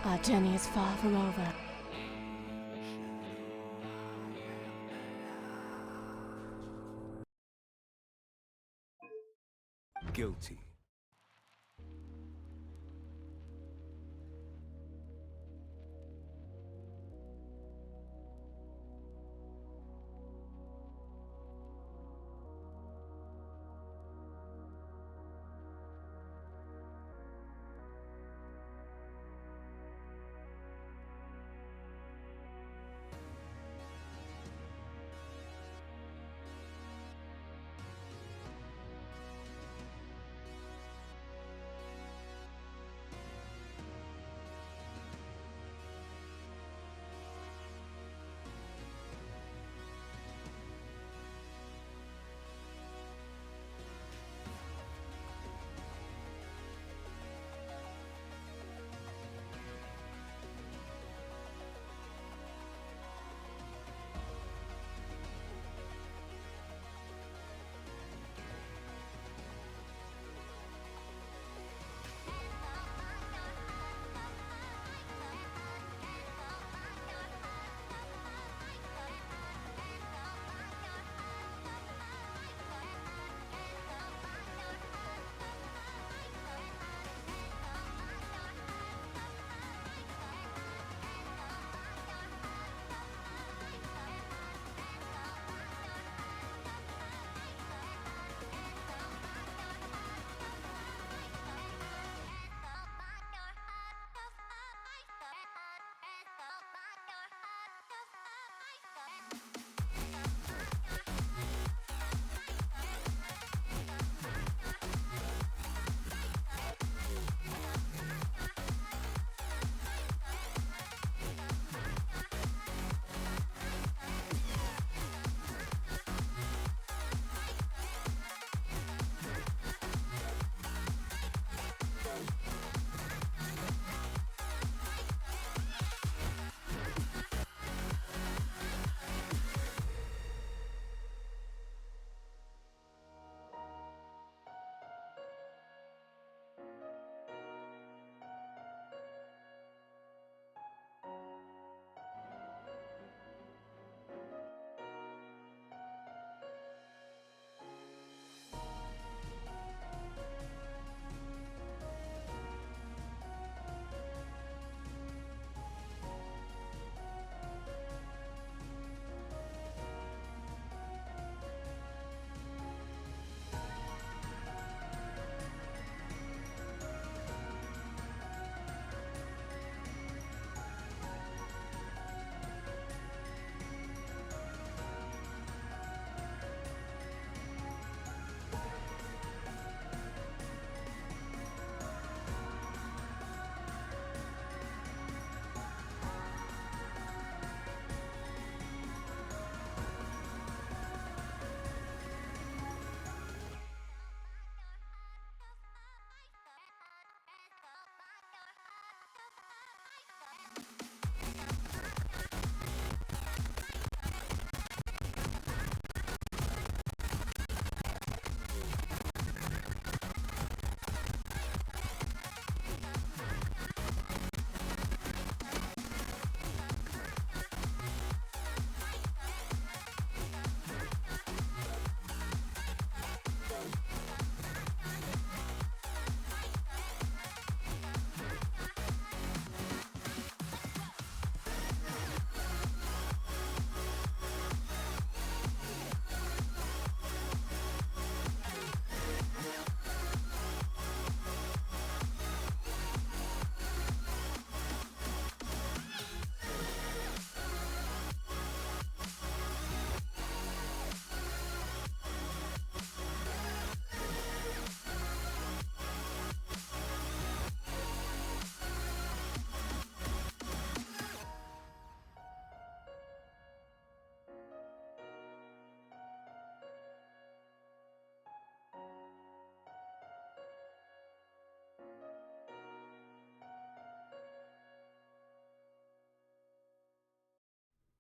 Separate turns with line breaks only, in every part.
Our journey is far from over.
Guilty.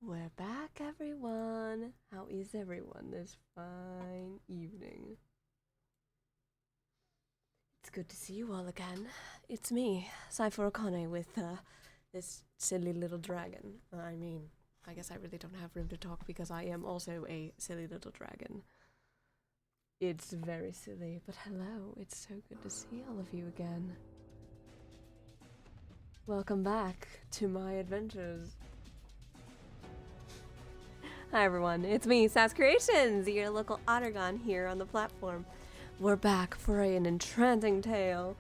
We're back, everyone. How is everyone this fine evening? It's good to see you all again. It's me, Cypher O'Connor, with this silly little dragon. I mean, I guess I really don't have room to talk because I am also a silly little dragon. It's very silly, but hello, it's so good to see all of you again. Welcome back to my adventures. Hi everyone, it's me, Sass Creations, your local Ottergon here on the platform. We're back for an enchanting tale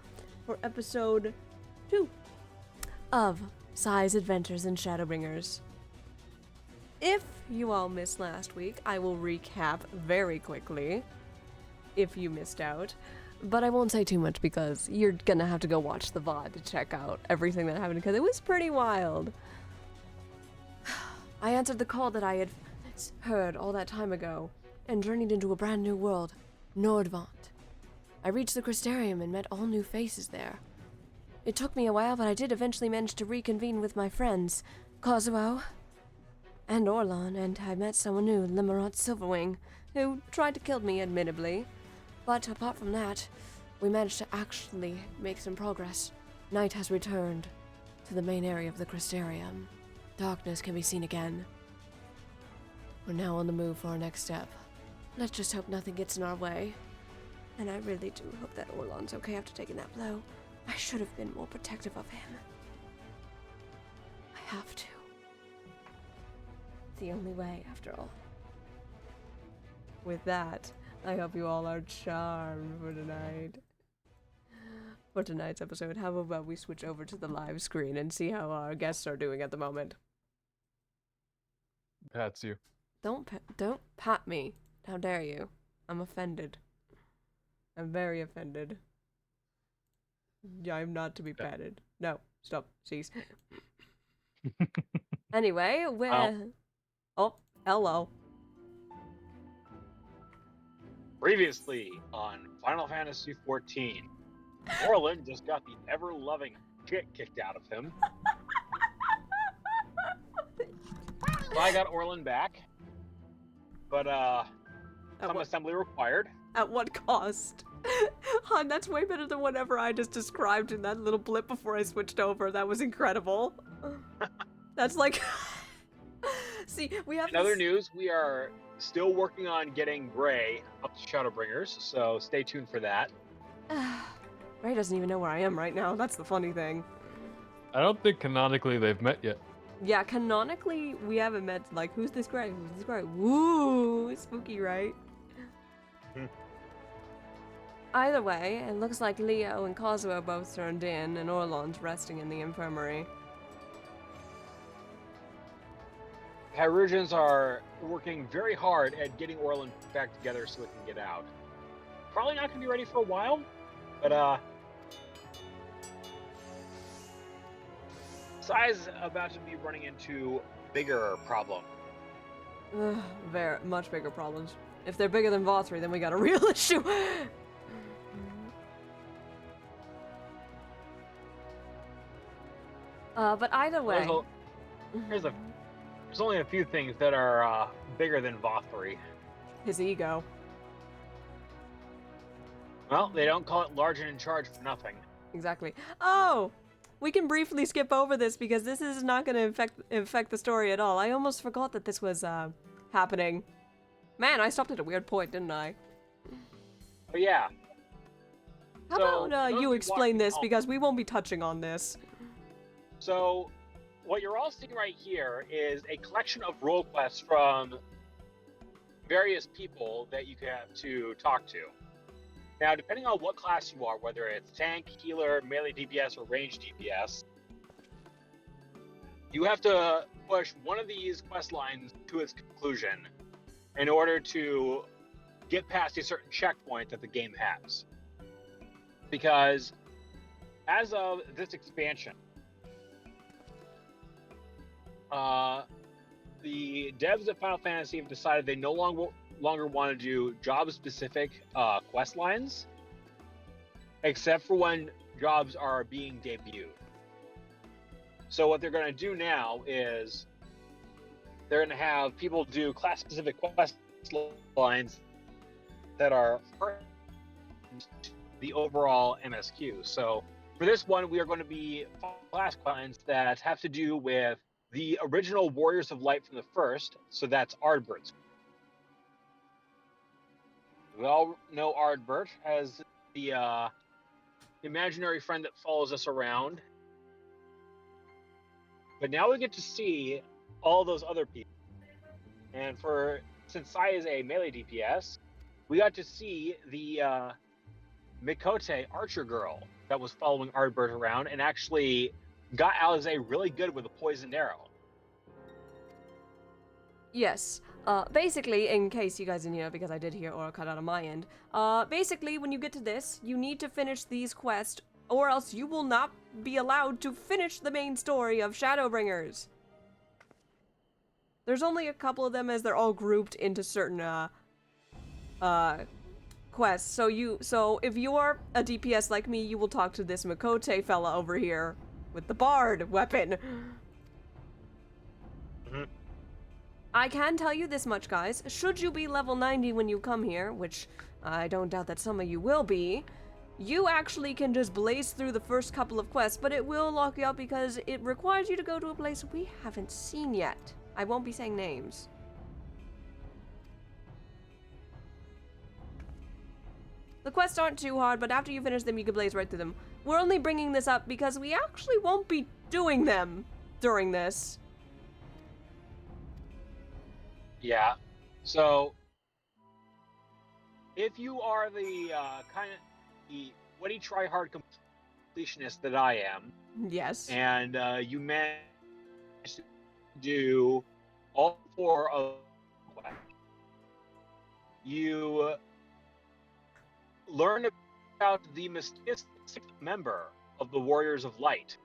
for episode 2 of Sai's Adventures in Shadowbringers. If you all missed last week, I will recap very quickly if you missed out. But I won't say too much because you're gonna have to go watch the VOD to check out everything that happened because it was pretty wild. I answered the call that I had heard all that time ago and journeyed into a brand new world, Nordvant. I reached the Crystarium and met all new faces there. It took me a while, but I did eventually manage to reconvene with my friends, Kozuo and Orlon, and I met someone new, Limerot Silverwing, who tried to kill me, admittably. But apart from that, we managed to actually make some progress. Night has returned to the main area of the Crystarium. Darkness can be seen again. We're now on the move for our next step. Let's just hope nothing gets in our way. And I really do hope that Orlon's okay after taking that blow. I should have been more protective of him. I have to. It's the only way, after all. With that, I hope you all are charmed for tonight. For tonight's episode, how about we switch over to the live screen and see how our guests are doing at the moment?
Pats you.
Don't pat me. How dare you? I'm offended. I'm very offended. Yeah, I'm not to be patted. No, stop. Cease. Anyway, we're... Oh, hello.
Previously on Final Fantasy XIV, Orlin just got the ever-loving shit kicked out of him. So I got Orlin back, but some assembly required.
At what cost? Hon, that's way better than whatever I just described in that little blip before I switched over. That was incredible. That's like... See, we have
In other news, we are still working on getting Gray up to Shadowbringers, so stay tuned for that.
Ray doesn't even know where I am right now. That's the funny thing.
I don't think canonically they've met yet.
Yeah, canonically, we haven't met, like, who's this Gray? Who's this Gray? Woo! Spooky, right? Either way, it looks like Leo and Kazuo both turned in, and Orlon's resting in the infirmary.
Hyrugians are working very hard at getting Orlin back together so it can get out. Probably not going to be ready for a while, but Sai's about to be running into bigger problem.
Very much bigger problems. If they're bigger than Vothri, then we got a real issue. But either way,
There's only a few things that are bigger than Vothri.
his ego.
Well, they don't call it large and in charge for nothing.
Exactly. Oh, we can briefly skip over this because this is not going to affect the story at all. I almost forgot that this was happening. Man, I stopped at a weird point, didn't I?
Oh yeah.
How about you explain this because we won't be touching on this.
So, what you're all seeing right here is a collection of role quests from various people that you can have to talk to. Now, depending on what class you are, whether it's tank, healer, melee DPS, or range DPS, you have to push one of these quest lines to its conclusion in order to get past a certain checkpoint that the game has. Because as of this expansion, the devs of Final Fantasy have decided they no longer want to do job-specific quest lines, except for when jobs are being debuted. So what they're going to do now is they're going to have people do class-specific quest lines that are the overall MSQ. So For this one, we are going to be class lines that have to do with the original Warriors of Light from the first. So that's Ardbert. We all know Ardbert as the imaginary friend that follows us around. But now we get to see all those other people. And since Sai is a melee DPS, we got to see the Mikote archer girl that was following Ardbert around and actually got Alize really good with a poisoned arrow.
Yes. Basically, in case you guys didn't hear, because I did hear or cut out on my end, basically, when you get to this, you need to finish these quests, or else you will not be allowed to finish the main story of Shadowbringers. There's only a couple of them as they're all grouped into certain, quests. So if you are a DPS like me, you will talk to this Mikote fella over here with the bard weapon.
Mhm.
I can tell you this much, guys. Should you be level 90 when you come here, which I don't doubt that some of you will be, you actually can just blaze through the first couple of quests, but it will lock you up because it requires you to go to a place we haven't seen yet. I won't be saying names. The quests aren't too hard, but after you finish them, you can blaze right through them. We're only bringing this up because we actually won't be doing them during this.
Yeah. So, if you are the the witty try-hard completionist that I am,
Yes.
and you manage to do all 4 of them, you learn about the mysterious member of the Warriors of Light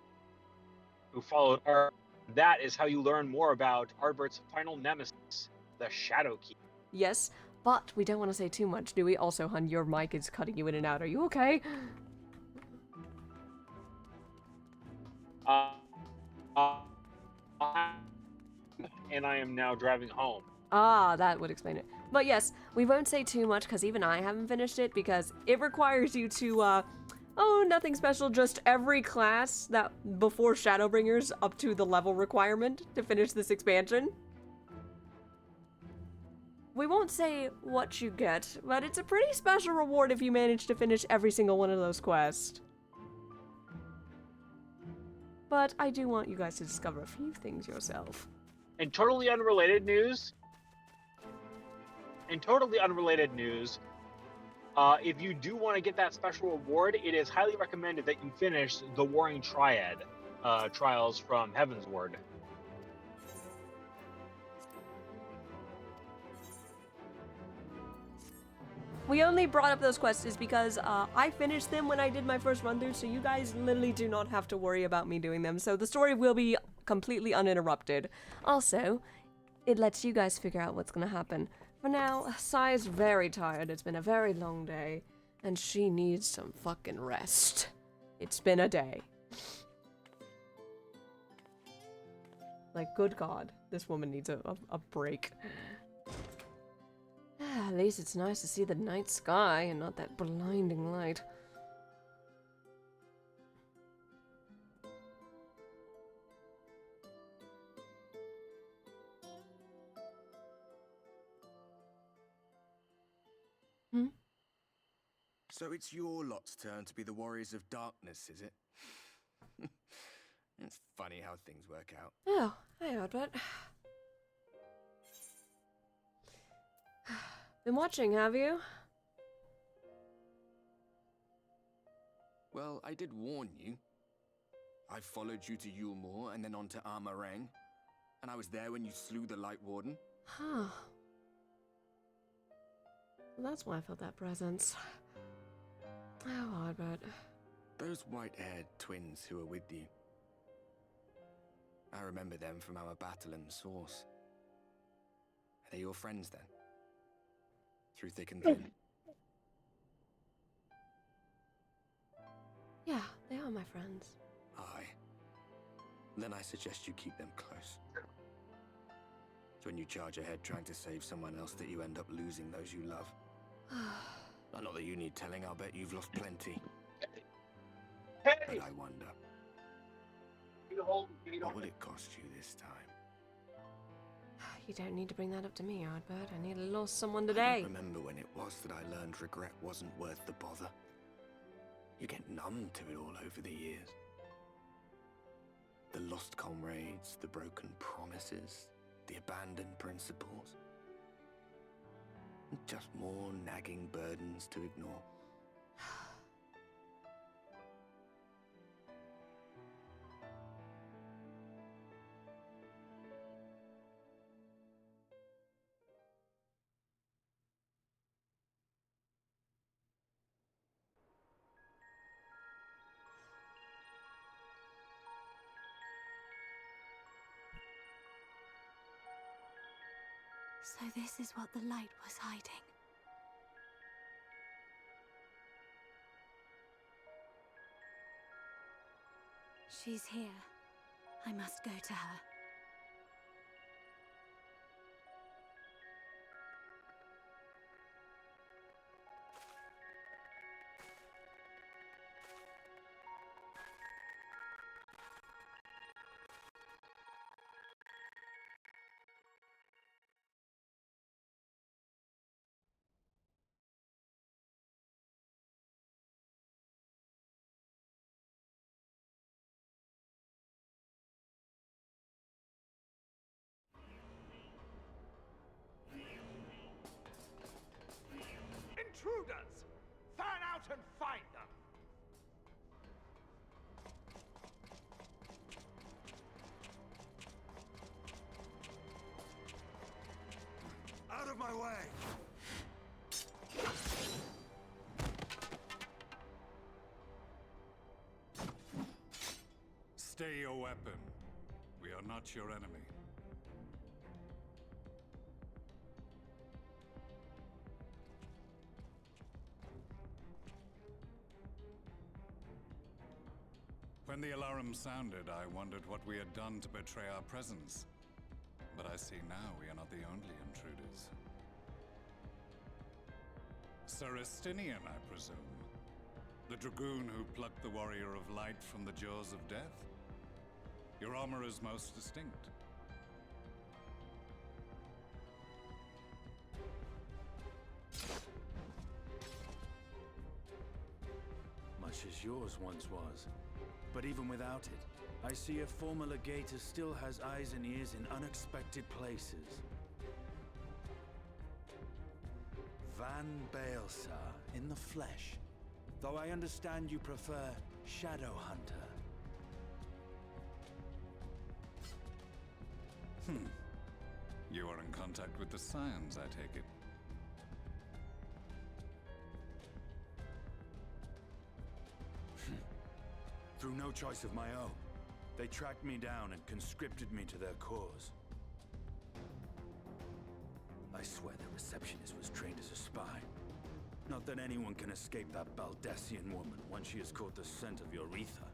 who followed Ardbert. That is how you learn more about Ardbert's final nemesis, the Shadow Key.
Yes, but we don't want to say too much, do we? Also, hun, your mic is cutting you in and out. Are you okay?
And I am now driving home.
Ah, that would explain it. But yes, we won't say too much because even I haven't finished it because it requires you to, oh, nothing special, just every class that before Shadowbringers up to the level requirement to finish this expansion. We won't say what you get, but it's a pretty special reward if you manage to finish every single one of those quests. But I do want you guys to discover a few things yourself.
In totally unrelated news, if you do want to get that special reward, it is highly recommended that you finish the Warring Triad trials from Heavensward.
We only brought up those quests is because I finished them when I did my first run through, so you guys literally do not have to worry about me doing them. So the story will be completely uninterrupted. Also, it lets you guys figure out what's gonna happen. For now, Sai is very tired. It's been a very long day, and she needs some fucking rest. It's been a day. Like, good God, this woman needs a break. At least it's nice to see the night sky and not that blinding light.
So it's your lot's turn to be the Warriors of Darkness, is it? It's funny how things work out.
Oh, hey, Ardbert. Been watching, have you?
Well, I did warn you. I followed you to Yulmore and then on to Armarang. And I was there when you slew the Light Warden.
Huh. Well, that's why I felt that presence. Oh, Ardbert.
Those white-haired twins who were with you. I remember them from our battle in the Source. Are they your friends then? Through thick and thin?
Yeah, they are my friends.
Aye. Then I suggest you keep them close. It's when you charge ahead trying to save someone else that you end up losing those you love. Not that you need telling, I'll bet you've lost plenty.
Hey,
But I wonder, what will it cost you this time?
You don't need to bring that up to me, Ardbird. I nearly lost someone
I
today.
don't remember when it was that I learned regret wasn't worth the bother. You get numb to it all over the years. The lost comrades, the broken promises, the abandoned principles. Just more nagging burdens to ignore.
So this is what the light was hiding. She's here. I must go to her.
Intruders! Fan out and find them!
Out of my way!
Stay your weapon. We are not your enemy. When the alarm sounded, I wondered what we had done to betray our presence. But I see now we are not the only intruders. Sir Estinian, I presume. The dragoon who plucked the warrior of light from the jaws of death? Your armor is most distinct.
Much as yours once was. But even without it, I see a former legator still has eyes and ears in unexpected places. Van Baelsar in the flesh. Though I understand you prefer Shadowhunter.
You are in contact with the Scions, I take it.
Through no choice of my own, they tracked me down and conscripted me to their cause. I swear the receptionist was trained as a spy. Not that anyone can escape that Baldessian woman once she has caught the scent of your ether.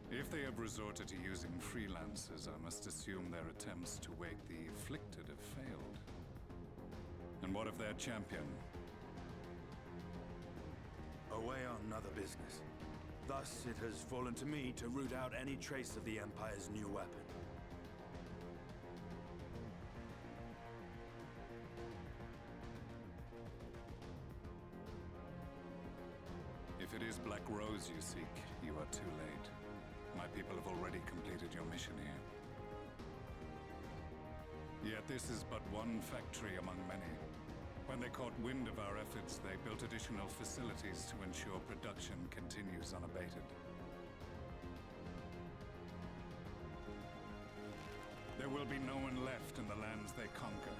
If they have resorted to using freelancers, I must assume their attempts to wake the afflicted have failed. And what of their champion?
Away on other business. Thus, it has fallen to me to root out any trace of the Empire's new weapon.
If it is Black Rose you seek, you are too late. My people have already completed your mission here. Yet this is but one factory among many. When they caught wind of our efforts, they built additional facilities to ensure production continues unabated. There will be no one left in the lands they conquer.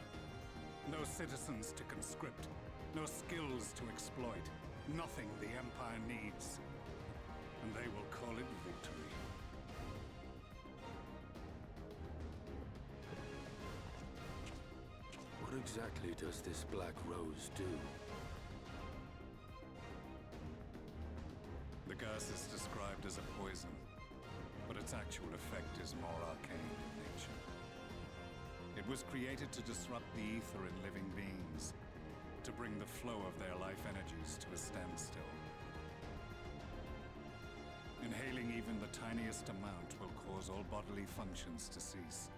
No citizens to conscript. No skills to exploit. Nothing the Empire needs. And they will call it victory.
What exactly does this Black Rose do?
The gas is described as a poison, but its actual effect is more arcane in nature. It was created to disrupt the ether in living beings, to bring the flow of their life energies to a standstill. tiniest amount will cause all bodily functions to cease,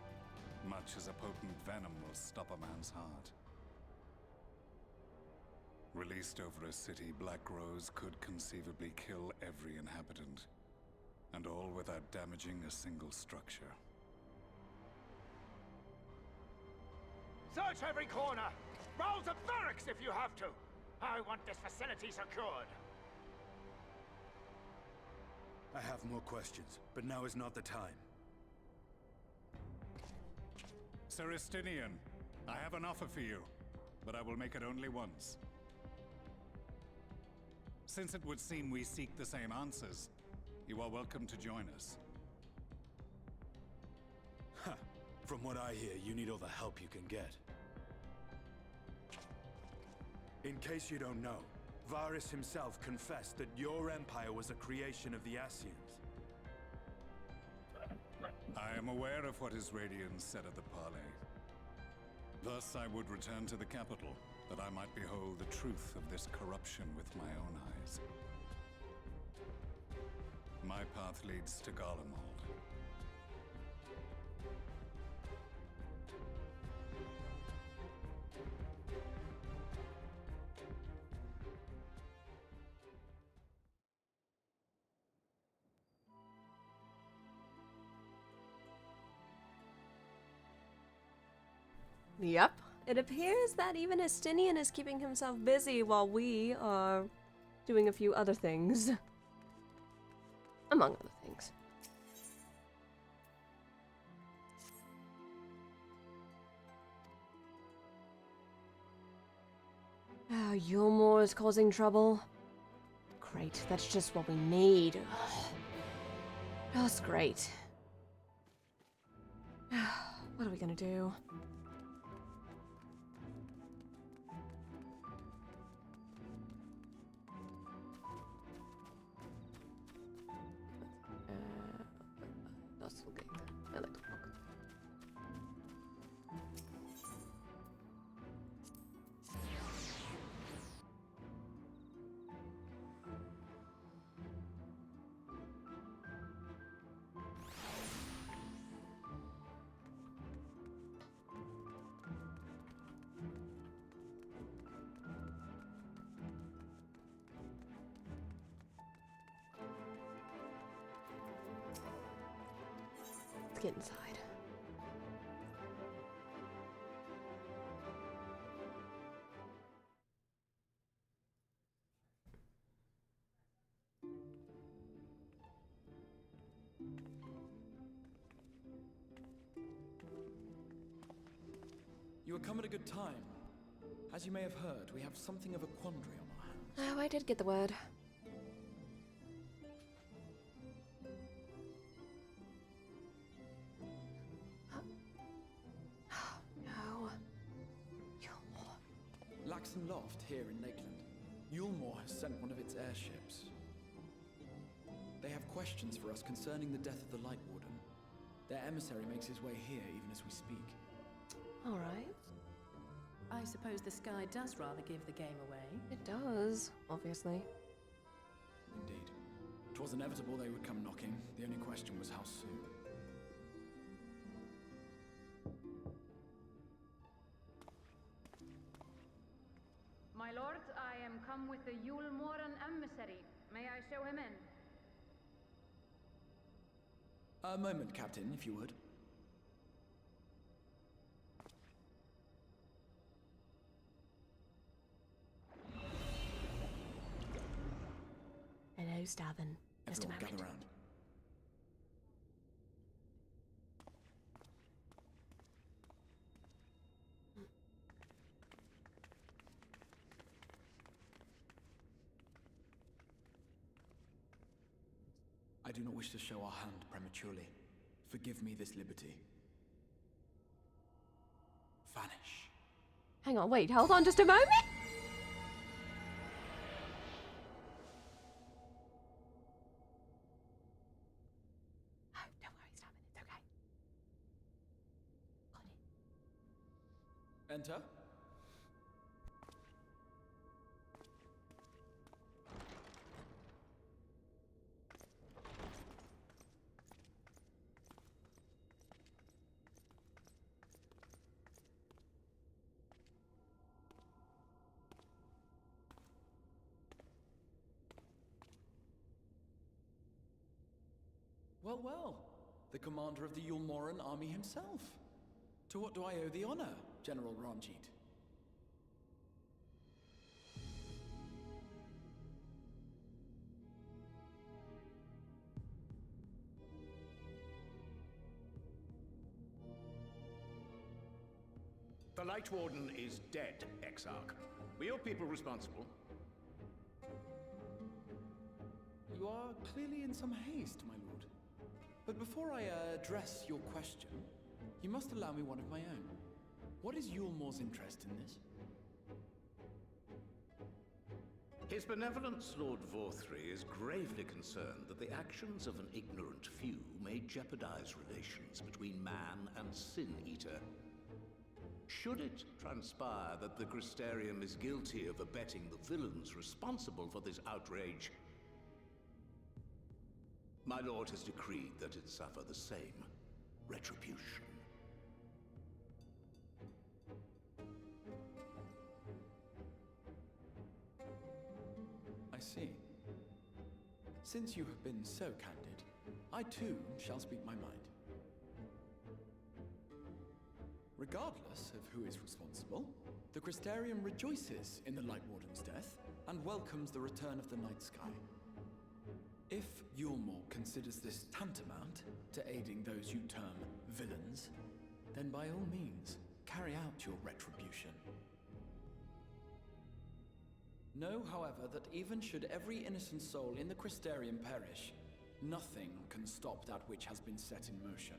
much as a potent venom will stop a man's heart. Released over a city, Black Rose could conceivably kill every inhabitant, and all without damaging a single structure.
Search every corner! Rouse the barracks if you have to! I want this facility secured!
I have more questions, but now is not the time.
Sir Estinian, I have an offer for you, but I will make it only once. Since it would seem we seek the same answers, you are welcome to join us.
Ha! From what I hear, you need all the help you can get. In case you don't know, Varys himself confessed that your empire was a creation of the Ascians.
I am aware of what his Radiance said at the parley. Thus I would return to the capital, that I might behold the truth of this corruption with my own eyes. My path leads to Garlemald.
Yep. It appears that even Estinian is keeping himself busy while we are doing a few other things. Among other things. Oh, Yulmore is causing trouble. Great, that's just what we need. Ugh. That's great. What are we gonna do? I like to walk. Let's get inside.
You have come at a good time. As you may have heard, we have something of a quandary on our hands.
Oh, I did get the word. No. Yulmore.
Laxon Loft here in Lakeland. Yulmore has sent one of its airships. They have questions for us concerning the death of the Light Warden. Their emissary makes his way here even as we speak.
All right.
I suppose the sky does rather give the game away.
It does, obviously.
Indeed. 'Twas inevitable they would come knocking. The only question was how soon.
My lord, I am come with the Yulmoran emissary. May I show him in?
A moment, Captain, if you would.
Hello, Stavin. Just a
Everyone
moment.
gather round. I do not wish to show our hand prematurely. Forgive me this liberty. Vanish.
Hang on, wait, hold on just a moment. Oh, don't worry, Stavin, it's okay. Got it.
Enter. Well, well. The commander of the Yulmoran army himself. To what do I owe the honor, General Ranjit?
The Light Warden is dead, Exarch. We owe people responsible.
You are clearly in some haste, my lord. But before I address your question, you must allow me one of my own. What is Yulmor's interest in this?
His benevolence, Lord Vorthry, is gravely concerned that the actions of an ignorant few may jeopardize relations between man and Sin Eater. Should it transpire that the Crystarium is guilty of abetting the villains responsible for this outrage, my lord has decreed that it suffer the same retribution.
I see. Since you have been so candid, I too shall speak my mind. Regardless of who is responsible, the Crystarium rejoices in the Light Warden's death and welcomes the return of the night sky. If Yulmor considers this tantamount to aiding those you term villains, then by all means, carry out your retribution. Know, however, that even should every innocent soul in the Crystarium perish, nothing can stop that which has been set in motion.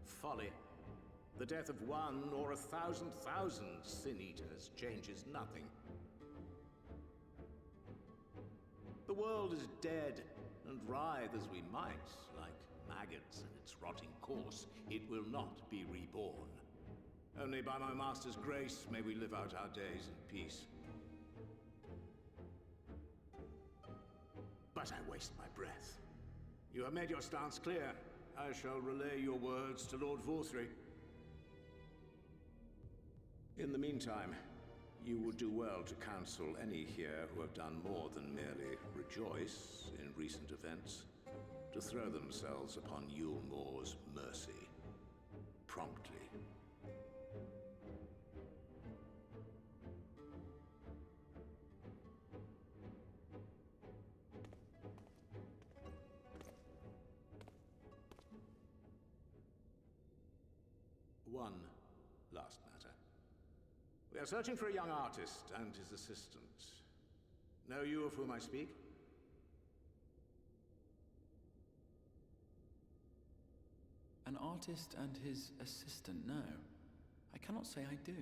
Folly. The death of one or 1,000,000 Sin Eaters changes nothing. The world is dead, and writhe as we might, like maggots in its rotting course, it will not be reborn. Only by my master's grace may we live out our days in peace. But I waste my breath. You have made your stance clear. I shall relay your words to Lord Vorthry. In the meantime, you would do well to counsel any here who have done more than merely rejoice in recent events, to throw themselves upon Yulmor's mercy, promptly. One last matter. We are searching for a young artist and his assistant. Know you of whom I speak?
An artist and his assistant, no. I cannot say I do.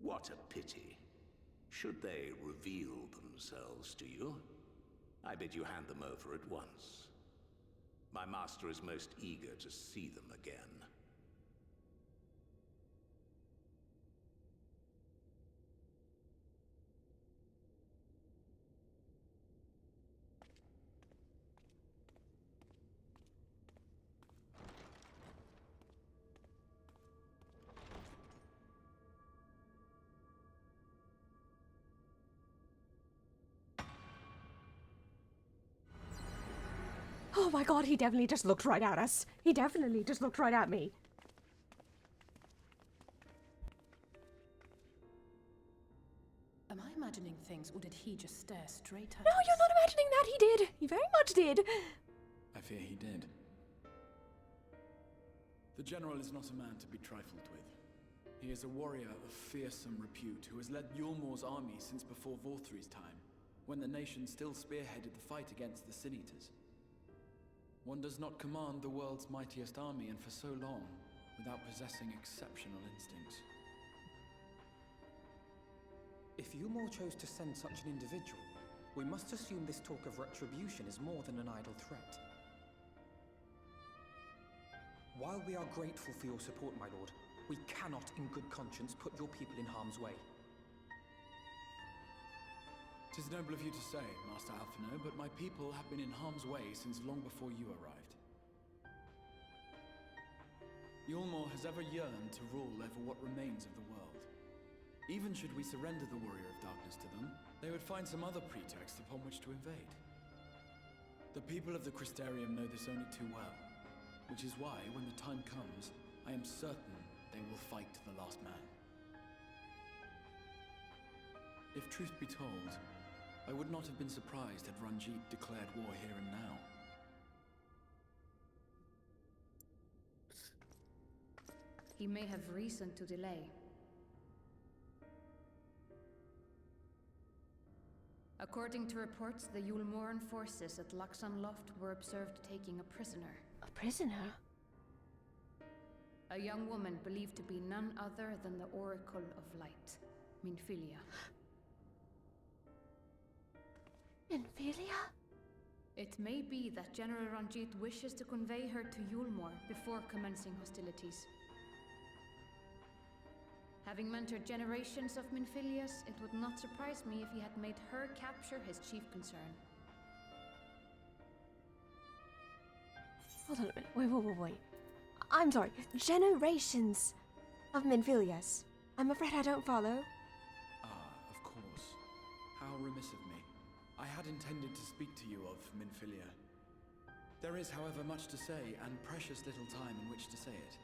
What a pity. Should they reveal themselves to you, I bid you hand them over at once. My master is most eager to see them again.
Oh my god, he definitely just looked right at us. He definitely just looked right at me.
Am I imagining things, or did he just stare straight at
No,
us?
you're not imagining that. He did. He very much did.
I fear he did. The general is not a man to be trifled with. He is a warrior of fearsome repute who has led Yulmor's army since before Vorthry's time, when the nation still spearheaded the fight against the Sin Eaters. One does not command the world's mightiest army, and for so long, without possessing exceptional instincts.
If Yulmor chose to send such an individual, we must assume this talk of retribution is more than an idle threat. While we are grateful for your support, my lord, we cannot in good conscience put your people in harm's way.
'Tis noble of you to say, Master Alphino, but my people have been in harm's way since long before you arrived. Yulmore has ever yearned to rule over what remains of the world. Even should we surrender the Warrior of Darkness to them, they would find some other pretext upon which to invade. The people of the Crystarium know this only too well, which is why, when the time comes, I am certain they will fight to the last man. If truth be told, I would not have been surprised had Ranjit declared war here and now.
He may have reason to delay. According to reports, the Yulmoran forces at Laxan Loft were observed taking a prisoner.
A prisoner?
A young woman believed to be none other than the Oracle of Light, Minfilia.
Minfilia?
It may be that General Ranjit wishes to convey her to Yulmore before commencing hostilities. Having mentored generations of Minfilias, it would not surprise me if he had made her capture his chief concern.
Hold on a minute. Wait. I'm sorry. Generations of Minfilias. I'm afraid I don't follow.
Ah, of course. How remiss of me. I had intended to speak to you of Minfilia. There is, however, much to say, and precious little time in which to say it.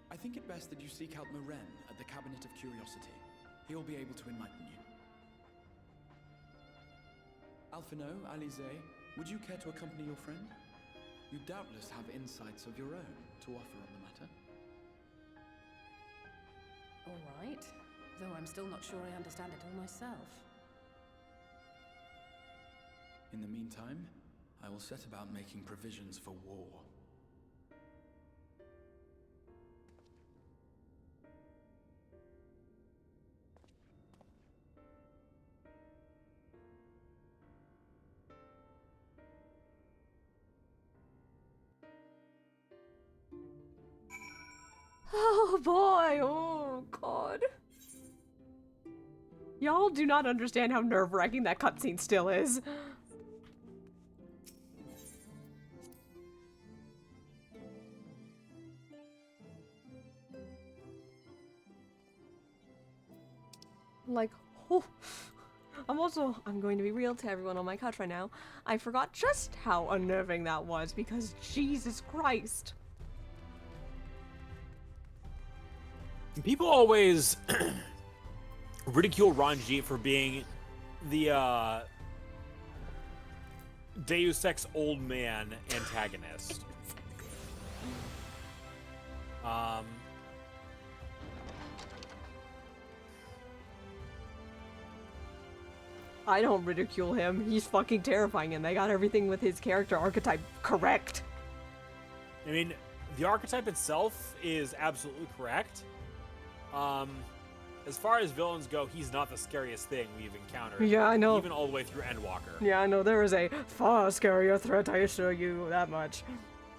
I think it best that you seek out Meren at the Cabinet of Curiosity. He will be able to enlighten you. Alphino, Alize, would you care to accompany your friend? You doubtless have insights of your own to offer on the matter.
All right, though I'm still not sure I understand it all myself.
In the meantime, I will set about making provisions for war.
Oh boy, oh god. Y'all do not understand how nerve-wracking that cutscene still is. Like, oh. I'm going to be real to everyone on my couch right now. I forgot just how unnerving that was because Jesus Christ.
People always ridicule Ranjit for being the Deus Ex old man antagonist.
I don't ridicule him. He's fucking terrifying and they got everything with his character archetype correct.
I mean, the archetype itself is absolutely correct. As far as villains go, he's not the scariest thing we've encountered.
Yeah, I know.
Even all the way through Endwalker.
Yeah, I know. There is a far scarier threat, I assure you that much.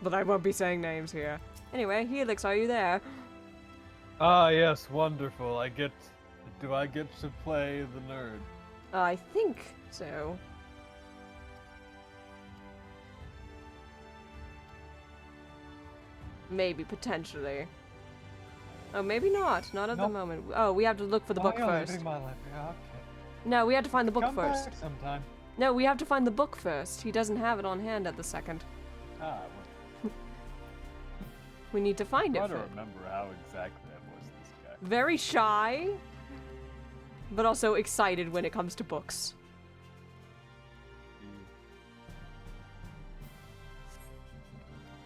But I won't be saying names here. Anyway, Helix, are you there?
Ah, yes, wonderful. Do I get to play the nerd?
I think so. Maybe, potentially. Oh, maybe not. Not at the moment. Oh, we have to look for the book first.
My life. Yeah, okay.
No, we have to find the book
Come
first.
back sometime.
No, we have to find the book first. He doesn't have it on hand at the second.
Ah, well.
We need to find it
I'm trying
first.
to remember how exactly I was this guy.
Very shy, but also excited when it comes to books.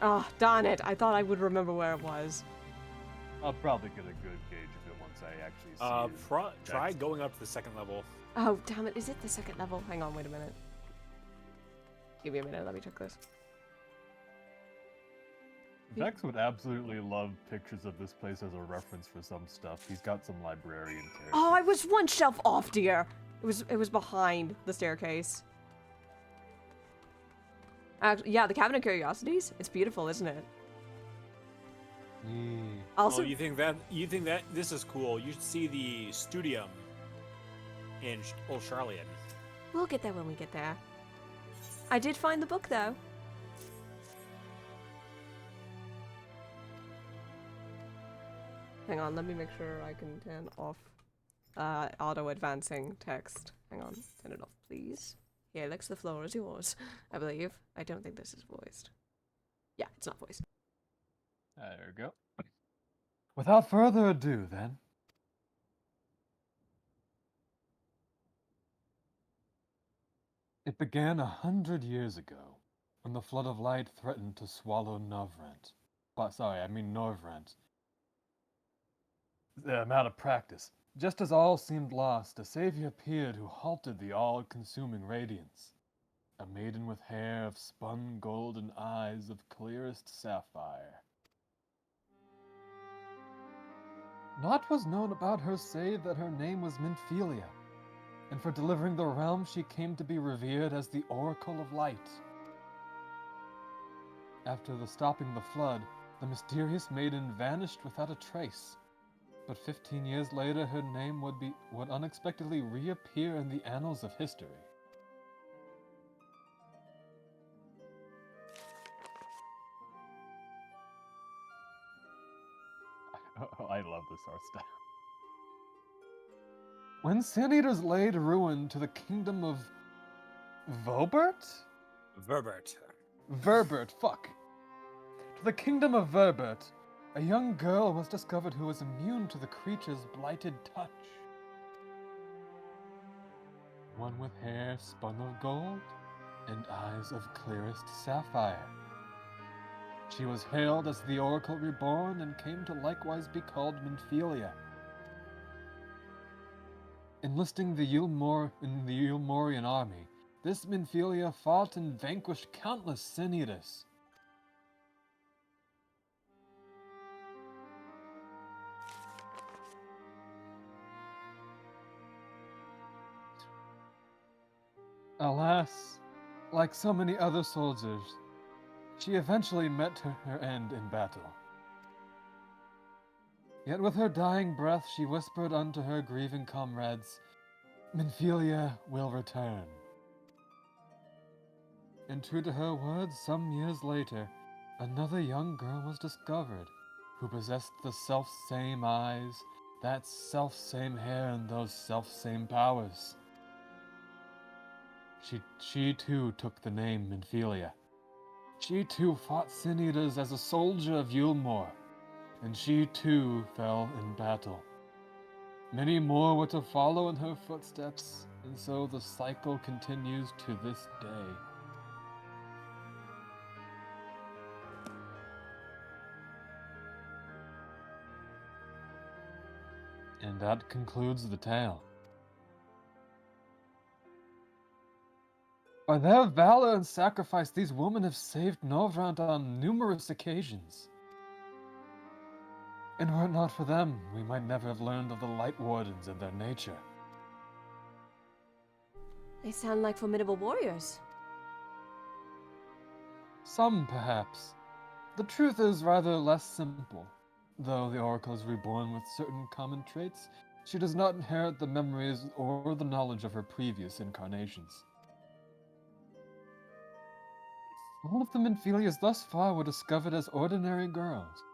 Oh, darn it. I thought I would remember where it was.
I'll probably get a good gauge of it once I actually see it.
Try going up to the second level.
Oh, damn it. Is it the second level? Hang on, wait a minute. Give me a minute. Let me check this.
Vex would absolutely love pictures of this place as a reference for some stuff. He's got some librarian characters.
Oh, I was one shelf off, dear. It was behind the staircase. Yeah, the Cabinet of Curiosities. It's beautiful, isn't it? Also,
you think that this is cool? You should see the Studium in Old Charlian.
We'll get there when we get there. I did find the book, though. Hang on, let me make sure I can turn off auto-advancing text. Hang on, turn it off, please. Yeah, Alex, the floor is yours, I believe. I don't think this is voiced. Yeah, it's not voiced.
There we go. Without further ado, then. It began 100 years ago, when the flood of light threatened to swallow Norvrent. Norvrent. I'm out of practice. Just as all seemed lost, a savior appeared who halted the all-consuming radiance. A maiden with hair of spun gold and eyes of clearest sapphire. Naught was known about her save that her name was Minfilia, and for delivering the realm she came to be revered as the Oracle of Light. After stopping the flood, the mysterious maiden vanished without a trace. But 15 years later, her name would unexpectedly reappear in the annals of history. I love this art style. When Sin Eaters laid ruin to the kingdom of Vobert? Verbert, fuck. To the kingdom of Verbert, a young girl was discovered who was immune to the creature's blighted touch. One with hair spun of gold and eyes of clearest sapphire. She was hailed as the Oracle Reborn and came to likewise be called Minfilia. Enlisting in the Yulmorian army, this Minfilia fought and vanquished countless Sin Eaters. Alas, like so many other soldiers, she eventually met her end in battle. Yet with her dying breath she whispered unto her grieving comrades, Minfilia will return. And true to her words, some years later, another young girl was discovered, who possessed the self-same eyes, that self-same hair, and those self-same powers. She too took the name Minfilia. She too fought Sin Eaters as a soldier of Yulmor, and she too fell in battle. Many more were to follow in her footsteps, and so the cycle continues to this day. And that concludes the tale. By their valor and sacrifice, these women have saved Norvrant on numerous occasions. And were it not for them, we might never have learned of the Light Wardens and their nature.
They sound like formidable warriors.
Some, perhaps. The truth is rather less simple. Though the Oracle is reborn with certain common traits, she does not inherit the memories or the knowledge of her previous incarnations. All of the Minfilias thus far were discovered as ordinary girls,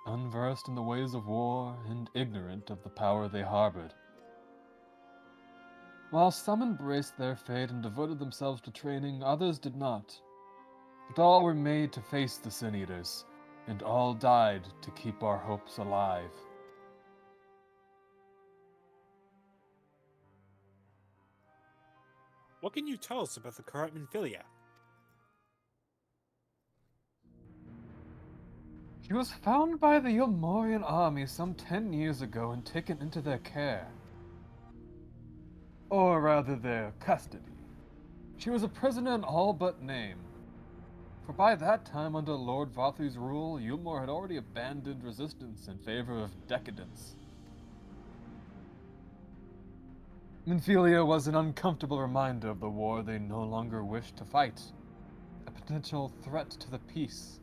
unversed in the ways of war and ignorant of the power they harbored. While some embraced their fate and devoted themselves to training, others did not. But all were made to face the Sin Eaters, and all died to keep our hopes alive.
What can you tell us about the current Minfilia?
She was found by the Yulmorian army some 10 years ago and taken into their care. Or rather, their custody. She was a prisoner in all but name. For by that time, under Lord Vathu's rule, Yulmor had already abandoned resistance in favor of decadence. Minfilia was an uncomfortable reminder of the war they no longer wished to fight, a potential threat to the peace,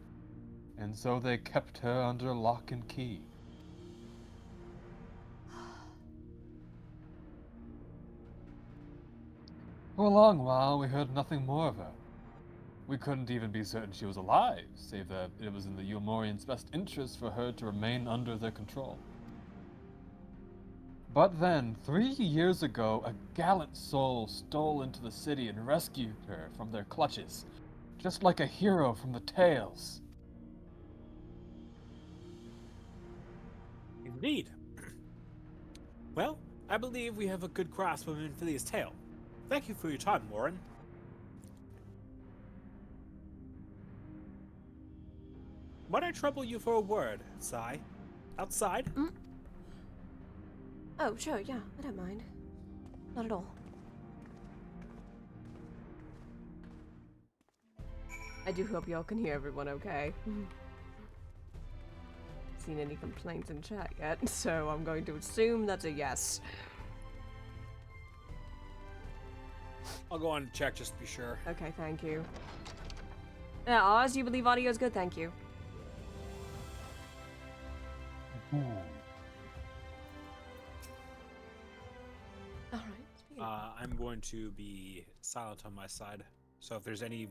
and so they kept her under lock and key. For a long while, we heard nothing more of her. We couldn't even be certain she was alive, save that it was in the Yulmorians' best interest for her to remain under their control. But then, 3 years ago, a gallant soul stole into the city and rescued her from their clutches, just like a hero from the tales.
Indeed. Well, I believe we have a good grasp of Minfilia's tale. Thank you for your time, Warren. Might I trouble you for a word, Sai? Outside?
Oh, sure, yeah, I don't mind. Not at all. I do hope y'all can hear everyone okay. Seen any complaints in chat yet, so I'm going to assume that's a yes.
I'll go on and check just to be sure.
Okay, thank you. Yeah, Oz, you believe audio is good? Thank you. Alright.
I'm going to be silent on my side. So if there's any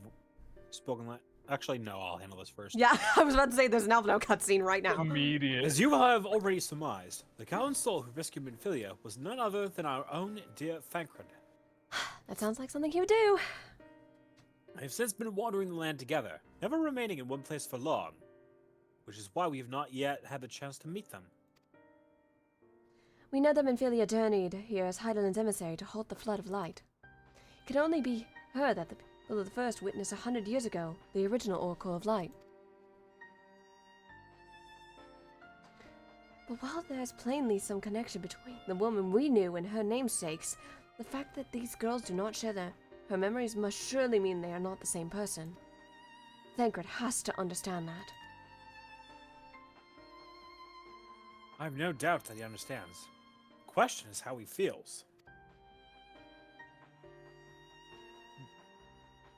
spoken actually, no, I'll handle this first.
Yeah, I was about to say there's an Alvino cutscene right now.
Immediate.
As you have already surmised, the gallant soul who rescued Minfilia was none other than our own dear Thancred.
That sounds like something he would do.
I have since been wandering the land together, never remaining in one place for long, which is why we have not yet had the chance to meet them.
We know that Minfilia journeyed here as Hydaelyn's emissary to halt the flood of light. It can only be her that the people of the First witnessed 100 years ago, the original Oracle of Light. But while there's plainly some connection between the woman we knew and her namesakes, the fact that these girls do not share her memories must surely mean they are not the same person. Thancred has to understand that.
I have no doubt that he understands. The question is how he feels.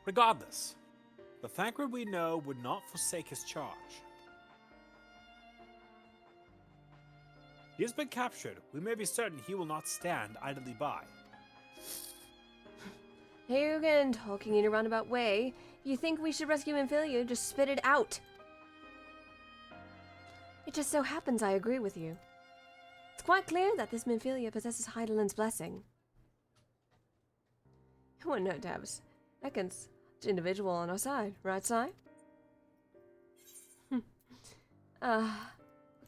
Regardless, the Thancred we know would not forsake his charge. He has been captured. We may be certain he will not stand idly by.
Here you again, talking in a roundabout way. If you think we should rescue Minfilia, just spit it out. It just so happens I agree with you. It's quite clear that this Minfilia possesses Hydaelyn's blessing. It wouldn't hurt to have a second individual on our side, right, Si?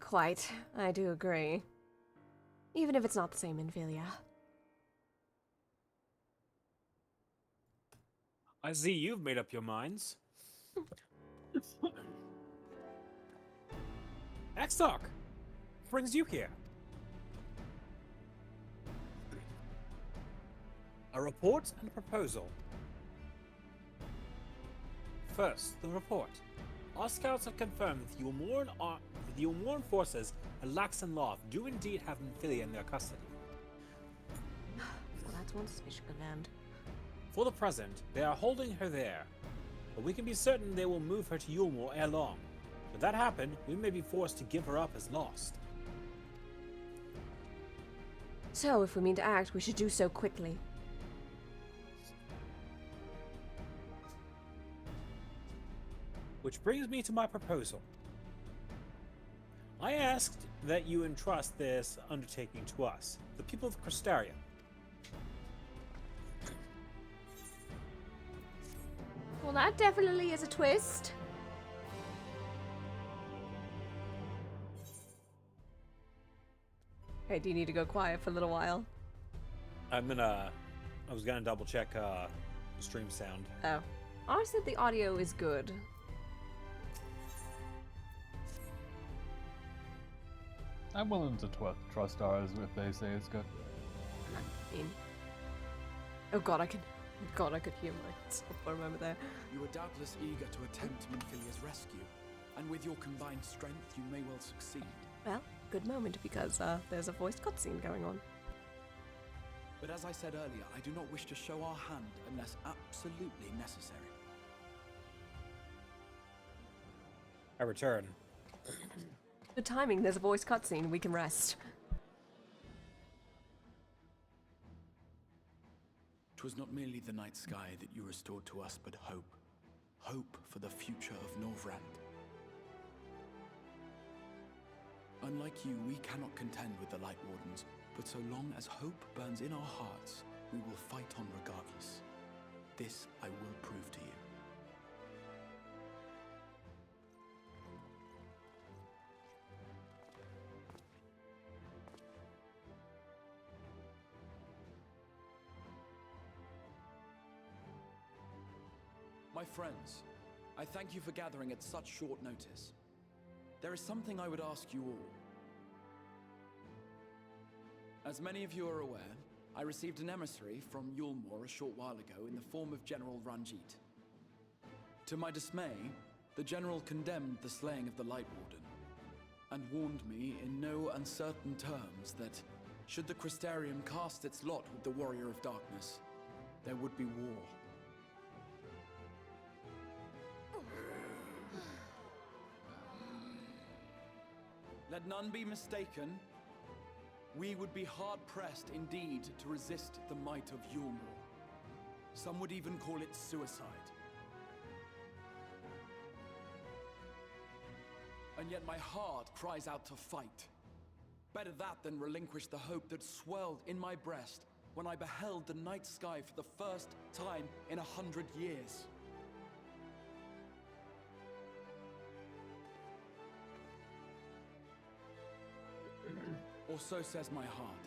Quite. I do agree. Even if it's not the same Minfilia.
I see you've made up your minds. X-Talk! Brings you here? A report and proposal. First, the report. Our scouts have confirmed that the Yulmoran forces at Lax and Loth do indeed have Minfilia in their custody.
Well, that's one suspicion confirmed.
For the present, they are holding her there, but we can be certain they will move her to Yulmore ere long. Should that happen, we may be forced to give her up as lost.
So, if we mean to act, we should do so quickly.
Which brings me to my proposal. I asked that you entrust this undertaking to us, the people of Crystarium.
Well, that definitely is a twist. Hey, do you need to go quiet for a little while?
I was gonna double check the stream sound.
Oh. I said the audio is good.
I'm willing to trust ours if they say it's good.
I mean, oh god, I could hear myself for a moment there.
You are doubtless eager to attempt Minfilia's rescue, and with your combined strength, you may well succeed.
Well, good moment because there's a voice cutscene going on.
But as I said earlier, I do not wish to show our hand unless absolutely necessary.
I return.
Good timing, there's a voice cutscene, we can rest.
'Twas not merely the night sky that you restored to us, but hope. Hope for the future of Norvrand. Unlike you, we cannot contend with the Light Wardens, but so long as hope burns in our hearts, we will fight on regardless. This I will prove to you. My friends, I thank you for gathering at such short notice. There is something I would ask you all. As many of you are aware, I received an emissary from Yulmore a short while ago in the form of General Ranjit. To my dismay, the General condemned the slaying of the Light Warden, and warned me in no uncertain terms that, should the Crystarium cast its lot with the Warrior of Darkness, there would be war. Let none be mistaken. We would be hard-pressed indeed to resist the might of Yulmore. Some would even call it suicide. And yet my heart cries out to fight. Better that than relinquish the hope that swelled in my breast when I beheld the night sky for the first time in 100 years. Or so says my heart.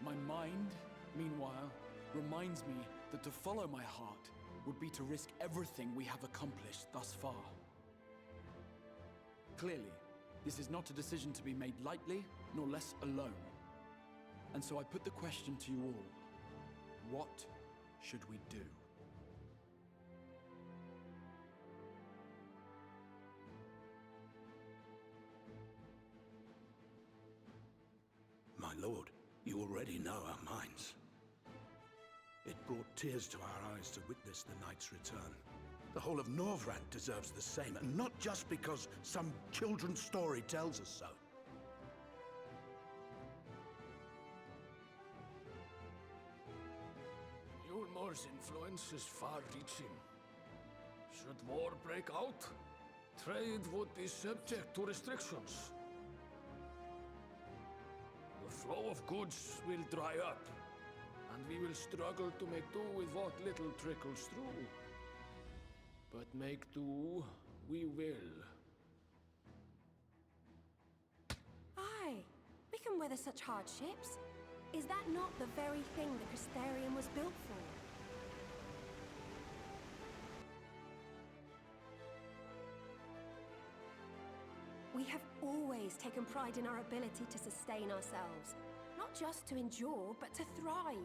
My mind, meanwhile, reminds me that to follow my heart would be to risk everything we have accomplished thus far. Clearly, this is not a decision to be made lightly, nor less alone. And so I put the question to you all. What should we do?
My lord, you already know our minds. It brought tears to our eyes to witness the knight's return. The whole of Norvrand deserves the same, and not just because some children's story tells us so.
Yulmore's influence is far-reaching. Should war break out, trade would be subject to restrictions. The flow of goods will dry up, and we will struggle to make do with what little trickles through. But make do, we will.
Aye, we can weather such hardships. Is that not the very thing the Crystarium was built for? We have always taken pride in our ability to sustain ourselves. Not just to endure, but to thrive.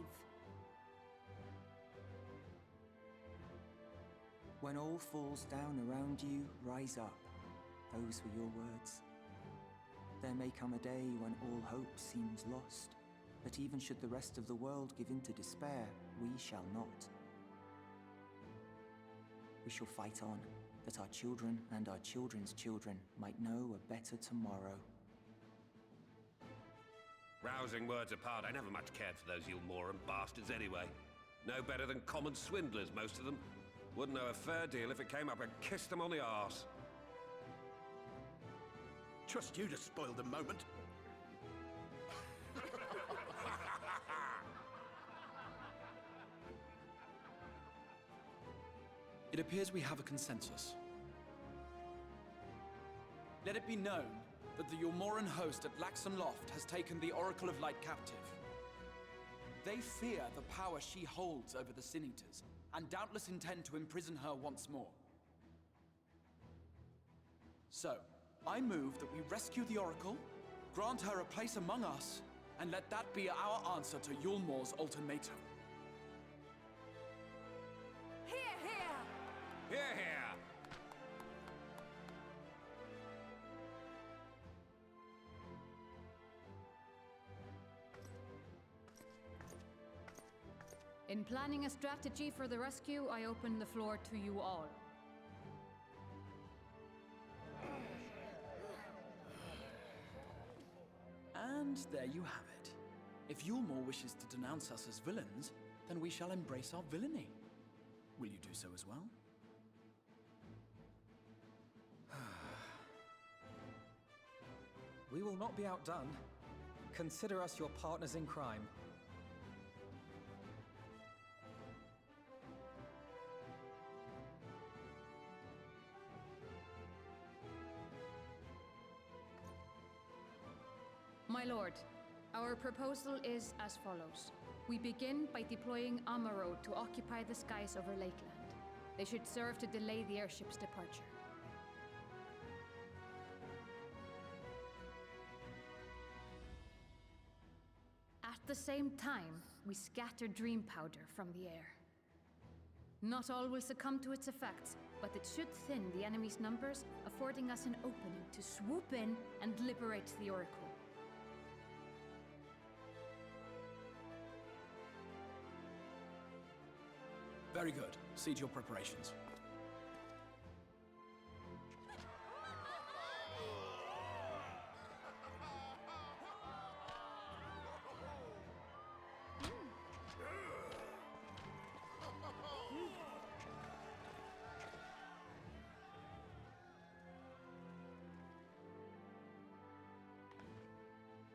When all falls down around you, rise up. Those were your words. There may come a day when all hope seems lost, but even should the rest of the world give in to despair, we shall not. We shall fight on, that our children and our children's children might know a better tomorrow.
Rousing words apart, I never much cared for those Yulmoran bastards anyway. No better than common swindlers, most of them. Wouldn't know a fair deal if it came up and kissed them on the arse.
Trust you to spoil the moment.
It appears we have a consensus. Let it be known that the Yulmoran host at Laxon Loft has taken the Oracle of Light captive. They fear the power she holds over the Sin Eaters, and doubtless intend to imprison her once more. So, I move that we rescue the Oracle, grant her a place among us, and let that be our answer to Yulmore's ultimatum.
Hear, hear!
Hear, hear!
In planning a strategy for the rescue, I open the floor to you all.
And there you have it. If Yulmore wishes to denounce us as villains, then we shall embrace our villainy. Will you do so as well?
We will not be outdone. Consider us your partners in crime.
My lord, our proposal is as follows. We begin by deploying Amaro to occupy the skies over Lakeland. They should serve to delay the airship's departure. At the same time, we scatter dream powder from the air. Not all will succumb to its effects, but it should thin the enemy's numbers, affording us an opening to swoop in and liberate the Oracle.
Very good. Siege your preparations.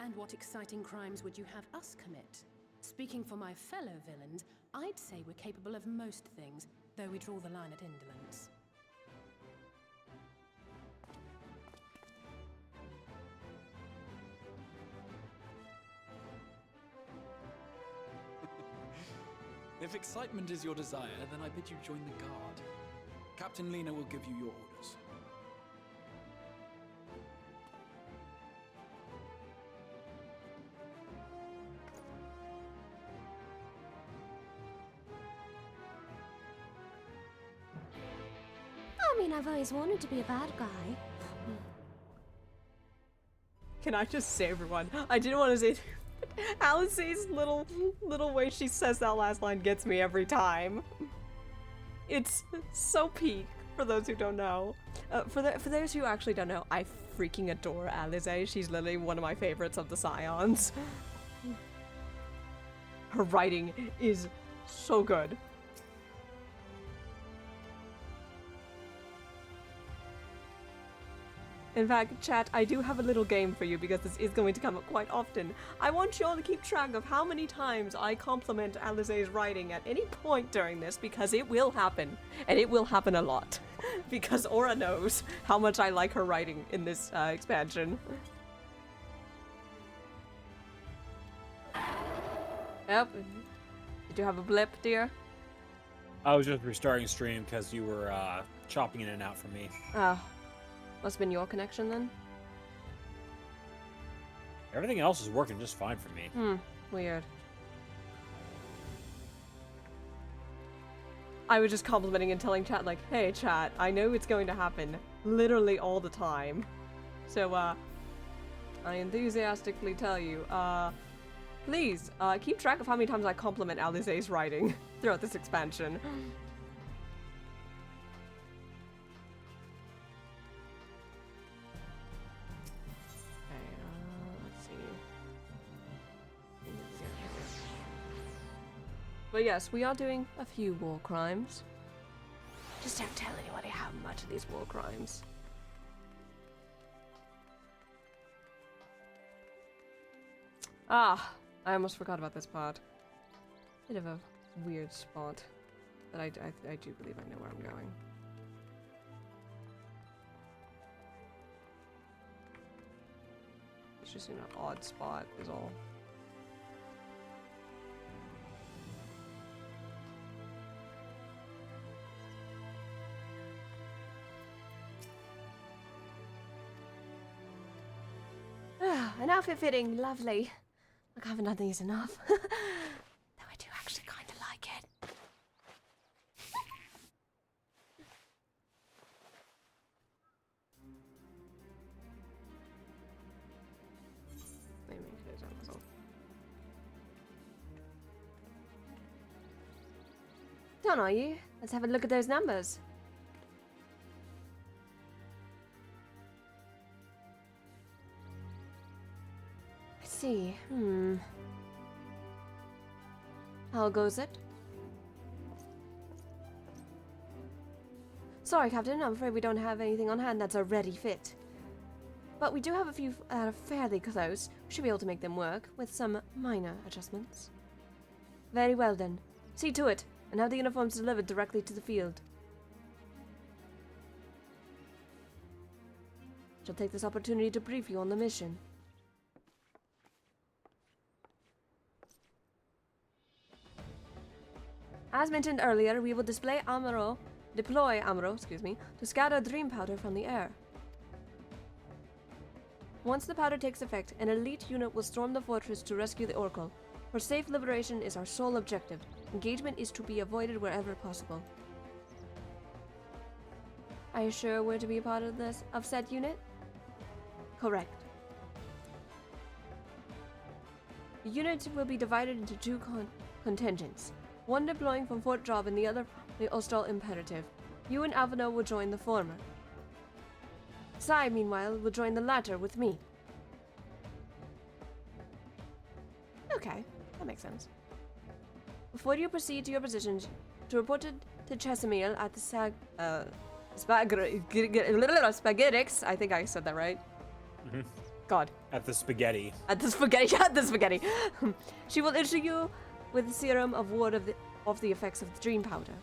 And what exciting crimes would you have us commit? Speaking for my fellow villains, I'd say we're capable of most things, though we draw the line at indolence.
If excitement is your desire, then I bid you join the guard. Captain Lena will give you your orders.
I mean, I've always wanted to be a bad guy.
Can I just say, everyone? I didn't want to say Alice's little way she says that last line gets me every time. It's so peak, for those who don't know. For those who actually don't know, I freaking adore Alice. She's literally one of my favorites of the Scions. Her writing is so good. In fact, chat, I do have a little game for you because this is going to come up quite often. I want you all to keep track of how many times I compliment Alice's writing at any point during this, because it will happen. And it will happen a lot. Because Aura knows how much I like her writing in this expansion. Yep. Did you have a blip, dear?
I was just restarting stream because you were chopping in and out from me.
Oh. Must have been your connection then?
Everything else is working just fine for me.
Weird. I was just complimenting and telling chat like, hey chat, I know it's going to happen literally all the time. So, I enthusiastically tell you, please, keep track of how many times I compliment Alice's writing throughout this expansion. But yes, we are doing a few war crimes. Just don't tell anybody how much of these war crimes. Ah, I almost forgot about this part. Bit of a weird spot. But I do believe I know where I'm going. It's just in an odd spot is all. An outfit fitting, lovely. Look, I haven't done these enough. Though I do actually kind of like it. Let me close that myself. Done, are you? Let's have a look at those numbers. See, how goes it? Sorry, Captain, I'm afraid we don't have anything on hand that's a ready fit. But we do have a few that are fairly close. We should be able to make them work, with some minor adjustments. Very well then. See to it, and have the uniforms delivered directly to the field. Shall take this opportunity to brief you on the mission. As mentioned earlier, we will deploy Amuro, to scatter dream powder from the air. Once the powder takes effect, an elite unit will storm the fortress to rescue the Oracle. For safe liberation is our sole objective. Engagement is to be avoided wherever possible. Are you sure we're to be a part of this said unit? Correct. The unit will be divided into two contingents. One deploying from Fort Job and the other the Ostal Imperative. You and Avano will join the former. Sai, meanwhile, will join the latter with me. Okay, that makes sense. Before you proceed to your positions, to report to Chesamil at the Spaghettix, I think I said that right.
Mm-hmm.
God.
At the spaghetti.
At the spaghetti. She will issue you with the serum of ward of the effects of the dream powder.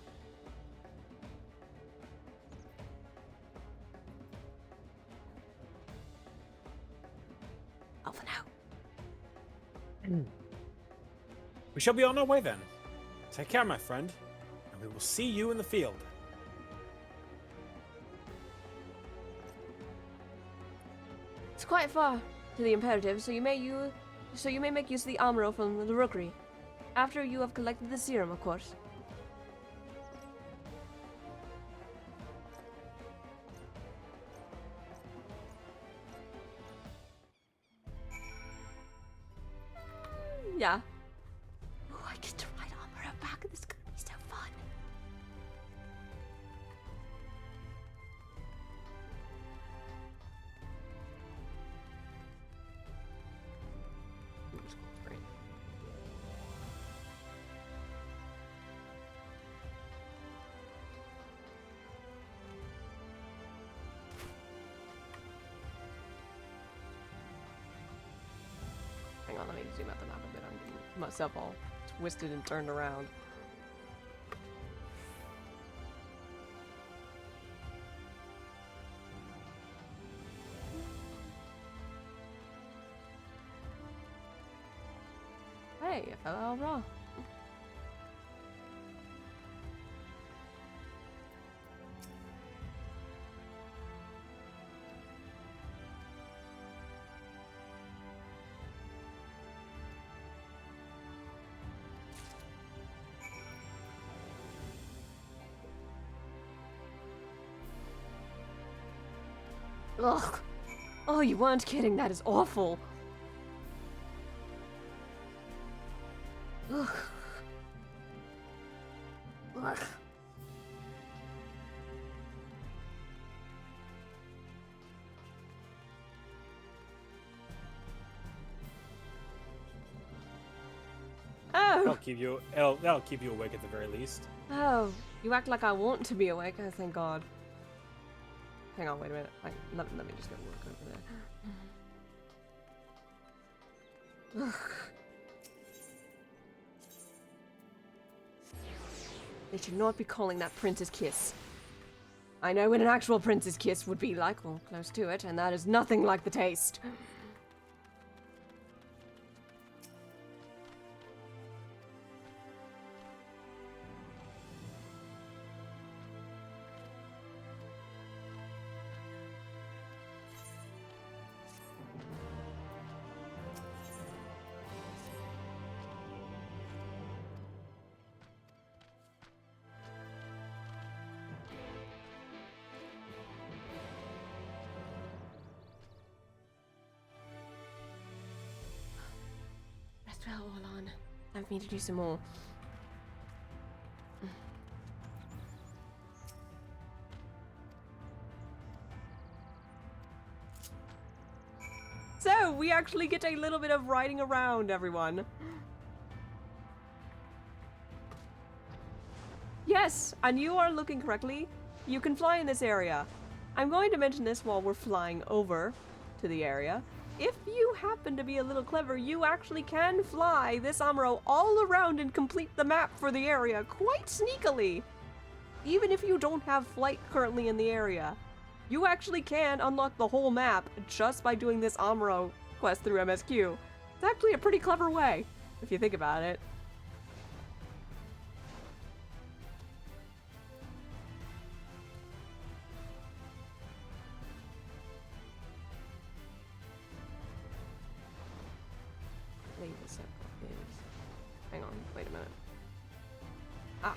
Over now.
We shall be on our way then. Take care, my friend, and we will see you in the field.
It's quite far to the Imperative, so you may make use of the Amuro from the Rookery. After you have collected the serum, of course. Yeah. Oh, I get to ride Amuro back. This is gonna be so fun. Hang on, let me zoom out the map a bit. I'm getting myself all twisted and turned around. Hey, I fell out raw. Ugh. Oh, you weren't kidding. That is awful. Ugh. Ugh. Oh.
That'll keep you awake at the very least.
Oh, you act like I want to be awake. Oh, thank God. Hang on, wait a minute. Let me just go work over there. Ugh. They should not be calling that Prince's Kiss. I know what an actual Prince's Kiss would be like, well, close to it, and that is nothing like the taste. Well, hold on. Time for me to do some more. So, we actually get a little bit of riding around, everyone. Yes, and you are looking correctly. You can fly in this area. I'm going to mention this while we're flying over. to the area. If you happen to be a little clever, you actually can fly this Amuro all around and complete the map for the area quite sneakily. Even if you don't have flight currently in the area, you actually can unlock the whole map just by doing this Amuro quest through MSQ. It's actually a pretty clever way, if you think about it. Hang on, wait a minute. Ah.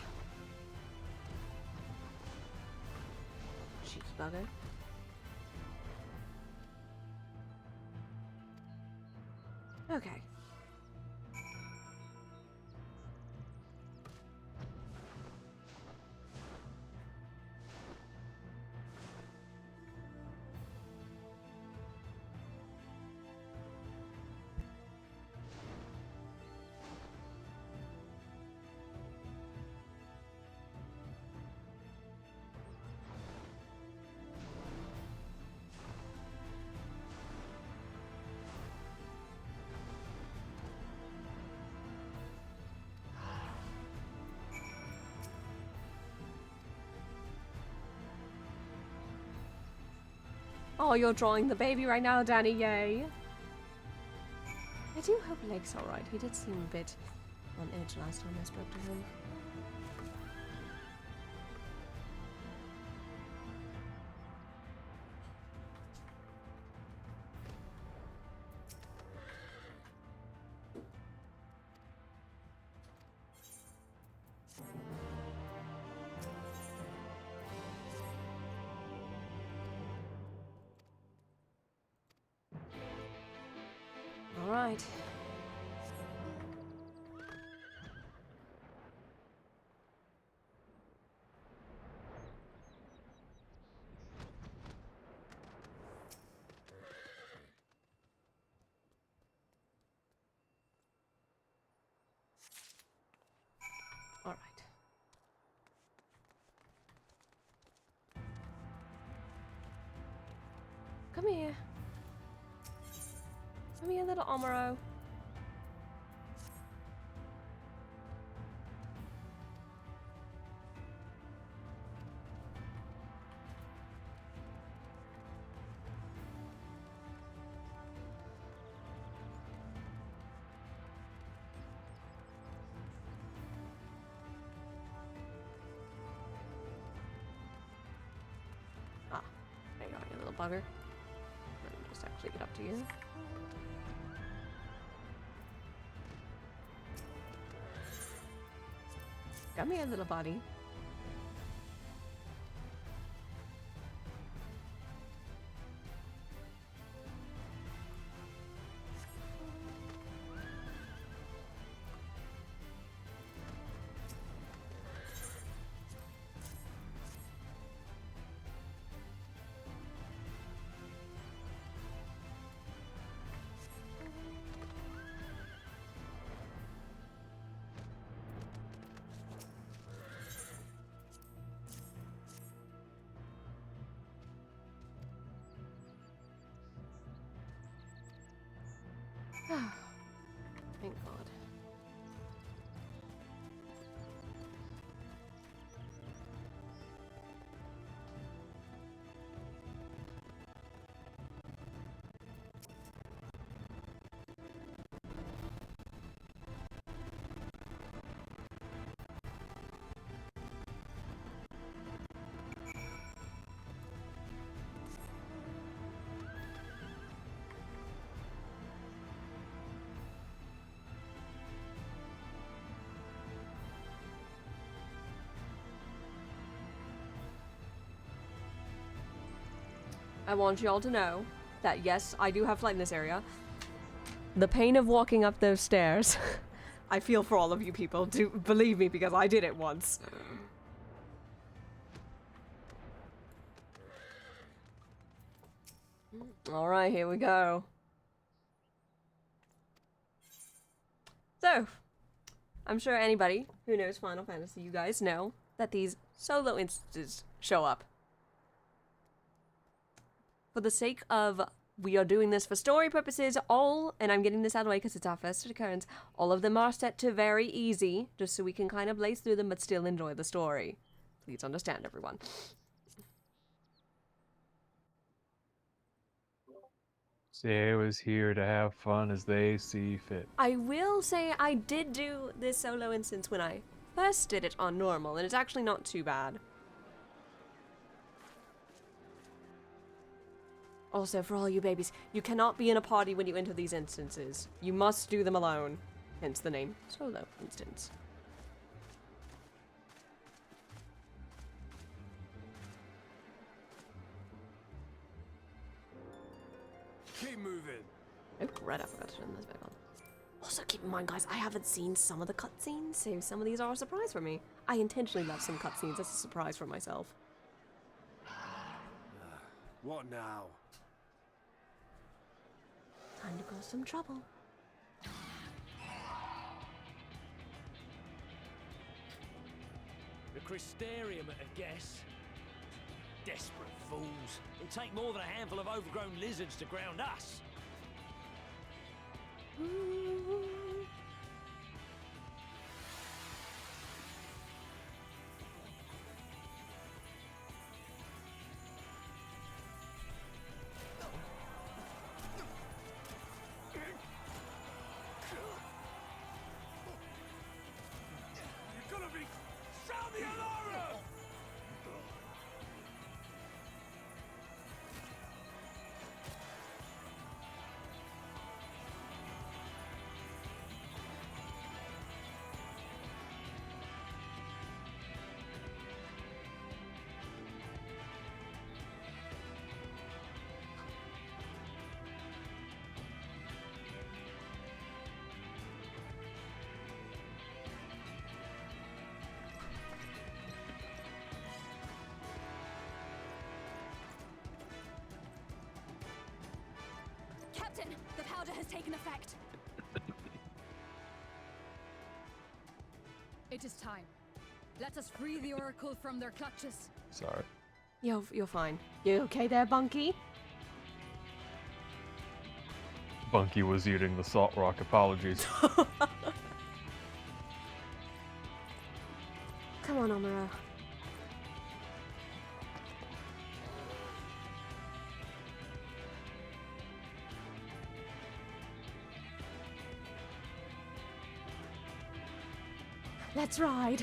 Cheeky bugger. Okay. Oh, you're drawing the baby right now, Danny, yay. I do hope Lake's alright. He did seem a bit on edge last time I spoke to him. Alright. Alright. Come here. Come here, little Amuro. Ah, there you go, you little bugger. Let me just actually get up to you. Come here, little buddy. Thank God. I want y'all to know that yes, I do have flight in this area. The pain of walking up those stairs, I feel for all of you people. Do believe me, because I did it once. All right, here we go. So, I'm sure anybody who knows Final Fantasy, you guys know that these solo instances show up. For the sake of we are doing this for story purposes. And I'm getting this out of the way because it's our first occurrence, all of them are set to very easy, just so we can kind of blaze through them but still enjoy the story. Please understand, everyone.
They was here to have fun as they see fit.
I will say I did do this solo instance when I first did it on normal, and it's actually not too bad. Also, for all you babies, you cannot be in a party when you enter these instances. You must do them alone. Hence the name solo instance.
Keep moving.
Oh, right, I forgot to turn this back on. Also, keep in mind, guys, I haven't seen some of the cutscenes, so some of these are a surprise for me. I intentionally left some cutscenes as a surprise for myself.
What now?
Time to cause some trouble.
The Crystarium at a guess. Desperate fools. It'll take more than a handful of overgrown lizards to ground us.
You're gonna be... Sound the alarm!
Captain, the powder has taken effect.
It is time. Let us free the Oracle from their clutches.
Sorry.
You're fine. You okay there, Bunky?
Bunky was eating the salt rock. Apologies.
Come on, Amuro. Let's ride.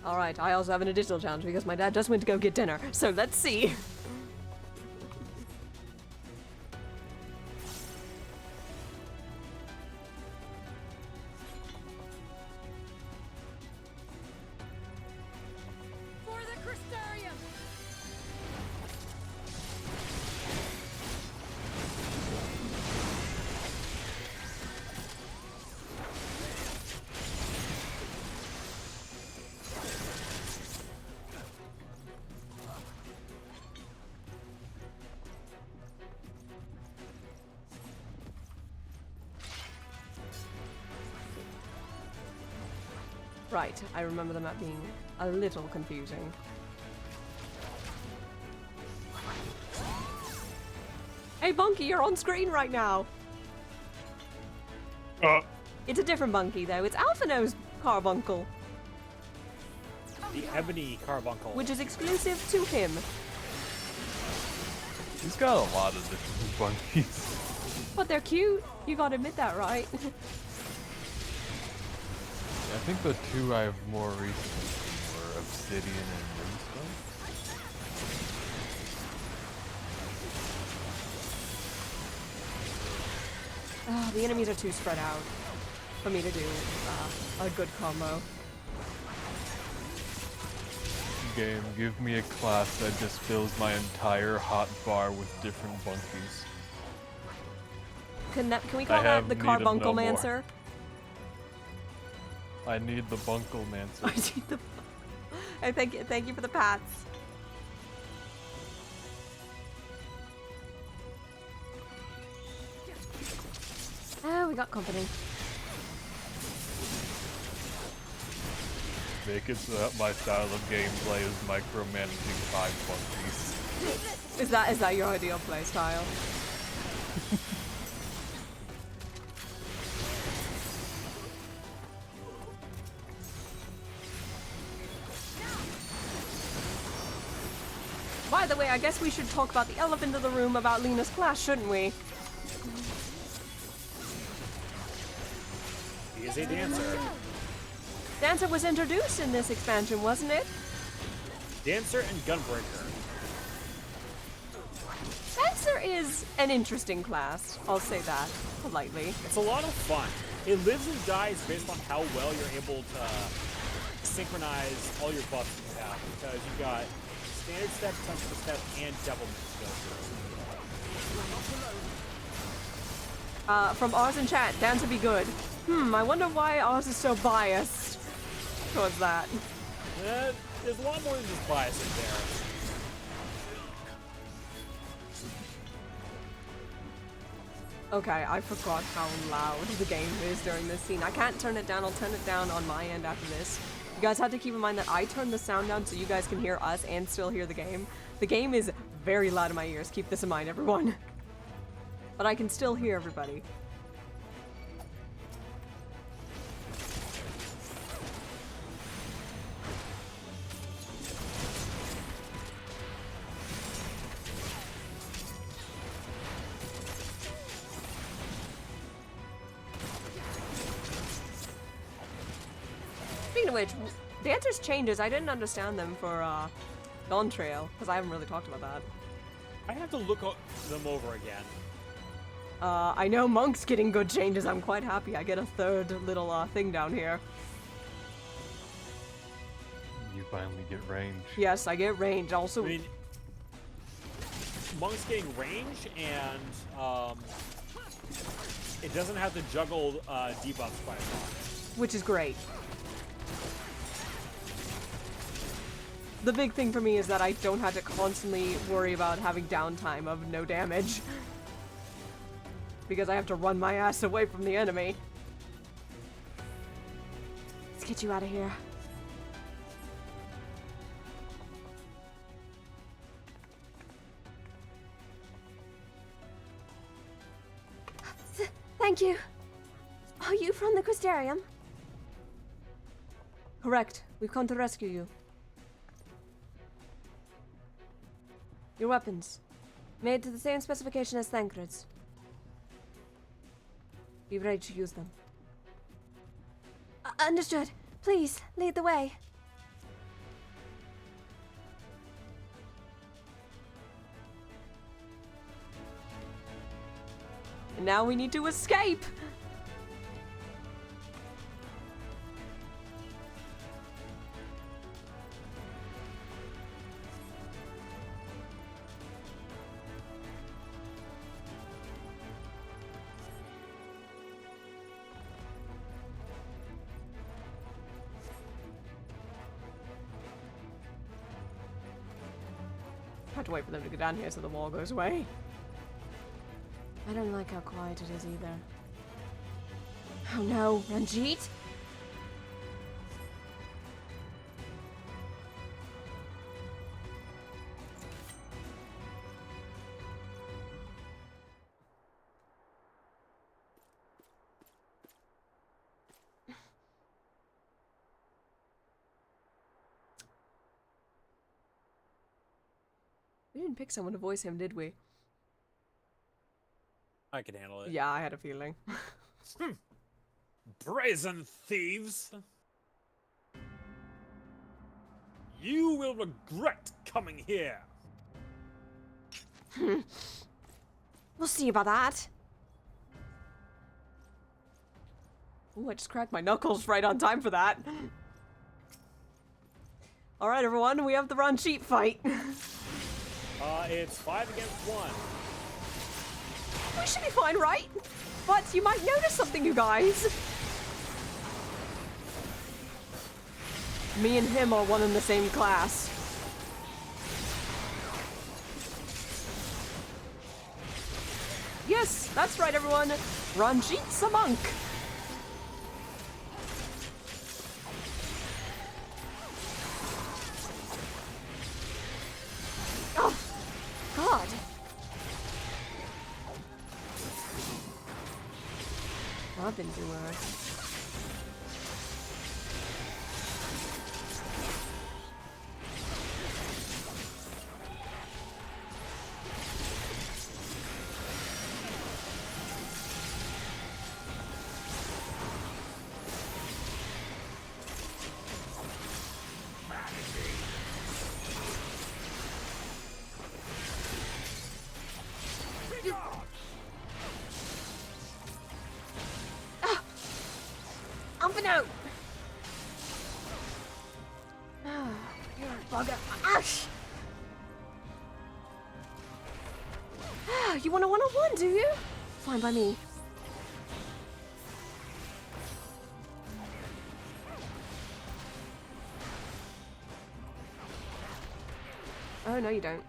Alright, I also have an additional challenge because my dad just went to go get dinner, so let's see.
For the Crystarium!
Right, I remember the map being a little confusing. Hey Bunky, you're on screen right now! It's a different Bunky though, it's Alphino's carbuncle.
The ebony carbuncle.
Which is exclusive to him.
He's got a lot of different bunkies.
But they're cute, you gotta admit that, right?
I think the two I have more recently were Obsidian and Brimstone.
Oh, the enemies are too spread out for me to do a good combo.
game, give me a class that just fills my entire hot bar with different bunkies.
Can we call that the Carbuncle-mancer?
I need the Bunkle-mancer.
I need the... I thank you for the pats. Oh, we got company.
Make it so that my style of gameplay is micromanaging 5 bunkies.
Is that your ideal play style? By the way, I guess we should talk about the elephant in the room about Lena's class, shouldn't we?
He is a dancer.
Dancer was introduced in this expansion, wasn't it?
Dancer and Gunbreaker.
Dancer is an interesting class. I'll say that politely.
It's a lot of fun. It lives and dies based on how well you're able to synchronize all your buffs you have, because you've got standard step, temper step, and devilment to go through.
From ours in chat, Dancer be good. I wonder why ours is so biased towards that.
There's a lot more than just bias in there.
Okay, I forgot how loud the game is during this scene. I can't turn it down. I'll turn it down on my end after this. You guys have to keep in mind that I turned the sound down so you guys can hear us and still hear the game. The game is very loud in my ears. Keep this in mind, everyone. But I can still hear everybody. Speaking of which, Dancer's changes, I didn't understand them for Dawn Trail, because I haven't really talked about that.
I have to look them over again.
I know Monk's getting good changes. I'm quite happy. I get a third little thing down here.
You finally get range.
Yes, I get range. Also,
I mean, Monk's getting range, and it doesn't have to juggle debuffs quite as much.
which is great. The big thing for me is that I don't have to constantly worry about having downtime of no damage. Because I have to run my ass away from the enemy. Let's get you out of here. Thank you. Are you from the Crystarium? Correct. We've come to rescue you. Your weapons. Made to the same specification as Thancred's. Be ready to use them. Understood. Please, lead the way. And now we need to escape! I have to wait for them to go down here so the wall goes away. I don't like how quiet it is either. Oh no, Ranjit? We didn't pick someone to voice him, did we?
I can handle it.
Yeah, I had a feeling.
Brazen thieves! You will regret coming here!
We'll see about that. Ooh, I just cracked my knuckles right on time for that. Alright, everyone, we have the Ron Sheep fight.
It's 5 against 1.
We should be fine, right? But you might notice something, you guys. Me and him are one in the same class. Yes, that's right, everyone. Ranjit's a monk. Oh, God. I've been doing worse. No! Oh, you're a bugger. Ash! You want a one-on-one, do you? Fine by me. Oh, no you don't.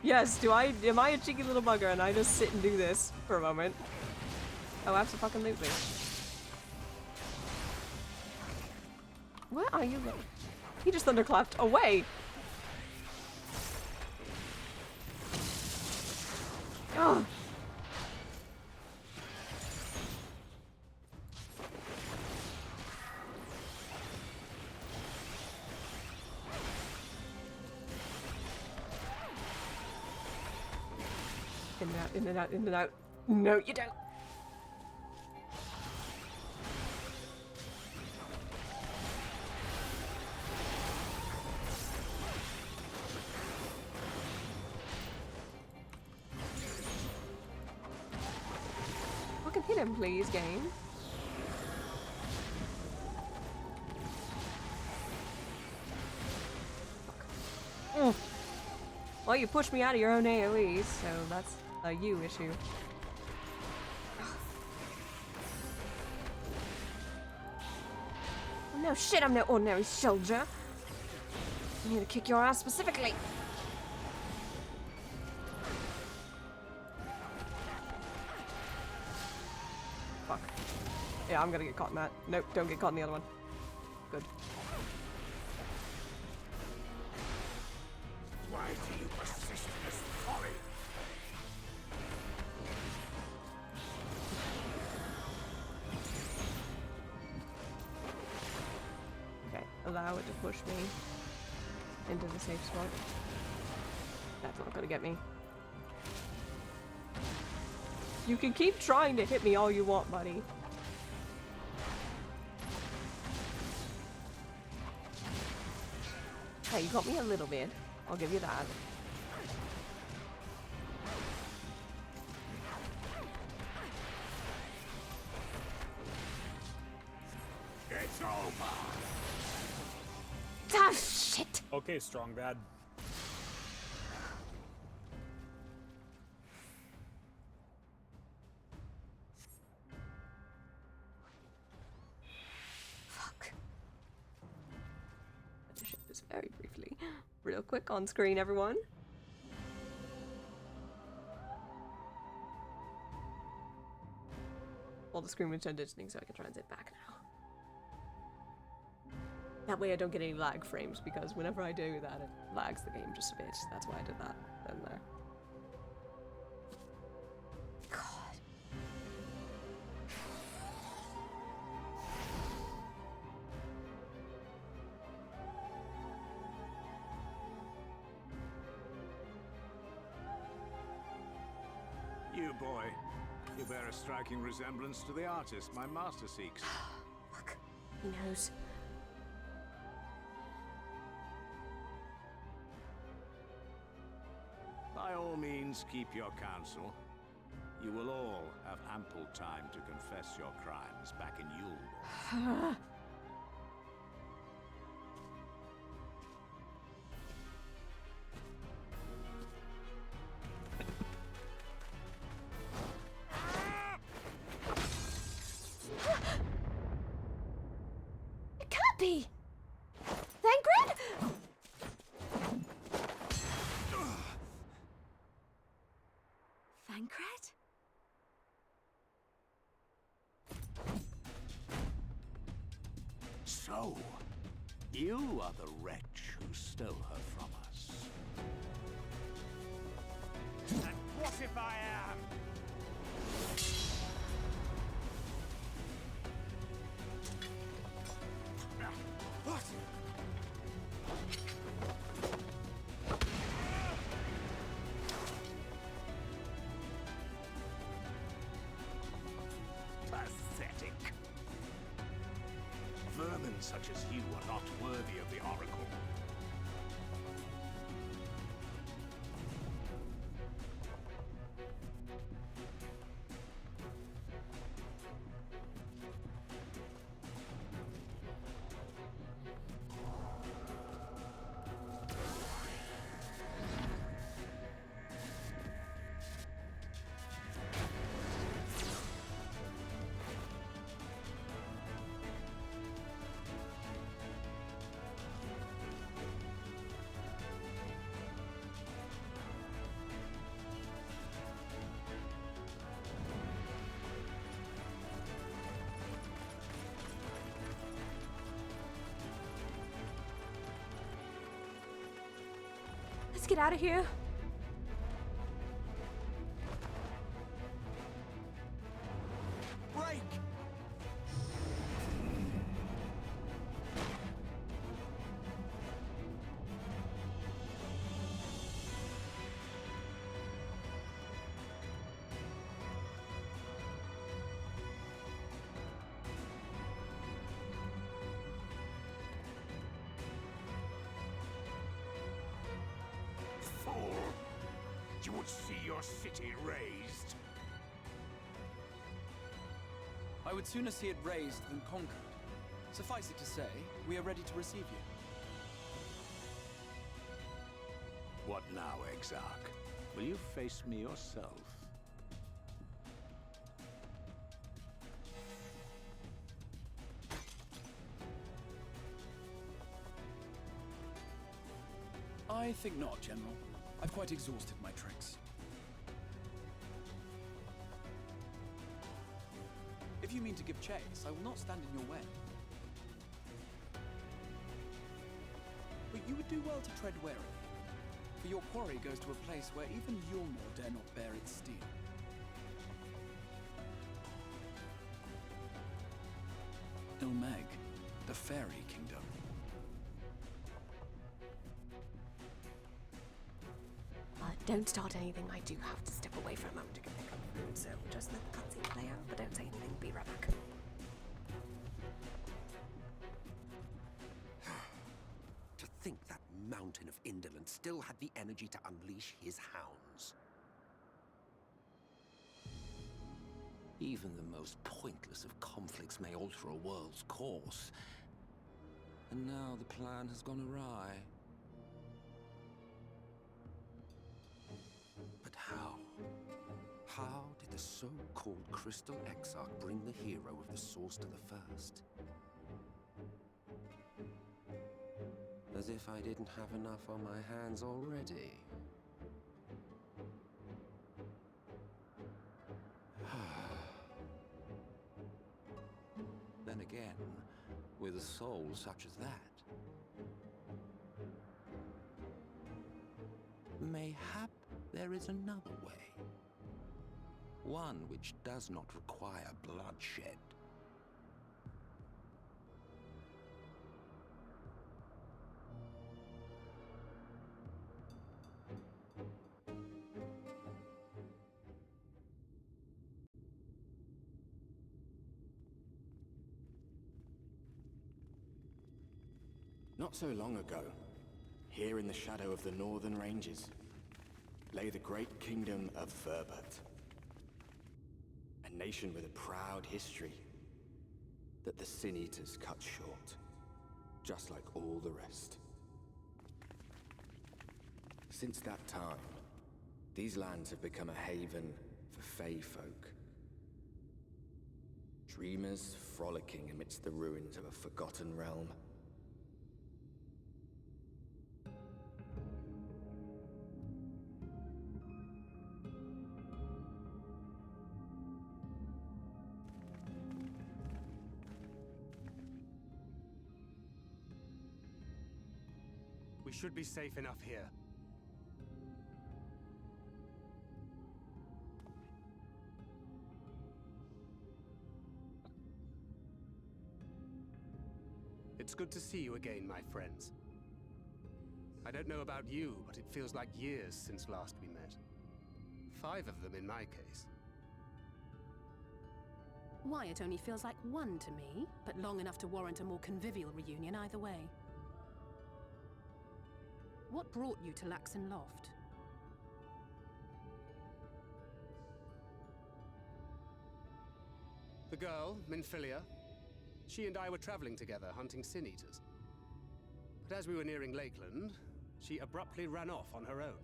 Yes, am I a cheeky little bugger and I just sit and do this for a moment? Oh, absolutely. Where are you going? He just thunderclapped away! Oh. In and out, in and out, in and out. No, you don't. Fucking hit him, please, game. Fuck. Well, you pushed me out of your own AoE, so that's a you issue. No shit, I'm no ordinary soldier. I'm here to kick your ass specifically. Fuck. Yeah, I'm gonna get caught in that. Nope, don't get caught in the other one. Good.
Why do you persist in this folly?
Okay, allow it to push me into the safe spot. That's not gonna get me. You can keep trying to hit me all you want, buddy. Hey, you got me a little bit. I'll give you that.
It's over.
Ah, shit!
Okay, strong bad.
Fuck. Let's shift this very briefly. Real quick on screen, everyone. Well, the screen was transitioning so I can transit back now. That way I don't get any lag frames, because whenever I do that, it lags the game just a bit. That's why I did that then there. God.
You, boy. You bear a striking resemblance to the artist my master seeks.
Fuck. He knows.
By all means, keep your counsel. You will all have ample time to confess your crimes back in Yule.
It can't be! Thancred?
Thancred?
So, you are the wretch who stole her from us.
And what if I am?
What? Pathetic. Vermin such as you are not worthy of the Oracle.
Let's get out of here.
Break! Fool! You would see your city razed.
I would sooner see it razed than conquered. Suffice it to say, we are ready to receive you.
What now, Exarch? Will you face me yourself?
I think not, General. I've quite exhausted my tricks. If you mean to give chase, I will not stand in your way. But you would do well to tread warily, for your quarry goes to a place where even Yulmore dare not bear its steel. Mheg, the fairy kingdom.
Don't start anything. I do have to step away for a moment to go pick up food, so just let the cutscene play out, but don't say anything. Be right back.
To think that mountain of indolence still had the energy to unleash his hounds. Even the most pointless of conflicts may alter a world's course. And now the plan has gone awry. But how? How did the so-called Crystal Exarch bring the hero of the Source to the First? As if I didn't have enough on my hands already. Then again, with a soul such as that, mayhap there is another way. One which does not require bloodshed.
Not so long ago, here in the shadow of the northern ranges, lay the great kingdom of Verbert. A nation with a proud history that the Sin Eaters cut short, just like all the rest. Since that time, these lands have become a haven for Fey folk. Dreamers frolicking amidst the ruins of a forgotten realm.
We should be safe enough here. It's good to see you again, my friends. I don't know about you, but it feels like years since last we met. 5 of them in my case.
Why, it only feels like 1 to me, but long enough to warrant a more convivial reunion either way. What brought you to Laxon Loft?
The girl, Minfilia, she and I were traveling together, hunting Sin Eaters. But as we were nearing Lakeland, she abruptly ran off on her own.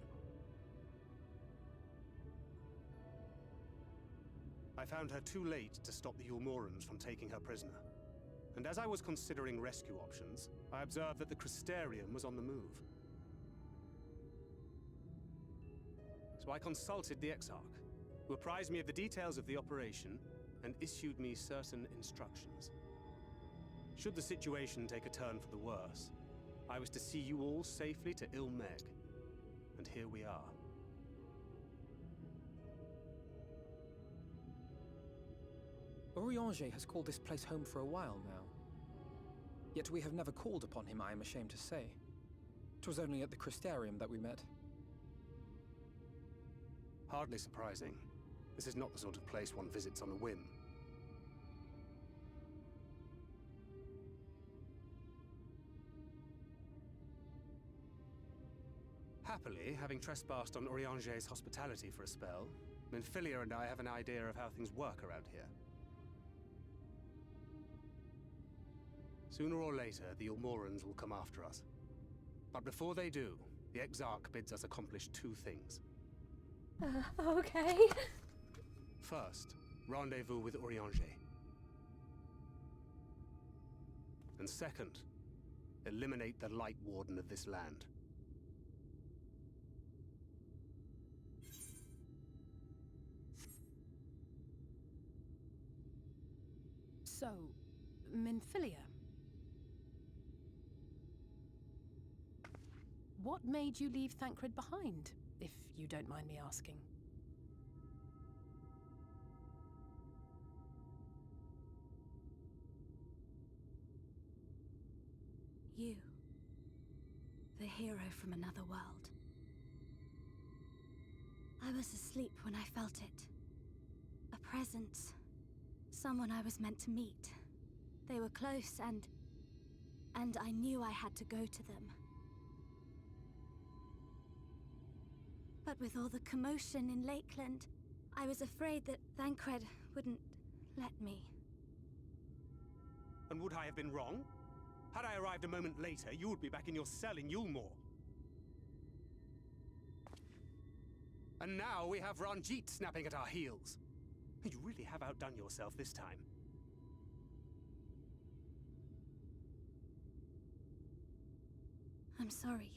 I found her too late to stop the Yulmorans from taking her prisoner. And as I was considering rescue options, I observed that the Crystarium was on the move. So I consulted the Exarch, who apprised me of the details of the operation and issued me certain instructions. Should the situation take a turn for the worse, I was to see you all safely to Mheg. And here we are.
Urianger has called this place home for a while now. Yet we have never called upon him, I am ashamed to say. 'Twas only at the Crystarium that we met.
Hardly surprising. This is not the sort of place one visits on a whim. Happily, having trespassed on Urianger's hospitality for a spell, Minfilia and I have an idea of how things work around here. Sooner or later, the Yulmorans will come after us. But before they do, the Exarch bids us accomplish 2 things.
Okay.
First, rendezvous with Urianger. And second, eliminate the Light Warden of this land.
So, Minfilia. What made you leave Thancred behind, if you don't mind me asking?
You. The hero from another world. I was asleep when I felt it. A presence. Someone I was meant to meet. They were close and I knew I had to go to them. But with all the commotion in Lakeland, I was afraid that Thancred wouldn't let me.
And would I have been wrong? Had I arrived a moment later, you would be back in your cell in Yulmore. And now we have Ranjit snapping at our heels. You really have outdone yourself this time.
I'm sorry.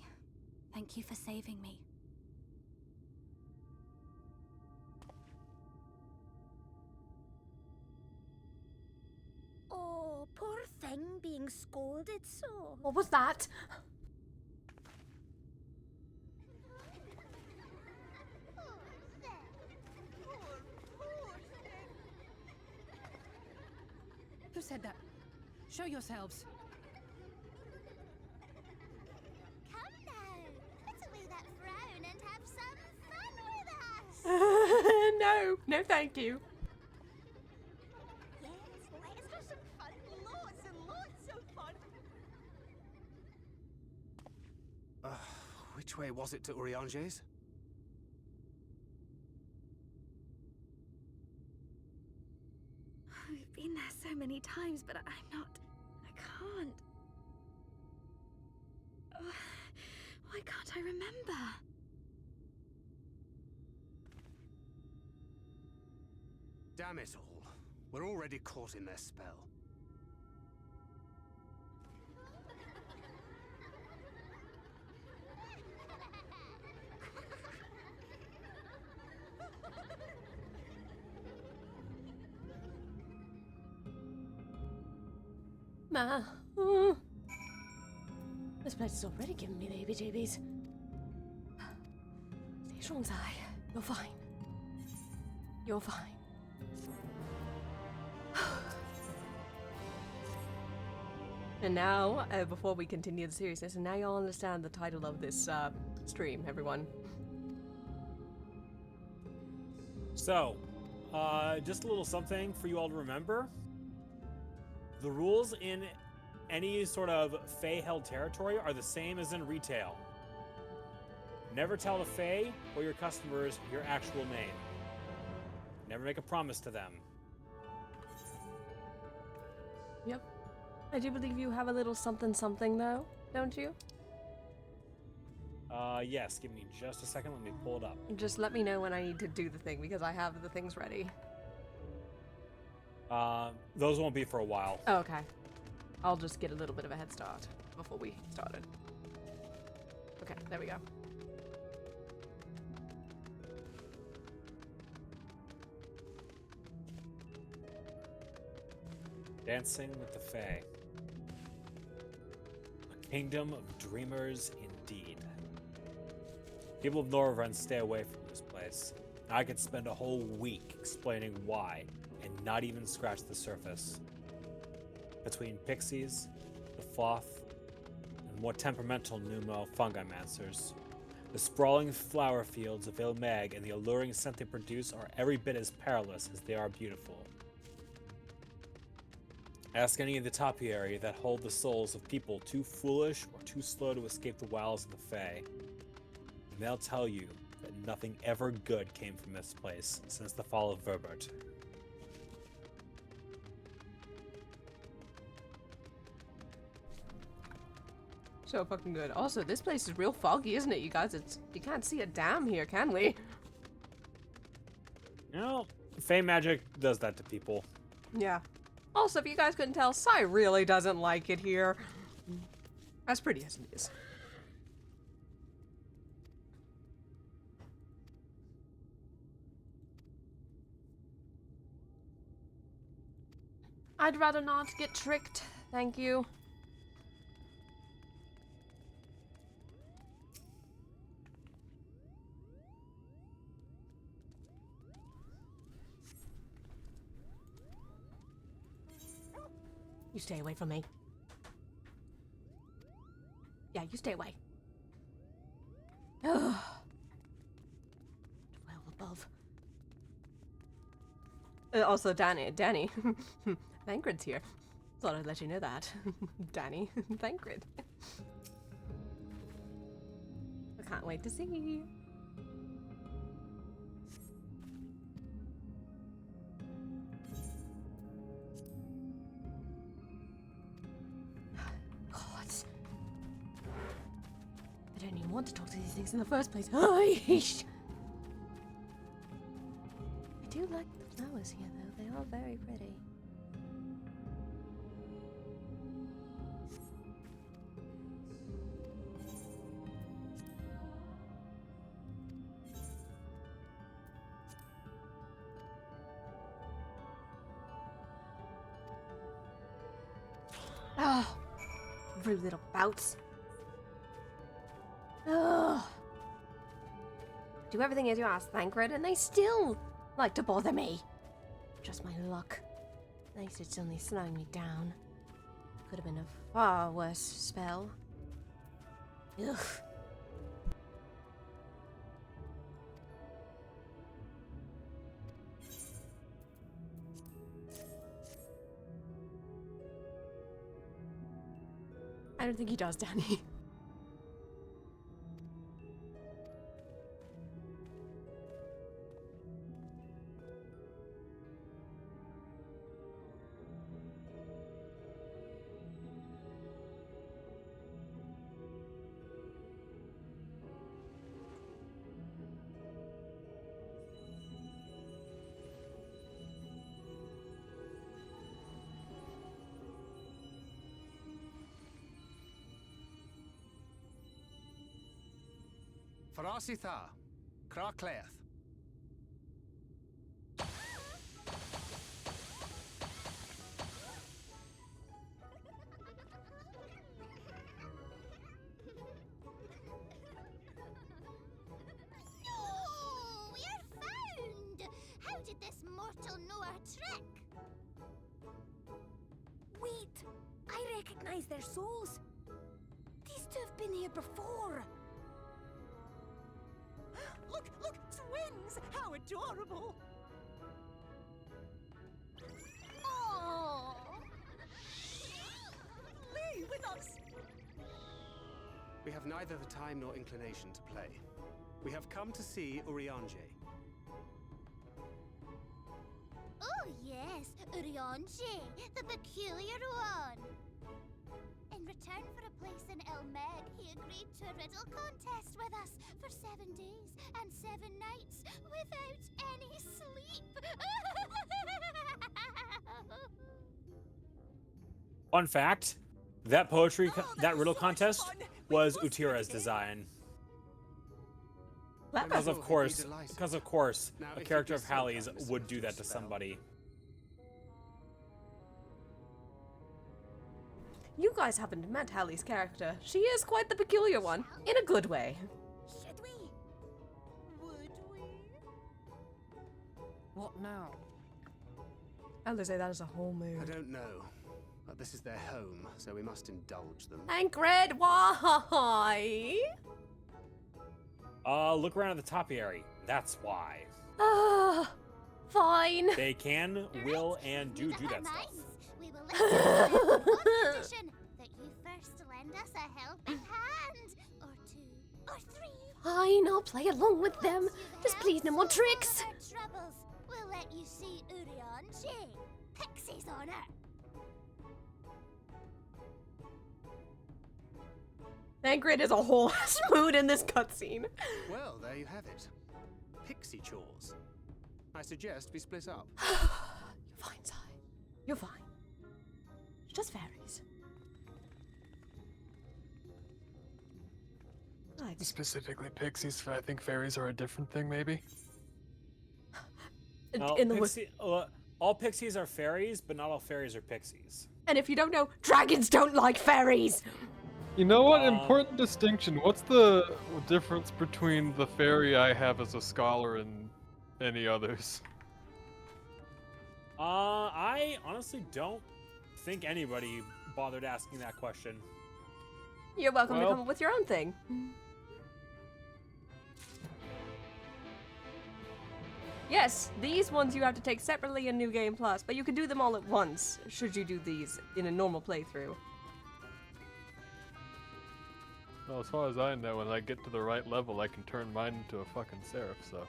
Thank you for saving me.
Oh, poor thing being scolded so.
What was that?
Who said that? Show yourselves.
Come now, put away that frown and have some fun with us.
No, no thank you.
Yes, let us have some fun. Lots and lots of fun.
Which way was it to Urianger's?
times, but I'm not. I can't. Why can't I remember?
Damn it all. We're already caught in their spell.
Ma. This place is already giving me the heebie-jeebies. Stay strong, Zai. You're fine. You're fine. And now, before we continue the seriousness, and now you'll understand the title of this stream, everyone.
So, just a little something for you all to remember. The rules in any sort of Fae-held territory are the same as in retail. Never tell the Fae or your customers your actual name. Never make a promise to them.
Yep. I do believe you have a little something though, don't you?
Yes, give me just a second, let me pull it up.
Just let me know when I need to do the thing, because I have the things ready.
Those won't be for a while.
Oh, okay. I'll just get a little bit of a head start before we started. Okay, there we go.
Dancing with the Fae. A kingdom of dreamers indeed. People of Norvrend stay away from this place. I could spend a whole week explaining why, and not even scratch the surface. Between pixies, the Floth, and more temperamental pneumo fungimancers, the sprawling flower fields of Mheg and the alluring scent they produce are every bit as perilous as they are beautiful. Ask any of the topiary that hold the souls of people too foolish or too slow to escape the wiles of the Fae, and they'll tell you that nothing ever good came from this place since the fall of Verbert.
So fucking good. Also, this place is real foggy, isn't it, you guys? You can't see a damn here, can we?
You know, Fae magic does that to people.
Yeah. Also, if you guys couldn't tell, Sai really doesn't like it here. As pretty as it is. I'd rather not get tricked, thank you. You stay away from me. Yeah, you stay away. Ugh. Well above. Also, Danny, Thancred's here. Thought I'd let you know that. Danny, Thancred. I can't wait to see you. I don't even want to talk to these things in the first place. I do like the flowers here, though. They are very pretty. Oh, rude little bouts. Ugh. Do everything as you ask, Thancred, and they still like to bother me. Just my luck. At least it's only slowing me down. Could have been a far worse spell. Ugh. I don't think he does, Danny.
Farasitha, Krakleath.
No! We're found! How did this mortal know our trick?
Wait! I recognize their souls. These two have been here before. Look! Look! Twins! How adorable!
Oh!
Leave with us!
We have neither the time nor inclination to play. We have come to see Urianger.
Oh yes, Urianger, the peculiar one. In return for a place in Mheg, he agreed to a riddle contest with us for 7 days and 7 nights without any sleep.
Fun fact, that that riddle contest was Utira's design. Because of course, a character of Hallie's would do that to somebody.
You guys haven't met Hallie's character. She is quite the peculiar one, in a good way.
Should we? Would we?
What now?
I would say that is a whole mood.
I don't know, but this is their home, so we must indulge them.
Ankred, why?
Look around at the topiary. That's why.
Fine.
They can, will, and do that stuff.
We will let you know on one condition, that you first lend us a helping hand, or 2, or 3.
Fine, I'll play along with them. Just please no more tricks.
Our troubles. We'll let you see Urianger. Pixie's on her.
Ankred is a whole mood in this cutscene.
Well, there you have it. Pixie chores. I suggest we split up.
You're fine, Sai. You're fine. It's just fairies.
Specifically pixies, I think fairies are a different thing, maybe?
No,
in the
all pixies are fairies, but not all fairies are pixies.
And if you don't know, dragons don't like fairies!
You know what? Important distinction. What's the difference between the fairy I have as a scholar and any others?
I honestly don't think anybody bothered asking that question.
You're welcome to come up with your own thing. Yes, these ones you have to take separately in New Game Plus, but you can do them all at once, should you do these in a normal playthrough.
Well, as far as I know, when I get to the right level, I can turn mine into a fucking seraph, so...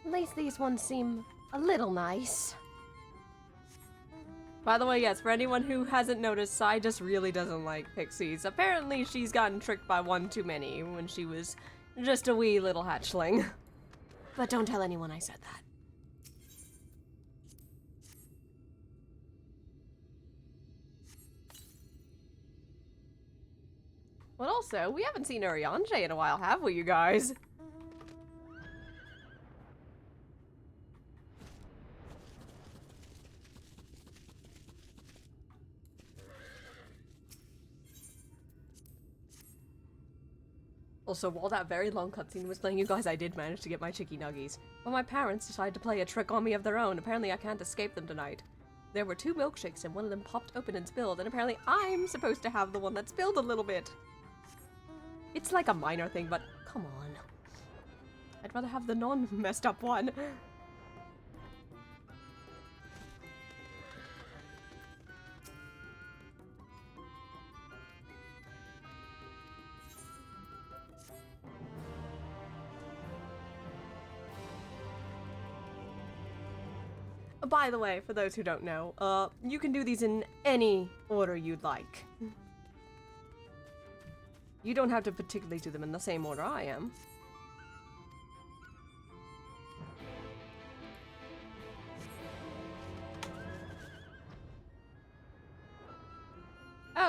At least these ones seem a little nice. By the way, yes, for anyone who hasn't noticed, Sai just really doesn't like pixies. Apparently she's gotten tricked by one too many when she was just a wee little hatchling. But don't tell anyone I said that. But also, we haven't seen Urianger in a while, have we, you guys? Also, while that very long cutscene was playing, you guys, I did manage to get my chicky nuggies. But my parents decided to play a trick on me of their own. Apparently I can't escape them tonight. There were 2 milkshakes and one of them popped open and spilled, and apparently I'm supposed to have the one that spilled a little bit. It's like a minor thing, but come on. I'd rather have the non-messed up one. By the way, for those who don't know, you can do these in any order you'd like. You don't have to particularly do them in the same order I am.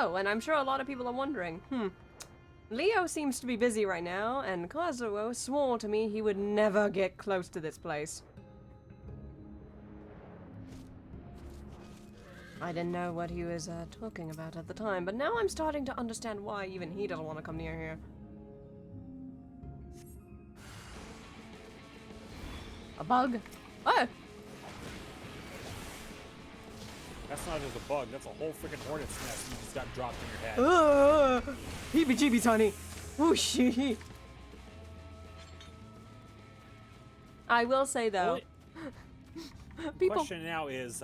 Oh, and I'm sure a lot of people are wondering, Leo seems to be busy right now, and Kazuo swore to me he would never get close to this place. I didn't know what he was talking about at the time, but now I'm starting to understand why even he doesn't want to come near here. A bug? Oh!
That's not just a bug, that's a whole freaking hornet's nest you just got dropped in your head.
Heebie-jeebies, honey. Whoosh. I will say, though...
The question now is,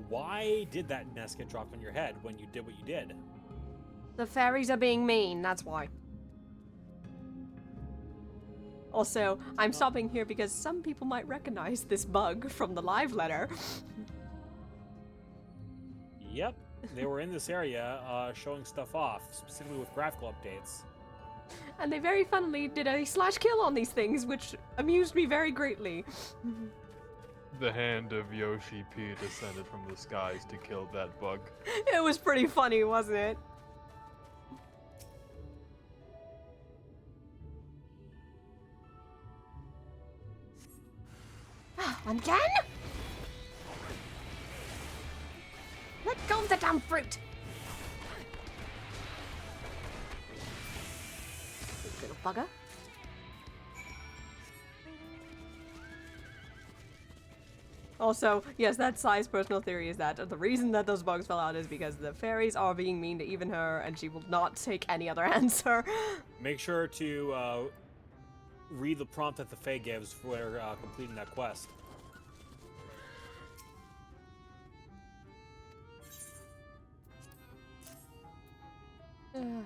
why did that nest get dropped on your head when you did what you did?
The fairies are being mean, that's why. Also, I'm stopping here because some people might recognize this bug from the live letter.
Yep, they were in this area showing stuff off, specifically with graphical updates.
And they very funnily did a /kill on these things, which amused me very greatly.
The hand of Yoshi P descended from the skies to kill that bug.
It was pretty funny, wasn't it? Again? Let go of the damn fruit! Little bugger. Also, yes, that Sai's personal theory is that the reason that those bugs fell out is because the fairies are being mean to even her, and she will not take any other answer.
Make sure to read the prompt that the Fae gives for completing that quest. You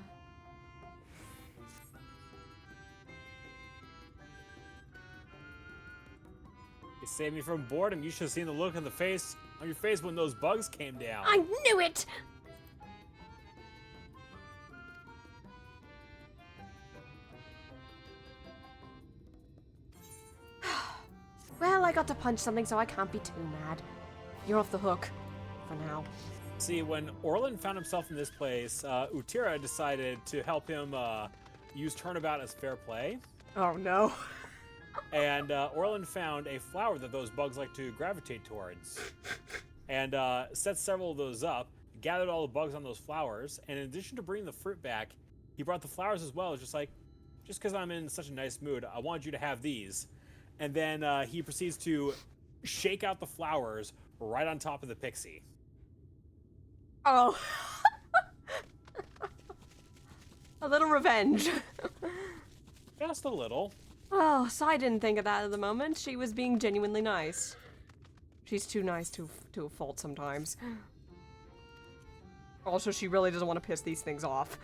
saved me from boredom. You should have seen the look on your face when those bugs came down.
I knew it! Well, I got to punch something, so I can't be too mad. You're off the hook. For now.
See, when Orlin found himself in this place, Utira decided to help him use turnabout as fair play.
Oh no.
And Orlin found a flower that those bugs like to gravitate towards. And set several of those up, gathered all the bugs on those flowers, and in addition to bringing the fruit back, he brought the flowers as well, just because I'm in such a nice mood, I wanted you to have these. And then he proceeds to shake out the flowers right on top of the pixie.
Oh. A little revenge.
Just a little.
Oh, so I didn't think of that at the moment. She was being genuinely nice. She's too nice to a fault sometimes. Also, she really doesn't want to piss these things off.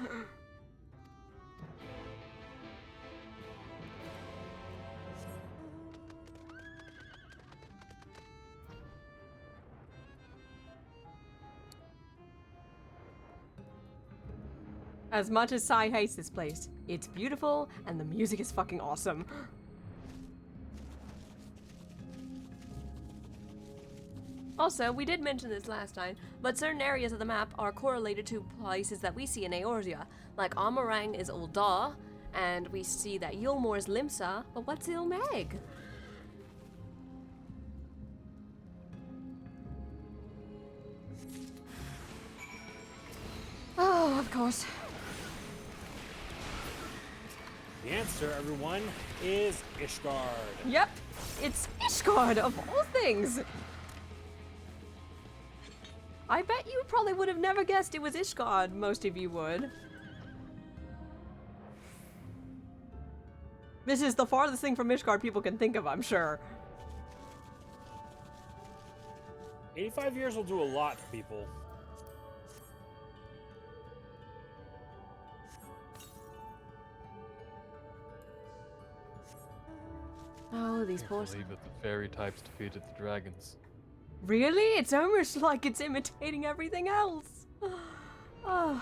As much as Sai hates this place, it's beautiful and the music is fucking awesome. Also, we did mention this last time, but certain areas of the map are correlated to places that we see in Eorzea. Like Amarang is Ul'dah, and we see that Yulmore is Limsa, but what's Mheg? Oh, of course.
The answer, everyone, is Ishgard.
Yep, it's Ishgard, of all things. I bet you probably would have never guessed it was Ishgard, most of you would. This is the farthest thing from Ishgard people can think of, I'm sure.
85 years will do a lot for people.
Oh, these poor...
I believe that the fairy types defeated the dragons.
Really? It's almost like it's imitating everything else. Oh.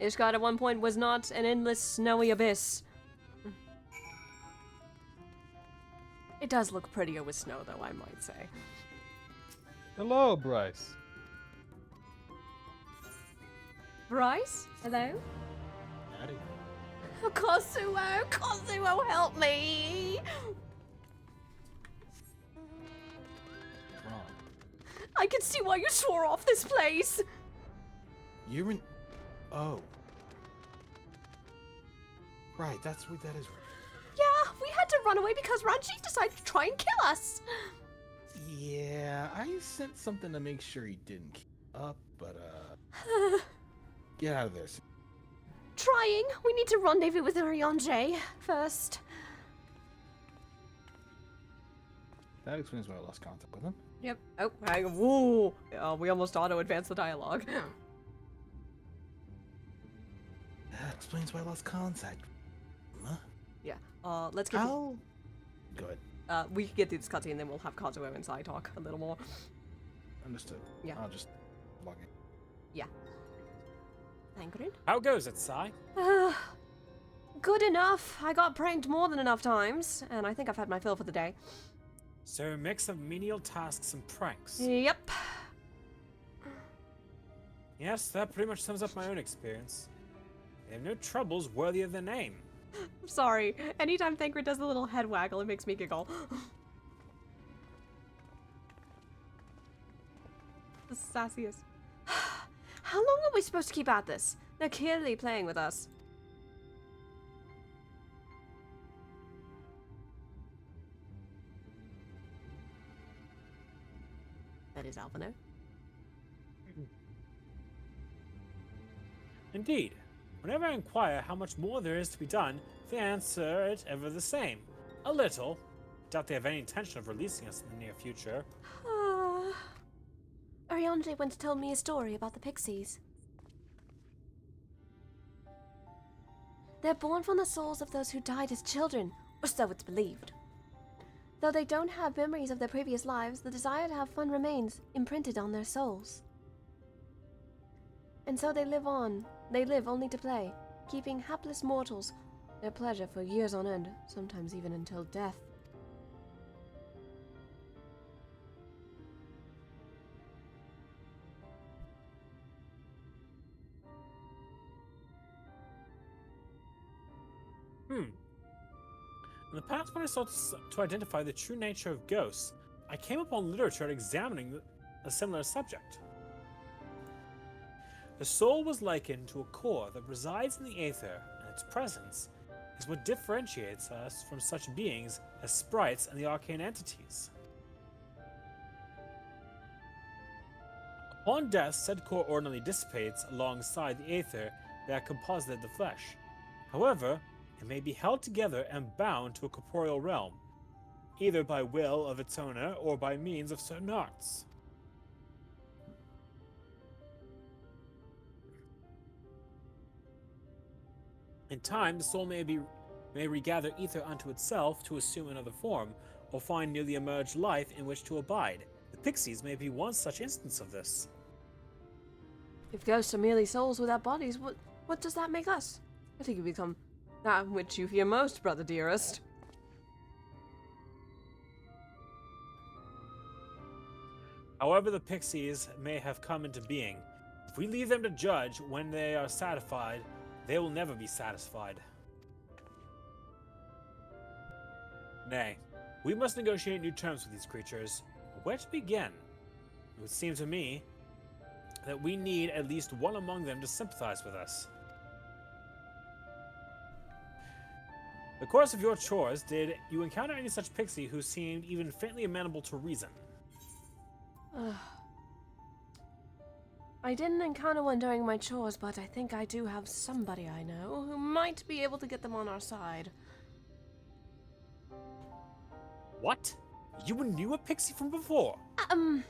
Ishgard at one point was not an endless snowy abyss. does look prettier with snow, though, I might say.
Hello, Bryce.
Bryce? Hello?
Howdy.
Kosuo, help me!
Wrong.
I can see why you swore off this place!
You're in... Oh. Right, that is right.
Yeah, we had to run away because Ranjit decided to try and kill us!
Yeah, I sent something to make sure he didn't keep up, but, get out of there.
Trying. We need to rendezvous with Ryanje first.
That explains why I lost contact with him.
Yep. Oh, woo! We almost auto-advanced the dialogue.
That explains why I lost contact. Huh?
Yeah. Let's get...
Go ahead.
We can get through this cutscene, then we'll have Kazuo and Sai talk a little more.
Understood.
Yeah.
I'll just log in.
Yeah. Thankred?
How goes it, Sai?
Good enough. I got pranked more than enough times, and I think I've had my fill for the day.
So a mix of menial tasks and pranks.
Yep.
Yes, that pretty much sums up my own experience. They have no troubles worthy of their name.
I'm sorry. Anytime Thancred does the little head waggle, it makes me giggle. The sassiest. How long are we supposed to keep at this? They're clearly playing with us. That is Alvino.
Indeed. Whenever I inquire how much more there is to be done, they answer it ever the same. A little. Doubt they have any intention of releasing us in the near future.
Ariane once told me a story about the pixies. They're born from the souls of those who died as children, or so it's believed. Though they don't have memories of their previous lives, the desire to have fun remains imprinted on their souls. And so they live on. They live only to play, keeping hapless mortals their pleasure for years on end, sometimes even until death.
In the past, when I sought to identify the true nature of ghosts, I came upon literature examining a similar subject. The soul was likened to a core that resides in the aether, and its presence is what differentiates us from such beings as sprites and the arcane entities. Upon death, said core ordinarily dissipates alongside the aether that composited the flesh. However, it may be held together and bound to a corporeal realm, either by will of its owner or by means of certain arts. In time, the soul may regather ether unto itself to assume another form, or find newly emerged life in which to abide. The pixies may be one such instance of this.
If ghosts are merely souls without bodies, what does that make us? I think you become that which you fear most, brother dearest.
However the pixies may have come into being, if we leave them to judge when they are satisfied, they will never be satisfied. Nay, we must negotiate new terms with these creatures. Where to begin? It would seem to me that we need at least one among them to sympathize with us. The course of your chores, did you encounter any such pixie who seemed even faintly amenable to reason?
I didn't encounter one during my chores, but I think I do have somebody I know who might be able to get them on our side.
What? You knew a pixie from before?
The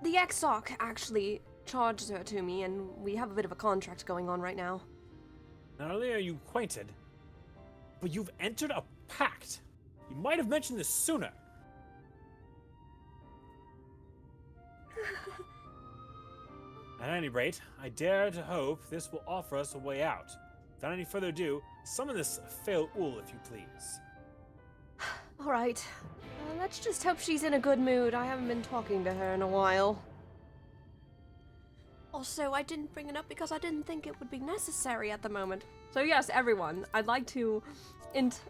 XIV actually charged her to me, and we have a bit of a contract going on right now.
Not only are you acquainted, but you've entered a pact. You might have mentioned this sooner. At any rate, I dare to hope this will offer us a way out. Without any further ado, summon this Fail Ul, if you please.
Alright. Let's just hope she's in a good mood. I haven't been talking to her in a while. Also, I didn't bring it up because I didn't think it would be necessary at the moment. So yes, everyone, I'd like to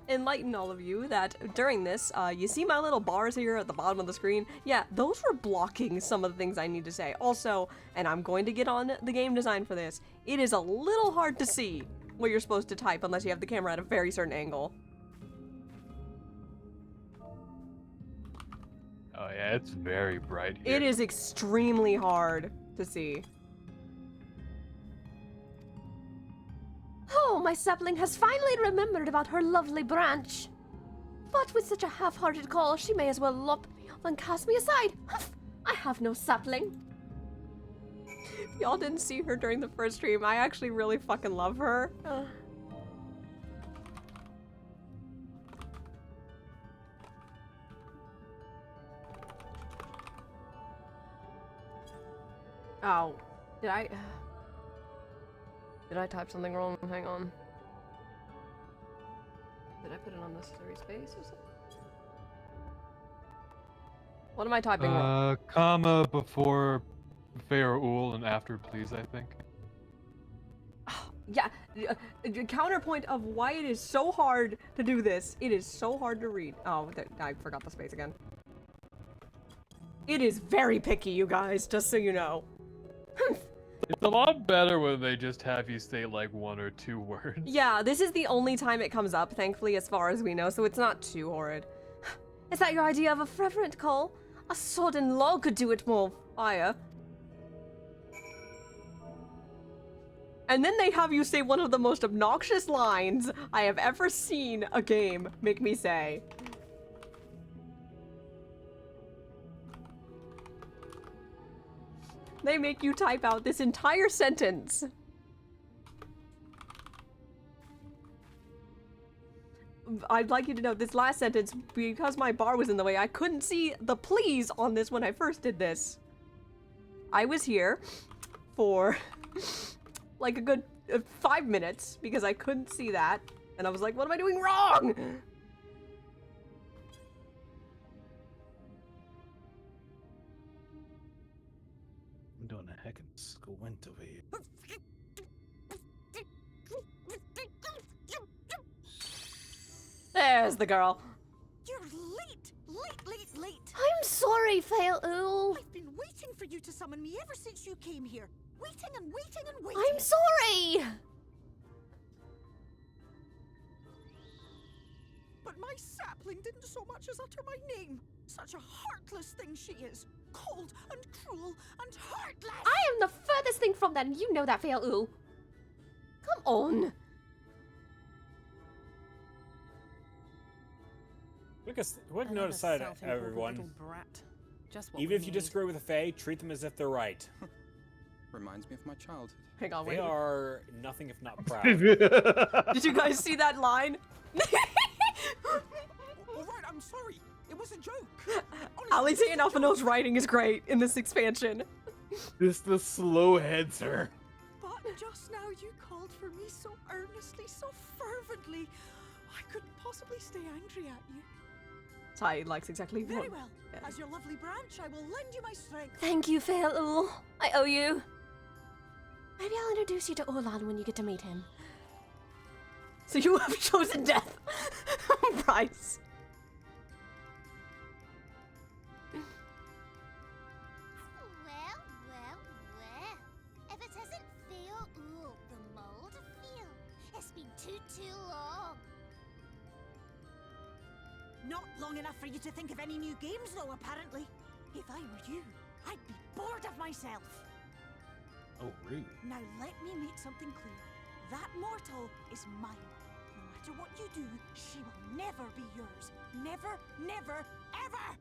enlighten all of you that during this, you see my little bars here at the bottom of the screen? Yeah, those were blocking some of the things I need to say. Also, and I'm going to get on the game design for this, it is a little hard to see what you're supposed to type unless you have the camera at a very certain angle.
Oh yeah, it's very bright here.
It is extremely hard to see. Oh, my sapling has finally remembered about her lovely branch. But with such a half-hearted call, she may as well lop me off and cast me aside. Huff! I have no sapling. If y'all didn't see her during the first stream, I actually really fucking love her. Oh, did I type something wrong? Hang on. Did I put an unnecessary space or something? What am I typing wrong?
Comma before Fair-Ul and after please, I think.
Yeah, counterpoint of why it is so hard to do this. It is so hard to read. Oh, I forgot the space again. It is very picky, you guys, just so you know.
It's a lot better when they just have you say like 1 or 2 words.
Yeah, this is the only time it comes up, thankfully, as far as we know, so it's not too horrid. Is that your idea of a reverent call? A sword and law could do it more fire. And then they have you say one of the most obnoxious lines I have ever seen a game make me say. They make you type out this entire sentence. I'd like you to know this last sentence, because my bar was in the way, I couldn't see the please on this when I first did this. I was here for like a good 5 minutes because I couldn't see that. And I was like, what am I doing wrong?
I'm doing a heckin' squint over here.
There's the girl.
You're late! Late!
I'm sorry, Fail-Ul.
I've been waiting for you to summon me ever since you came here. Waiting and waiting and waiting.
I'm sorry!
But my sapling didn't so much as utter my name. Such a heartless thing she is. Cold and cruel and heartless.
I am the furthest thing from that, and you know that, Fail-Ul. Come on.
Quick note aside, everyone. Even if you disagree with the Fae, treat them as if they're right.
Reminds me of my childhood.
Hang on,
They are nothing if not proud.
Did you guys see that line?
Alright, I'm sorry. It was a joke.
Alexei Alphino's writing is great in this expansion.
This the slow heads her.
But just now you called for me so earnestly, so fervently. I couldn't possibly stay angry at you.
Tai likes exactly
Very
one.
well.
Yeah.
As your lovely branch, I will lend you my strength.
Thank you, Fail-Ul. I owe you. Maybe I'll introduce you to Ulan when you get to meet him. So you have chosen death, Bryce.
Well. If it isn't Fail-Ul, the mold feel. It's been too long.
Not long enough for you to think of any new games, though, apparently. If I were you, I'd be bored of myself.
Oh, rude.
Now let me make something clear. That mortal is mine. No matter what you do, she will never be yours. Never, ever!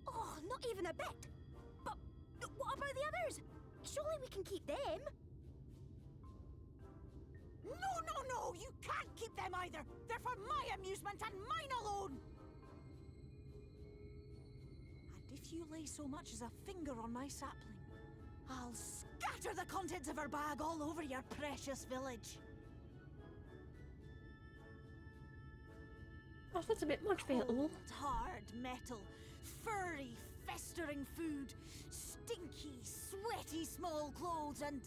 Oh, not even a bit. But what about the others? Surely we can keep them. No, you can't keep them either. They're for my amusement and mine alone. And if you lay so much as a finger on my sapling, I'll scatter the contents of her bag all over your precious village.
Gosh, that's a bit much for you.
Cold, hard metal, furry, festering food, stinky, sweaty small clothes, and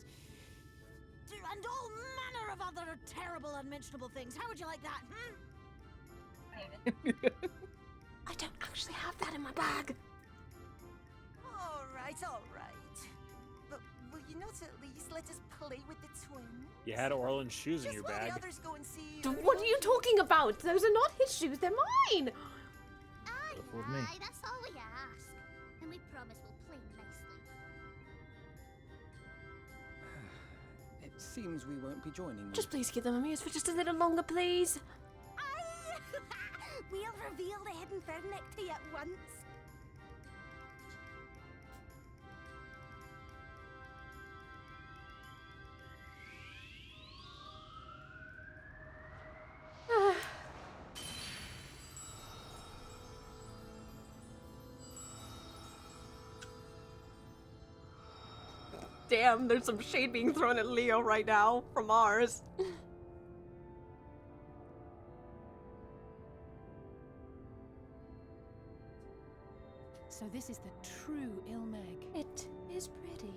all manner of other terrible, unmentionable things. How would you like that,
I don't actually have that in my bag.
All right. But will you not at least let us play with the twins?
You had Orland's shoes in
Just
your
while
bag.
the others go and see.
What are you talking about? Those are not his shoes, they're mine!
Aye, that's all we ask. And we promise we'll play nicely.
It seems we won't be joining them.
Just please keep them amused for just a little longer, please.
We'll reveal the hidden furniture at once.
Damn, there's some shade being thrown at Leo right now from Mars.
So this is the true Mheg.
It is pretty.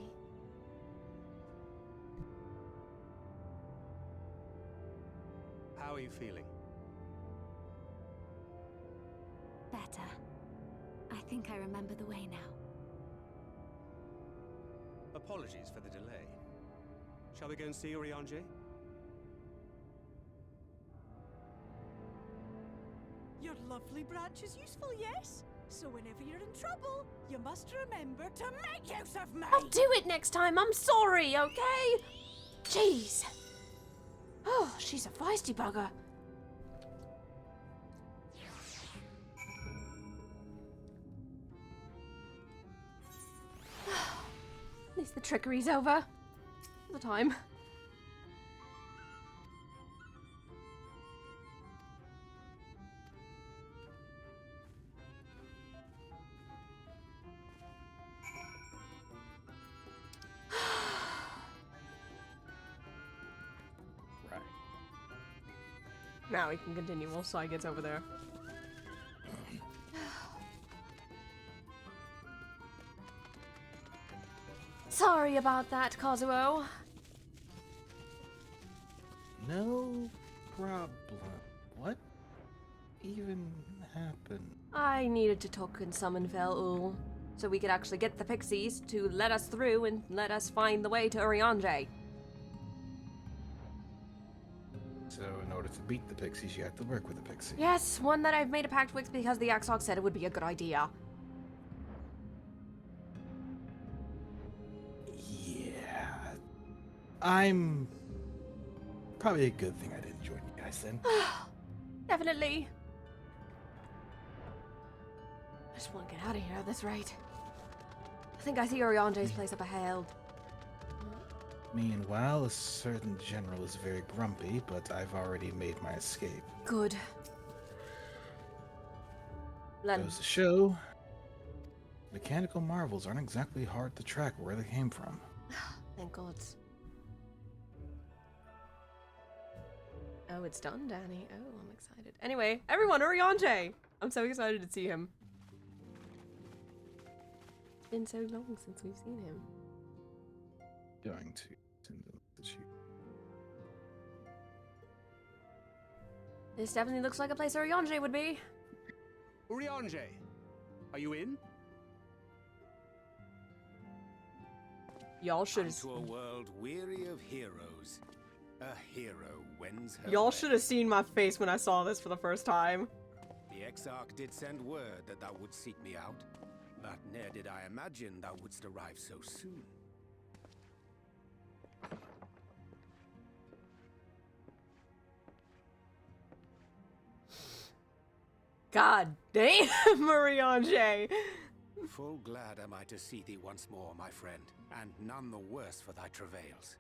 How are you feeling?
Better. I think I remember the way now.
Apologies for the delay. Shall we go and see Urianger?
Your lovely branch is useful, yes? So whenever you're in trouble, you must remember to make use of me!
I'll do it next time, I'm sorry, okay? Jeez. Oh, she's a feisty bugger. At least the trickery's over. For the time.
Right.
Now we can continue while Sai gets over there. Sorry about that, Kazuo.
No problem. What even happened?
I needed to talk in summon Vel-Ul, so we could actually get the pixies to let us through and let us find the way to Urianger.
So in order to beat the pixies, you have to work with the pixies.
Yes, one that I've made a pact with because the XIV said it would be a good idea.
Yeah. I'm... Probably a good thing I didn't join you guys then.
Definitely. I just want to get out of here at this rate. I think I see Urianger's place up ahead.
Meanwhile, a certain general is very grumpy, but I've already made my escape.
Good.
Goes to show, mechanical marvels aren't exactly hard to track where they came from.
Thank God. Oh, it's done, Danny. Oh, I'm excited. Anyway, everyone, Urianger! I'm so excited to see him. It's been so long since we've seen him.
Going to send them to you.
This definitely looks like a place Urianger would be.
Urianger, are you in?
Y'all should have.
To a world weary of heroes, a hero wins her.
Y'all should have seen my face when I saw this for the first time.
The Exarch did send word that thou would seek me out, but ne'er did I imagine thou wouldst arrive so soon.
God damn, Urianger!
Full glad am I to see thee once more, my friend, and none the worse for thy travails.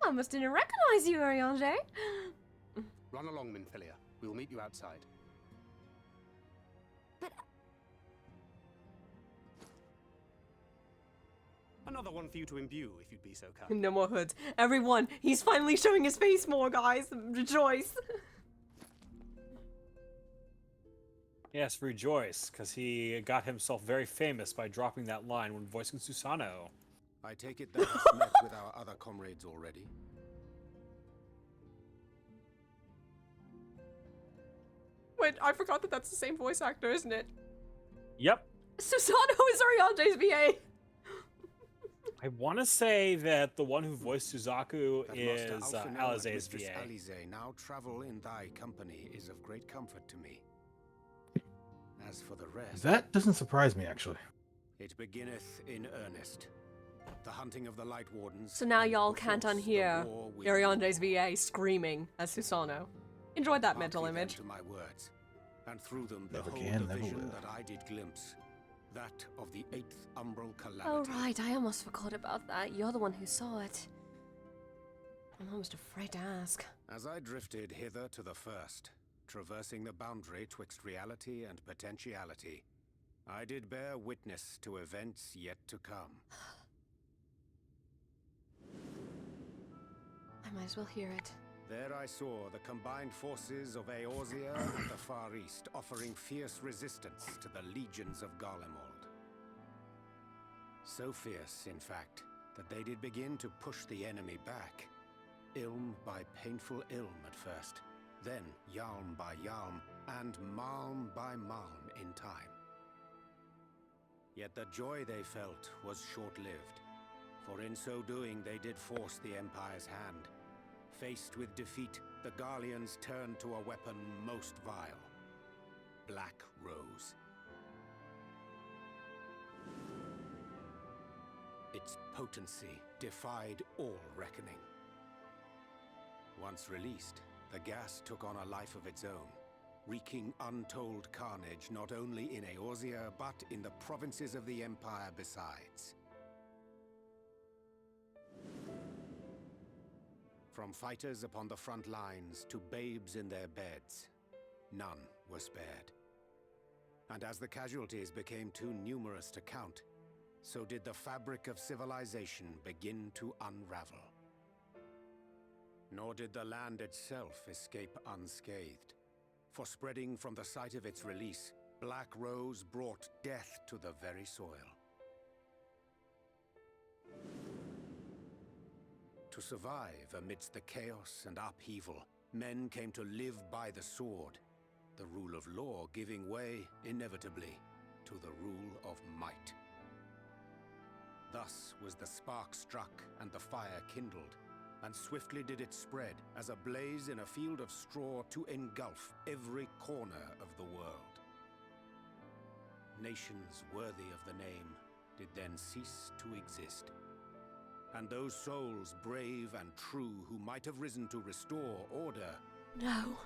I must didn't recognize you, Urianger.
Run along, Minfilia. We will meet you outside.
But...
Another one for you to imbue, if you'd be so kind.
No more hoods. Everyone, he's finally showing his face more, guys. Rejoice.
Yes, rejoice, because he got himself very famous by dropping that line when voicing Susano.
I take it that has met with our other comrades already?
Wait, I forgot that that's the same voice actor, isn't it?
Yep.
Susano is Ariande's VA!
I want to say that the one who voiced Suzaku
That
is
Master Alphinaud and
Alize's
Mistress
VA.
Alize now travel in thy company is of great comfort to me. As for the rest...
That doesn't surprise me, actually.
It beginneth in earnest. The hunting of the Light Wardens...
So now
and
y'all
of
can't
course, the
unhear
war with
Ariande's VA screaming as Susano. Enjoyed that mental
Hark ye then
image.
to my words, and through them
Never
behold
can,
the
never
vision
will.
that I did glimpse, that of the 8th Umbral Calamity.
Oh right, I almost forgot about that. You're the one who saw it. I'm almost afraid to ask.
As I drifted hither to the first, traversing the boundary twixt reality and potentiality, I did bear witness to events yet to come.
I might as well hear it.
There I saw the combined forces of Eorzea and the Far East offering fierce resistance to the legions of Garlemald. So fierce, in fact, that they did begin to push the enemy back. Ilm by painful ilm at first, then Yalm by Yalm, and Malm by Malm in time. Yet the joy they felt was short-lived, for in so doing they did force the Empire's hand. Faced with defeat, the Garleans turned to a weapon most vile. Black Rose. Its potency defied all reckoning. Once released, the gas took on a life of its own, wreaking untold carnage not only in Eorzea, but in the provinces of the Empire besides. From fighters upon the front lines to babes in their beds, none were spared. And as the casualties became too numerous to count, so did the fabric of civilization begin to unravel. Nor did the land itself escape unscathed, for spreading from the site of its release, Black Rose brought death to the very soil. To survive amidst the chaos and upheaval, men came to live by the sword, the rule of law giving way, inevitably, to the rule of might. Thus was the spark struck and the fire kindled, and swiftly did it spread as a blaze in a field of straw to engulf every corner of the world. Nations worthy of the name did then cease to exist. And those souls brave and true who might have risen to restore order...
No.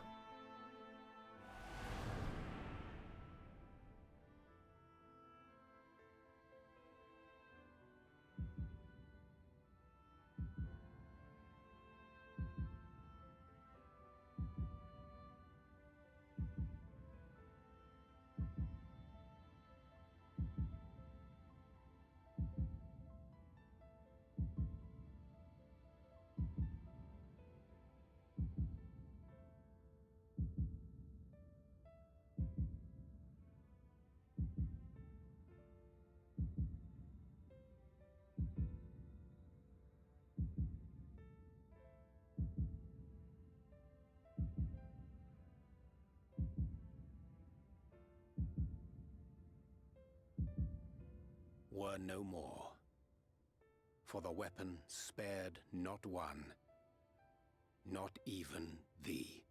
were no more. For the weapon spared not one, not even thee.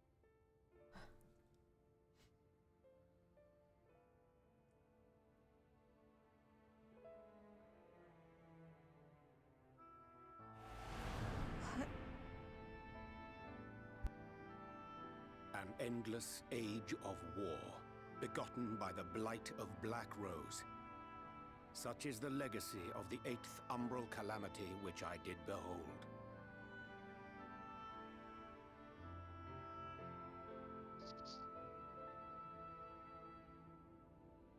An endless age of war, begotten by the blight of Black Rose. Such is the legacy of the 8th umbral calamity which I did behold.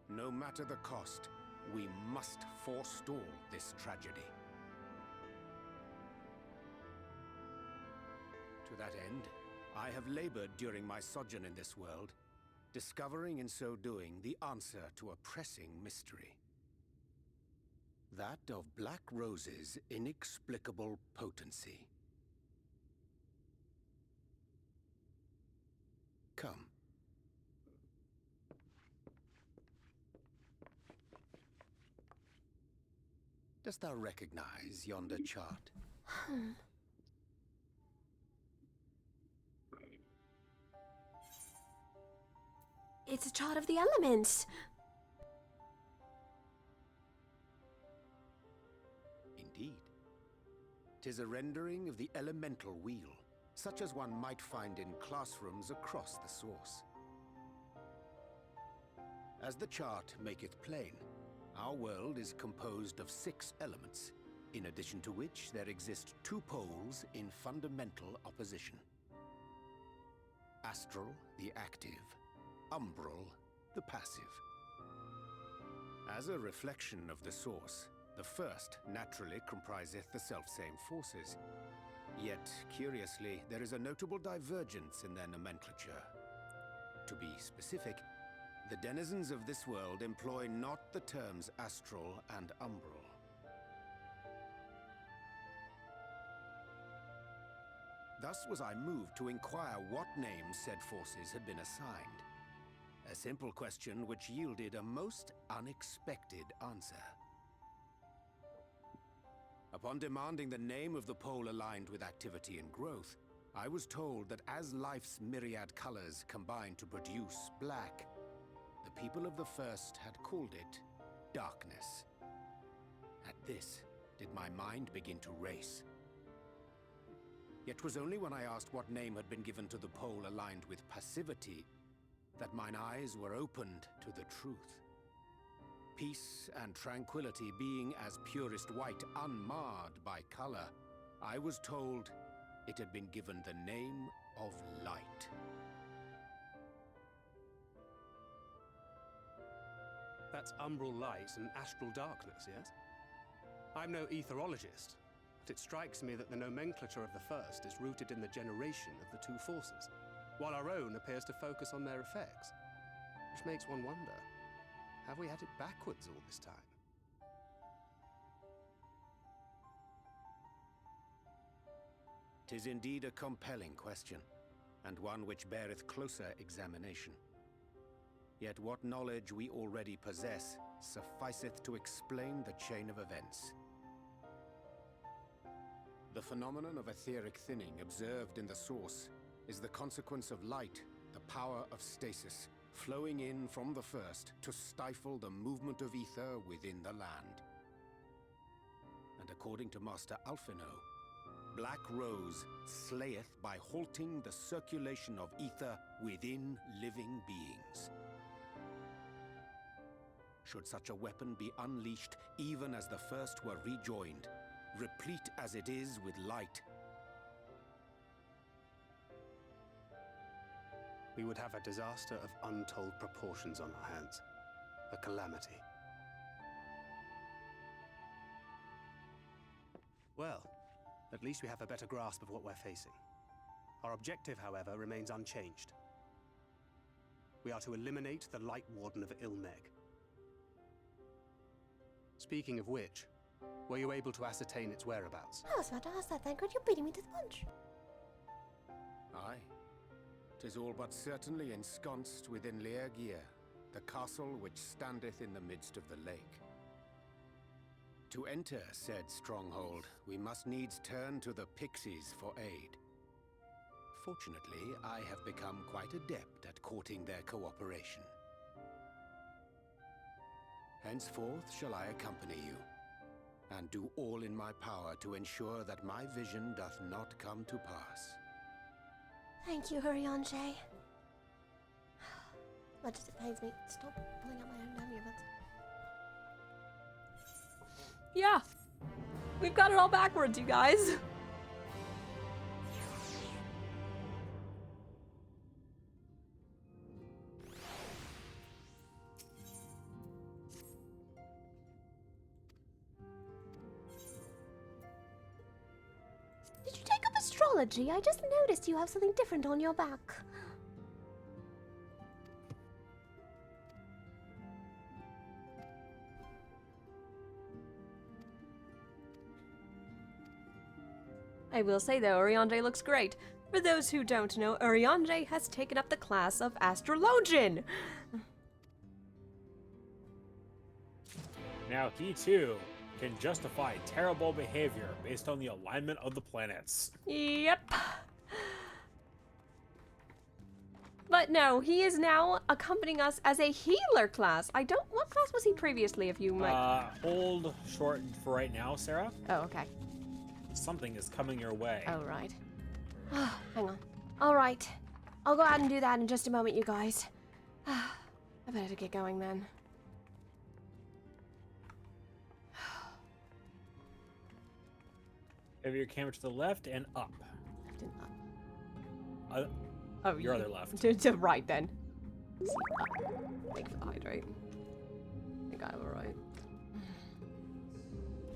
No matter the cost, we must forestall this tragedy. To that end, I have labored during my sojourn in this world, discovering in so doing the answer to a pressing mystery. That of Black Rose's inexplicable potency. Come. Dost thou recognize yonder chart?
It's a chart of the elements.
Indeed. 'Tis a rendering of the elemental wheel, such as one might find in classrooms across the source. As the chart maketh plain, our world is composed of 6 elements, in addition to which there exist 2 poles in fundamental opposition. Astral, the active, umbral, the passive. As a reflection of the source, the first naturally compriseth the selfsame forces. Yet, curiously, there is a notable divergence in their nomenclature. To be specific, the denizens of this world employ not the terms astral and umbral. Thus was I moved to inquire what names said forces had been assigned. A simple question which yielded a most unexpected answer. Upon demanding the name of the pole aligned with activity and growth, I was told that as life's myriad colors combine to produce black, the people of the first had called it darkness. At this, did my mind begin to race. Yet 'twas only when I asked what name had been given to the pole aligned with passivity that mine eyes were opened to the truth. Peace and tranquility being as purest white, unmarred by color, I was told it had been given the name of light.
That's umbral light and astral darkness, yes? I'm no etherologist, but it strikes me that the nomenclature of the first is rooted in the generation of the 2 forces, while our own appears to focus on their effects. Which makes one wonder, have we had it backwards all this time?
"'Tis indeed a compelling question, and one which beareth closer examination. Yet what knowledge we already possess sufficeth to explain the chain of events. The phenomenon of etheric thinning observed in the source is the consequence of light, the power of stasis, flowing in from the first to stifle the movement of ether within the land. And according to Master Alphino, Black Rose slayeth by halting the circulation of ether within living beings. Should such a weapon be unleashed even as the first were rejoined, replete as it is with light,
we would have a disaster of untold proportions on our hands. A calamity. Well, at least we have a better grasp of what we're facing. Our objective, however, remains unchanged. We are to eliminate the Light Warden of Mheg. Speaking of which, were you able to ascertain its whereabouts?
I was about to ask that then. Could you beating me to the punch?
Aye. 'Tis all but certainly ensconced within Leergear, the castle which standeth in the midst of the lake. To enter said stronghold, we must needs turn to the pixies for aid. Fortunately, I have become quite adept at courting their cooperation. Henceforth shall I accompany you, and do all in my power to ensure that my vision doth not come to pass.
Thank you, Hurrianche. Much as it pains me, stop pulling out my own damn earbuds. Yeah! We've got it all backwards, you guys! Did you take up astrology? I just noticed you have something different on your back. I will say though, Urianger looks great. For those who don't know, Urianger has taken up the class of Astrologian.
Now he too can justify terrible behavior based on the alignment of the planets.
Yep. But no, he is now accompanying us as a healer class. What class was he previously, if you might?
Hold short for right now, Sarah.
Oh, okay.
Something is coming your way.
Oh, right. Hang on. All right. I'll go out and do that in just a moment, you guys. I better get going then.
Have your camera to the left and up.
Left and up. Oh,
your other left.
To right then. Wait for the hydrate. I think I'm alright.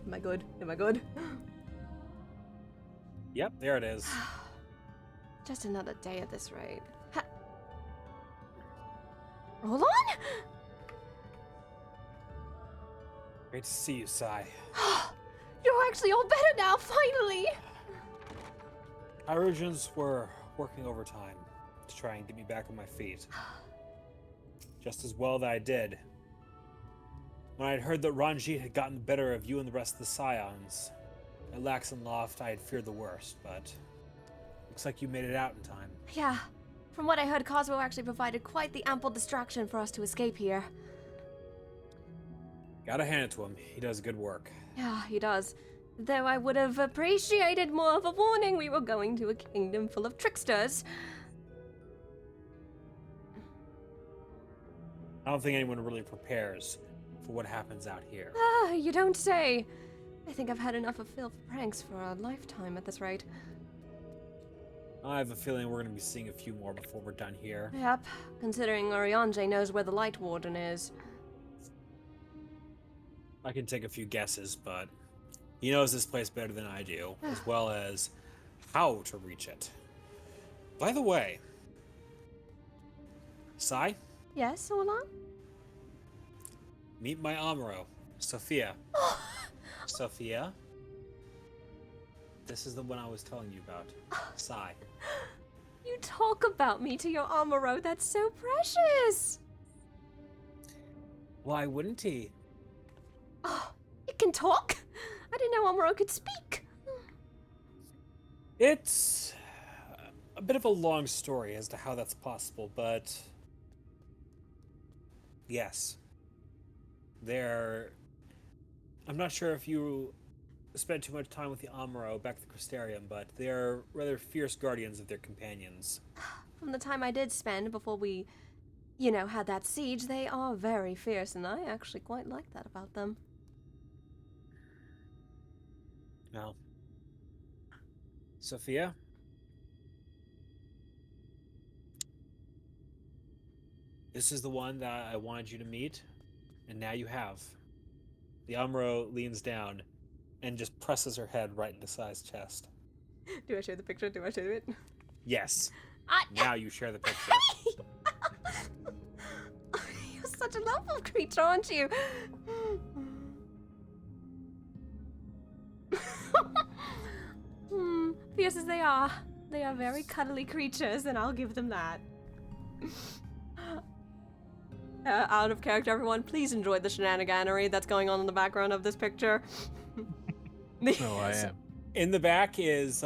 Am I good? Am I good?
Yep, there it is.
Just another day at this rate. Hold on!
Great to see you, Sai.
You're actually all better now, finally!
Hyrogens were working overtime to try and get me back on my feet. Just as well that I did. When I'd heard that Ranjit had gotten the better of you and the rest of the Scions, at Laxon Loft I had feared the worst, but looks like you made it out in time.
Yeah. From what I heard, Cosmo actually provided quite the ample distraction for us to escape here.
Gotta hand it to him. He does good work.
Yeah, he does. Though I would have appreciated more of a warning. We were going to a kingdom full of tricksters.
I don't think anyone really prepares for what happens out here.
Ah, you don't say. I think I've had enough of filth pranks for a lifetime at this rate.
I have a feeling we're going to be seeing a few more before we're done here.
Yep, considering Urianger knows where the Light Warden is.
I can take a few guesses, but he knows this place better than I do, as well as how to reach it. By the way, Sai?
Yes, Orlan?
Meet my Amuro, Sophia. Sophia? This is the one I was telling you about. Sai.
You talk about me to your Amuro, that's so precious!
Why wouldn't he?
Oh, it can talk? I didn't know Amuro could speak.
It's a bit of a long story as to how that's possible, but yes. I'm not sure if you spent too much time with the Amuro back at the Crystarium, but they're rather fierce guardians of their companions.
From the time I did spend before we, had that siege, they are very fierce, and I actually quite like that about them.
Now, Sophia? This is the one that I wanted you to meet, and now you have. The Amuro leans down and just presses her head right into Sai's chest.
Do I show the picture? Do I show it?
Yes. Now you share the picture.
You're such a lovable creature, aren't you? Fierce as they are very cuddly creatures, and I'll give them that. Out of character, everyone, please enjoy the shenaniganery that's going on in the background of this picture.
No, I am.
In the back is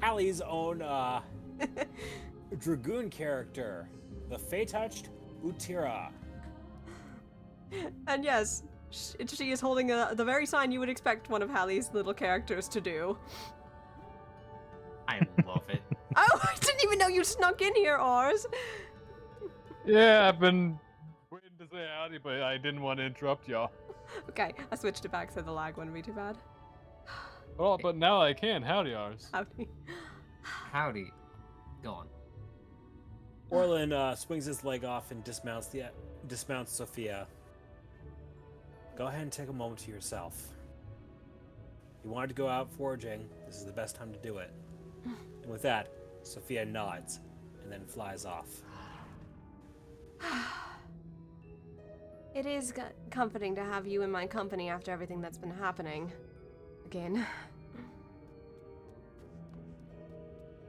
Hallie's own Dragoon character, the Fey-touched Utira.
And yes, she is holding the very sign you would expect one of Hallie's little characters to do.
I love it.
Oh, I didn't even know you snuck in here, Ars.
Yeah, I've been waiting to say howdy, but I didn't want to interrupt y'all.
Okay, I switched it back so the lag wouldn't be too bad.
Well, but now I can. Howdy, Ars.
Howdy.
Howdy. Go on.
Orlan swings his leg off and dismounts Sophia. Go ahead and take a moment to yourself. You wanted to go out foraging. This is the best time to do it. And with that, Sophia nods and then flies off.
It is comforting to have you in my company after everything that's been happening. Again.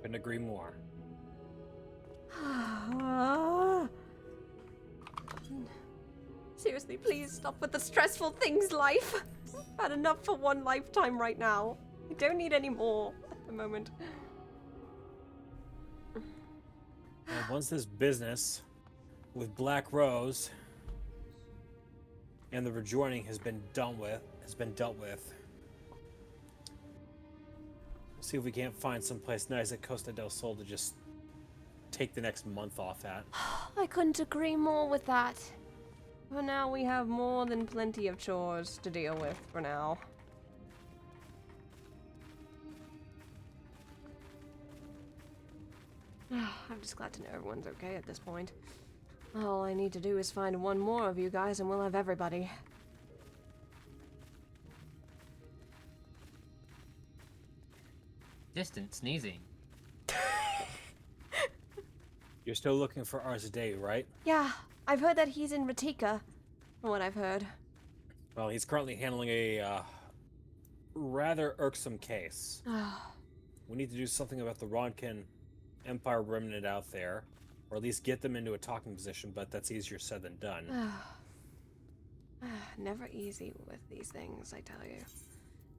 Couldn't agree more.
Seriously, please stop with the stressful things, life. I've had enough for one lifetime right now. I don't need any more at the moment.
And once this business with Black Rose and the rejoining has been dealt with, see if we can't find someplace nice at Costa del Sol to just take the next month off at.
I couldn't agree more with that. For now, we have more than plenty of chores to deal with for now. I'm just glad to know everyone's okay at this point. All I need to do is find one more of you guys and we'll have everybody.
Distant sneezing.
You're still looking for Arzadei, right?
Yeah, I've heard that he's in Ratika, from what I've heard.
Well, he's currently handling a rather irksome case. We need to do something about the Ronkin Empire remnant out there, or at least get them into a talking position, but that's easier said than done.
Never easy with these things, I tell you.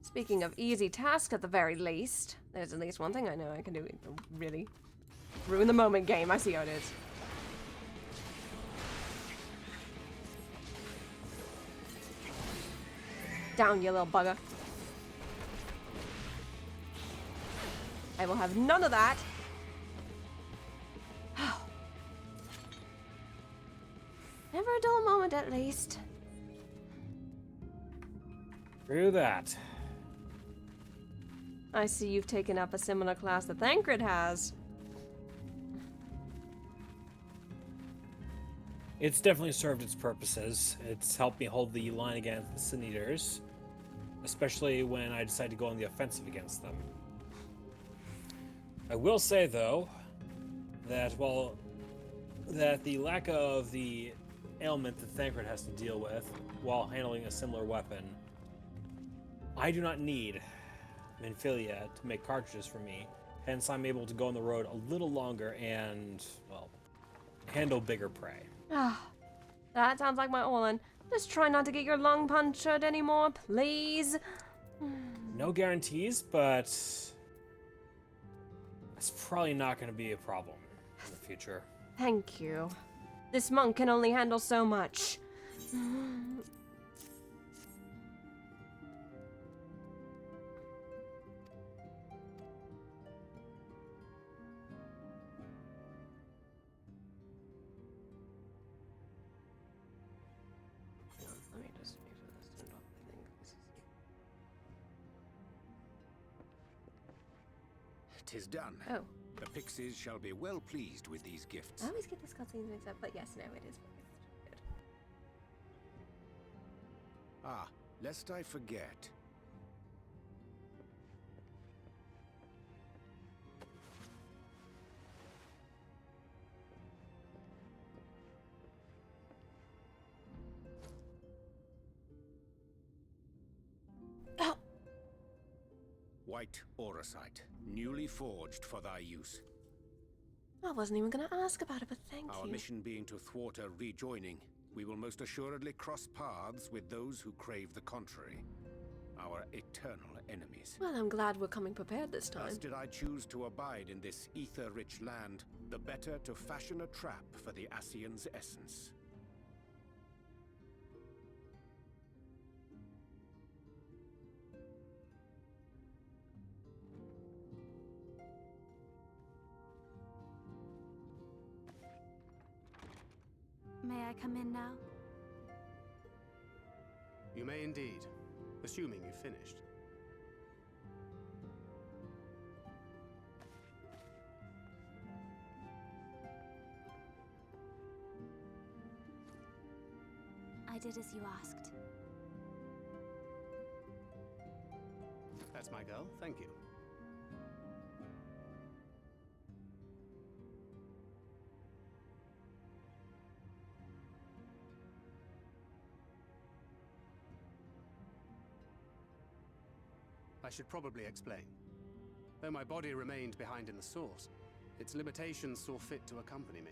Speaking of easy tasks at the very least, there's at least one thing I know I can do. Really? Ruin the moment game, I see how it is. Down, you little bugger. I will have none of that. Never a dull moment, at least.
Through that.
I see you've taken up a similar class that Thancred has.
It's definitely served its purposes. It's helped me hold the line against the Sin Eaters, especially when I decide to go on the offensive against them. I will say, though, that that the lack of the ailment that Thancred has to deal with while handling a similar weapon, I do not need Minfilia to make cartridges for me, hence I'm able to go on the road a little longer and, well, handle bigger prey.
That sounds like my Orlan. Just try not to get your lung punctured anymore, please.
No guarantees, but it's probably not going to be a problem in the future.
Thank you. This monk can only handle so much. Let me just make sure this turned off. I think this is...
'Tis done.
Oh.
The pixies shall be well pleased with these gifts.
I always get this cutscene mixed up, but yes, no, it is good.
Ah, lest I forget. White auracite, newly forged for thy use.
I wasn't even gonna ask about it, but thank
Our
you.
mission being to thwart a rejoining, we will most assuredly cross paths with those who crave the contrary. Our eternal enemies.
Well, I'm glad we're coming prepared this time.
Thus did I choose to abide in this ether-rich land, the better to fashion a trap for the Ascian's essence.
May I come in now?
You may indeed, assuming you've finished.
I did as you asked.
That's my girl, thank you. I should probably explain. Though my body remained behind in the source, its limitations saw fit to accompany me,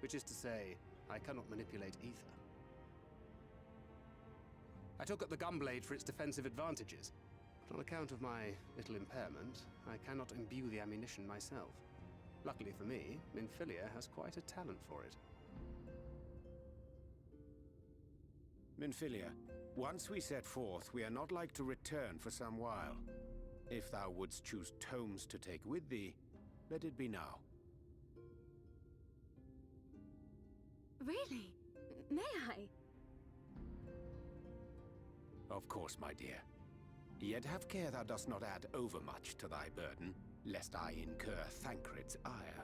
which is to say, I cannot manipulate ether. I took up the gunblade for its defensive advantages, but on account of my little impairment, I cannot imbue the ammunition myself. Luckily for me, Minfilia has quite a talent for it.
Minfilia, once we set forth, we are not like to return for some while. If thou wouldst choose tomes to take with thee, let it be now.
Really? May I?
Of course, my dear. Yet have care thou dost not add overmuch to thy burden, lest I incur Thancred's ire.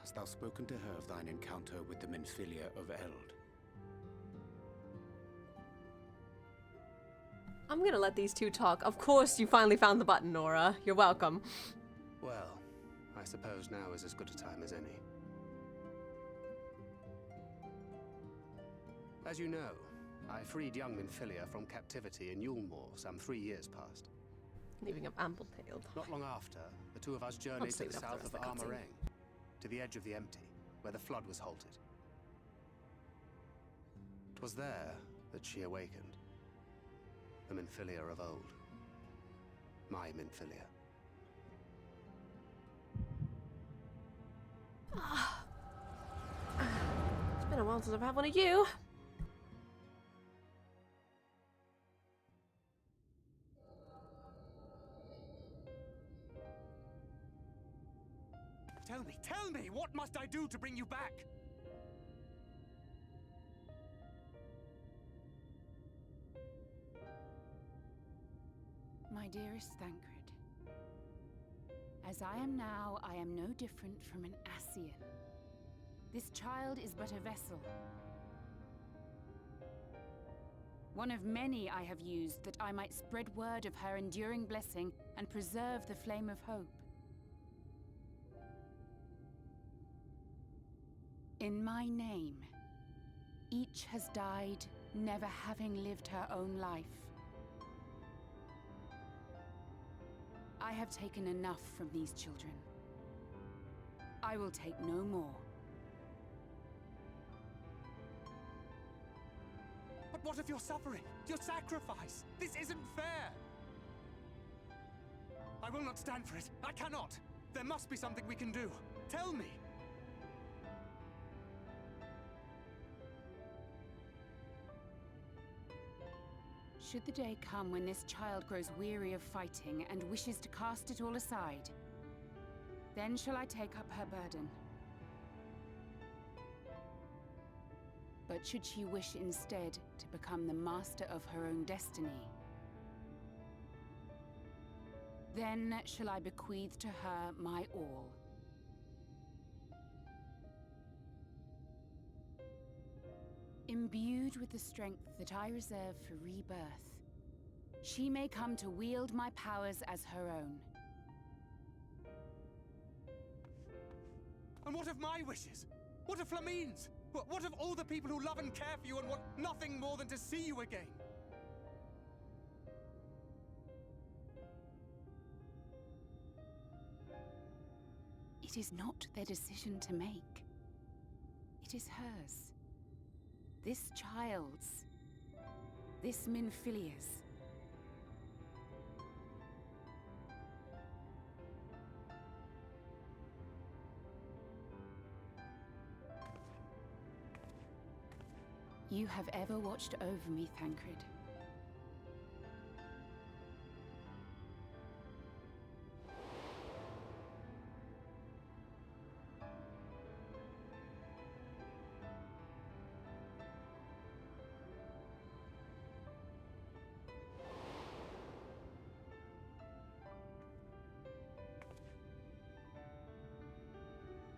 Hast thou spoken to her of thine encounter with the Minfilia of Eld?
I'm gonna let these two talk. Of course you finally found the button, Nora. You're welcome.
Well, I suppose now is as good a time as any. As you know, I freed young Minfilia from captivity in Yulmore some 3 years past.
Leaving up ample-tailed.
Not long after, the two of us journeyed to the south of Armorang, to the edge of the Empty, where the flood was halted. 'Twas there that she awakened. The Minfilia of old. My Minfilia.
It's been a while since I've had one of you.
Tell me, what must I do to bring you back?
My dearest Thancred, as I am now, I am no different from an Ascian. This child is but a vessel. One of many I have used that I might spread word of her enduring blessing and preserve the flame of hope. In my name, each has died, never having lived her own life. I have taken enough from these children. I will take no more.
But what of your suffering? Your sacrifice? This isn't fair! I will not stand for it. I cannot. There must be something we can do. Tell me!
Should the day come when this child grows weary of fighting and wishes to cast it all aside, then shall I take up her burden. But should she wish instead to become the master of her own destiny, then shall I bequeath to her my all. Imbued with the strength that I reserve for rebirth, she may come to wield my powers as her own.
And what of my wishes? What of Flamine's? What of all the people who love and care for you and want nothing more than to see you again?
It is not their decision to make. It is hers. This child's. This Minfilia's. You have ever watched over me, Thancred.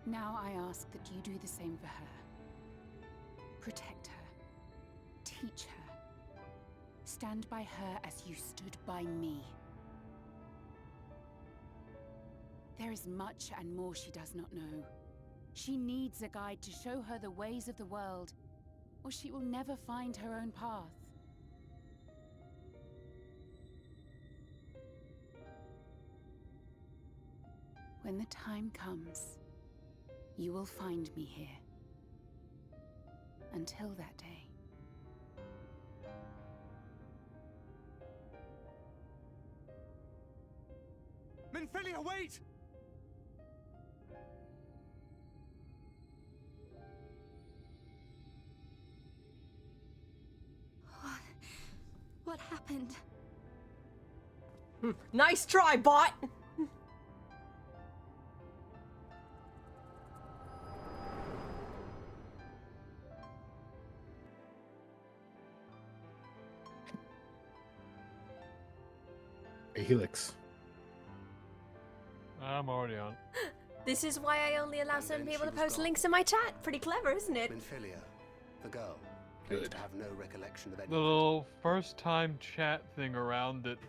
Now I ask that you do the same for her. Protect her. Teach her. stand by her as you stood by me. There is much and more she does not know. She needs a guide to show her the ways of the world, or she will never find her own path. When the time comes, you will find me here. Until that day.
Minfilia, wait!
What happened?
Nice try, bot!
Hey, Helix.
I'm already on.
This is why I only allow certain people to post links in my chat. Pretty clever, isn't it?
Minfilia, the girl,
Good.
claims to have no recollection of any.
The little first time chat thing around it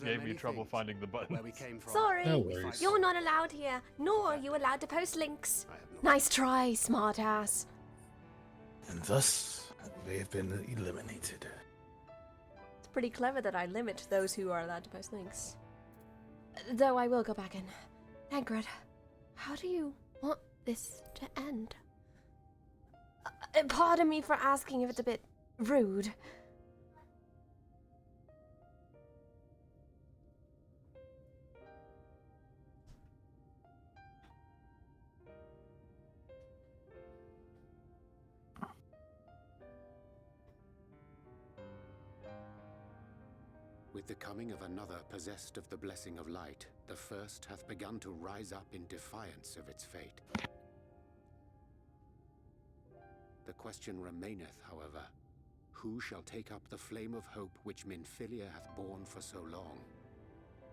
gave me trouble finding the buttons.
Where we came from.
Sorry,
No worries.
you're not allowed here, nor are you allowed to post links. Nice try, smartass.
And thus, they have been eliminated.
It's pretty clever that I limit those who are allowed to post links. Though I will go back in. Tancred, how do you want this to end? Pardon me for asking if it's a bit rude.
With the coming of another possessed of the blessing of light, the first hath begun to rise up in defiance of its fate. The question remaineth, however, who shall take up the flame of hope which Minfilia hath borne for so long?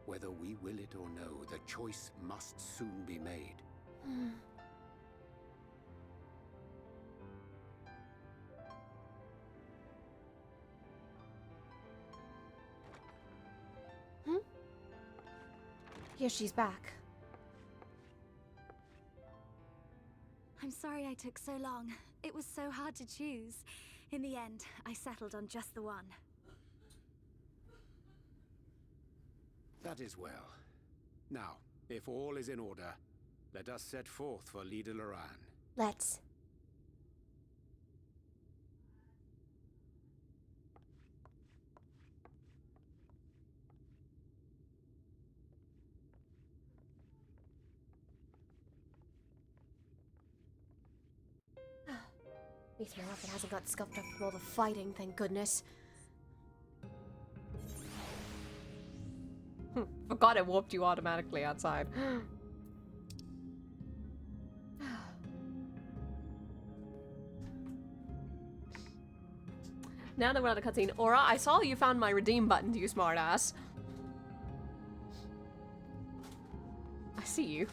Whether we will it or no, the choice must soon be made.
Here she's back.
I'm sorry I took so long. It was so hard to choose. In the end, I settled on just the one.
That is well. Now, if all is in order, let us set forth for Lida Loran.
Let's. At least my outfit hasn't got scuffed up from all the fighting, thank goodness. Forgot it warped you automatically outside. Now that we're on a cutscene, Aura, I saw you found my redeem button, you smartass. I see you.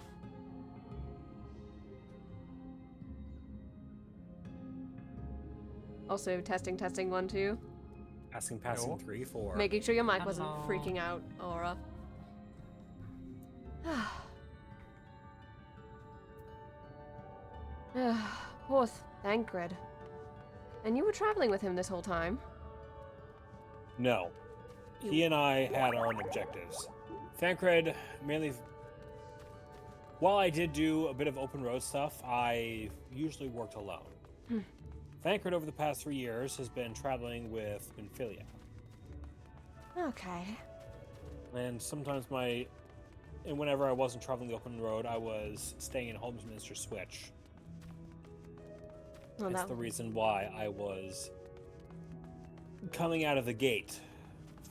Also, testing, 1, 2.
Passing, 3, 4.
Making sure your mic wasn't freaking out, Aura. Poor Thancred. And you were traveling with him this whole time?
No. He and I had our own objectives. Thancred mainly... While I did do a bit of open road stuff, I usually worked alone. Thancred over the past 3 years has been traveling with Minfilia.
Okay.
And sometimes and whenever I wasn't traveling the open road, I was staying in Holmesminster Switch.
Well,
That's the reason why I was coming out of the gate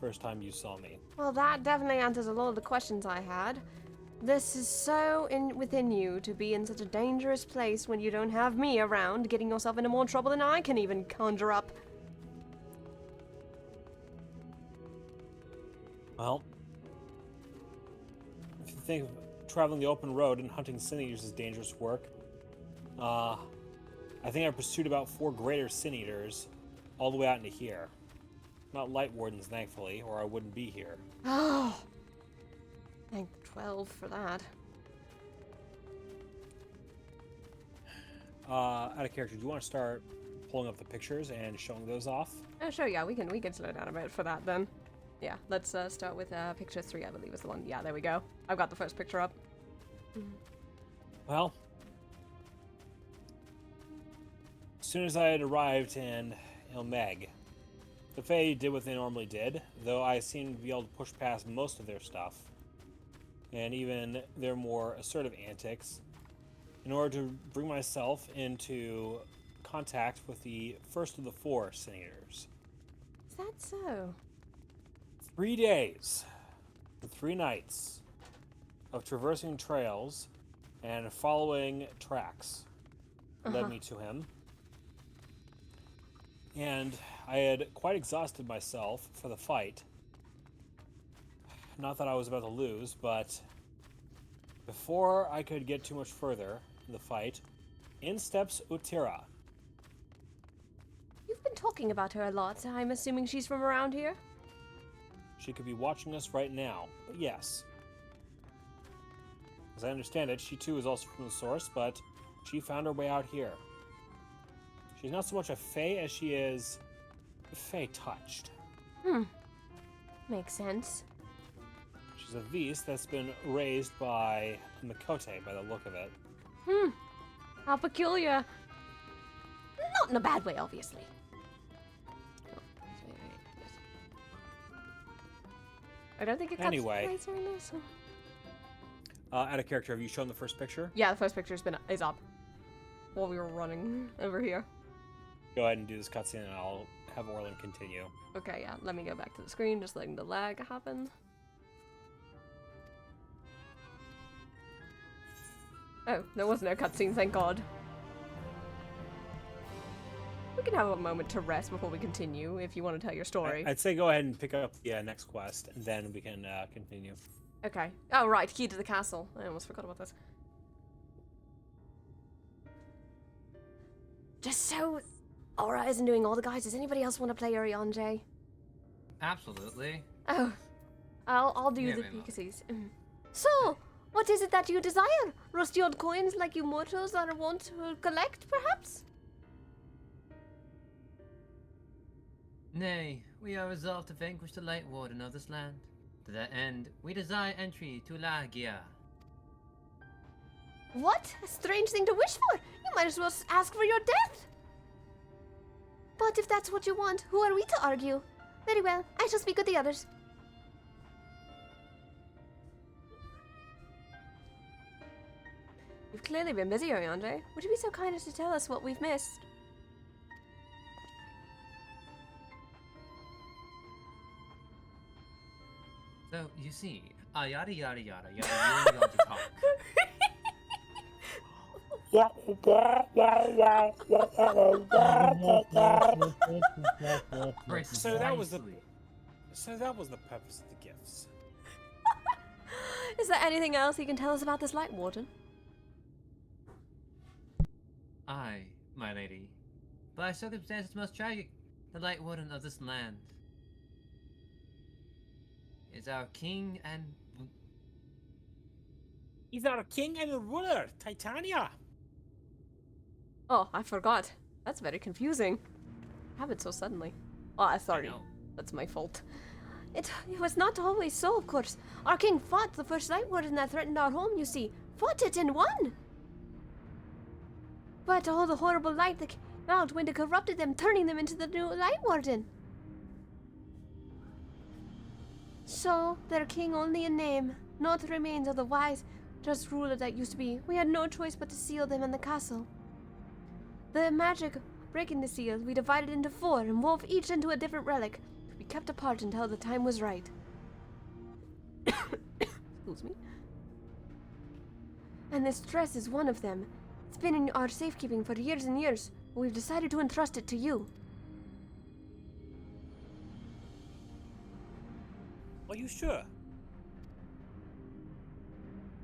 first time you saw me.
Well, that definitely answers a lot of the questions I had. This is so within you to be in such a dangerous place when you don't have me around, getting yourself into more trouble than I can even conjure up.
Well, if you think of traveling the open road and hunting sin eaters is dangerous work, I think I pursued about 4 greater sin eaters all the way out into here. Not light wardens, thankfully, or I wouldn't be here.
Oh, thank 12 for that.
Out of character, do you want to start pulling up the pictures and showing those off?
Oh, sure, yeah, we can slow down a bit for that then. Yeah, let's start with picture 3, I believe is the one. Yeah, there we go. I've got the first picture up.
Well, as soon as I had arrived in Mheg, the Fae did what they normally did, though I seemed to be able to push past most of their stuff, and even their more assertive antics, in order to bring myself into contact with the first of the 4 Sin Eaters.
Is that so?
3 days, and 3 nights of traversing trails and following tracks led me to him. And I had quite exhausted myself for the fight. Not that I was about to lose, but before I could get too much further in the fight, in steps Utira.
You've been talking about her a lot. I'm assuming she's from around here?
She could be watching us right now, but yes. As I understand it, she too is also from the source, but she found her way out here. She's not so much a Fae as she is Fae-touched.
Makes sense.
She's a Vis that's been raised by Mikote, by the look of it.
How peculiar. Not in a bad way, obviously. I don't think it cuts
Anyway.
later in this.
Out of character, have you shown the first picture?
Yeah, the first picture's is up while we were running over here.
Go ahead and do this cutscene and I'll have Orlin continue.
Okay, yeah, let me go back to the screen, just letting the lag happen. Oh, there was no cutscene, thank God. We can have a moment to rest before we continue, if you want to tell your story.
I'd say go ahead and pick up the next quest, and then we can continue.
Okay. Oh, right, key to the castle. I almost forgot about this. Just so Aura isn't doing all the guys, does anybody else want to play Urianger?
Absolutely.
Oh, I'll do
Yeah,
the
Mimo.
Pixies. So, what is it that you desire? Rusty old coins like you mortals are wont to collect, perhaps?
Nay, we are resolved to vanquish the Light Warden of this land. To that end, we desire entry to Lagia.
What? A strange thing to wish for! You might as well ask for your death! But if that's what you want, who are we to argue? Very well, I shall speak with the others. You've clearly been busy, Urianger. Would you be so kind as to tell us what we've missed?
So, you see, yada yada yada yada yada yada talk.
So that was the purpose of the gifts.
Is there anything else you can tell us about this Light Warden?
Aye, my lady. By circumstances most tragic, the Light Warden of this land is our king and...
He's our king and ruler, Titania.
Oh, I forgot. That's very confusing. Happened so suddenly. Oh, sorry. That's my fault. It was not always so, of course. Our king fought the first Light Warden that threatened our home, you see. Fought it and won! But all the horrible light that came out when it corrupted them, turning them into the new Light Warden. So, their king only in name, not the remains of the wise, just ruler that used to be. We had no choice but to seal them in the castle. The magic breaking the seal, we divided into 4 and wove each into a different relic, to be kept apart until the time was right. Excuse me. And this dress is one of them. It's been in our safekeeping for years and years, but we've decided to entrust it to you.
Are you sure?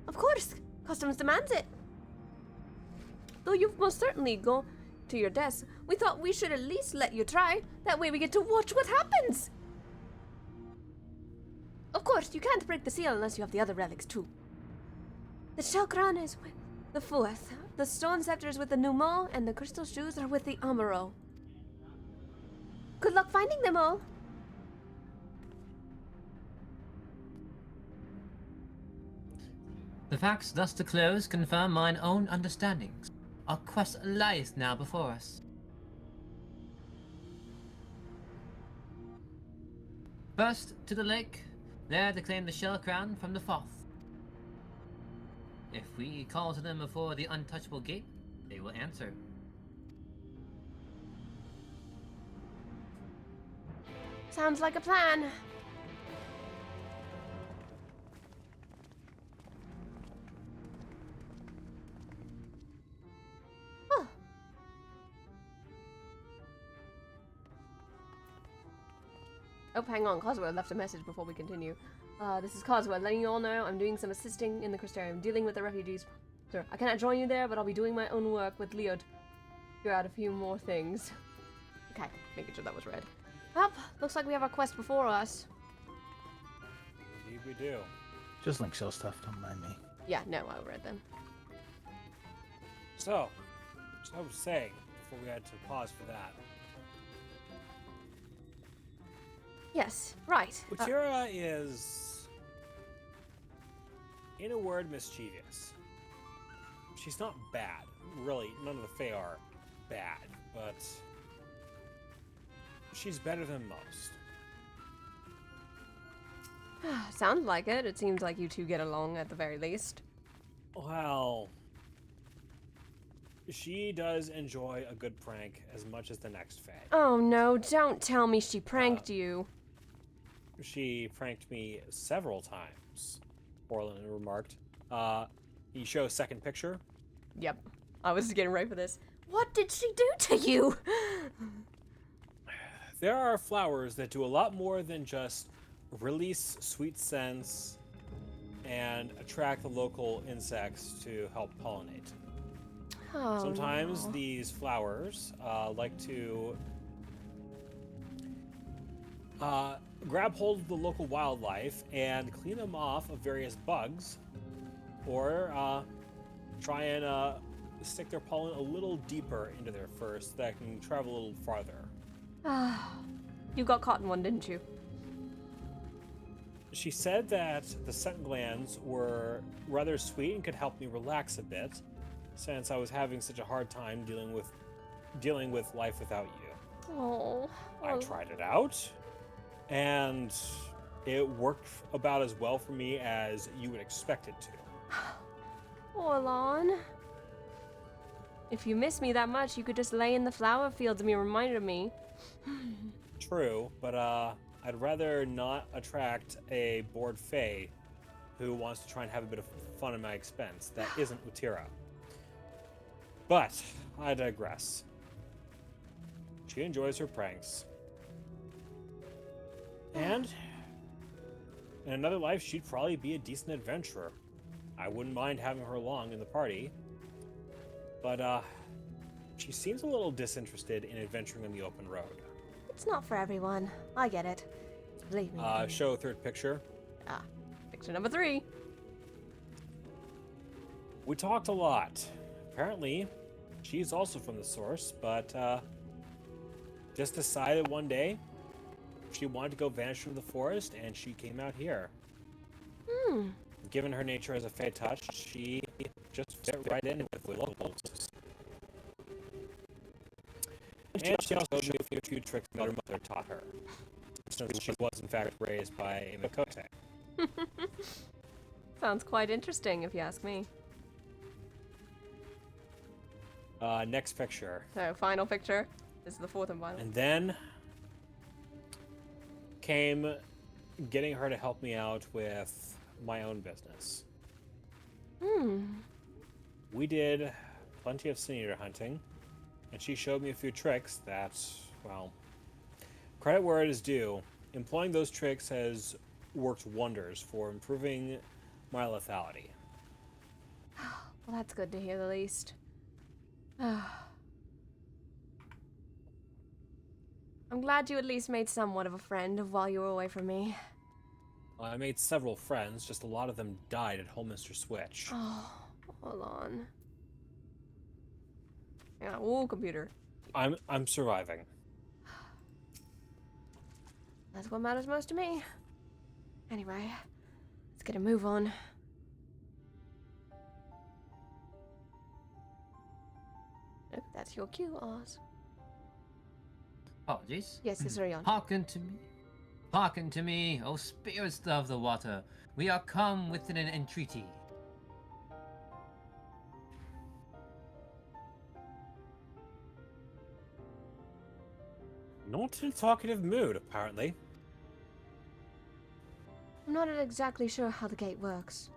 Of course, customs demands it. Though you've most certainly go to your desk, we thought we should at least let you try. That way we get to watch what happens. Of course, you can't break the seal unless you have the other relics too. The shell crown is with the fourth. The stone scepter is with the Numo, and the crystal shoes are with the Amuro. Good luck finding them all.
The facts thus disclosed confirm mine own understandings. Our quest lies now before us. First, to the lake, there to claim the shell crown from the Foth. If we call to them before the untouchable gate, they will answer.
Sounds like a plan. Oh. Oh, hang on. Coswell left a message before we continue. This is Coswell, letting you all know I'm doing some assisting in the Crystarium, dealing with the refugees. Sir, I cannot join you there, but I'll be doing my own work with Leo to figure out a few more things. Okay, making sure that was read. Well, looks like we have our quest before us.
Indeed we do.
Just link show stuff, don't mind me.
Yeah, no, I read them.
So, as I was saying, before we had to pause for that.
Yes, right.
Utira is, in a word, mischievous. She's not bad. Really, none of the Fae are bad, but she's better than most.
Sounds like it. It seems like you two get along at the very least.
Well, she does enjoy a good prank as much as the next Fae.
Oh no, don't tell me she pranked you.
She pranked me several times, Orlin remarked. You show a second picture?
Yep. I was getting ready for this. What did she do to you?
There are flowers that do a lot more than just release sweet scents and attract the local insects to help pollinate.
Oh,
Sometimes
no.
these flowers like to grab hold of the local wildlife and clean them off of various bugs, or try and stick their pollen a little deeper into their fur so that can travel a little farther.
You got caught in one, didn't you?
She said that the scent glands were rather sweet and could help me relax a bit, since I was having such a hard time dealing with life without you.
Oh.
I tried it out, and it worked about as well for me as you would expect it to.
Orlon. If you miss me that much, you could just lay in the flower fields and be reminded of me.
True, but I'd rather not attract a bored Fae who wants to try and have a bit of fun at my expense. That isn't Utira. But I digress. She enjoys her pranks. And in another life, she'd probably be a decent adventurer. I wouldn't mind having her along in the party. But she seems a little disinterested in adventuring on the open road.
It's not for everyone. I get it. Believe me.
Show third picture.
Picture number 3.
We talked a lot. Apparently, she's also from the source, but just decided one day she wanted to go vanish from the forest, and she came out here. Given her nature as a Fae touch, she just fit right in with the locals. And she also showed me a few tricks that her mother taught her, since she was in fact raised by a Makote.
Sounds quite interesting, if you ask me.
Next picture.
So, final picture. This is the 4th and final.
And then came getting her to help me out with my own business. We did plenty of sin eater hunting, and she showed me a few tricks that, well, credit where it is due. Employing those tricks has worked wonders for improving my lethality.
Well, that's good to hear, the least. I'm glad you at least made somewhat of a friend while you were away from me.
I made several friends, just a lot of them died at Holminster Switch.
Oh, hold on. Yeah, ooh, computer.
I'm surviving.
That's what matters most to me. Anyway, let's get a move on. Oh, that's your cue, Oz.
Apologies.
Yes, it's Orion.
Hearken to me. Hearken to me, O spirits of the water. We are come with an entreaty.
Not in a talkative mood, apparently.
I'm not exactly sure how the gate works.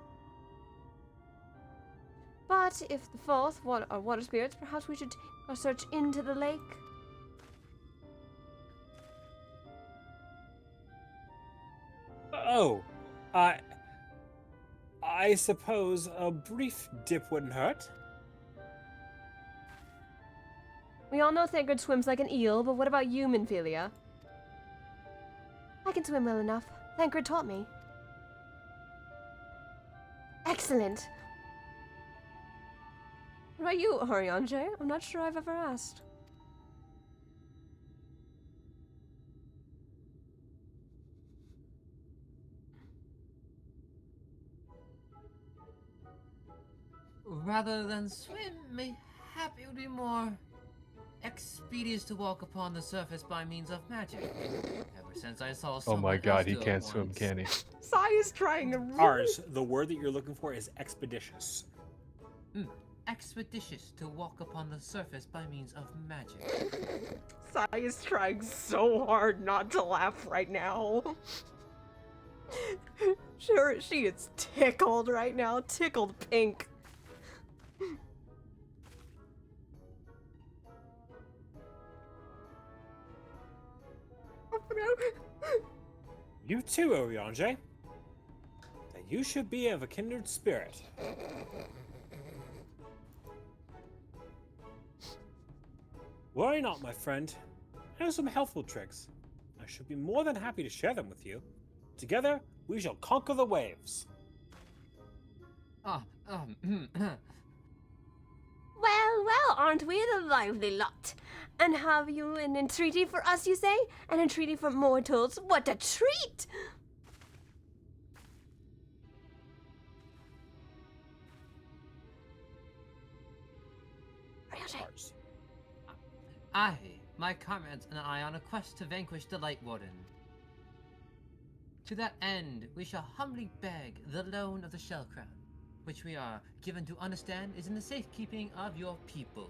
But if the fourth are water spirits, perhaps we should take a search into the lake.
Oh, I suppose a brief dip wouldn't hurt.
We all know Thancred swims like an eel, but what about you, Minfilia? I can swim well enough. Thancred taught me. Excellent. What about you, Oriange? I'm not sure I've ever asked.
Rather than swim, mayhap it would be more expeditious to walk upon the surface by means of magic. Ever since I saw
Oh
someone
my god,
else
he
do it
can't swim,
once.
can he?
Sai is trying to
Ours, the word that you're looking for is expeditious.
Expeditious to walk upon the surface by means of magic.
Sai is trying so hard not to laugh right now. Sure, she is tickled right now. Tickled pink.
You too, Oriange. Then you should be of a kindred spirit. Worry not, my friend. I have some helpful tricks. I should be more than happy to share them with you. Together, we shall conquer the waves.
Well, aren't we the lively lot? And have you an entreaty for us, you say? An entreaty for mortals? What a treat!
I, my comrades, and I on a quest to vanquish the Light Warden. To that end, we shall humbly beg the loan of the Shell Crown, which we are given to understand is in the safekeeping of your people.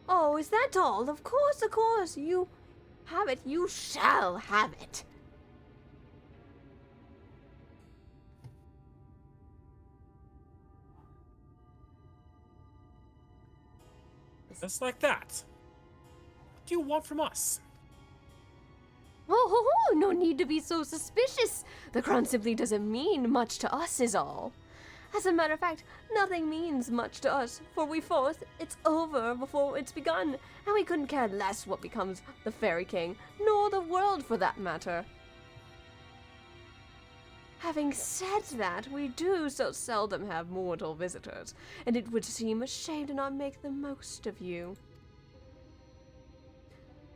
Oh, is that all? Of course, of course. You have it. You shall have it.
Just like that. What do you want from us?
Oh, no need to be so suspicious. The crown simply doesn't mean much to us is all. As a matter of fact, nothing means much to us, for we forth, it's over before it's begun, and we couldn't care less what becomes the Fairy King, nor the world for that matter. Having said that, we do so seldom have mortal visitors, and it would seem a shame to not make the most of you.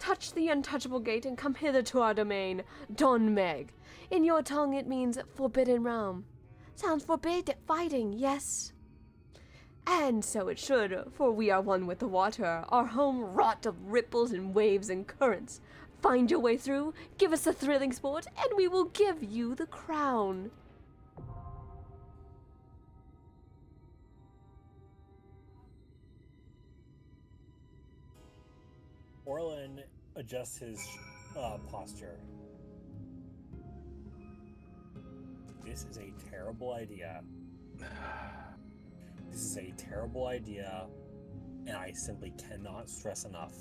Touch the untouchable gate and come hither to our domain, Don Mheg. In your tongue it means forbidden realm. Sounds forbid fighting, yes? And so it should, for we are one with the water, our home wrought of ripples and waves and currents. Find your way through, give us the thrilling sport, and we will give you the crown.
Orlin adjusts his posture. This is a terrible idea. This is a terrible idea, and I simply cannot stress enough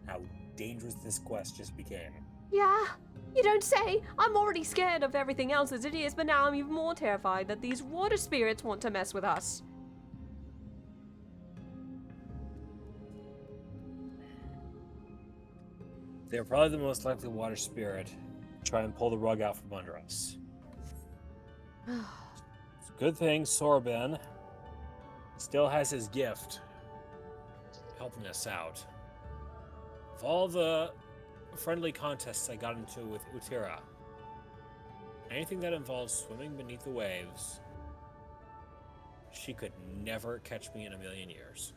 how dangerous this quest just became.
Yeah, you don't say. I'm already scared of everything else as it is, but now I'm even more terrified that these water spirits want to mess with us.
They're probably the most likely water spirit try and pull the rug out from under us. It's a good thing Sorbin still has his gift, helping us out. Of all the friendly contests I got into with Utira, anything that involves swimming beneath the waves, she could never catch me in a million years.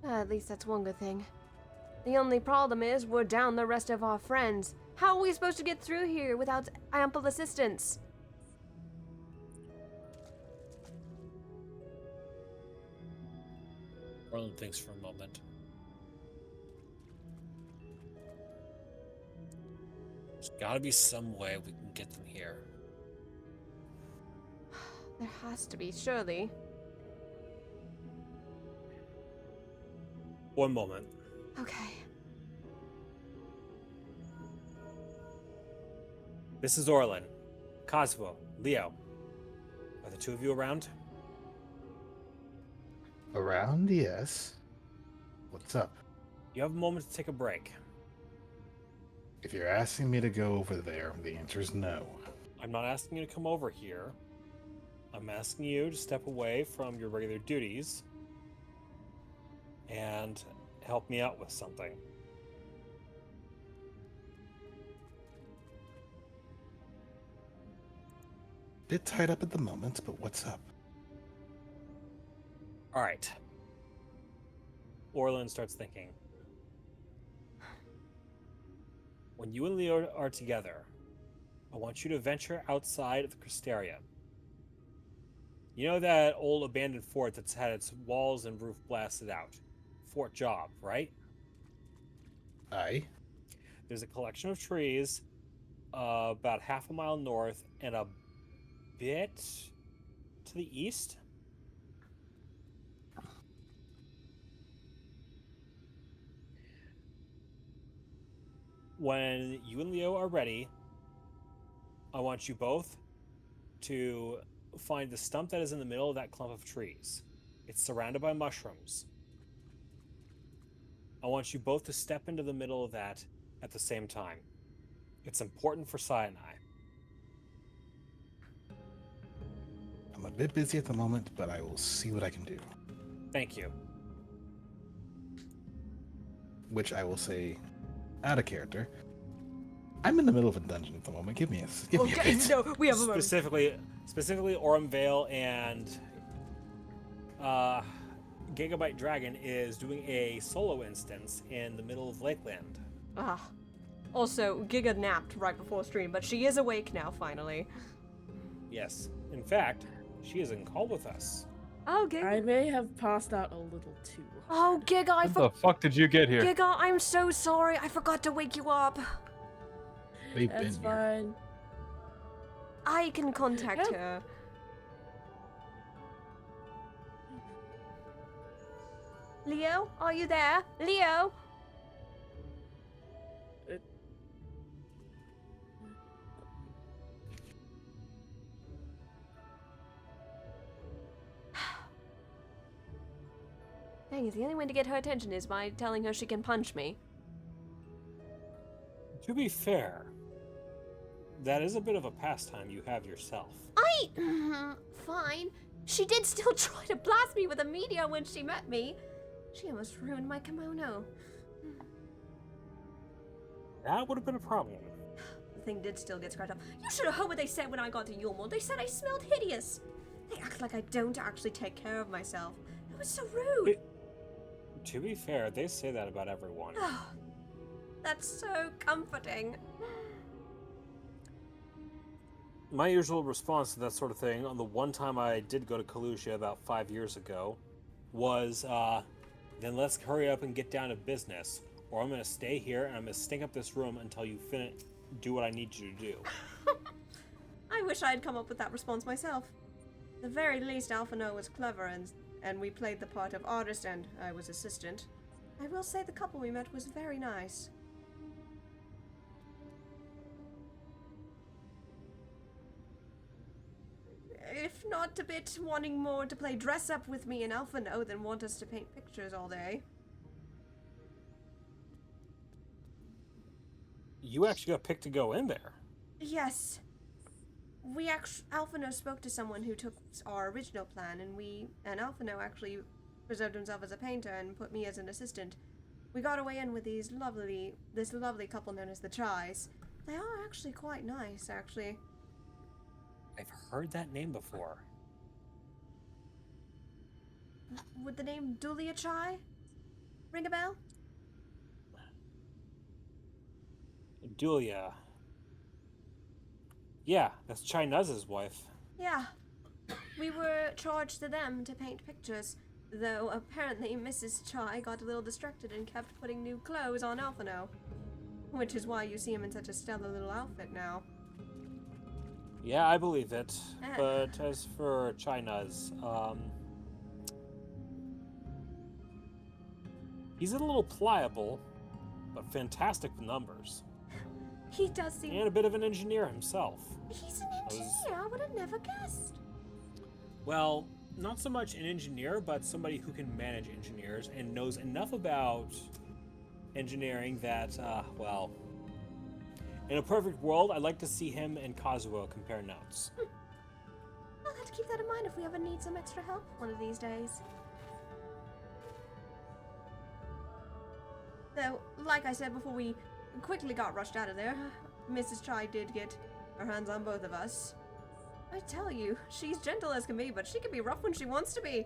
At least that's one good thing. The only problem is we're down the rest of our friends. How are we supposed to get through here without ample assistance?
Orlin thinks for a moment. There's gotta be some way we can get them here.
There has to be, surely.
One moment.
Okay.
This is Orlin. Cosmo, Leo. Are the two of you around?
Around, yes. What's up?
You have a moment to take a break.
If you're asking me to go over there, the answer is no.
I'm not asking you to come over here. I'm asking you to step away from your regular duties and help me out with something.
Bit tied up at the moment, but what's up?
All right. Orlin starts thinking. When you and Leo are together, I want you to venture outside of the Crystarium. You know that old abandoned fort that's had its walls and roof blasted out? Fort Job, right?
Aye.
There's a collection of trees about half a mile north and a bit to the east. When you and Leo are ready, I want you both to find the stump that is in the middle of that clump of trees. It's surrounded by mushrooms. I want you both to step into the middle of that at the same time. It's important for Sai and I.
I'm a bit busy at the moment, but I will see what I can do.
Thank you.
Which I will say, out of character, I'm in the middle of a dungeon at the moment. Give me a bit.
No, we have a moment.
Specifically, Aurum Vale and Gigabyte Dragon is doing a solo instance in the middle of Lakeland.
Also, Giga napped right before stream, but she is awake now, finally.
Yes. In fact, she is in call with us.
Oh, Giga.
I may have passed out a little too.
Oh, Giga, I
How the fuck did you get here?
Giga, I'm so sorry. I forgot to wake you up.
That's fine.
I can contact her. Leo, are you there? Leo? Dang, the only way to get her attention is by telling her she can punch me.
To be fair, that is a bit of a pastime you have yourself.
Fine. She did still try to blast me with a meteor when she met me. She almost ruined my kimono.
That would have been a problem.
The thing did still get scratched up. You should have heard what they said when I got to Yulmore. They said I smelled hideous. They act like I don't actually take care of myself. That was so rude.
To be fair, they say that about everyone.
That's so comforting.
My usual response to that sort of thing, on the one time I did go to Kalusia about 5 years ago, was, then let's hurry up and get down to business, or I'm going to stay here and I'm going to stink up this room until you do what I need you to do.
I wish I had come up with that response myself. At the very least, Alphino was clever and we played the part of artist and I was assistant. I will say the couple we met was very nice. If not a bit wanting more to play dress up with me and Alphino than want us to paint pictures all day.
you actually got picked to go in there.
Yes. Alphino spoke to someone who took our original plan, and Alphino actually preserved himself as a painter and put me as an assistant. We got away in with this lovely couple known as the Tries. They are actually quite nice, actually.
I've heard that name before.
Would the name Dulia Try ring a bell?
Dulia. Yeah, that's Chai Nuz's wife.
Yeah. We were charged to them to paint pictures, though apparently Mrs. Chai got a little distracted and kept putting new clothes on Alphino. Which is why you see him in such a stellar little outfit now.
Yeah, I believe it. But as for Chai Nuz, he's a little pliable, but fantastic with numbers.
He does seem...
And a bit of an engineer himself.
He's an engineer? I would have never guessed.
Well, not so much an engineer, but somebody who can manage engineers and knows enough about engineering that, well, in a perfect world, I'd like to see him and Kazuo compare notes.
I'll have to keep that in mind if we ever need some extra help one of these days. Though, like I said before we quickly got rushed out of there, Mrs. Chai did get her hands on both of us. I tell you, she's gentle as can be, but she can be rough when she wants to be.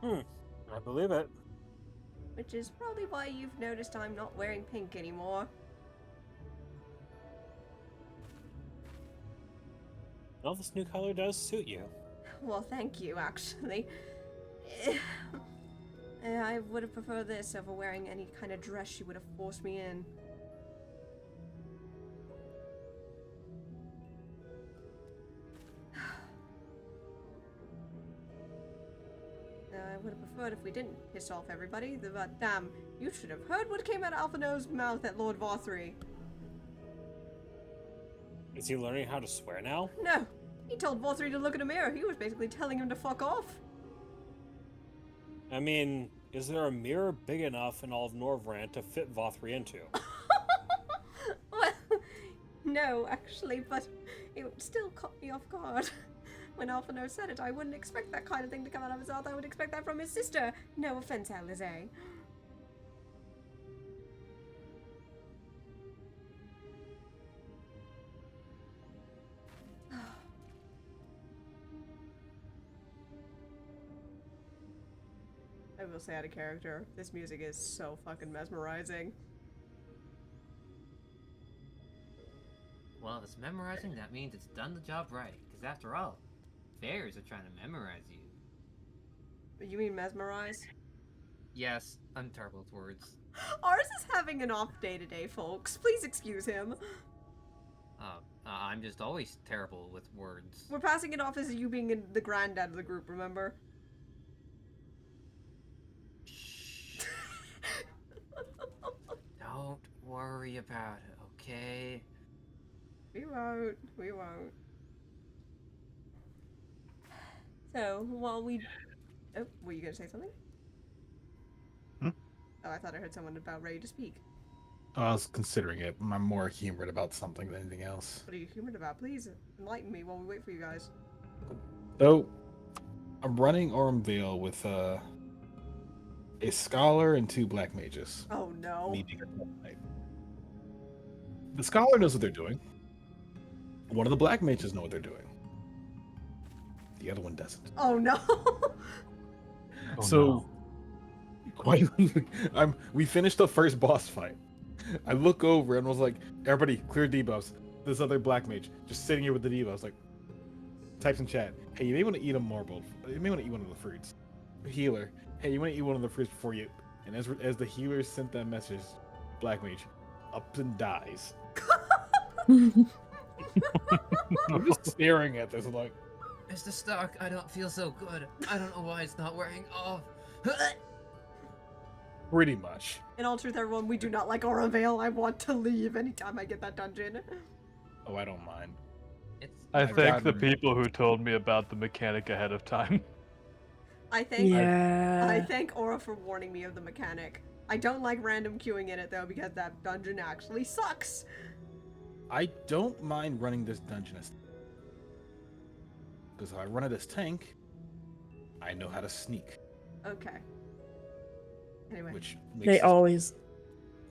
I believe it.
Which is probably why you've noticed I'm not wearing pink anymore.
Well, this new color does suit you.
Well, thank you, actually. I would have preferred this over wearing any kind of dress she would have forced me in. I would have preferred if we didn't piss off everybody, but damn, you should have heard what came out of Alphino's mouth at Lord Vothry.
Is he learning how to swear now?
No, he told Vothry to look in a mirror. He was basically telling him to fuck off.
I mean, is there a mirror big enough in all of Norvrant to fit Vothry into?
Well, no, actually, but it still caught me off guard. When Alphino said it, I wouldn't expect that kind of thing to come out of his mouth. I would expect that from his sister. No offense, Alizé. I will say out of character, this music is so fucking mesmerizing.
Well, if it's memorizing, that means it's done the job right. Because after all, fairies are trying to memorize you.
You mean mesmerize?
Yes, I'm terrible with words.
Ours is having an off day today, folks. Please excuse him.
I'm just always terrible with words.
We're passing it off as you being the granddad of the group, remember?
Don't worry about it, okay?
We won't. We won't. So, while we... Oh, were you gonna say something?
Hmm?
Oh, I thought I heard someone about ready to speak.
I was considering it. I'm more humored about something than anything else.
What are you humored about? Please enlighten me while we wait for you guys.
So, I'm running Ormvale with a scholar and 2 black mages.
Oh no.
Meeting at midnight. The scholar knows what they're doing. One of the black mages know what they're doing. The other one doesn't.
Oh no.
Quite we finished the first boss fight. I look over and was like, everybody clear debuffs. This other black mage just sitting here with the debuffs, like, types in chat, hey, you may want to eat a marble. You may want to eat one of the fruits. Healer, hey, you want to eat one of the fruits before you. And as the healer sent that message, black mage up and dies. I'm just staring at this, like,
Mr. Stark, I don't feel so good. I don't know why it's not wearing off.
pretty much.
In all truth, everyone, we do not like Auravale. I want to leave anytime I get that dungeon.
Oh, I don't mind.
I thank the people who told me about the mechanic ahead of time.
I thank Aura for warning me of the mechanic. I don't like random queuing in it though because that dungeon actually sucks.
I don't mind running this dungeon because if I run it as tank, I know how to sneak.
Okay. Anyway.
Which makes
They
this...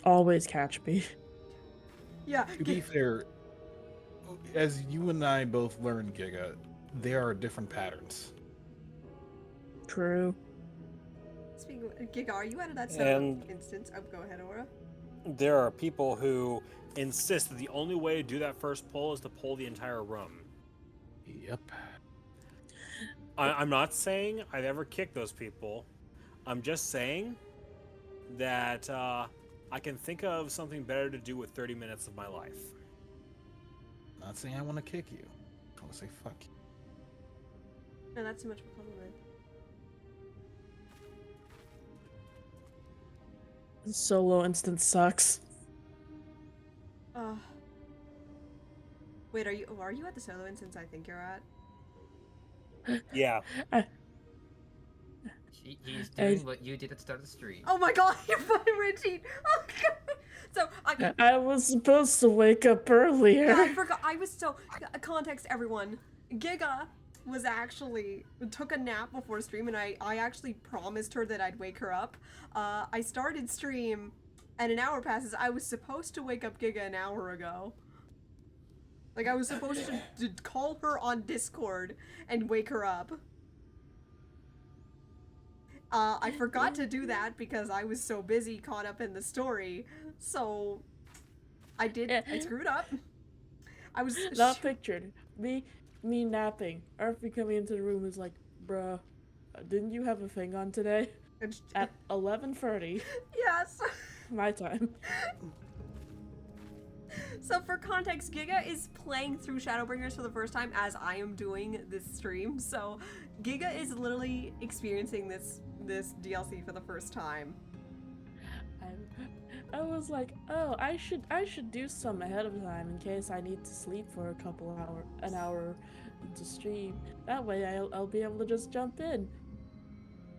always catch me.
Yeah.
To be fair, as you and I both learned, Giga, there are different patterns.
True.
Speaking of Giga, are you out of that solo instance? Oh, go ahead, Aura.
There are people who insist that the only way to do that first pull is to pull the entire room.
Yep.
I'm not saying I've ever kicked those people. I'm just saying that I can think of something better to do with 30 minutes of my life.
Not saying I want to kick you. I want to say fuck you.
No, that's too much of a compliment.
Solo instance sucks.
Wait, are you at the solo instance I think you're at?
Yeah.
He's doing what you did at the start of the stream.
Oh my god, you're fucking Richie! Oh god! So,
I was supposed to wake up earlier.
Yeah, I forgot. I was so... Context, everyone. Giga was actually... took a nap before stream, and I actually promised her that I'd wake her up. I started stream, and an hour passes. I was supposed to wake up Giga an hour ago. Like, I was supposed to call her on Discord and wake her up. I forgot to do that because I was so busy caught up in the story. So, I screwed up. I was...
Not pictured. Me napping. Arfie coming into the room is like, bruh, didn't you have a thing on today? At 11:30.
Yes.
My time.
So for context, Giga is playing through Shadowbringers for the first time as I am doing this stream. So Giga is literally experiencing this DLC for the first time.
I was like, oh, I should do some ahead of time in case I need to sleep for an hour to stream. That way I'll be able to just jump in.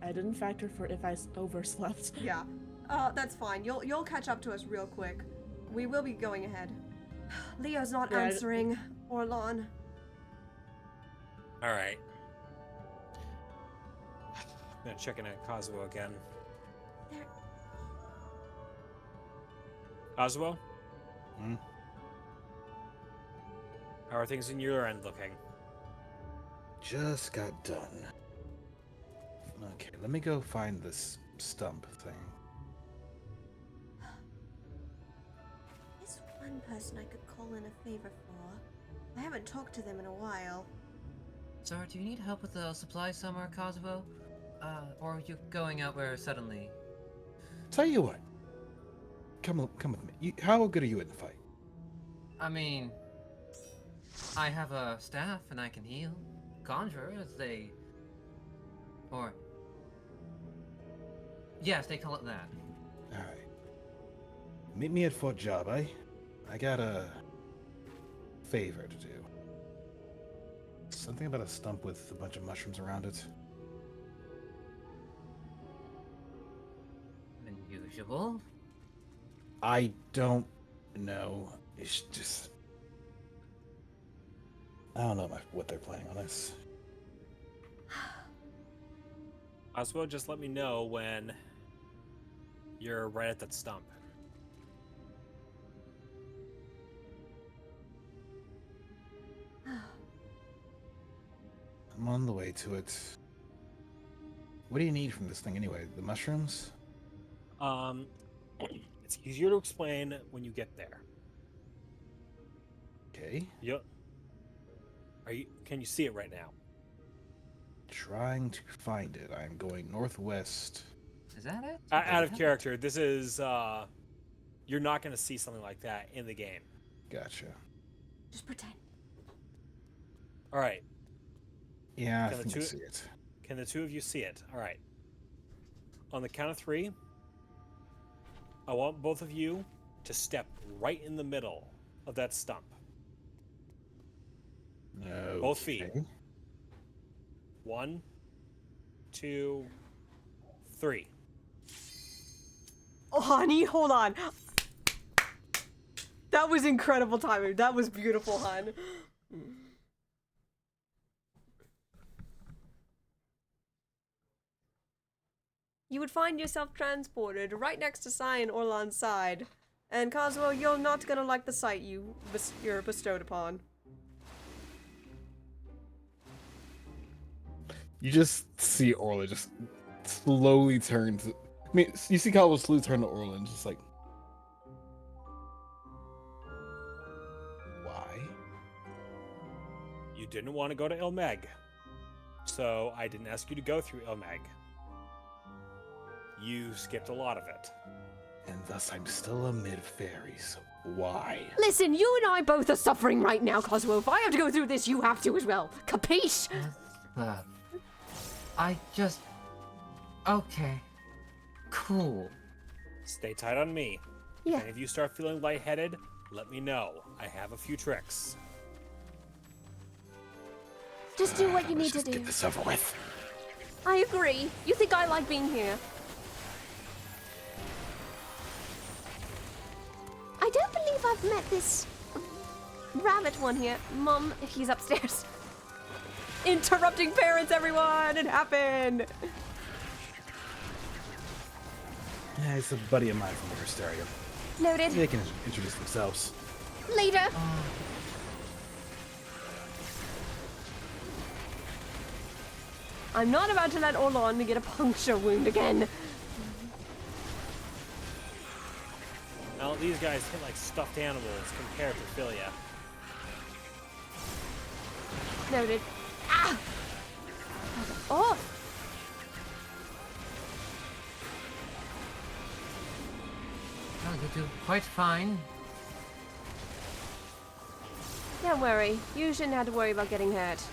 I didn't factor for if I overslept.
Yeah, that's fine. You'll catch up to us real quick. We will be going ahead. Leo's not answering. Orlon.
All right. I'm gonna check in at Kazuo again. Kazuo? How are things in your end looking?
Just got done. Okay, let me go find this stump thing.
There's one person I could call in a favor for. I haven't talked to them in a while.
Sir, do you need help with the supplies somewhere, Kazuo? Or are you going out where suddenly?
Tell you what. Come with me. How good are you in the fight?
I mean, I have a staff and I can heal. Conjurers, yes, they call it that.
Alright. Meet me at Fort Job, I got a favor to do. Something about a stump with a bunch of mushrooms around it.
Unusual?
I don't know. It's just... I don't know what they're planning on this.
Kazuo, just let me know when you're right at that stump.
I'm on the way to it. What do you need from this thing anyway? The mushrooms?
It's easier to explain when you get there.
Okay.
Yep. Can you see it right now?
Trying to find it. I'm going northwest.
Is that it?
Out of character, this is you're not going to see something like that in the game.
Gotcha.
Just pretend.
All right.
Yeah, I think I see it.
Can the two of you see it? All right. On the count of 3, I want both of you to step right in the middle of that stump.
No.
Both feet. 1, 2, 3.
Oh! honey, hold on. That was incredible timing. That was beautiful, hon. You would find yourself transported right next to Sai and Orlan's side. And Coswell, you're not gonna like the sight you're bestowed upon.
You just see Orla just slowly turn to... I mean, you see Coswell slowly turn to Orla and just like... Why?
You didn't want to go to Mheg, so I didn't ask you to go through Mheg. You skipped a lot of it.
And thus I'm still a mid-fairy, so why?
Listen, you and I both are suffering right now, Coswell. If I have to go through this, you have to as well. Capiche?
I just... Okay. Cool.
Stay tight on me.
Yeah.
If any of you start feeling lightheaded, let me know. I have a few tricks.
Just do what you need to
Let's
do.
get this over with.
I agree. You think I like being here? I don't believe I've met this rabbit one here. Mom, he's upstairs. Interrupting parents, everyone! It happened!
Yeah, he's a buddy of mine from the Crystarium.
Noted.
They can introduce themselves.
Later. I'm not about to let Orlan get a puncture wound again.
Well, these guys hit like stuffed animals compared to Philia.
Noted. Ah! Oh!
Oh, you do quite fine.
Don't worry. You shouldn't have to worry about getting hurt.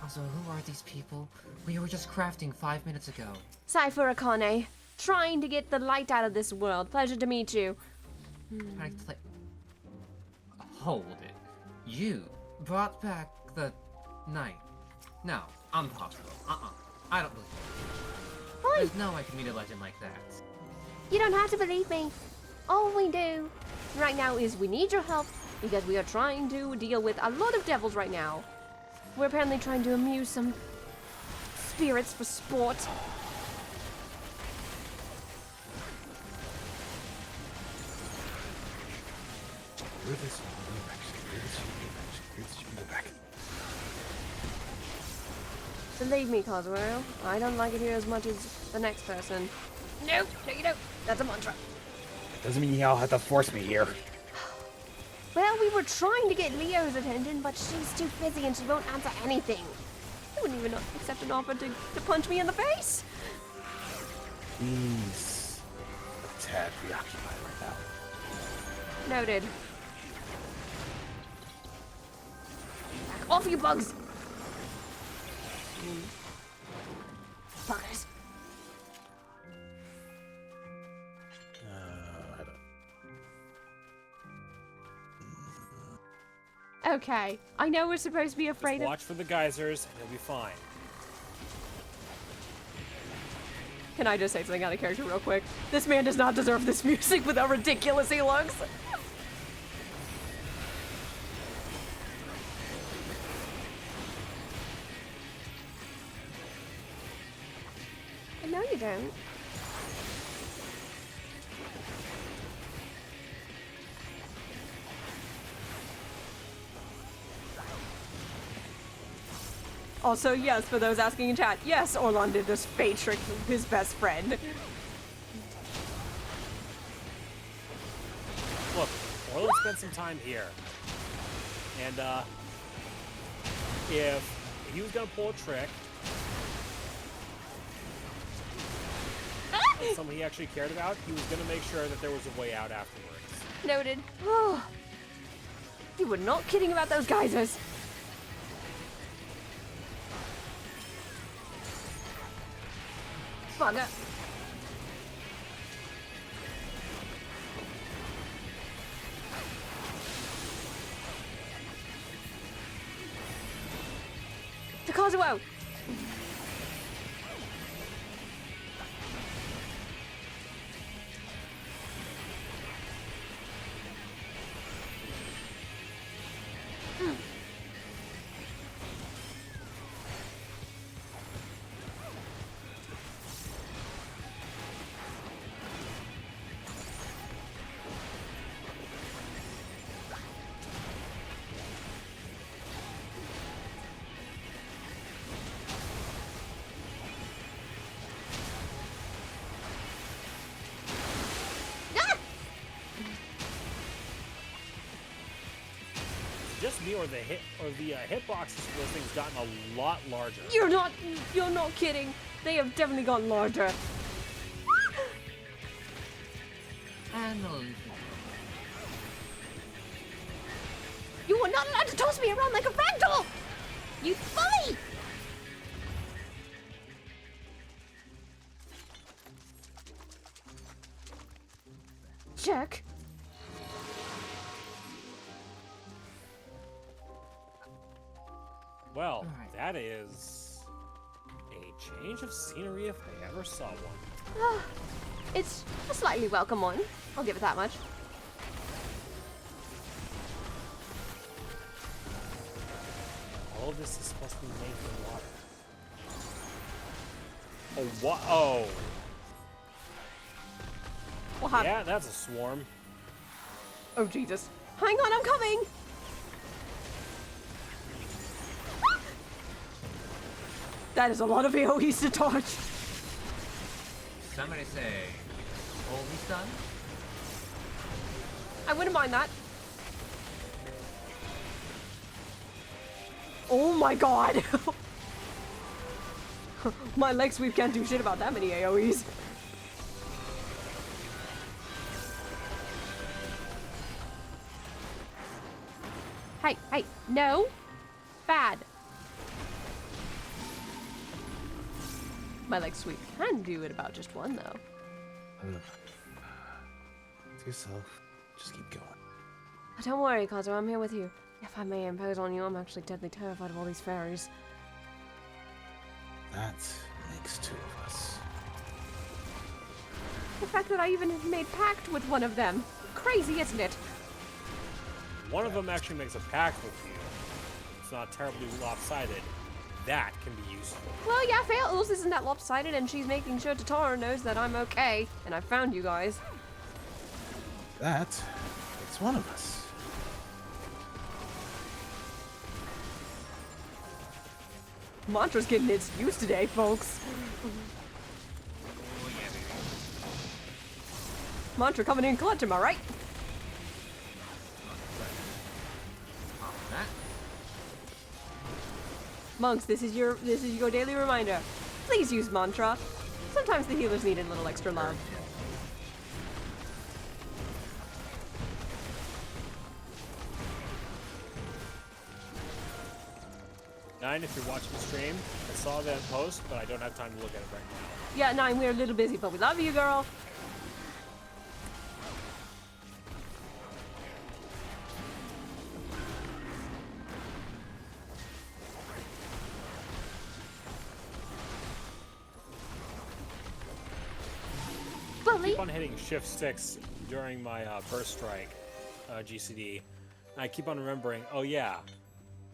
Also, who are these people? We were just crafting 5 minutes ago.
Cypher Akane. Trying to get the light out of this world. Pleasure to meet you.
Hold it. You brought back the night. No, impossible. I don't believe it.
Fine.
There's no way I can meet a legend like that.
You don't have to believe me. All we do right now is we need your help because we are trying to deal with a lot of devils right now. We're apparently trying to amuse some spirits for sport.
Where this go back?
Believe me, Coswell, I don't like it here as much as the next person. No, no you don't. That's a mantra.
Doesn't mean y'all have to force me here.
Well, we were trying to get Leo's attention, but she's too busy and she won't answer anything. She wouldn't even accept an offer to punch me in the face.
He's a tad preoccupied right now.
Noted. Back off, you bugs! Buggers. Okay, I know we're supposed to be afraid
Just watch for the geysers and you'll be fine.
Can I just say something out of character real quick? This man does not deserve this music with how ridiculous he looks. No, you don't. Also, yes, for those asking in chat, yes, Orlan did this fate trick with his best friend.
Look, Orlan spent some time here. And, if he was gonna pull a trick, and someone he actually cared about, he was gonna make sure that there was a way out afterwards.
Noted. Oh, you were not kidding about those geysers. Bugger. Kazuo!
Just me or the hitboxes for those things gotten a lot larger.
You're not kidding. They have definitely gotten larger.
And
You are not allowed to toss me around like a ragdoll! You bully! Check.
Well, that is a change of scenery if I ever saw one.
It's a slightly welcome one. I'll give it that much.
All of this is supposed to be made from water. Oh, what? Oh.
What happened?
Yeah, that's a swarm.
Oh, Jesus. Hang on, I'm coming! That is a lot of AoEs to dodge.
somebody say, "Oh, he's done."
I wouldn't mind that. Oh my god! My leg sweep can't do shit about that many AoEs. Hey, no! Bad. My leg sweep can do it about just one, though.
To yourself. Just keep going.
Don't worry, Kazuo, I'm here with you. If I may impose on you, I'm actually deadly terrified of all these fairies.
That makes two of us.
The fact that I even made pact with one of them. Crazy, isn't it?
One of them actually makes a pact with you. It's not terribly lopsided. That can be useful.
Well, yeah, Fails isn't that lopsided, and she's making sure Tatara knows that I'm okay, and I found you guys.
That makes one of us.
Mantra's getting its use today, folks. Mantra coming in clutch, am I right? Monks, this is your daily reminder. Please use mantra. Sometimes the healers need a little extra love.
Nine, if you're watching the stream, I saw that post, but I don't have time to look at it right now.
Yeah, Nine, we're a little busy, but we love you, girl.
I keep on hitting shift 6 during my burst strike GCD, and I keep on remembering, oh yeah,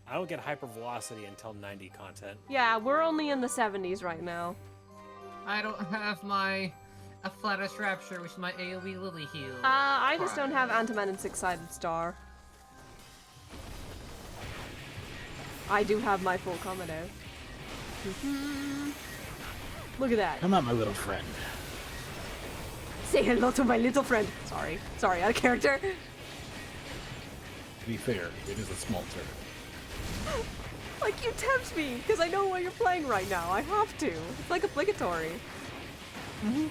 I don't get hypervelocity until 90 content.
Yeah, we're only in the 70s right now.
I don't have my Afflatus Rapture, which is my AoE Lily heal.
I just don't have Antiman and Six-Sided Star. I do have my full Commando. Look at that.
Come on, my little friend.
Say hello to my little friend. Sorry, out of character.
To be fair, it is a small turret.
Like, you tempt me, because I know what you're playing right now. I have to. It's like obligatory.
Yeah,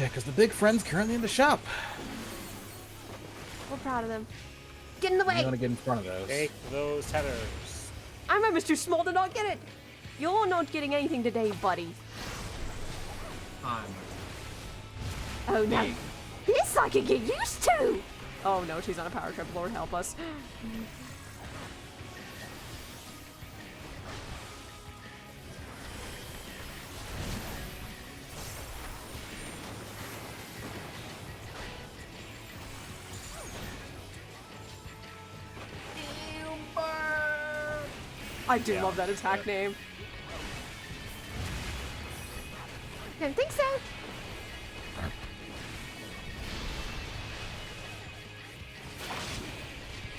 because the big friend's currently in the shop.
We're proud of them. Get in the way!
You want to get in front of those.
Take those tethers.
I'm almost too small to not get it. You're not getting anything today, buddy. Oh, no. This I could get used to! Oh, no, she's on a power trip. Lord help us. I do
Yeah.
love that attack name. Don't think so.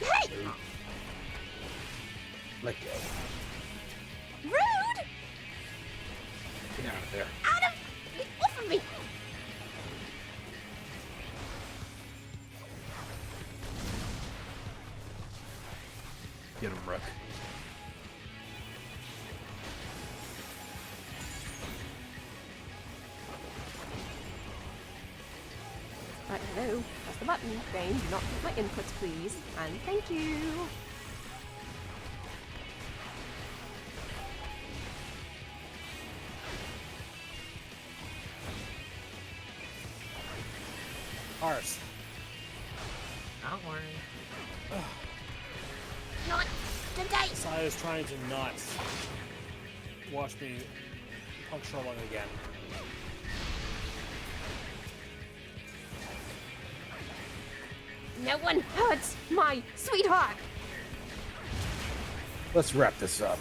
Hey!
Let go.
Rude!
Get out of there.
Adam! Get off of me!
Get him, Rook.
Right, hello. Press the button. Game, do not hit my inputs, please. And thank you.
Arse.
Don't worry.
Not today!
Sai is trying to not watch me puncture along again.
No one hurts my sweetheart!
Let's wrap this up.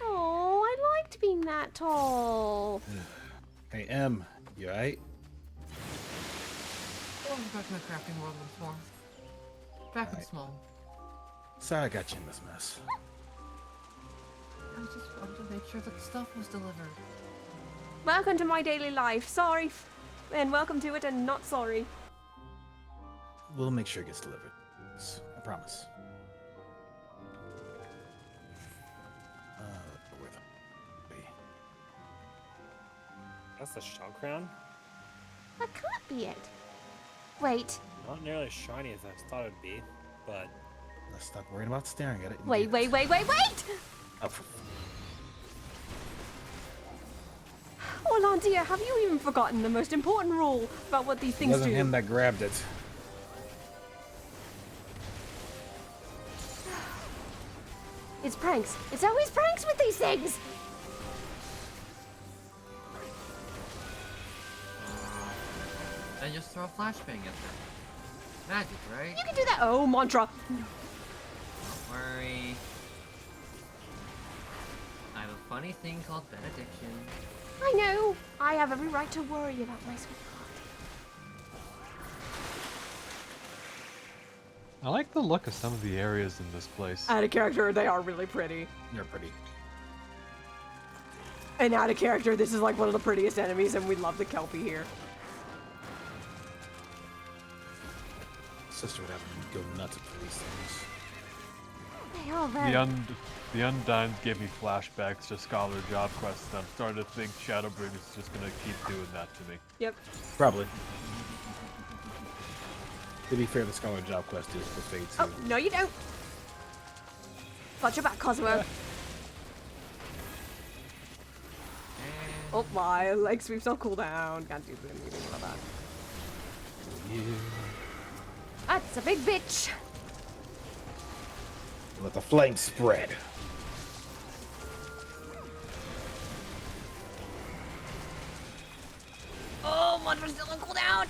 Oh, I liked being that tall.
Hey, M, you alright?
Oh, I'm back in the crafting world once more. Back in small.
Sorry I got you in this mess.
I just wanted to make sure that the stuff was delivered.
Welcome to my daily life. Sorry. And welcome to it and not sorry.
We'll make sure it gets delivered. I promise. Where the... Wait.
That's the shell crown?
That can't be it. Wait.
Not nearly as shiny as I thought it would be, but...
Let's stop worrying about staring at it.
Wait!
Oh, for...
Orlandia, have you even forgotten the most important rule about what these
It
things
wasn't
do?
him that grabbed it.
It's pranks. It's always pranks with these things!
And just throw a flashbang at them. Magic, right?
You can do that. Oh, mantra.
Don't worry. I have a funny thing called benediction.
I know. I have every right to worry about my sweetheart.
I like the look of some of the areas in this place.
Out of character, they are really pretty.
They're pretty.
And out of character, this is like one of the prettiest enemies, and we love the Kelpie here.
Sister would have to go nuts for these things.
They are very...
The Undines gave me flashbacks to Scholar Job Quests, and I'm starting to think Shadowbringers is just gonna keep doing that to me.
Yep.
Probably. To be fair, the Scholar Job Quest is for Fate too.
Oh, no you don't. Got your back, Cosmo. Oh, my leg sweeps on cooldown. Can't do anything about that.
Yeah.
That's a big bitch.
Let the flames spread.
Oh, Mantra's still on cooldown.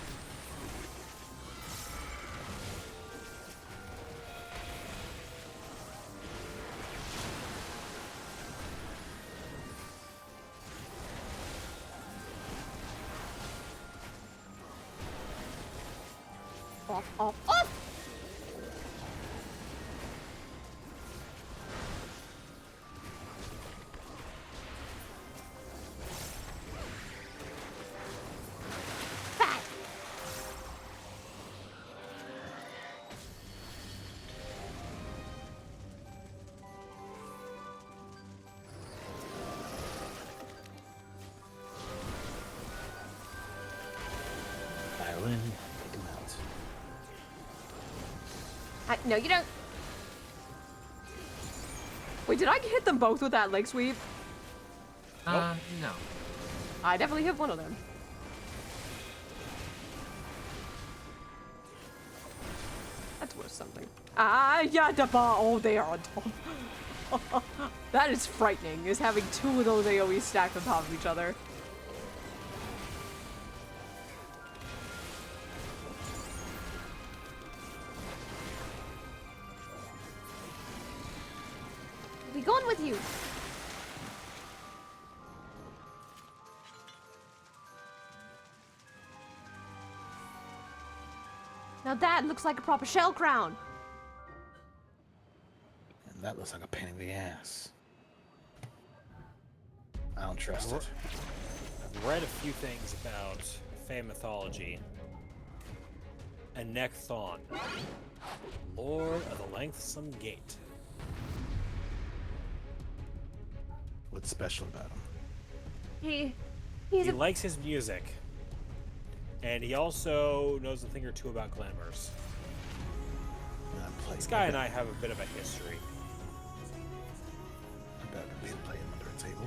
Off. Fat.
Dial in, take him out.
No, you don't. Wait, did I hit them both with that leg sweep?
No.
I definitely hit one of them. That's worth something. Ah, yeah, the bar. Oh, they are on top. That is frightening, is having two of those AoE stacked on top of each other. Be gone with you! Now that looks like a proper shell crown.
And that looks like a pain in the ass. I don't trust it.
I've read a few things about Fey mythology. A neck thon, Lord of the Lengthsome Gate.
What's special about him?
He likes his music. And he also knows a thing or two about glamours. This guy and I have a bit of a history.
I bet we'll play him under a table.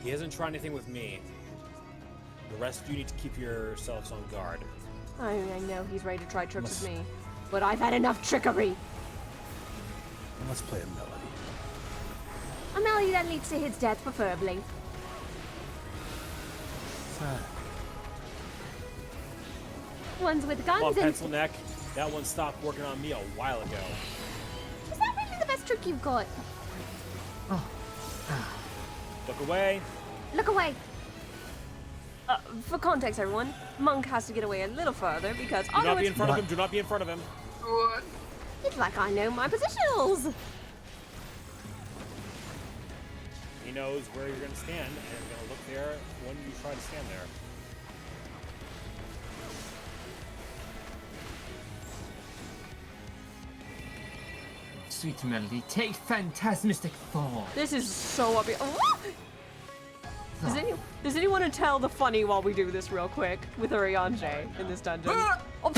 He hasn't tried anything with me. The rest of you need to keep yourselves on guard.
I know he's ready to try tricks with me, but I've had enough trickery.
Let's play a melody.
A melody that leads to his death, preferably. Ones with guns
Come on,
and...
pencil neck. That one stopped working on me a while ago.
Is that really the best trick you've got?
Look away.
Look away! For context, everyone, Monk has to get away a little further because...
Do not be in front of him. Do not be in front of him.
It's like I know my positionals!
He knows where you're going to stand, and he's going to look there when you try to stand there.
Sweet melody, take phantasmistic form.
This is so obvious. Oh! Does anyone want to tell the funny while we do this real quick with Urianger in this dungeon? Oh,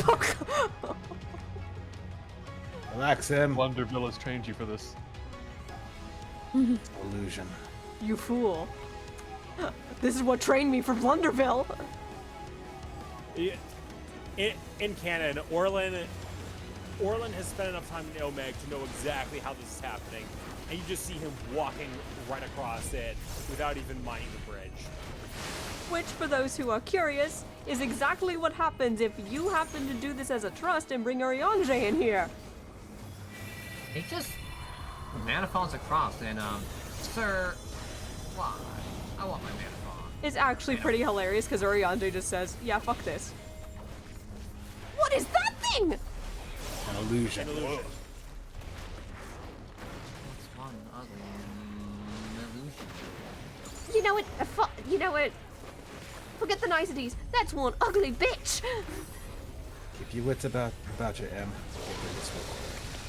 Relax him.
Blunderbill has trained you for this.
Illusion.
You fool. This is what trained me for Blunderbill.
In canon, Orlin has spent enough time in Mheg to know exactly how this is happening, and you just see him walking right across it without even minding the bridge.
Which, for those who are curious, is exactly what happens if you happen to do this as a trust and bring Urianger in here.
He just mana falls across and sir, why? I want my mana fall.
It's actually pretty hilarious because Urianger just says, yeah, fuck this. What is that thing?
An illusion.
It's one ugly illusion.
You know what? You know what? Forget the niceties. That's one ugly bitch.
Keep your wits about you, Em.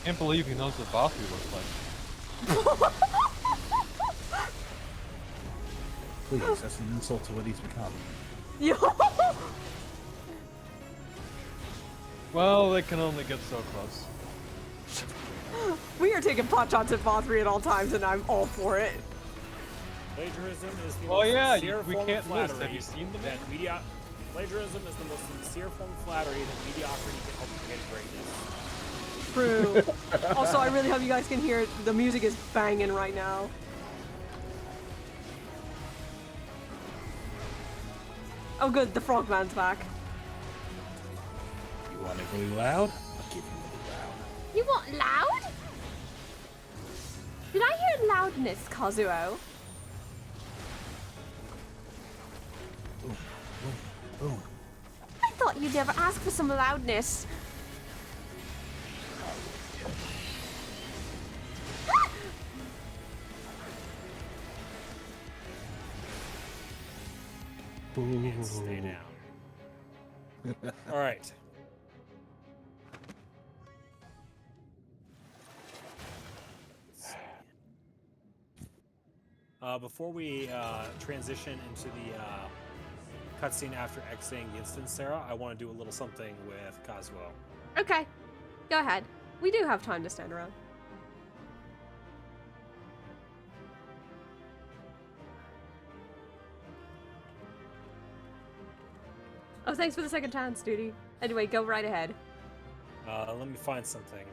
Can't believe he knows what Vothri looks like.
Please, that's an insult to what he's become.
Yo.
Well, they can only get so close.
We are taking pot shots at Vothri at all times, and I'm all for it.
Plagiarism is the
Oh
most
sincere
sincere
we
form
can't
of flattery.
list. Have you seen them?
Plagiarism is the most sincere form of flattery that mediocrity can help create greatness.
True. Also, I really hope you guys can hear it. The music is banging right now. Oh good, the Frogman's back.
You want it really loud? I'll give you really loud.
You want loud? Did I hear loudness, Kazuo?
Boom, boom, boom.
I thought you'd never ask for some loudness.
And stay down. All right. Before we transition into the cutscene after exiting the instance, Sarah, I want to do a little something with Kazuo.
Okay, go ahead. We do have time to stand around. Oh, thanks for the second chance, Duty. Anyway, go right ahead.
Let me find something.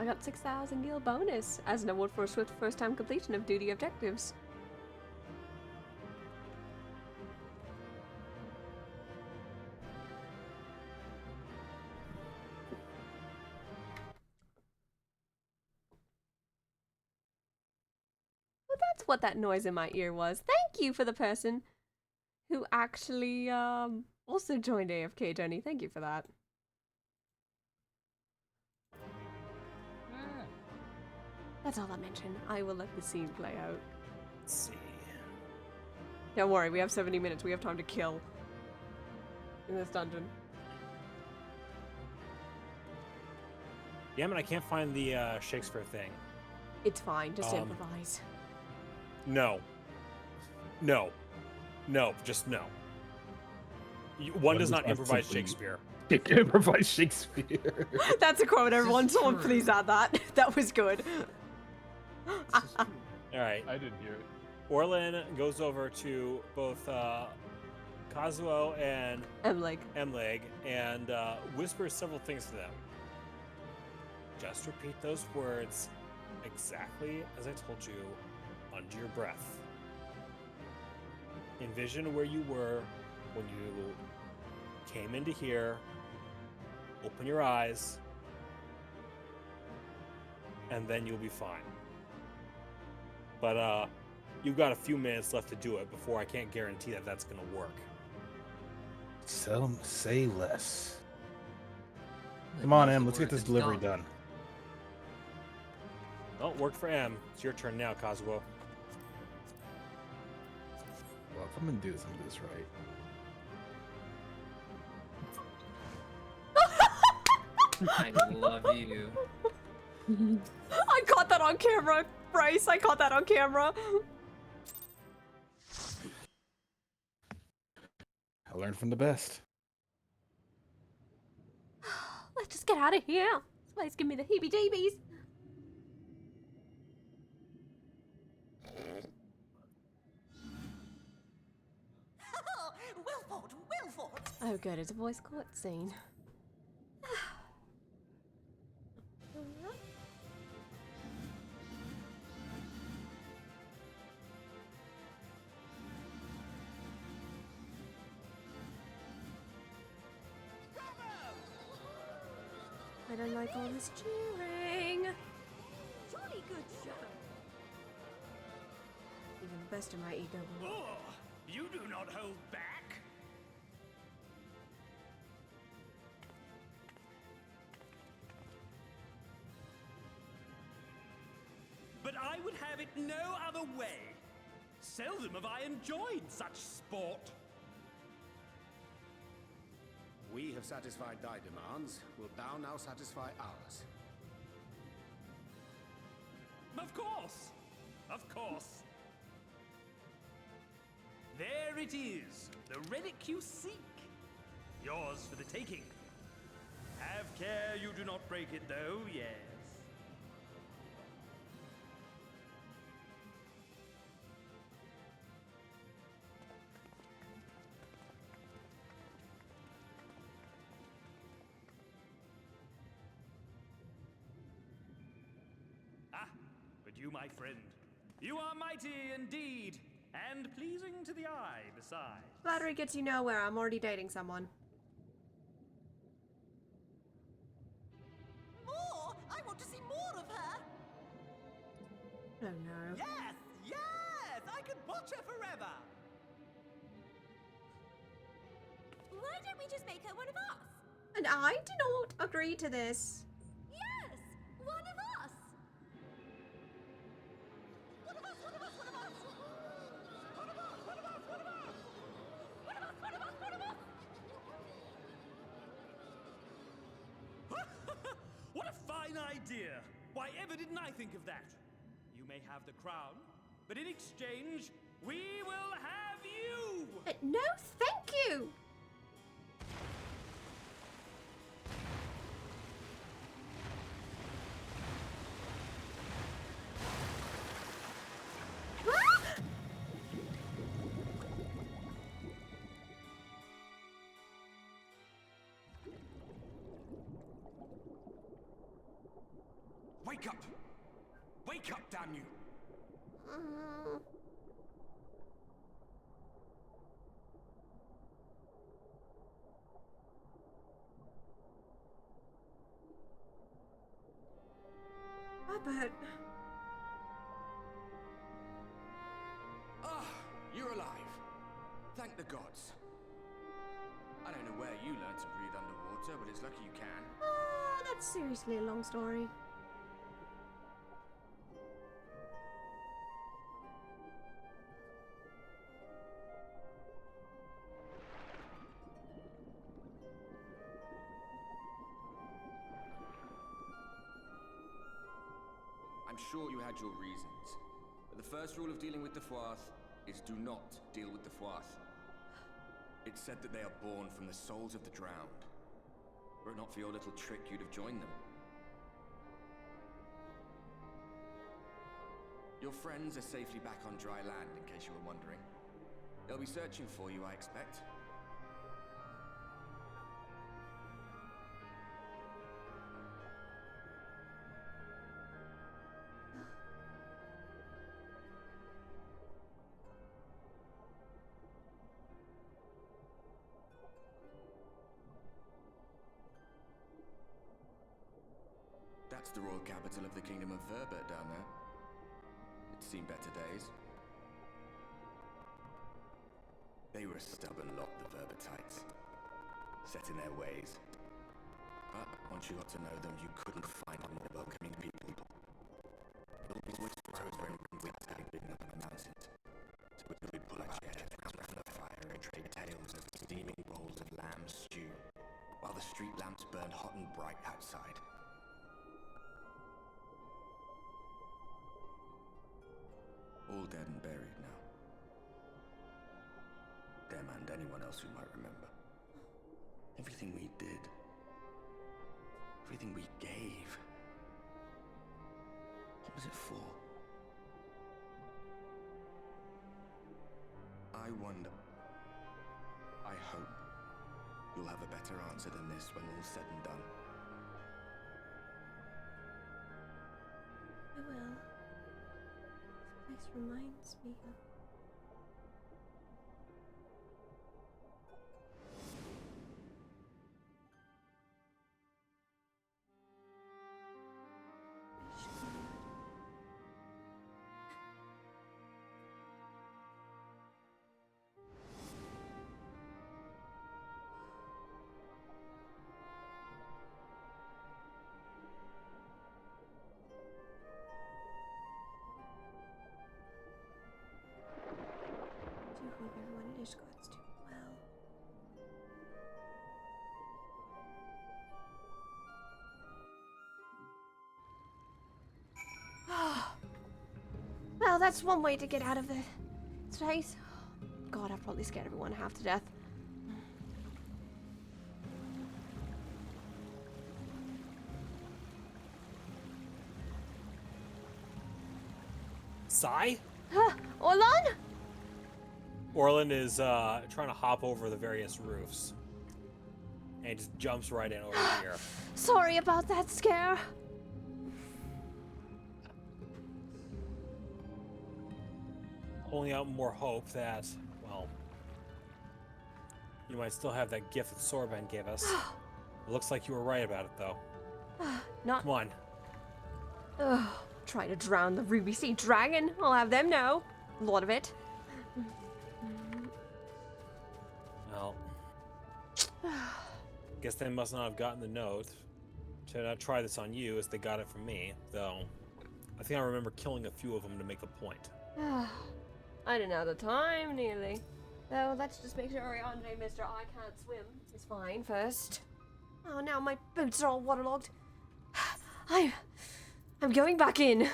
I got 6,000 gil bonus as an award for a swift first-time completion of duty objectives. Well, that's what that noise in my ear was. Thank you for the person who actually also joined AFK, Johnny. Thank you for that. That's all I mention. I will let the scene play out.
Let's see.
Don't worry, we have 70 minutes. We have time to kill in this dungeon.
Yeah, man, I can't find the Shakespeare thing.
It's fine. Just improvise.
No. No. No. Just no. One does not improvise Shakespeare.
Improvise Shakespeare.
That's a quote, everyone. Someone please add that. That was good.
All right.
I didn't hear it.
Orlin goes over to both Kazuo and Mheg and whispers several things to them. Just repeat those words exactly as I told you under your breath. Envision where you were when you came into here. Open your eyes, and then you'll be fine. But you've got a few minutes left to do it before I can't guarantee that that's going to work.
Say less. Come on, Em. Let's get this delivery done.
Well, it worked for M. It's your turn now, Kazuo.
Well, if I'm gonna do this, I'm gonna do this right.
I love you.
I caught that on camera, Bryce. I caught that on camera.
I learned from the best.
Let's just get out of here. This place give me the heebie-jeebies.
Wilford!
Oh good, it's a voice cutscene. I don't like all this cheering.
Jolly good show.
Even the best of my ego.
Oh, you do not hold back. But I would have it no other way. Seldom have I enjoyed such sport.
We have satisfied thy demands. Wilt thou now satisfy ours?
Of course. Of course. There it is, the relic you seek. Yours for the taking. Have care you do not break it, though, yes. But you, my friend, you are mighty indeed, and pleasing to the eye besides.
Flattery gets you nowhere. I'm already dating someone.
More? I want to see more of her.
Oh no.
Yes, yes! I could watch her forever!
Why don't we just make her one of us?
And I do not agree to this.
Yes! One of us! One of us, one of us, one of us! One of us, one of us, one of us! One of us, one of us, one of us!
What a fine idea! Why ever didn't I think of that? You may have the crown, but in exchange, we will have you!
No, thank you!
Wake up! Wake up, damn you!
Robert.
Ah, you're alive. Thank the gods. I don't know where you learned to breathe underwater, but it's lucky you can.
That's seriously a long story.
I'm sure you had your reasons. But the first rule of dealing with the Froth is do not deal with the Froth. It's said that they are born from the souls of the drowned. Were it not for your little trick, you'd have joined them. Your friends are safely back on dry land, in case you were wondering. They'll be searching for you, I expect. That's the royal capital of the Kingdom of Verbert down there. It's seen better days. They were a stubborn lot, the Verbertites. Set in their ways. But once you got to know them, you couldn't find more welcoming people. They'll always rose when winds having been up in the mountains. So we'd pull our chairs around the fire and trade tales of steaming rolls of lamb stew, while the street lamps burned hot and bright outside. All dead and buried now. Them and anyone else who might remember. Everything we did. Everything we gave. What was it for? I wonder. I hope you'll have a better answer than this when all's said and done.
I will. This place reminds me of... I do hope everyone at Ishgard's doing well. Well, that's one way to get out of this place. God, I've probably scared everyone half to death.
Sai?
Orlan?
Orlan is trying to hop over the various roofs. And just jumps right in over here.
Sorry about that scare.
Holding out more hope that, well, you might still have that gift that Sorban gave us. It looks like you were right about it, though.
Not.
Come on.
Ugh, try to drown the Ruby Sea Dragon. I'll have them know. A lot of it.
Well, guess they must not have gotten the note to not try this on you as they got it from me, though I think I remember killing a few of them to make a point.
I didn't have the time, nearly. Though, let's just make sure Andre, Mr. I Can't Swim, is fine first. Oh, now my boots are all waterlogged. I'm going back in.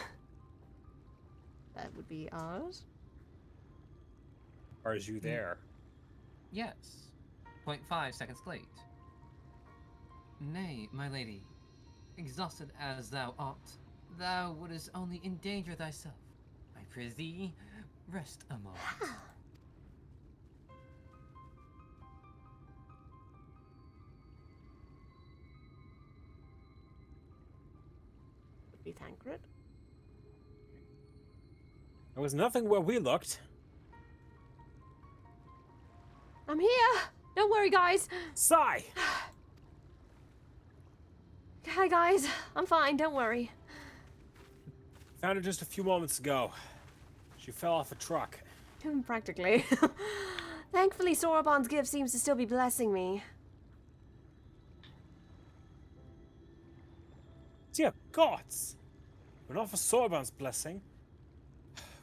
That would be ours.
Are you there?
Yes. 0.5 seconds late. Nay, my lady. Exhausted as thou art, thou wouldst only endanger thyself. I prithee, rest a moment.
Would be Thancred.
There was nothing where we looked.
I'm here! Don't worry, guys!
Sigh!
Hi, guys. I'm fine, don't worry.
Found her just a few moments ago. She fell off a truck.
Practically. Thankfully, Soroban's gift seems to still be blessing me.
Dear gods! But not for Soroban's blessing.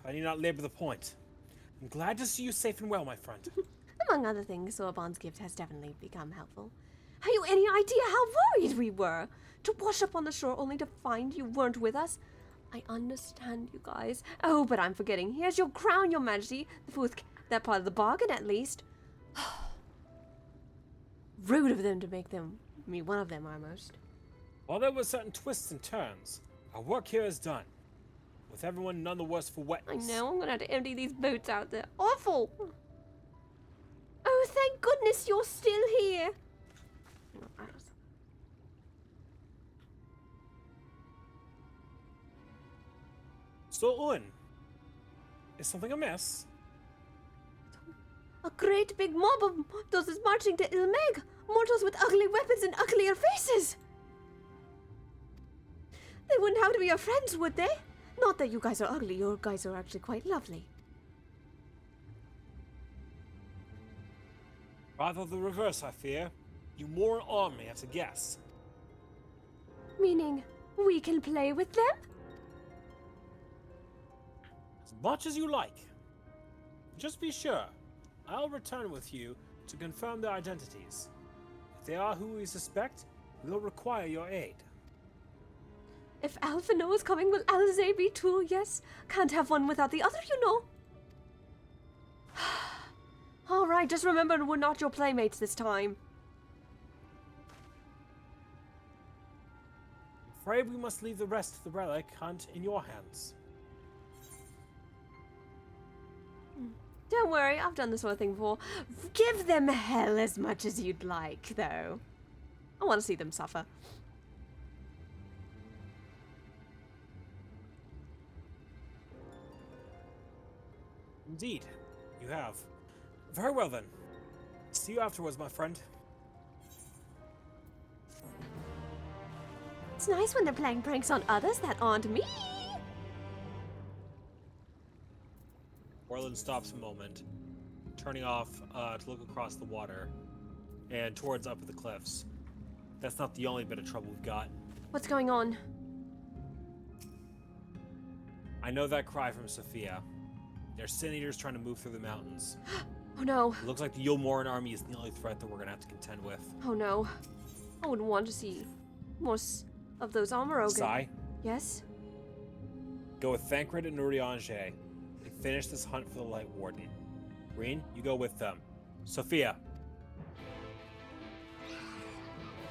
I need not labor the point. I'm glad to see you safe and well, my friend.
Among other things, Soroban's gift has definitely become helpful. Have you any idea how worried we were? To wash up on the shore only to find you weren't with us? I understand, you guys. Oh, but I'm forgetting. Here's your crown, your majesty. The fourth, that part of the bargain, at least. Rude of them to make me one of them, almost.
While there were certain twists and turns, our work here is done. With everyone none the worse for wetness.
I know, I'm gonna have to empty these boats out there. Awful! Oh, thank goodness you're still here!
So, Un, is something amiss?
A great big mob of those is marching to Mheg. Mortals with ugly weapons and uglier faces. They wouldn't have to be your friends, would they? Not that you guys are ugly. You guys are actually quite lovely.
Rather the reverse, I fear. You more an army at a guess.
Meaning, we can play with them?
As much as you like. Just be sure, I'll return with you to confirm their identities. If they are who we suspect, we'll require your aid.
If Alphino is coming, will Alize be too? Yes. Can't have one without the other, you know. Alright, just remember we're not your playmates this time.
Afraid we must leave the rest of the relic hunt in your hands.
Don't worry, I've done this sort of thing before. Give them hell as much as you'd like, though. I want to see them suffer.
Indeed, you have. Very well then. See you afterwards, my friend.
It's nice when they're playing pranks on others that aren't me.
Orlin stops a moment, turning off to look across the water and towards up at the cliffs. That's not the only bit of trouble we've got.
What's going on?
I know that cry from Sophia. There's sin eaters trying to move through the mountains.
Oh no.
It looks like the Yulmoran army is the only threat that we're gonna have to contend with.
Oh no. I wouldn't want to see more of those Amarogan.
Sai?
Yes?
Go with Thancred and Uriange and finish this hunt for the Light Warden. Green, you go with them. Sophia.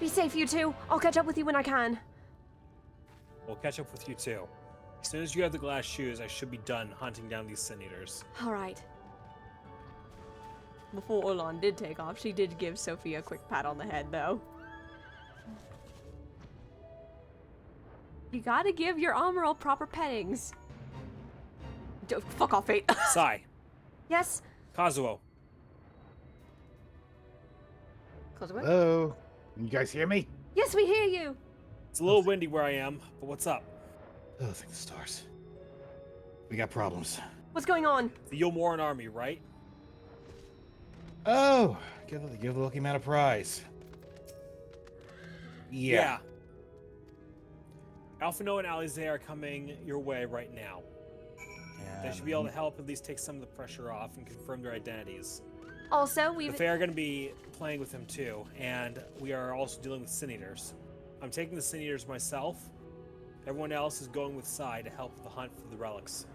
Be safe, you two. I'll catch up with you when I can.
We'll catch up with you too. As soon as you have the glass shoes, I should be done hunting down these sin eaters.
Alright. Before Orlan did take off, she did give Sophia a quick pat on the head, though. You gotta give your Amaral proper pettings. Fuck off, Fate.
Sai.
Yes?
Kazuo.
Kazuo?
Hello? Can you guys hear me?
Yes, we hear you.
It's a little windy where I am, but what's up?
Oh, thank the stars. We got problems.
What's going on?
The Yulmoran army, right?
Oh, give the lucky man a prize. Yeah.
Alphino and Alize are coming your way right now. They should be able to help at least take some of the pressure off and confirm their identities.
Also,
The Fae are going to be playing with them too, and we are also dealing with Sin Eaters. I'm taking the Sin Eaters myself. Everyone else is going with Sai to help with the hunt for the relics.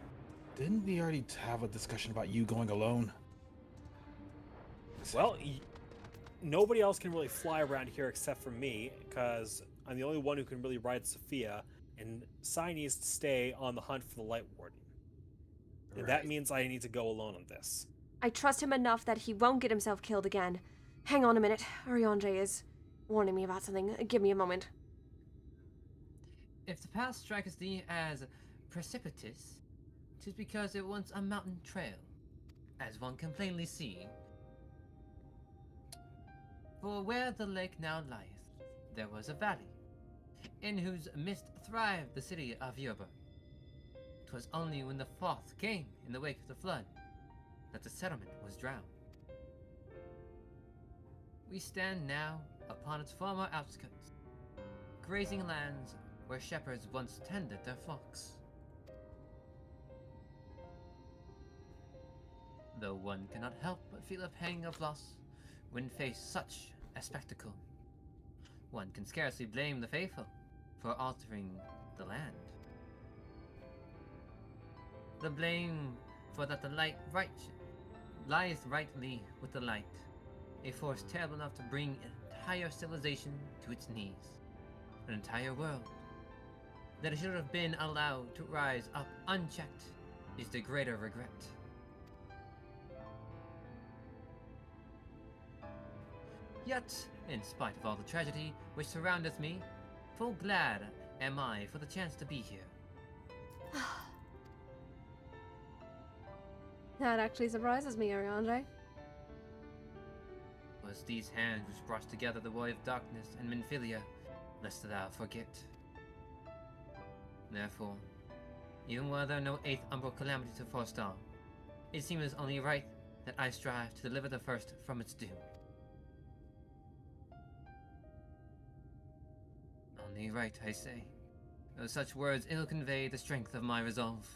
Didn't we already have a discussion about you going alone?
Well, nobody else can really fly around here except for me, because I'm the only one who can really ride Sophia, and Sai needs to stay on the hunt for the Light Warden. And that means I need to go alone on this.
I trust him enough that he won't get himself killed again. Hang on a minute. Uriange is warning me about something. Give me a moment.
If the path strikes thee as precipitous, 'tis because it once a mountain trail, as one can plainly see. For where the lake now lieth, there was a valley, in whose midst thrived the city of Yerba. 'Twas only when the froth came in the wake of the flood that the settlement was drowned. We stand now upon its former outskirts, grazing lands where shepherds once tended their flocks. Though one cannot help but feel a pang of loss when faced such a spectacle, one can scarcely blame the faithful for altering the land. The blame for that the light lies rightly with the light, a force terrible enough to bring an entire civilization to its knees, an entire world. That it should have been allowed to rise up unchecked is the greater regret. Yet, in spite of all the tragedy which surroundeth me, full glad am I for the chance to be here.
That actually surprises me, Ariane.
Was these hands which brought together the Boy of Darkness and Minfilia, lest thou forget. Therefore, even were there no 8th umbral calamity to forestall, it seems only right that I strive to deliver the first from its doom. Only right, I say, though such words ill convey the strength of my resolve.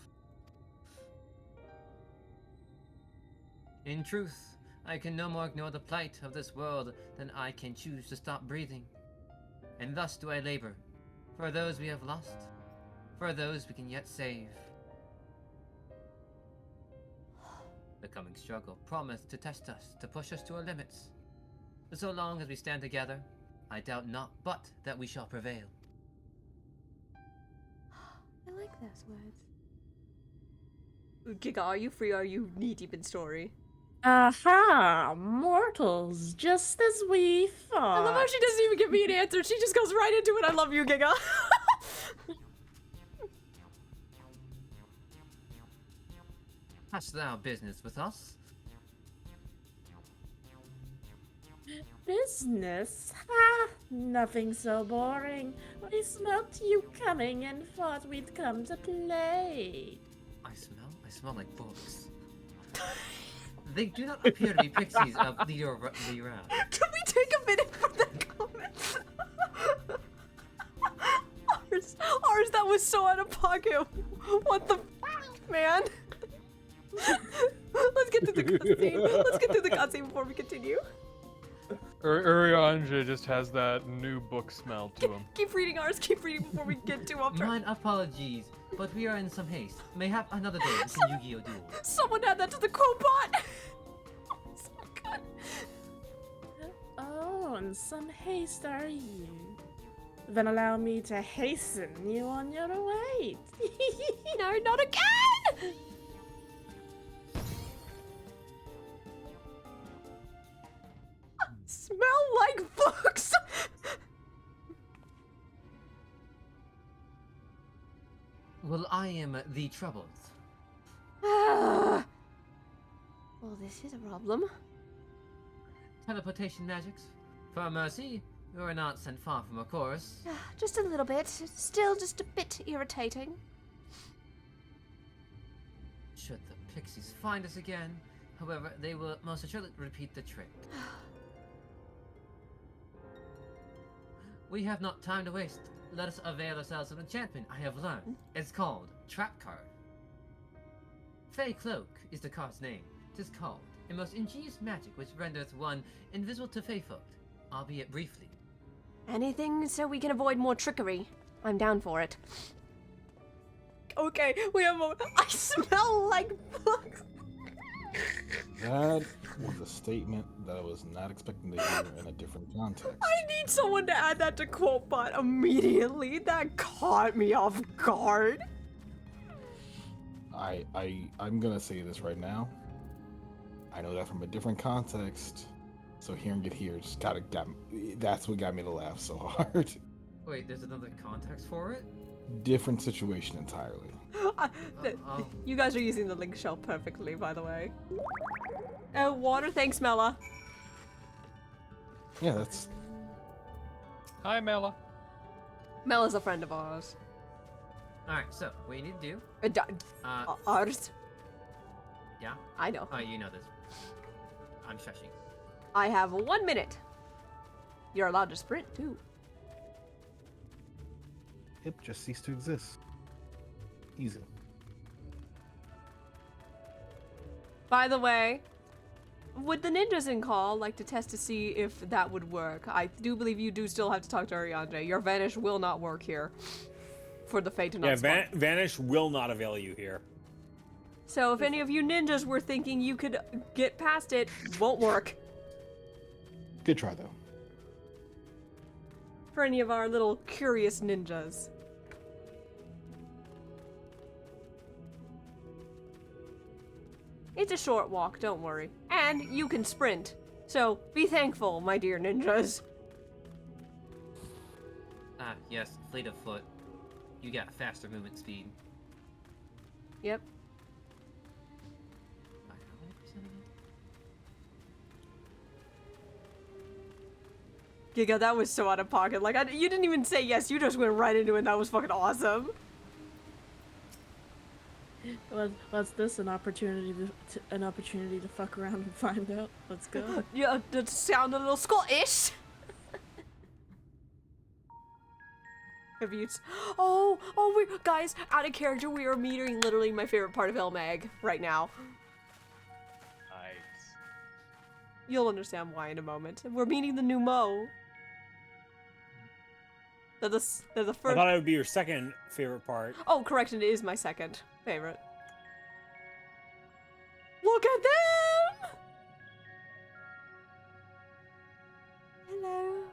In truth, I can no more ignore the plight of this world than I can choose to stop breathing. And thus do I labor, for those we have lost, for those we can yet save. The coming struggle promised to test us, to push us to our limits. So long as we stand together, I doubt not but that we shall prevail.
I like those words. Giga, are you free or are you knee-deep in story?
Aha! Mortals, just as we thought.
I love how she doesn't even give me an answer. She just goes right into it. I love you, Giga.
Hast thou business with us?
Business? Ha! Nothing so boring. We smelt you coming and thought we'd come to play.
I smell like books. They do not appear to be pixies of the round.
Can we take a minute for the comments? ours that was so out of pocket. What the man? Let's get through the cutscene. Let's get through the cutscene before we continue.
Urianja just has that new book smell to him.
Keep reading ours. Keep reading before we get too off track.
Mine apologies, but we are in some haste. Mayhap another day we can Yu-Gi-Oh! Duel.
Someone add that to the quote bot. So good.
Oh, in some haste are you? Then allow me to hasten you on your way.
No, not again! Smell like books!
Well, I am the troubled.
Well, this is a problem.
Teleportation magics. For mercy, you are not sent far from a chorus.
Just a little bit. Still just a bit irritating.
Should the pixies find us again, however, they will most assuredly repeat the trick. We have not time to waste. Let us avail ourselves of an enchantment I have learned. It's called Trap Card. Fey Cloak is the card's name. 'Tis called a most ingenious magic which rendereth one invisible to Fey folk, albeit briefly.
Anything so we can avoid more trickery. I'm down for it. Okay, we have more. I smell like books.
That was a statement that I was not expecting to hear in a different context.
I need someone to add that to QuoteBot immediately. That caught me off guard.
I'm gonna say this right now. I know that from a different context, so hearing it here just got me. That's what got me to laugh so hard.
Wait, there's another context for it?
different situation entirely.
You guys are using the link shell perfectly, by the way. Oh, water, thanks, Mela.
Yeah, that's...
Hi, Mela.
Mela's a friend of ours.
Alright, so what you need to do.
Ours.
Yeah?
I know.
Oh, you know this. I'm shushing.
I have 1 minute. You're allowed to sprint, too.
Yep, just cease to exist. Easy.
By the way, would the ninjas in call like to test to see if that would work? I do believe you do still have to talk to Ariane. Your vanish will not work here. For the fate to not spawn.
Vanish will not avail you here.
So if any of you ninjas were thinking you could get past it, won't work.
Good try, though.
For any of our little curious ninjas. It's a short walk, don't worry. And you can sprint. So be thankful, my dear ninjas.
Ah, yes, fleet of foot. You got faster movement speed.
Yep. Giga, that was so out of pocket. Like, you didn't even say yes, you just went right into it, and that was fucking awesome.
Was this an opportunity to fuck around and find out? Let's go.
Yeah, that sounded a little Scottish. Have you? Oh, we guys, out of character, we are meeting literally my favorite part of Mheg right now.
Nice.
You'll understand why in a moment. We're meeting the new Mo. They're the first.
I thought it would be your second favorite part.
Oh, correction, it is my second favorite. Look at them! Hello.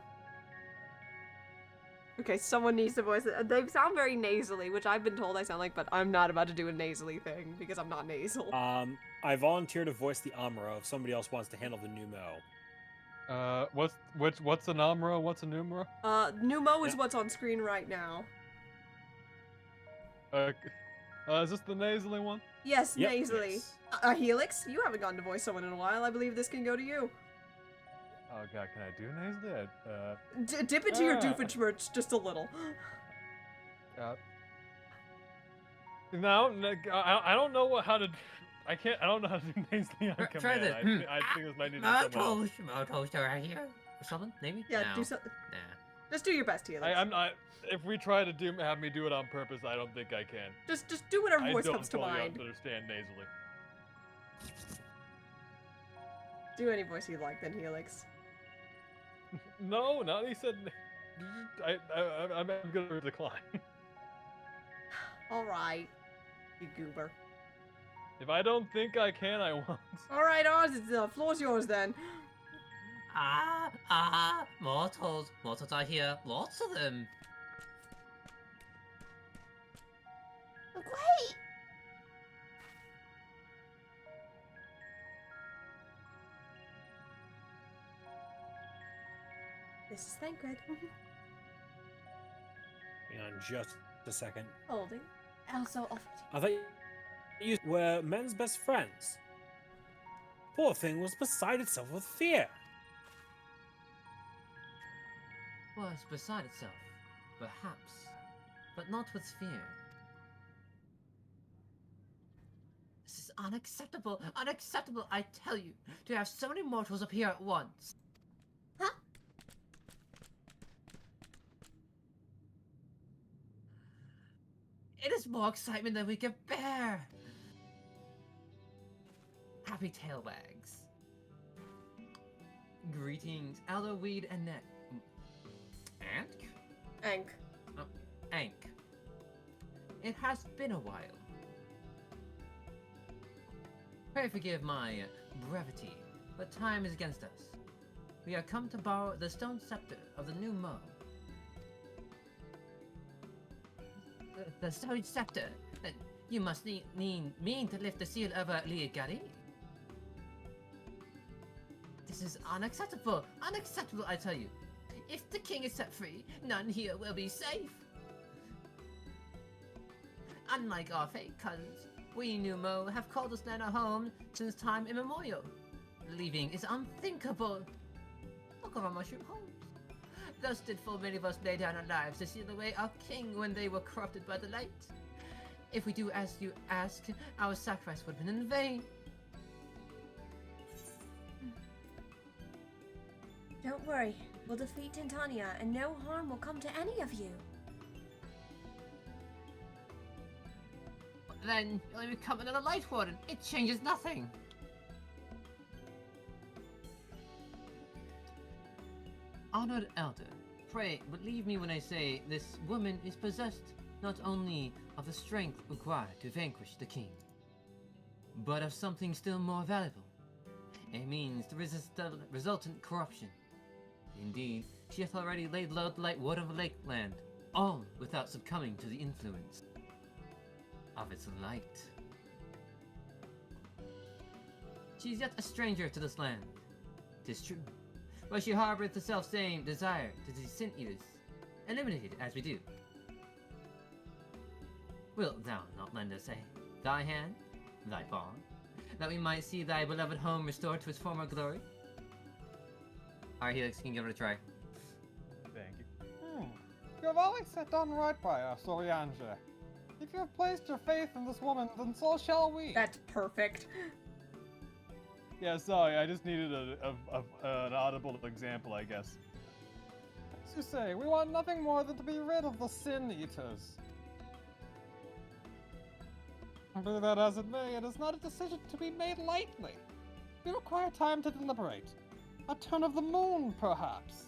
Okay, someone needs to voice it. They sound very nasally, which I've been told I sound like, but I'm not about to do a nasally thing because I'm not nasal.
I volunteer to voice the Amuro if somebody else wants to handle the Numo.
What's an Amuro? What's a Numero?
Numo is what's on screen right now.
Is this the nasally one?
Yes,
Yep.
nasally.
Yes.
Helix, you haven't gotten to voice someone in a while. I believe this can go to you.
Oh god, can I do nasally?
Dip into your Doofenshmirtz just a little.
No, I don't know how to. I don't know how to do nasally on command.
Try this.
I think this might need to be someone else.
Motos right here. Or something, maybe?
Yeah,
No.
do something.
Nah.
Just do your best, Helix.
I'm not. If we try to have me do it on purpose, I don't think I can.
Just do whatever voice comes to
I
mind.
don't understand nasally.
Do any voice you like, then, Helix.
No, now he said. I'm gonna decline.
All right, you goober.
If I don't think I can, I won't.
All right, Oz, the floor's yours then.
Mortals. Mortals are here. Lots of them.
Wait!
This is Thancred.
Hang on just a second.
Holding. Also offered.
I thought you were men's best friends. Poor thing was beside itself with fear.
Was beside itself, perhaps, but not with fear. This is unacceptable, unacceptable, I tell you, to have so many mortals appear at once.
Huh?
It is more excitement than we can bear. Happy tailwags. Greetings, Elderweed and Net. Ank?
Ank.
Oh, Ank. It has been a while. Pray forgive my brevity, but time is against us. We are come to borrow the stone scepter of the new Mo. The stone scepter. You must mean to lift the seal over Liagari. This is unacceptable. Unacceptable, I tell you. If the king is set free, none here will be safe. Unlike our fake cousins, we Numo have called this land our home since time immemorial. Leaving is unthinkable. Look at our mushroom homes. Thus did full many of us lay down our lives to seal away our king when they were corrupted by the light. If we do as you ask, our sacrifice would have been in vain.
Don't worry, we'll defeat Titania and no harm will come to any of you.
Then you'll only become another Light Warden. It changes nothing. Honored Elder, pray believe me when I say this woman is possessed not only of the strength required to vanquish the king, but of something still more valuable. It means to resist the resultant corruption. Indeed, she hath already laid low the Light Warden of Lakeland, all without succumbing to the influence of its light. She is yet a stranger to this land, 'tis true, but she harboureth the self-same desire to see sin eaters eliminated as we do. Wilt thou not lend us thy hand, thy paw, that we might see thy beloved home restored to its former glory? Alright, Helix, you can give it a try.
Thank you. You have always done right by us, Oriange. If you have placed your faith in this woman, then so shall we.
That's perfect.
Yeah, sorry, I just needed an audible example, I guess. As you say, we want nothing more than to be rid of the Sin Eaters. Be that as it may, it is not a decision to be made lightly. We require time to deliberate. A turn of the moon, perhaps.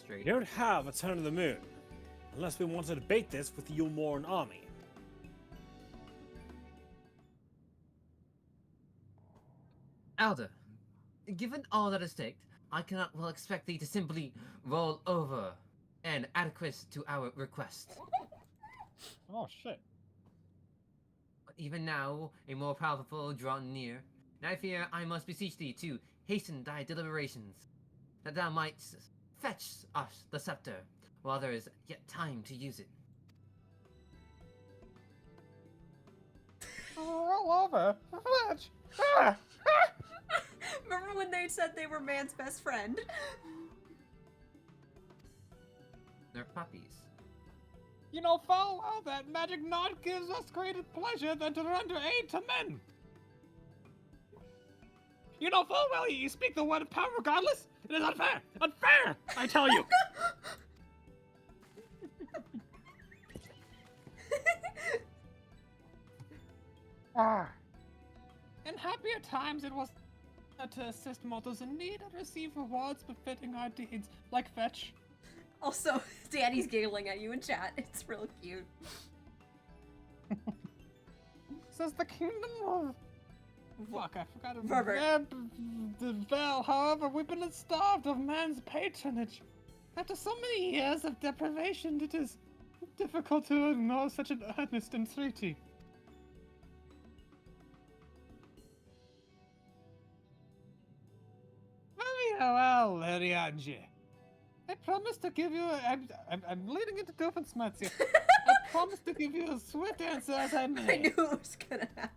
We don't have a turn of the moon, unless we want to debate this with the Yulmoran army.
Elder, given all that is staked, I cannot well expect thee to simply roll over and adequate to our request.
Oh shit.
But even now, a more powerful foe drawn near, and I fear I must beseech thee to hasten thy deliberations, that thou mightst fetch us the scepter, while there is yet time to use it.
Roll over. Fetch.
Remember when they said they were man's best friend?
They're puppies.
You know full well that magic not gives us greater pleasure than to render aid to men. You know full well you speak the word of power regardless. It is unfair! Unfair! I tell you! In happier times it was to assist mortals in need and receive rewards befitting our deeds, like fetch.
Also, Danny's giggling at you in chat. It's real cute.
Says the kingdom of... Fuck, I forgot of
Verbert.
the Vel. However, we've been starved of man's patronage. After so many years of deprivation, it is difficult to ignore such an earnest entreaty. Very well, Ariange. I promise to give you I'm leading into Doofenshmirtz here. I promise to give you a swift answer as I may.
I knew it was gonna happen.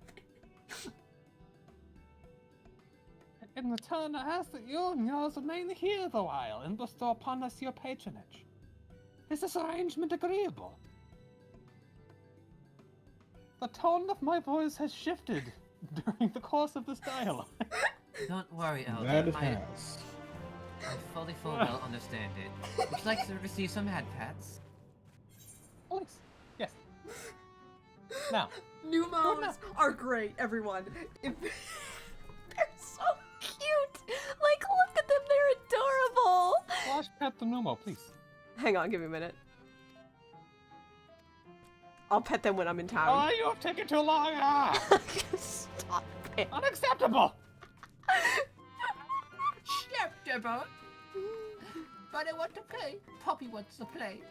In return, I ask that you and yours remain here the while and bestow upon us your patronage. Is this arrangement agreeable? The tone of my voice has shifted during the course of this dialogue.
Don't worry, Elder.
That it has.
I fully full well understand it. Would you like to receive some head pats?
Please. Yes. Now.
Numos are great, everyone. They're so cute. Like, look at them. They're adorable.
Flash pet the Numo, please.
Hang on, give me a minute. I'll pet them when I'm in town.
Oh, you have taken too long. Ah.
Stop it.
Unacceptable.
Acceptable. But I want to play. Poppy wants to play.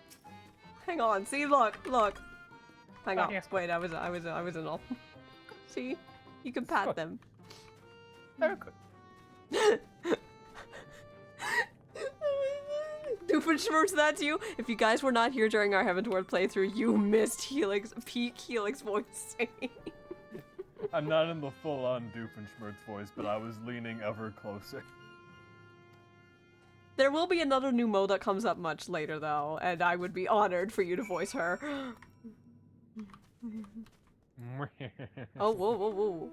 Hang on. See, look. Hang on.
Yes.
Wait, I was an all. See, you can pat them.
Very good.
Doofenshmirtz, that's you. If you guys were not here during our Heaven's Word playthrough, you missed Helix, peak Helix voicing.
I'm not in the full-on Doofenshmirtz voice, but I was leaning ever closer.
There will be another new mode that comes up much later, though, and I would be honored for you to voice her. Oh, whoa, whoa, whoa.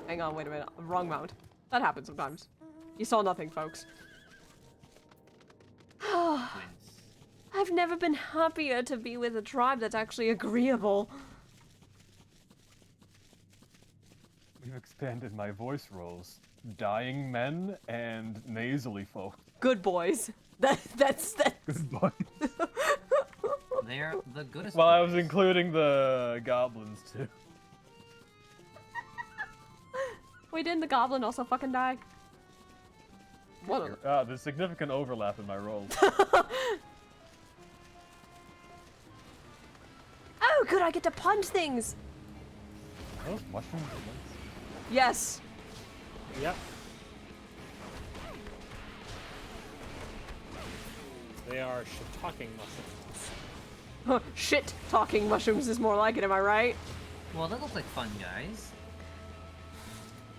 Hang on, wait a minute. Wrong mount. That happens sometimes. You saw nothing, folks. I've never been happier to be with a tribe that's actually agreeable.
We've expanded my voice roles. Dying men and nasally folk.
Good boys. That's
good boys.
They're the goodest.
Well, I was including the goblins too.
Wait, didn't the goblin also fucking die? What?
There's significant overlap in my roles.
Oh, good, I get to punch things!
Are those mushrooms?
Yes.
Yep. They are shit-talking mushrooms.
Shit-talking mushrooms is more like it, am I right?
Well, that looks like fun, guys.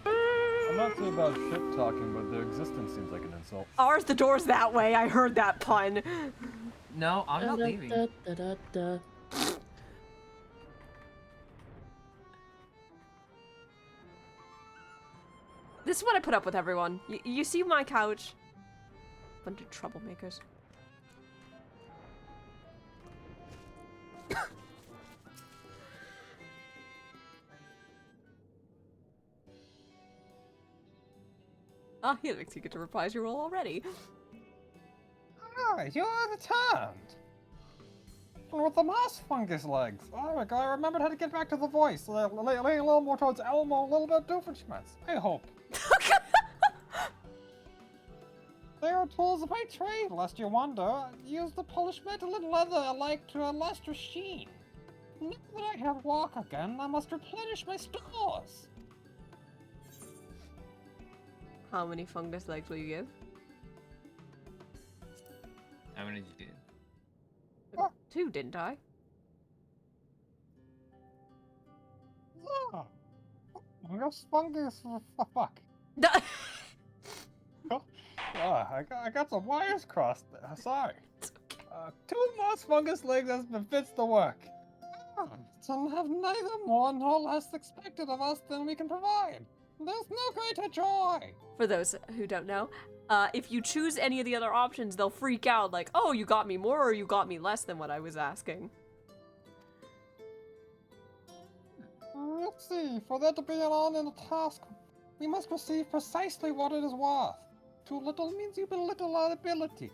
I'm not sure about shit-talking, but their existence seems like an insult.
Ours, the door's that way, I heard that pun.
No, I'm not leaving.
This is what I put up with, everyone. You see my couch? Bunch of troublemakers. Ah, Helix, you get to reprise your role already.
Ah, you're the turned. With the moss fungus legs. Oh my god, I remembered how to get back to the voice. Laying a little more towards Elmo, a little bit Doofenshmirtz. I hope. They are tools of my trade, lest you wonder. Use the polished metal and leather alike to a lustrous sheen. Now that I have walk again, I must replenish my stores.
How many fungus legs will you give?
How many did you do?
2, didn't I?
Ah, fungus, fuck. I got some wires crossed there. Sorry. Okay. 2 moss fungus legs as befits the work. Some have neither more nor less expected of us than we can provide. There's no greater joy.
For those who don't know, if you choose any of the other options, they'll freak out like, oh, you got me more or you got me less than what I was asking.
Let's see, for there to be an on in a task, we must receive precisely what it is worth. Too little means you belittle our ability.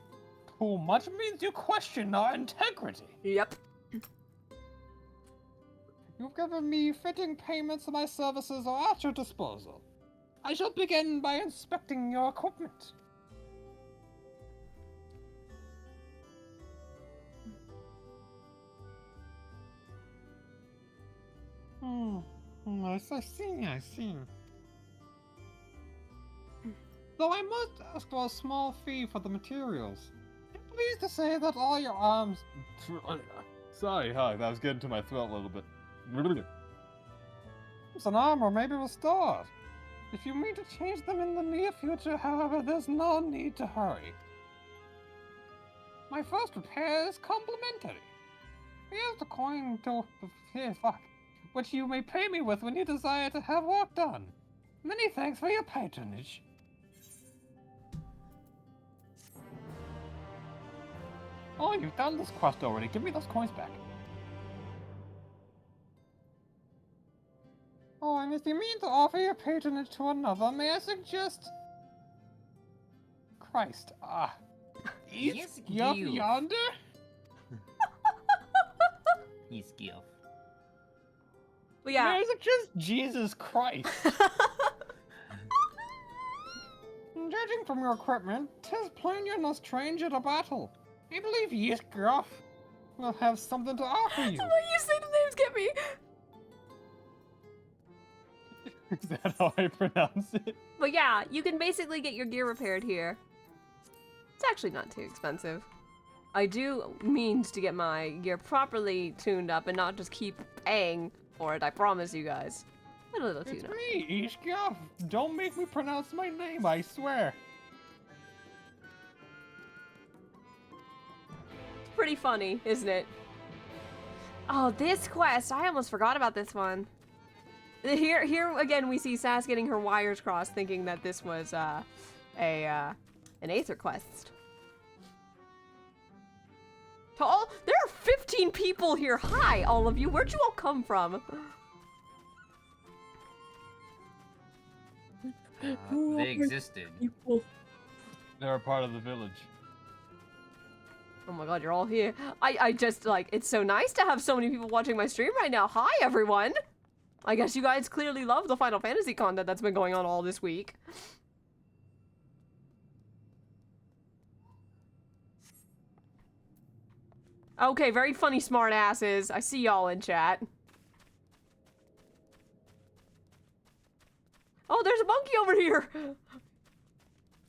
Too much means you question our integrity.
Yep.
You've given me fitting payments and my services are at your disposal. I shall begin by inspecting your equipment. I see. Though I must ask for a small fee for the materials. I'm pleased to say that all your arms...
Sorry, that was getting to my throat a little bit.
An armor may be restored. If you mean to change them in the near future, however, there's no need to hurry. My first repair is complimentary. Here's the coin to... which you may pay me with when you desire to have work done. Many thanks for your patronage. Oh, you've done this quest already. Give me those coins back. Oh, and if you mean to offer your patronage to another, may I suggest... Christ,
Yes,
up
Gil.
yonder?
He's Gil.
But yeah.
May I suggest Jesus Christ? Judging from your equipment, 'tis plain you're no stranger to battle. I believe Yisgroff will have something to offer you.
The way you say the names get me.
Is that how I pronounce it?
But yeah, you can basically get your gear repaired here. It's actually not too expensive. I do mean to get my gear properly tuned up and not just keep paying for it, I promise you guys. A little
It's
tune-up.
me, Ishka. Don't make me pronounce my name, I swear.
It's pretty funny, isn't it? Oh, this quest! I almost forgot about this one. Here again, we see Sass getting her wires crossed, thinking that this was an Aether quest. There are 15 people here. Hi, all of you. Where'd you all come from?
They existed.
They're a part of the village.
Oh my god, you're all here. I just, like, it's so nice to have so many people watching my stream right now. Hi, everyone. I guess you guys clearly love the Final Fantasy content that's been going on all this week. Okay, very funny smart asses. I see y'all in chat. Oh, there's a monkey over here.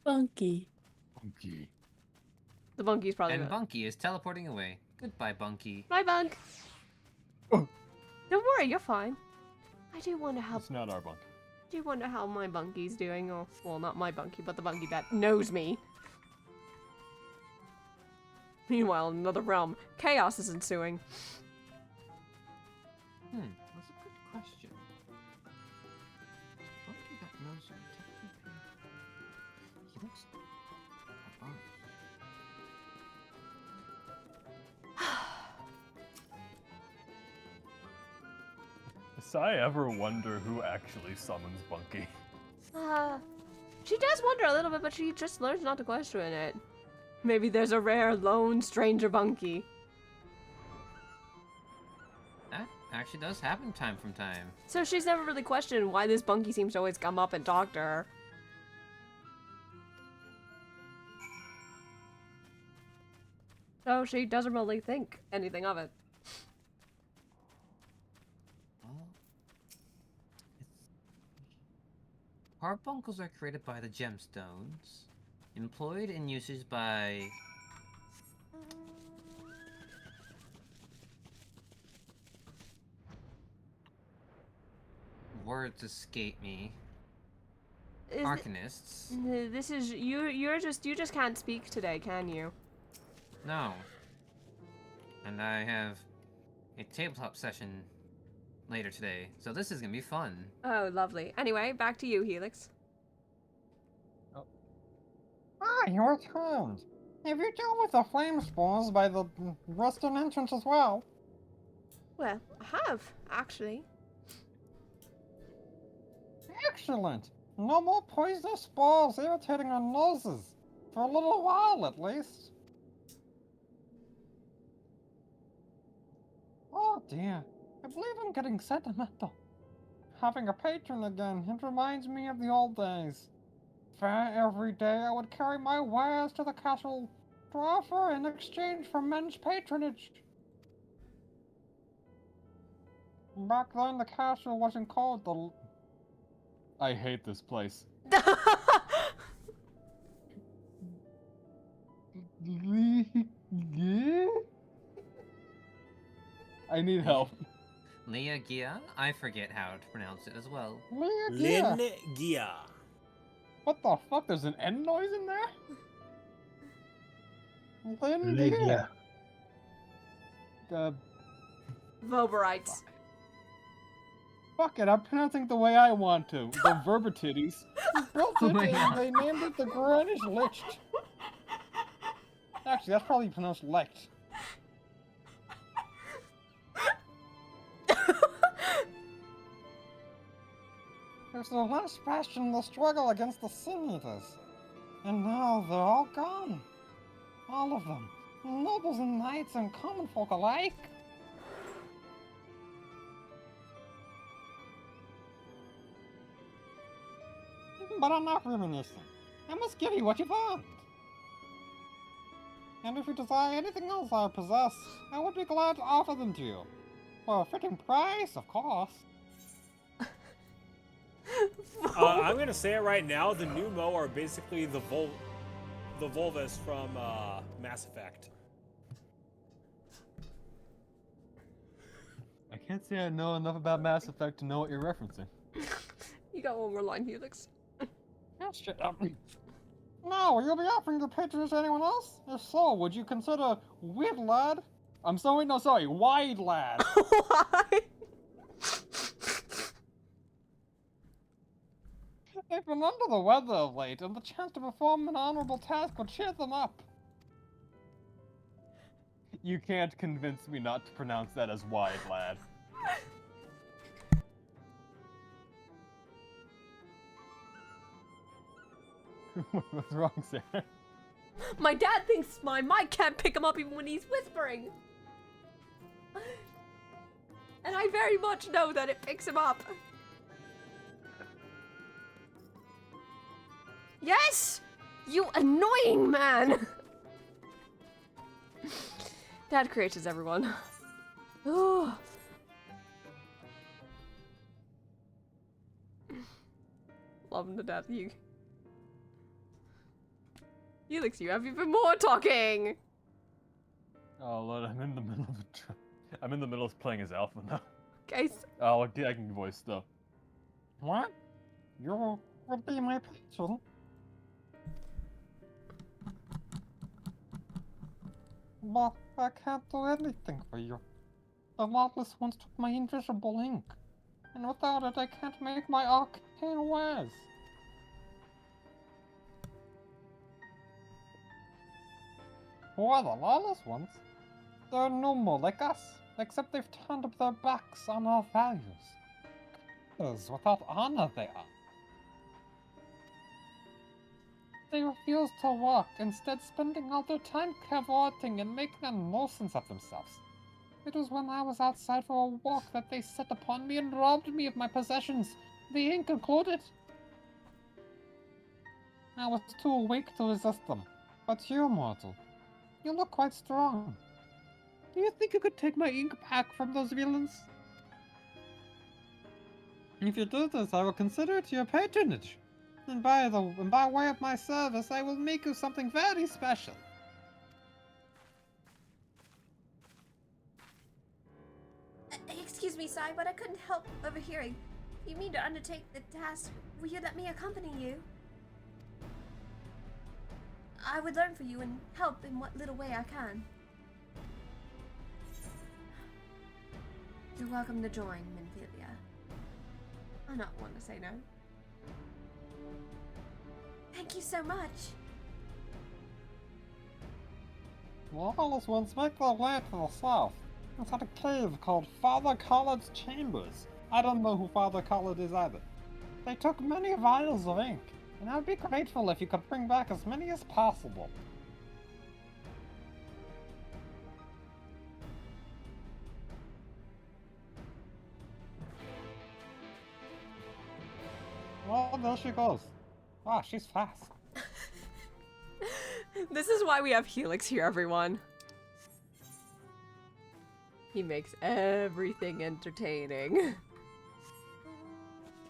Bunky.
Bunky.
The Bunky's probably
And
not.
Bunky is teleporting away. Goodbye, Bunky.
Bye, Bunk. Don't worry, you're fine. I do wonder how.
It's not our Bunky.
I do wonder how my Bunky's doing. Oh, well, not my Bunky, but the Bunky that knows me. Meanwhile, in another realm, chaos is ensuing.
That's a good question. Bunky that knows him technically. He looks above.
Does I ever wonder who actually summons Bunky?
She does wonder a little bit, but she just learns not to question it. Maybe there's a rare, lone stranger Bunky.
That actually does happen time from time.
So she's never really questioned why this Bunky seems to always come up and talk to her. So she doesn't really think anything of it.
Carbuncles are created by the gemstones, employed in usage by words escape me. Arcanists.
This is you just can't speak today, can you?
No. And I have a tabletop session later today, so this is gonna be fun.
Oh, lovely. Anyway, back to you, Helix.
Ah, you returned. Have you dealt with the flame spores by the western entrance as well?
Well, I have, actually.
Excellent. No more poisonous spores irritating our noses. For a little while, at least. Oh dear. I believe I'm getting sentimental. Having a patron again, it reminds me of the old days. Fair every day I would carry my wares to the castle to offer in exchange for men's patronage. Back then the castle wasn't called the...
I hate this place. I need help.
Leah Gia? I forget how to pronounce it as well.
Lin
Gia.
What the fuck? There's an N noise in there? Lin
Lydia.
Voberites.
Fuck it, I'm pronouncing the way I want to. The Verbatitties. Built
Oh
it
my
and
God.
they named it the Greenwich Licht. Actually, that's probably pronounced Licht. There's the last bastion in the struggle against the Sin Eaters. And now they're all gone. All of them. Nobles and knights and common folk alike. But I'm not reminiscing. I must give you what you want. And if you desire anything else I possess, I would be glad to offer them to you. For a fitting price, of course.
I'm gonna say it right now. The new Mo are basically the Volvas from Mass Effect.
I can't say I know enough about Mass Effect to know what you're referencing.
You got one more line, Helix.
Shut up. No, will you be offering the pictures to anyone else? If so, would you consider Wide Lad? I'm sorry, no, sorry, Wide Lad.
Why?
They've been under the weather of late, and the chance to perform an honorable task would cheer them up.
You can't convince me not to pronounce that as wide, lad. What's wrong, Sarah?
My dad thinks my mic can't pick him up even when he's whispering. And I very much know that it picks him up. Yes! You annoying man! Dad creates everyone. Oh. Love him to death. Helix, you have even more talking!
Oh Lord, I'm in the middle of I'm in the middle of playing as Alpha now.
Guys.
Oh, I can voice stuff.
What? You would be my patron? But I can't do anything for you. The Lawless ones took my invisible ink, and without it I can't make my arcane wares. Who are the Lawless ones? They're no more like us, except they've turned up their backs on our values. Killers without honor they are. They refuse to work, instead spending all their time cavorting and making a nuisance of themselves. It was when I was outside for a walk that they set upon me and robbed me of my possessions, the ink included. I was too weak to resist them, but you, mortal, you look quite strong. Do you think you could take my ink back from those villains? If you do this, I will consider it your patronage. And by way of my service, I will make you something very special.
Excuse me, Sai, but I couldn't help overhearing. If you mean to undertake the task, will you let me accompany you? I would learn for you and help in what little way I can. You're welcome to join, Minfilia. I'm not one to say no. Thank you so much.
Lawless ones make their way to the south, inside a cave called Father Collard's Chambers. I don't know who Father Collard is either. They took many vials of ink, and I'd be grateful if you could bring back as many as possible. Well, there she goes. Wow, she's fast.
This is why we have Helix here, everyone. He makes everything entertaining.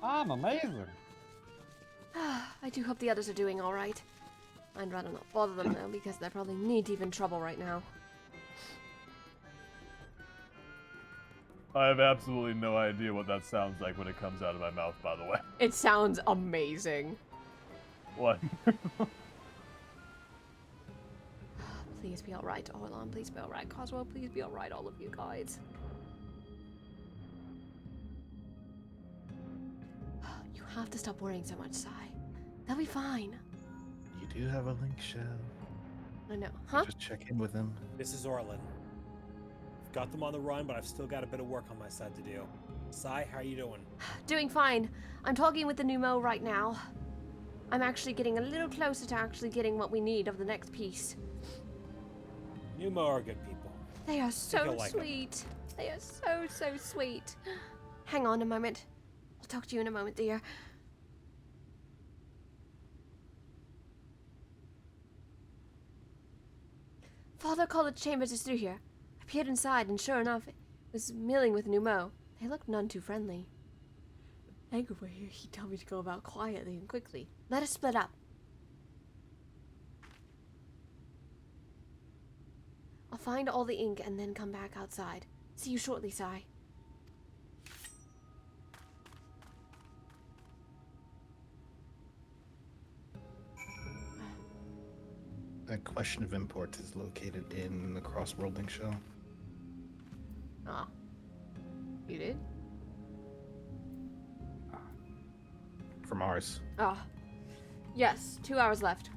I'm amazing.
I do hope the others are doing alright. I'd rather not bother them though, because they're probably knee-deep in trouble right now.
I have absolutely no idea what that sounds like when it comes out of my mouth, by the way.
It sounds amazing.
What?
Please be alright, Orlon, please be alright. Coswell, please be alright, all of you guys. You have to stop worrying so much, Sai. They'll be fine.
You do have a link, Shell.
I know. Huh?
Just check in with him.
This is Orlin. I've got them on the run, but I've still got a bit of work on my side to do. Sai, how are you doing?
Doing fine. I'm talking with the new Mo right now. I'm actually getting a little closer to actually getting what we need of the next piece.
New Mo are good people.
They are
I think
so
you'll like 'em.
sweet. They are so, so sweet. Hang on a moment. I'll talk to you in a moment, dear. Father College Chambers is through here. I peered inside, and sure enough, it was milling with new Mo. They looked none too friendly. Angry over here, he told me to go about quietly and quickly. Let us split up. I'll find all the ink and then come back outside. See you shortly, Sai.
That question of import is located in the cross-worlding shell.
Ah. You did?
From ours.
Ah. Yes, 2 hours left.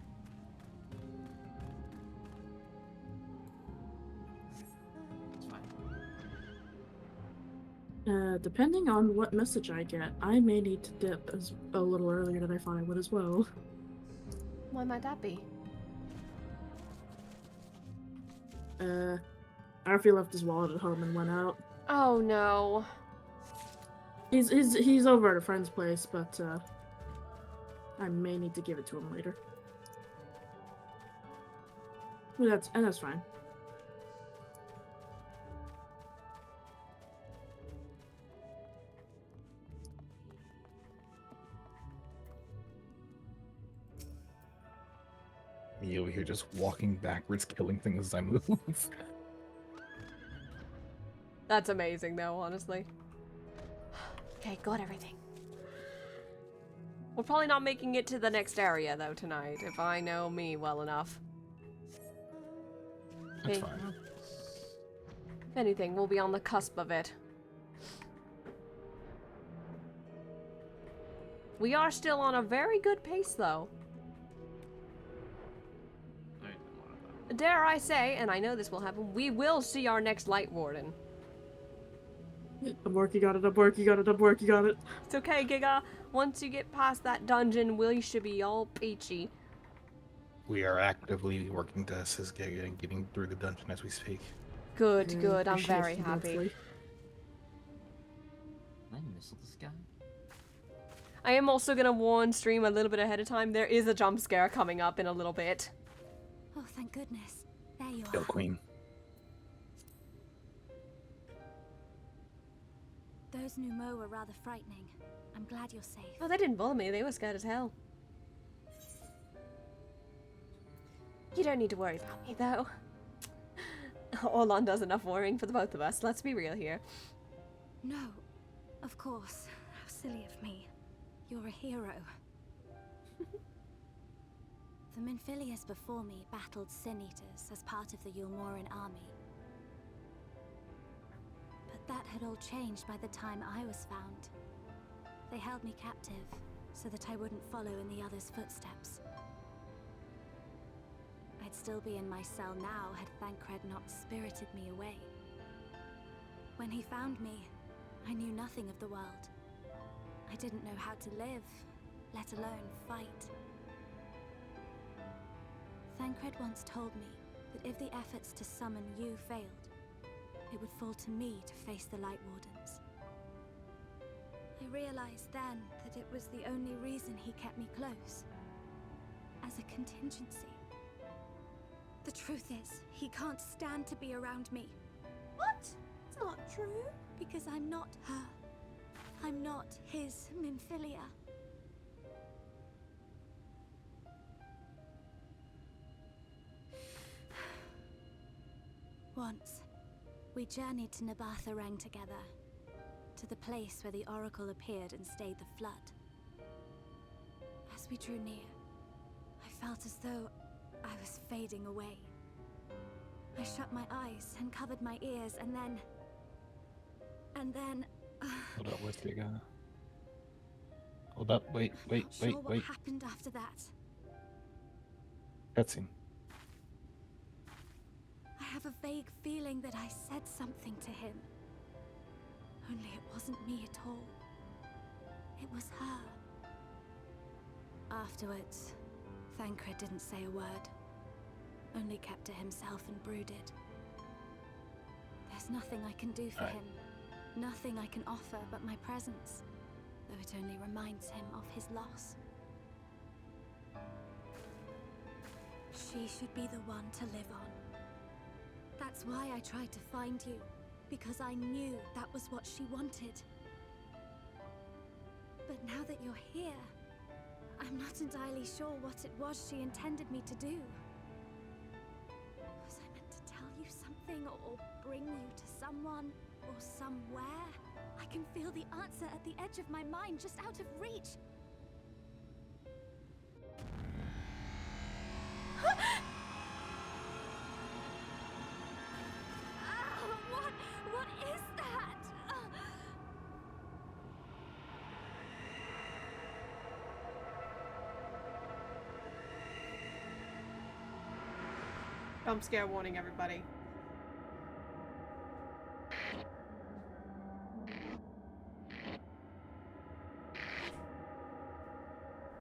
Depending on what message I get, I may need to dip as a little earlier than I thought I would as well.
Why might that be?
Arfie left his wallet at home and went out.
Oh no.
He's over at a friend's place, but I may need to give it to him later. That's fine.
Me over here just walking backwards, killing things as I move.
That's amazing though, honestly. Okay, got everything. We're probably not making it to the next area though tonight, if I know me well enough.
That's fine.
If anything, we'll be on the cusp of it. We are still on a very good pace though. Dare I say, and I know this will happen, we will see our next Light Warden.
I'm working on it, I'm working on it, I'm working on it.
It's okay, Giga. Once you get past that dungeon, we should be all peachy.
We are actively working to assist Giga in getting through the dungeon as we speak.
Good, good. I'm very happy.
Did I missile this guy?
I am also gonna warn stream a little bit ahead of time. There is a jump scare coming up in a little bit.
Oh, thank goodness. There you
Go,
are.
Queen.
Those Numo were rather frightening. I'm glad you're safe.
Oh, they didn't bother me. They were scared as hell. You don't need to worry about me, though. Orlon does enough worrying for the both of us. Let's be real here.
No, of course. How silly of me. You're a hero. The Minfilius before me battled Sin Eaters as part of the Yulmoran army. But that had all changed by the time I was found. They held me captive, so that I wouldn't follow in the others' footsteps. I'd still be in my cell now had Thancred not spirited me away. When he found me, I knew nothing of the world. I didn't know how to live, let alone fight. Thancred once told me that if the efforts to summon you failed, it would fall to me to face the Light Wardens. I realized then that it was the only reason he kept me close. As a contingency. The truth is, he can't stand to be around me. What? It's not true. Because I'm not her. I'm not his Minfilia. Once, we journeyed to Nabatha together, to the place where the Oracle appeared and stayed the flood. As we drew near, I felt as though I was fading away. I shut my eyes and covered my ears, and then...
Hold up, where's Giga? Hold up, wait.
Sure what happened after that.
Cutscene.
I have a vague feeling that I said something to him. Only it wasn't me at all. It was her. Afterwards, Thancred didn't say a word. Only kept to himself and brooded. There's nothing I can do for him. Nothing I can offer but my presence, though it only reminds him of his loss. She should be the one to live on. That's why I tried to find you, because I knew that was what she wanted. But now that you're here, I'm not entirely sure what it was she intended me to do. Was I meant to tell you something or bring you to someone or somewhere? I can feel the answer at the edge of my mind, just out of reach. What is that?
Jump scare warning, everybody.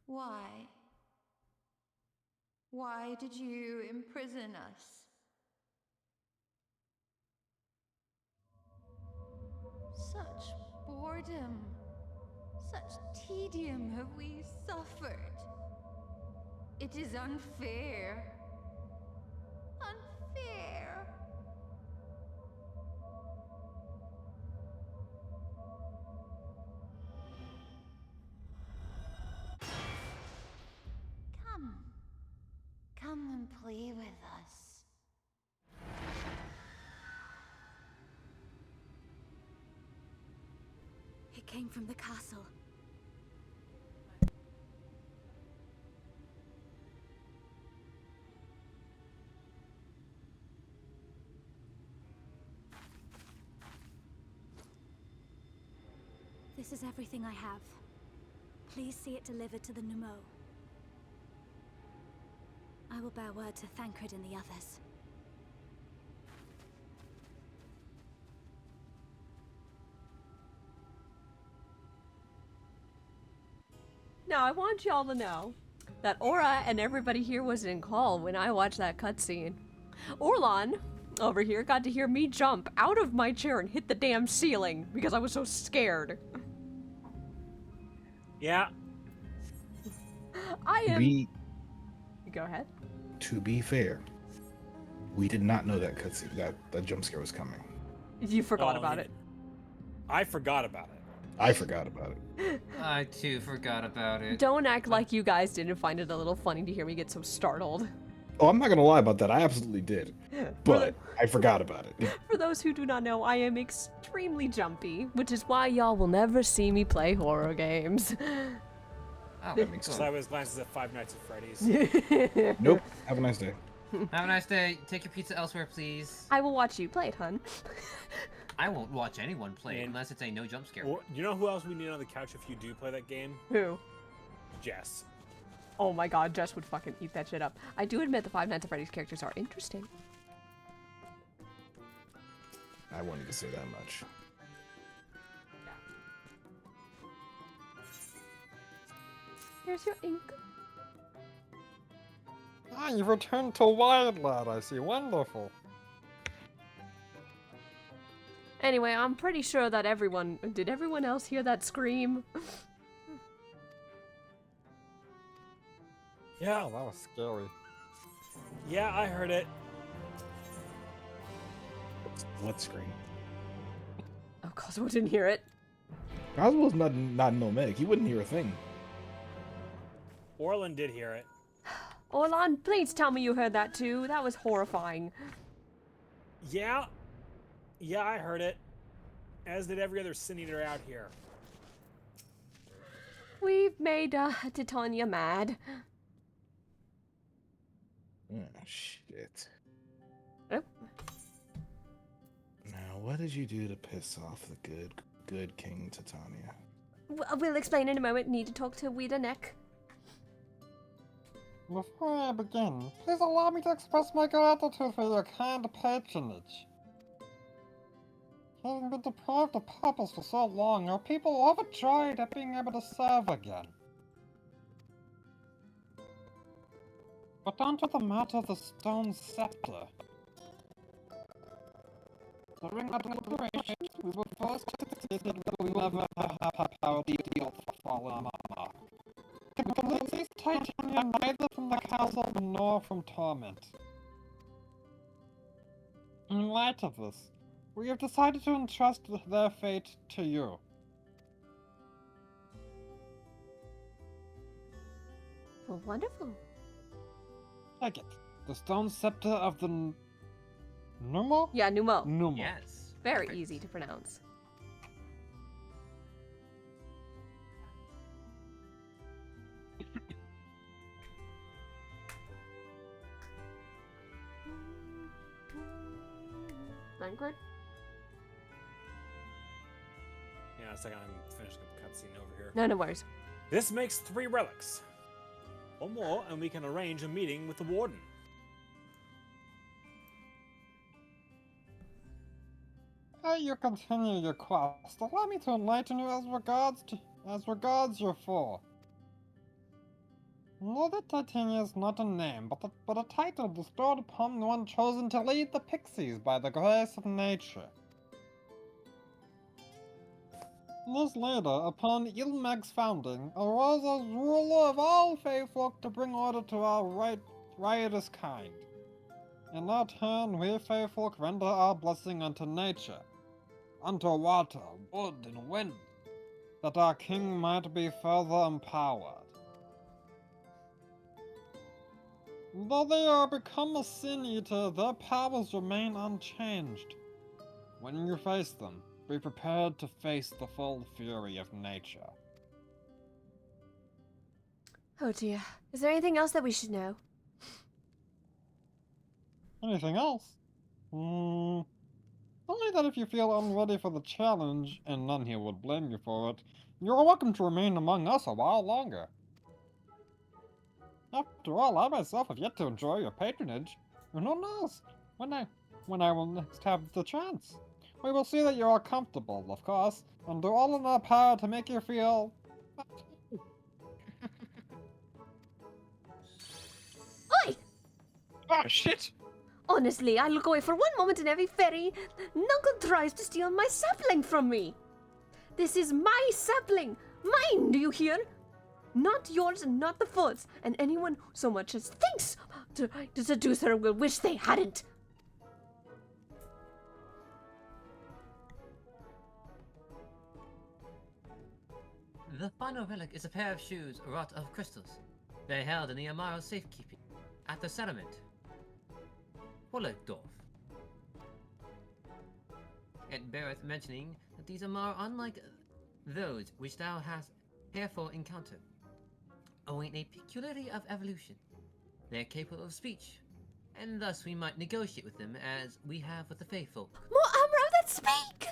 Why? Why did you imprison us? Such boredom, such tedium have we suffered. It is unfair. Unfair. Come. Come and play with us.
It came from the castle. This is everything I have. Please see it delivered to the Numo. I will bear word to Thancred and the others.
Now, I want y'all to know that Aura and everybody here was in call when I watched that cutscene. Orlon, over here, got to hear me jump out of my chair and hit the damn ceiling because I was so scared.
Yeah.
I am... Go ahead.
To be fair, we did not know that cutscene, that jump scare was coming.
You forgot about it.
I forgot about it.
I forgot about it.
I too forgot about it.
Don't act like you guys didn't find it a little funny to hear me get so startled.
Oh, I'm not gonna lie about that. I absolutely did. But I forgot about it.
For those who do not know, I am extremely jumpy, which is why y'all will never see me play horror games.
Oh,
that makes sense.
Sideways glances at Five Nights at Freddy's.
Nope. Have a nice day.
Have a nice day. Take your pizza elsewhere, please.
I will watch you play it, hun.
I won't watch anyone play it unless it's a no jump scare.
Well, you know who else we need on the couch if you do play that game?
Who?
Jess.
Oh my god, Jess would fucking eat that shit up. I do admit the Five Nights at Freddy's characters are interesting.
I wanted to say that much.
Here's your ink.
Ah, you've returned to Wildland, I see. Wonderful.
Anyway, I'm pretty sure that everyone... Did everyone else hear that scream?
Yeah, that was scary.
Yeah, I heard it.
What scream?
Oh, Cosmo didn't hear it.
Cosmo's not no Mheg. He wouldn't hear a thing.
Orlin did hear it.
Orlon, please tell me you heard that too. That was horrifying.
Yeah. Yeah, I heard it. As did every other Sin Eater out here.
We've made Titania mad.
Oh, shit.
Oh.
Now, what did you do to piss off the good King Titania?
We'll explain in a moment. Need to talk to Weeda Neck.
Before I begin, please allow me to express my gratitude for your kind patronage. Having been deprived of purpose for so long, our people are overjoyed at being able to serve again. But on to the matter of the stone scepter. During our deliberations, we were forced to concede that we will never have power to deal for fallen monarch. To release Titania neither from the castle nor from torment. In light of this, we have decided to entrust their fate to you.
Well, wonderful.
Take it. The stone scepter of the Numo?
Yeah, Numo.
Numo.
Yes.
Very easy to pronounce. Langford?
Yeah, a second, I'm finishing up the cutscene over here.
No worries.
This makes 3 relics. One more, and we can arrange a meeting with the warden.
You continue your quest. Allow me to enlighten you as regards your four. Know that Titania is not a name, but a title bestowed upon the one chosen to lead the pixies by the grace of nature. This leader, upon Mheg's founding, arose as ruler of all Feyfolk to bring order to our riotous kind. In our turn, we Feyfolk render our blessing unto nature, unto water, wood, and wind, that our king might be further empowered. Though they are become a sin-eater, their powers remain unchanged. When you face them, be prepared to face the full fury of nature.
Oh dear. Is there anything else that we should know?
Anything else? Only that if you feel unready for the challenge, and none here would blame you for it, you are welcome to remain among us a while longer. After all, I myself have yet to enjoy your patronage, and who knows when I will next have the chance. We will see that you are comfortable, of course, and do all in our power to make you feel...
Oi!
Oh, shit!
Honestly, I look away for one moment and every fairy Nuncle tries to steal my sapling from me. This is my sapling! Mine, do you hear? Not yours and not the foot's, and anyone who so much as thinks to seduce her will wish they hadn't.
The final relic is a pair of shoes wrought of crystals. They're held in the Amaro's safekeeping at the settlement, Wollegdorf. It beareth mentioning that these Amaro, unlike those which thou hast herefore encountered, await a peculiarity of evolution. They are capable of speech, and thus we might negotiate with them as we have with the faithful.
More Amaro that speak!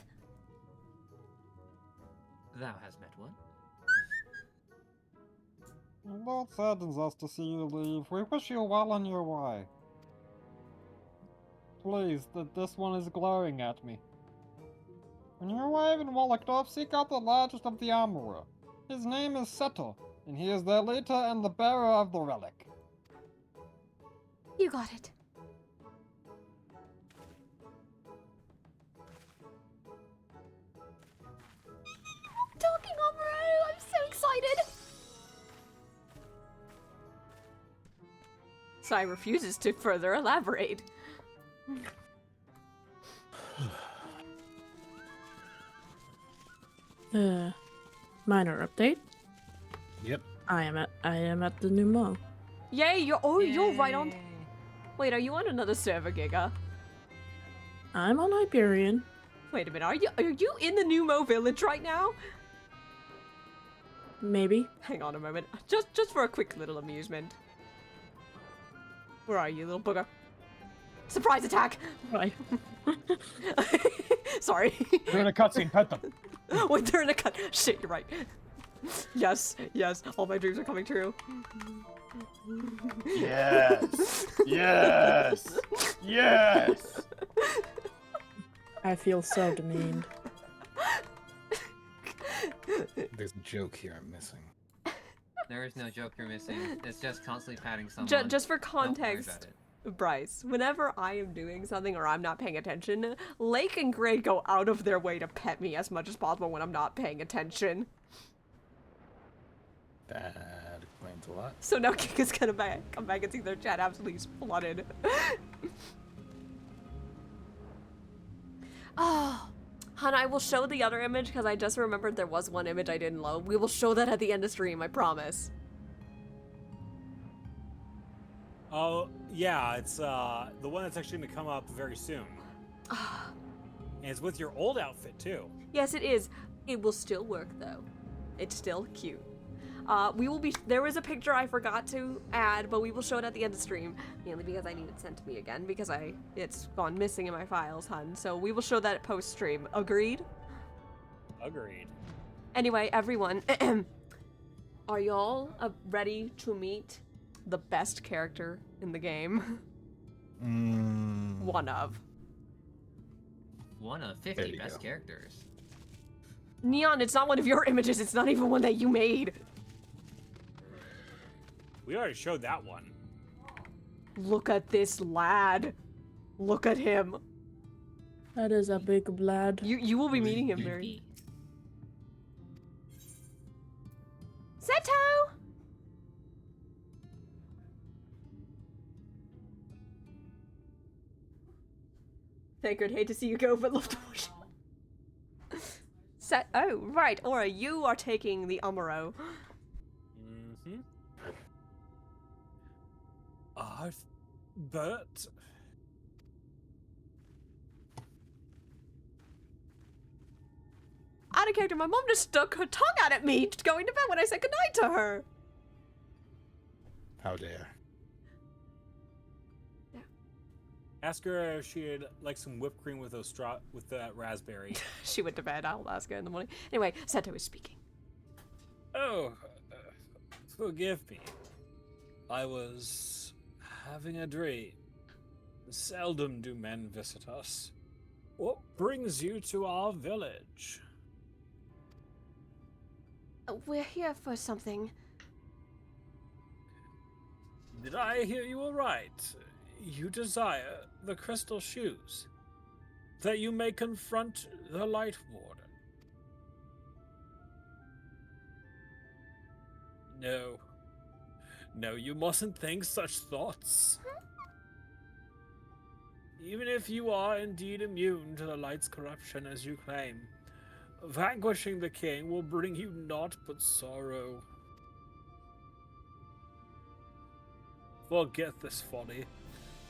Thou hast met one.
Though it saddens us to see you leave, we wish you well on your way. Please, this one is glaring at me. When you arrive in Wollegdorf, seek out the largest of the armorer. His name is Seto, and he is their leader and the bearer of the relic.
You got it. Talking Amaro! I'm so excited! Sai refuses to further elaborate.
Minor update.
Yep.
I am at the Numo.
Yay, you're right on. Wait, are you on another server, Giga?
I'm on Hyperion.
Wait a minute, are you in the Numo village right now?
Maybe.
Hang on a moment. Just for a quick little amusement. Where are you, little booger? Surprise attack!
Right.
Sorry.
They're in a cutscene, pet them.
Wait, they're in a cut. Shit, you're right. Yes, all my dreams are coming true.
Yes! Yes! Yes!
I feel so demeaned.
There's a joke here I'm missing.
There is no joke you're missing. It's just constantly patting someone.
Just for
Don't worry
context,
about it.
Bryce, whenever I am doing something or I'm not paying attention, Lake and Gray go out of their way to pet me as much as possible when I'm not paying attention.
That explains a lot.
So now Giga's gonna come back and see their chat absolutely flooded. Oh, Hannah, I will show the other image because I just remembered there was one image I didn't load. We will show that at the end of stream, I promise.
Oh, yeah, it's the one that's actually gonna come up very soon. And it's with your old outfit, too.
Yes, it is. It will still work, though. It's still cute. There was a picture I forgot to add, but we will show it at the end of the stream, mainly because I need it sent to me again, because it's gone missing in my files, hun. So we will show that post-stream. Agreed?
Agreed.
Anyway, everyone, are y'all ready to meet the best character in the game? One of
50 best characters.
Neon, it's not one of your images. It's not even one that you made.
We already showed that one.
Look at this lad. Look at him.
That is a big lad.
You will be meeting him very. Seto! Thankard, hate to see you go, but love to watch. Oh, right, Aura, you are taking the Amuro.
But...
Out of character, my mom just stuck her tongue out at me going to bed when I said goodnight to her.
How dare.
Ask her if she'd like some whipped cream with that raspberry.
She went to bed. I'll ask her in the morning. Anyway, Seto is speaking.
Oh, forgive me. I was having a dream. Seldom do men visit us. What brings you to our village?
We're here for something.
Did I hear you aright? You desire the crystal shoes, that you may confront the Light Warden. No, you mustn't think such thoughts. Even if you are indeed immune to the light's corruption as you claim, vanquishing the king will bring you naught but sorrow. Forget this folly.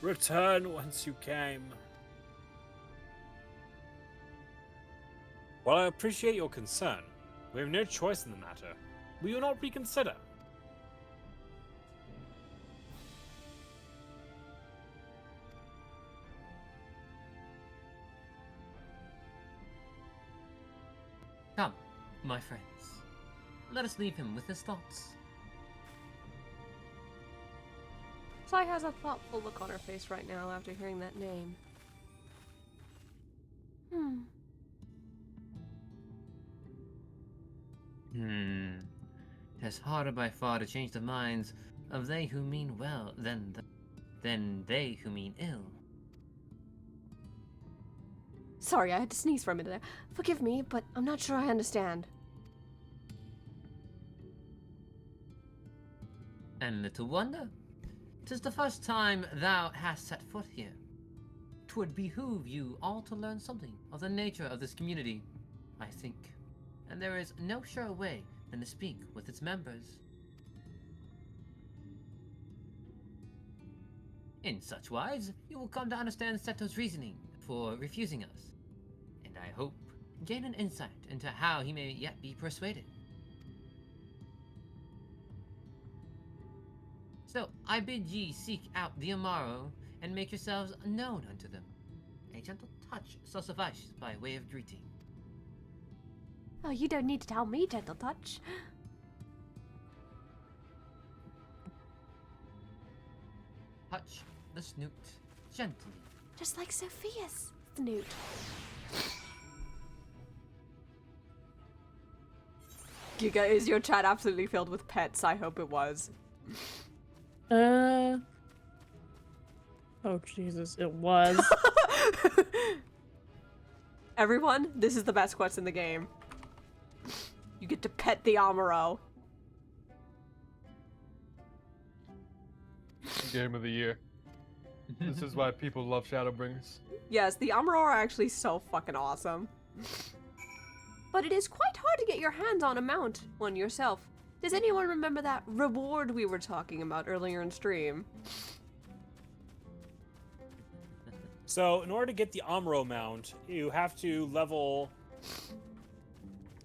Return whence you came. While I appreciate your concern, we have no choice in the matter. Will you not reconsider?
Come, my friends. Let us leave him with his thoughts.
Sai has a thoughtful look on her face right now after hearing that name.
It's harder by far to change the minds of they who mean well than they who mean ill.
Sorry, I had to sneeze for a minute there. Forgive me, but I'm not sure I understand.
And little wonder, 'tis the first time thou hast set foot here. 'Twould behoove you all to learn something of the nature of this community, I think, and there is no surer way than to speak with its members. In such wise, you will come to understand Seto's reasoning for refusing us, and I hope gain an insight into how he may yet be persuaded. So I bid ye seek out the Amaro and make yourselves known unto them. A gentle touch shall suffice by way of greeting.
Oh, you don't need to tell me, gentle touch.
Touch the snoot gently.
Just like Sophia's snoot. Giga, is your chat absolutely filled with pets? I hope it was.
Oh Jesus, it was.
Everyone, this is the best quest in the game. You get to pet the Amaro.
Game of the year. This is why people love Shadowbringers.
Yes, the Amaro are actually so fucking awesome. But it is quite hard to get your hands on a mount one yourself. Does anyone remember that reward we were talking about earlier in stream?
So, in order to get the Amuro mount, you have to level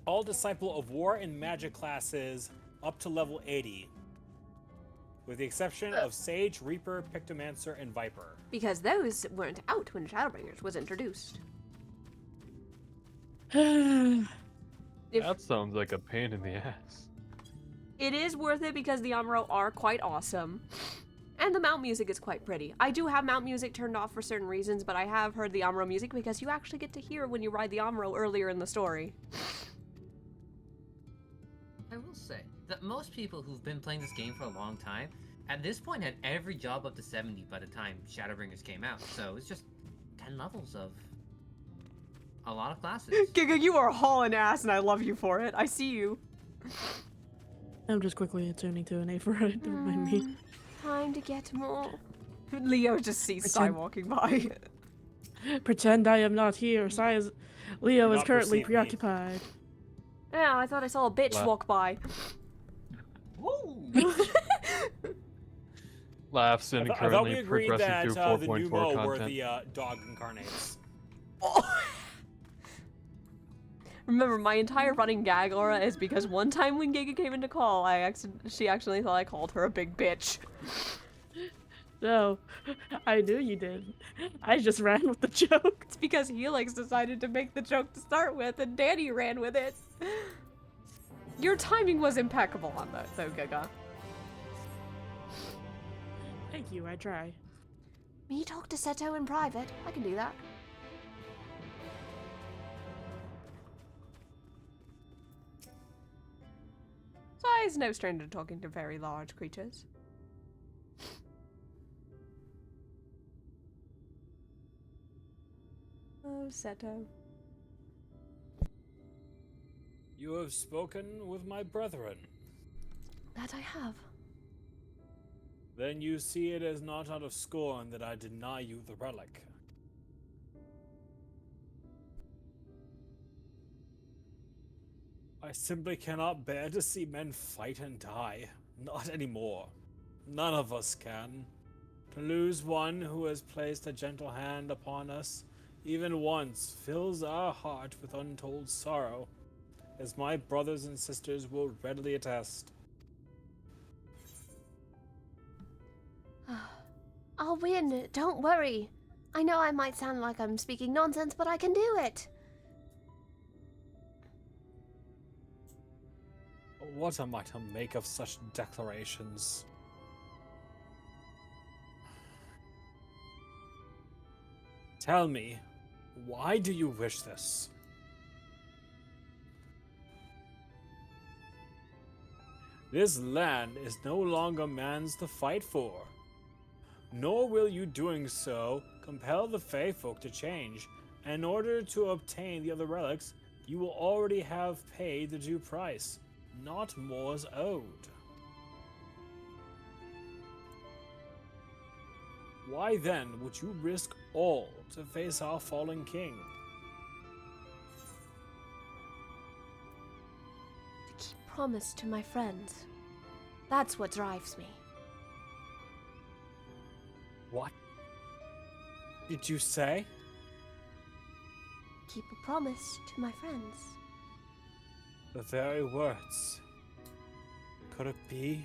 all Disciple of War and Magic classes up to level 80, with the exception of Sage, Reaper, Pictomancer, and Viper.
Because those weren't out when Shadowbringers was introduced.
That sounds like a pain in the ass.
It is worth it because the Amuro are quite awesome. And the mount music is quite pretty. I do have mount music turned off for certain reasons, but I have heard the Amuro music because you actually get to hear when you ride the Amuro earlier in the story.
I will say that most people who've been playing this game for a long time, at this point had every job up to 70 by the time Shadowbringers came out. So it's just 10 levels of a lot of classes.
Giga, you are hauling ass and I love you for it. I see you.
I'm just quickly turning to an A for it. Don't mind me.
Time to get more. Leo just sees Sai walking by.
Pretend I am not here. Leo is
Not
currently
perceive me.
preoccupied.
Yeah, I thought I saw a bitch walk by.
Laughs and
I thought we
currently
agreed
progressing
that
through
the new
4.4
Mo were
content.
the dog incarnates.
Remember, my entire running gag aura is because one time when Giga came into call, she actually thought I called her a big bitch.
No, I knew you did. I just ran with the joke.
It's because Helix decided to make the joke to start with, and Danny ran with it. Your timing was impeccable on that, though, Giga.
Thank you, I try.
Me talk to Seto in private. I can do that. Sai is no stranger to talking to very large creatures. Oh, Seto.
You have spoken with my brethren.
That I have.
Then you see it as not out of scorn that I deny you the relic. I simply cannot bear to see men fight and die. Not anymore. None of us can. To lose one who has placed a gentle hand upon us, even once, fills our heart with untold sorrow, as my brothers and sisters will readily attest.
I'll win, don't worry. I know I might sound like I'm speaking nonsense, but I can do it.
What am I to make of such declarations? Tell me, why do you wish this? This land is no longer man's to fight for. Nor will you doing so compel the Fae folk to change. In order to obtain the other relics, you will already have paid the due price. Not more's owed. Why then would you risk all to face our fallen king?
To keep promise to my friends. That's what drives me.
What did you say?
Keep a promise to my friends.
The very words. Could it be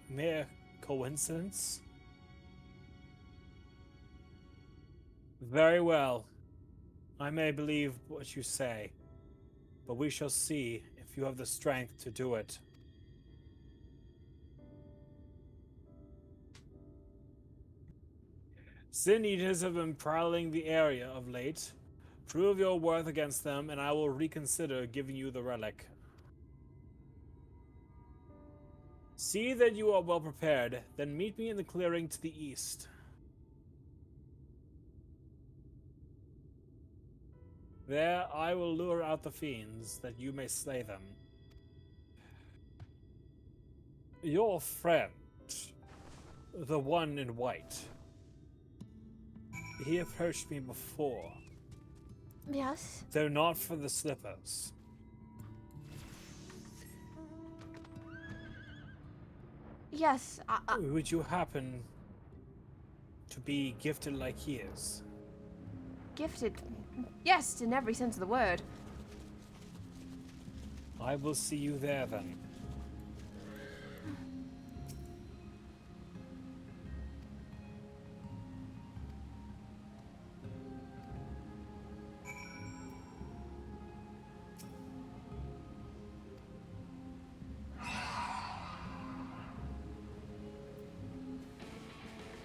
mere coincidence? Very well. I may believe what you say, but we shall see if you have the strength to do it. Sin Eaters have been prowling the area of late. Prove your worth against them, and I will reconsider giving you the relic. See that you are well prepared, then meet me in the clearing to the east. There I will lure out the fiends, that you may slay them. Your friend, the one in white, he approached me before.
Yes?
Though not for the slippers.
Yes,
Would you happen to be gifted like he is?
gifted. Yes, in every sense of the word.
I will see you there then.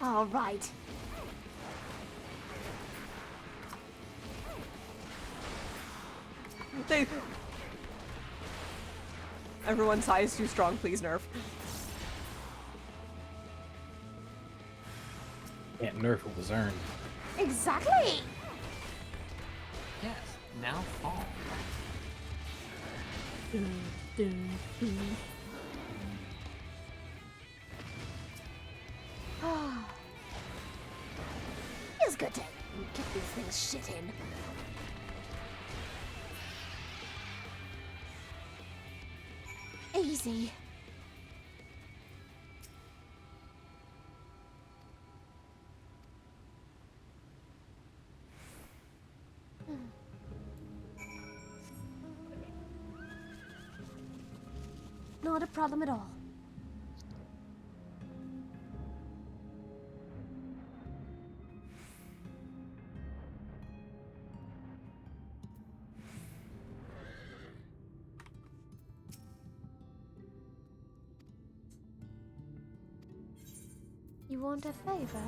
All right. Everyone's size too strong, please nerf.
Can't nerf what was earned.
Exactly!
Yes, now fall.
Feels good to get these things shit in. Easy. Not a problem at all. You want a favor?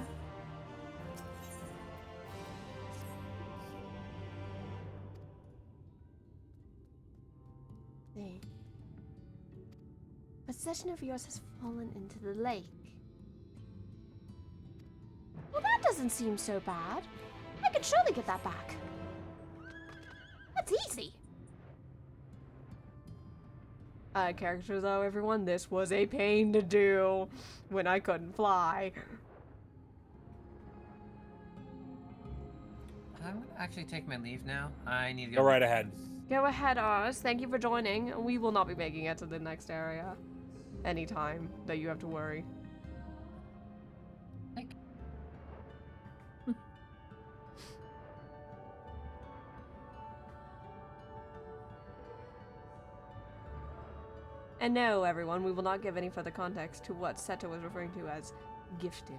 See. Possession of yours has fallen into the lake. Well, that doesn't seem so bad. I can surely get that back. That's easy. Character though, everyone, this was a pain to do when I couldn't fly.
I'm gonna actually take my leave now. I need to
Go right ahead.
Go ahead, Oz. Thank you for joining. We will not be making it to the next area anytime that you have to worry. And no, everyone, we will not give any further context to what Seto was referring to as gifted.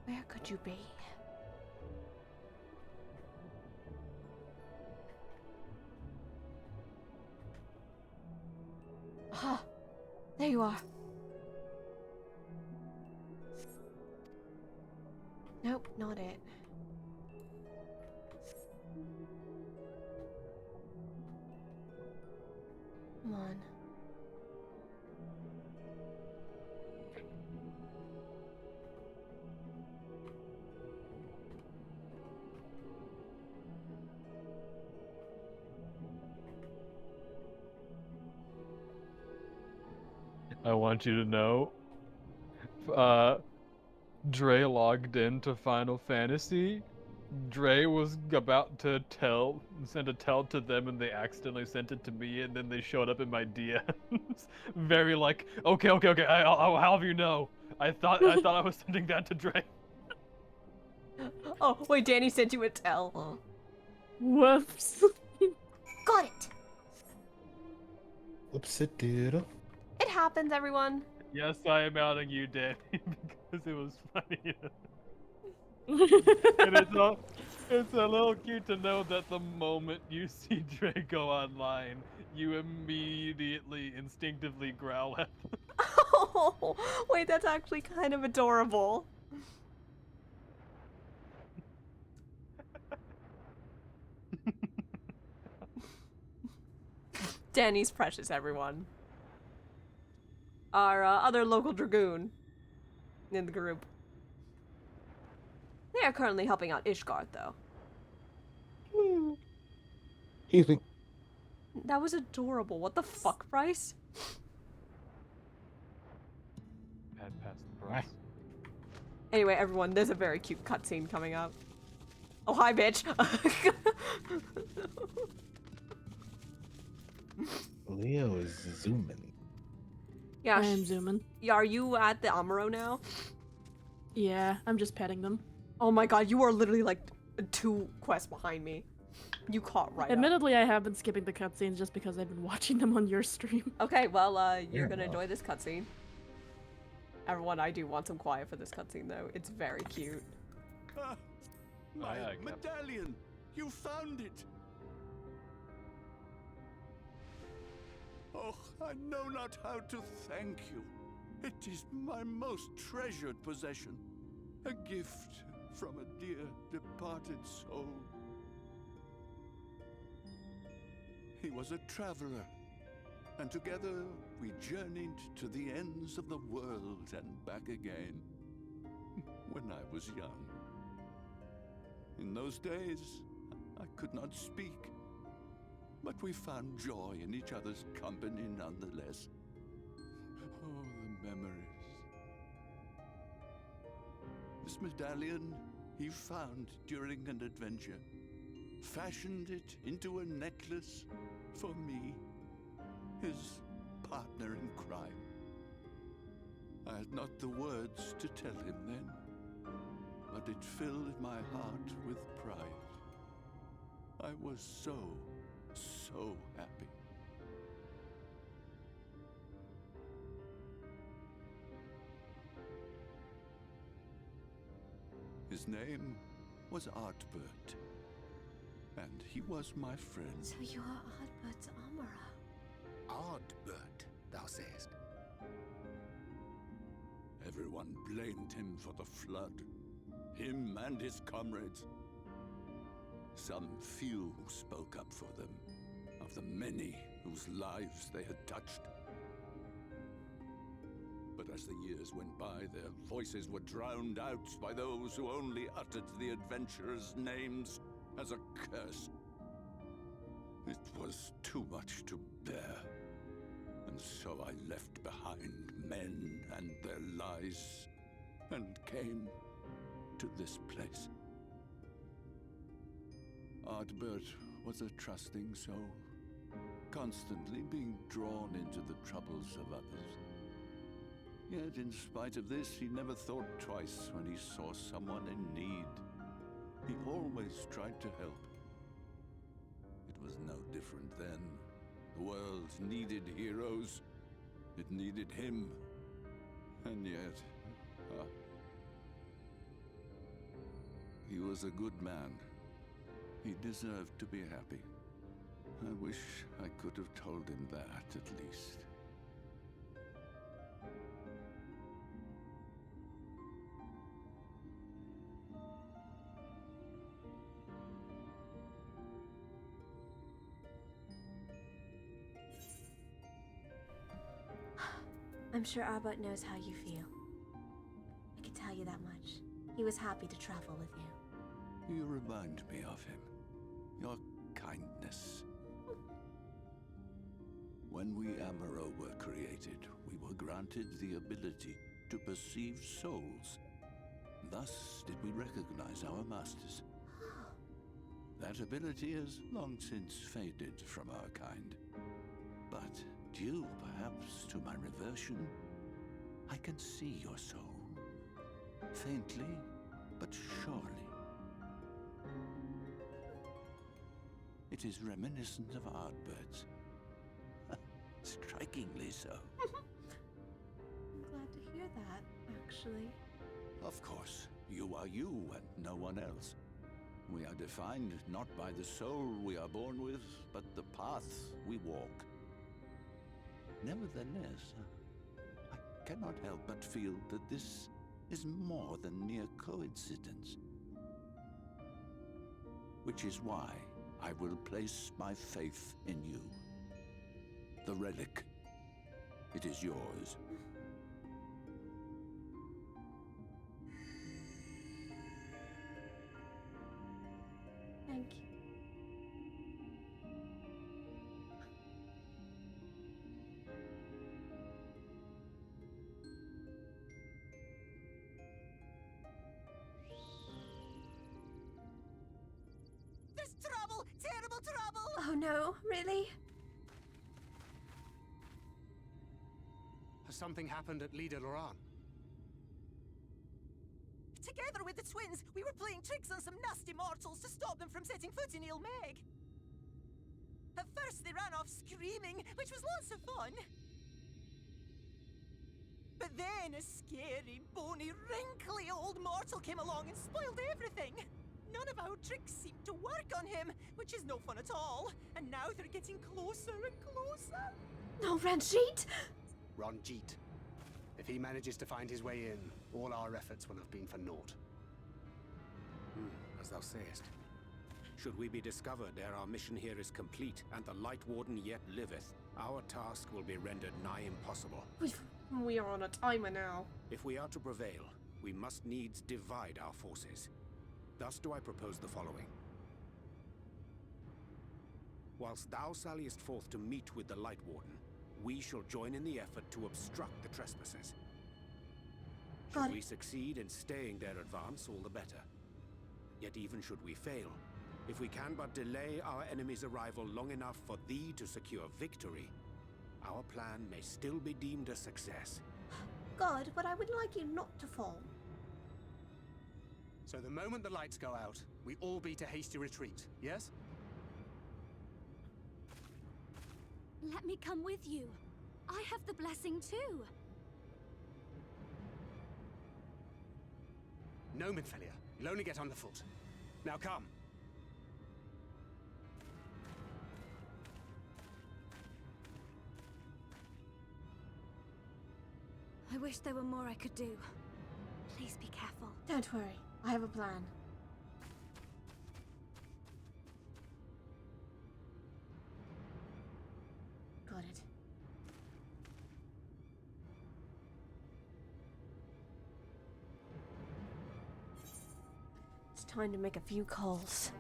Where could you be? Ah, there you are. Nope, not it. Come on.
I want you to know, Dre logged into Final Fantasy. Dre was about to send a tell to them, and they accidentally sent it to me, and then they showed up in my DMs. Very like, okay, I'll have you know. I thought I was sending that to Dre.
Oh, wait, Danny sent you a tell.
Whoops.
Got it.
Whoops, it did.
It happens, everyone.
Yes, I am outing you, Danny, because it was funny. And it's a little cute to know that the moment you see Dre go online, you immediately instinctively growl at them.
Oh, wait, that's actually kind of adorable. Danny's precious, everyone. Our other local dragoon in the group. They are currently helping out Ishgard, though.
Easy.
That was adorable. What the fuck, Bryce?
Bad past the price.
Anyway, everyone, there's a very cute cutscene coming up. Oh, hi, bitch.
Leo is zooming.
Yeah,
I am zooming.
Yeah, are you at the Amuro now?
Yeah, I'm just petting them.
Oh my god, you are literally like 2 quests behind me. You caught right up.
Admittedly, I have been skipping the cutscenes just because I've been watching them on your stream.
Okay, well, you're gonna enjoy this cutscene. Everyone, I do want some quiet for this cutscene though. It's very cute.
My medallion! You found it! Oh, I know not how to thank you. It is my most treasured possession. A gift from a dear departed soul. He was a traveler, and together we journeyed to the ends of the world and back again when I was young. In those days, I could not speak, but we found joy in each other's company nonetheless. Oh, the memories. This medallion he found during an adventure, fashioned it into a necklace for me, his partner in crime. I had not the words to tell him then, but it filled my heart with pride. I was so happy. His name was Artbert, and he was my friend.
So you are Ardbert's armorer.
Ardbert, thou sayest?
Everyone blamed him for the flood, him and his comrades. Some few spoke up for them, of the many whose lives they had touched. But as the years went by, their voices were drowned out by those who only uttered the adventurers' names as a curse. It was too much to bear, and so I left behind men and their lies, and came to this place. Ardbert was a trusting soul, constantly being drawn into the troubles of others. Yet in spite of this, he never thought twice when he saw someone in need. He always tried to help. It was no different then. The world needed heroes. It needed him. And yet, he was a good man. He deserved to be happy. I wish I could have told him that, at least.
I'm sure Arbut knows how you feel. I can tell you that much. He was happy to travel with you.
You remind me of him. Your kindness. When we Amuro were created, we were granted the ability to perceive souls. Thus did we recognize our masters. That ability has long since faded from our kind. But due perhaps to my reversion, I can see your soul. Faintly, but surely. It is reminiscent of Ardbert's. Strikingly so.
I'm glad to hear that, actually.
Of course, you are you and no one else. We are defined not by the soul we are born with, but the path we walk. Nevertheless, I cannot help but feel that this is more than mere coincidence. Which is why I will place my faith in you. The relic. It is yours.
Thank you.
There's trouble! Terrible trouble!
Oh no, really?
something happened at Lida Loran.
Together with the twins, we were playing tricks on some nasty mortals to stop them from setting foot in Mheg. At first they ran off screaming, which was lots of fun. But then a scary, bony, wrinkly old mortal came along and spoiled everything. None of our tricks seemed to work on him, which is no fun at all. And now they're getting closer and closer.
No, Ranjit!
Ranjit. If he manages to find his way in, all our efforts will have been for naught.
As thou sayest. Should we be discovered ere our mission here is complete, and the Light Warden yet liveth, our task will be rendered nigh impossible.
We are on a timer now.
If we are to prevail, we must needs divide our forces. Thus do I propose the following. Whilst thou salliest forth to meet with the Light Warden, we shall join in the effort to obstruct the trespassers. Should we succeed in staying their advance, all the better. Yet even should we fail, if we can but delay our enemy's arrival long enough for thee to secure victory, our plan may still be deemed a success.
God, but I would like you not to fall.
So the moment the lights go out, we all beat a hasty retreat, yes?
Let me come with you. I have the blessing too.
No, Midfelia. You'll only get underfoot. Now come.
I wish there were more I could do. Please be careful.
Don't worry, I have a plan. Got it. It's time to make a few calls.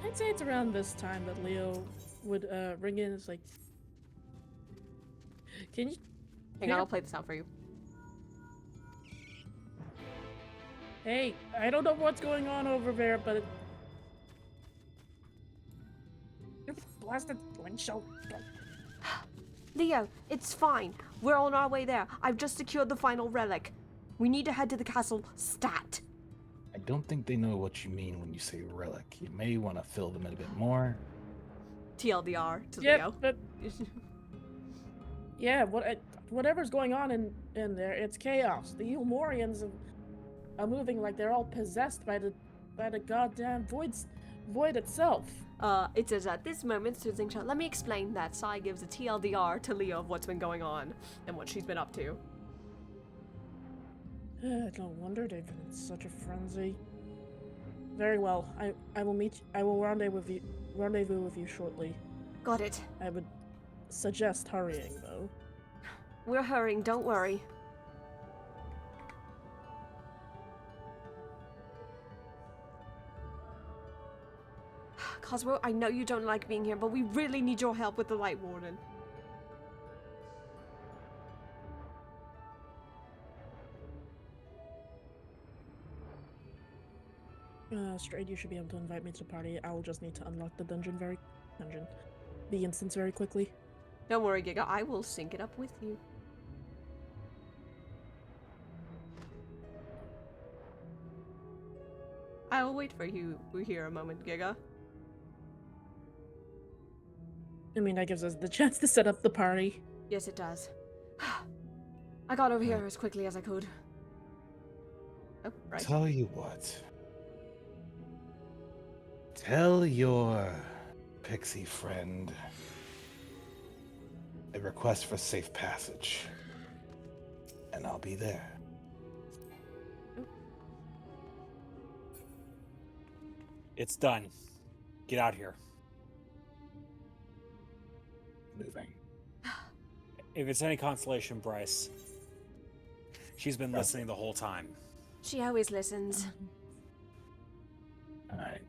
I'd say it's around this time that Leo would ring in. It's like, can you?
Hang on, I'll play this out for you.
Hey, I don't know what's going on over there, but blasted wind shell.
Leo, it's fine. We're on our way there. I've just secured the final relic. We need to head to the castle stat.
I don't think they know what you mean when you say relic. You may want to fill them in a bit more.
TLDR to
Yep,
Leo.
but yeah, whatever's going on in there, it's chaos. The Eulmorians are moving like they're all possessed by the goddamn void itself.
It says at this moment, Susan Shah, let me explain that. Sai gives a TLDR to Leo of what's been going on and what she's been up to.
No wonder they've been in such a frenzy. Very well. I will rendezvous with you shortly.
Got it.
I would suggest hurrying though.
We're hurrying, don't worry. Cosmo, I know you don't like being here, but we really need your help with the Light Warden.
Straight, you should be able to invite me to the party. I will just need to unlock the the instance very quickly.
Don't worry, Giga, I will sync it up with you. I will wait for you here a moment, Giga.
I mean, that gives us the chance to set up the party.
Yes, it does. I got over here as quickly as I could. Oh, right.
Tell you what. Tell your pixie friend a request for safe passage, and I'll be there.
It's done. Get out here.
Moving.
If it's any consolation, Bryce, she's been listening the whole time.
She always listens.
Alright.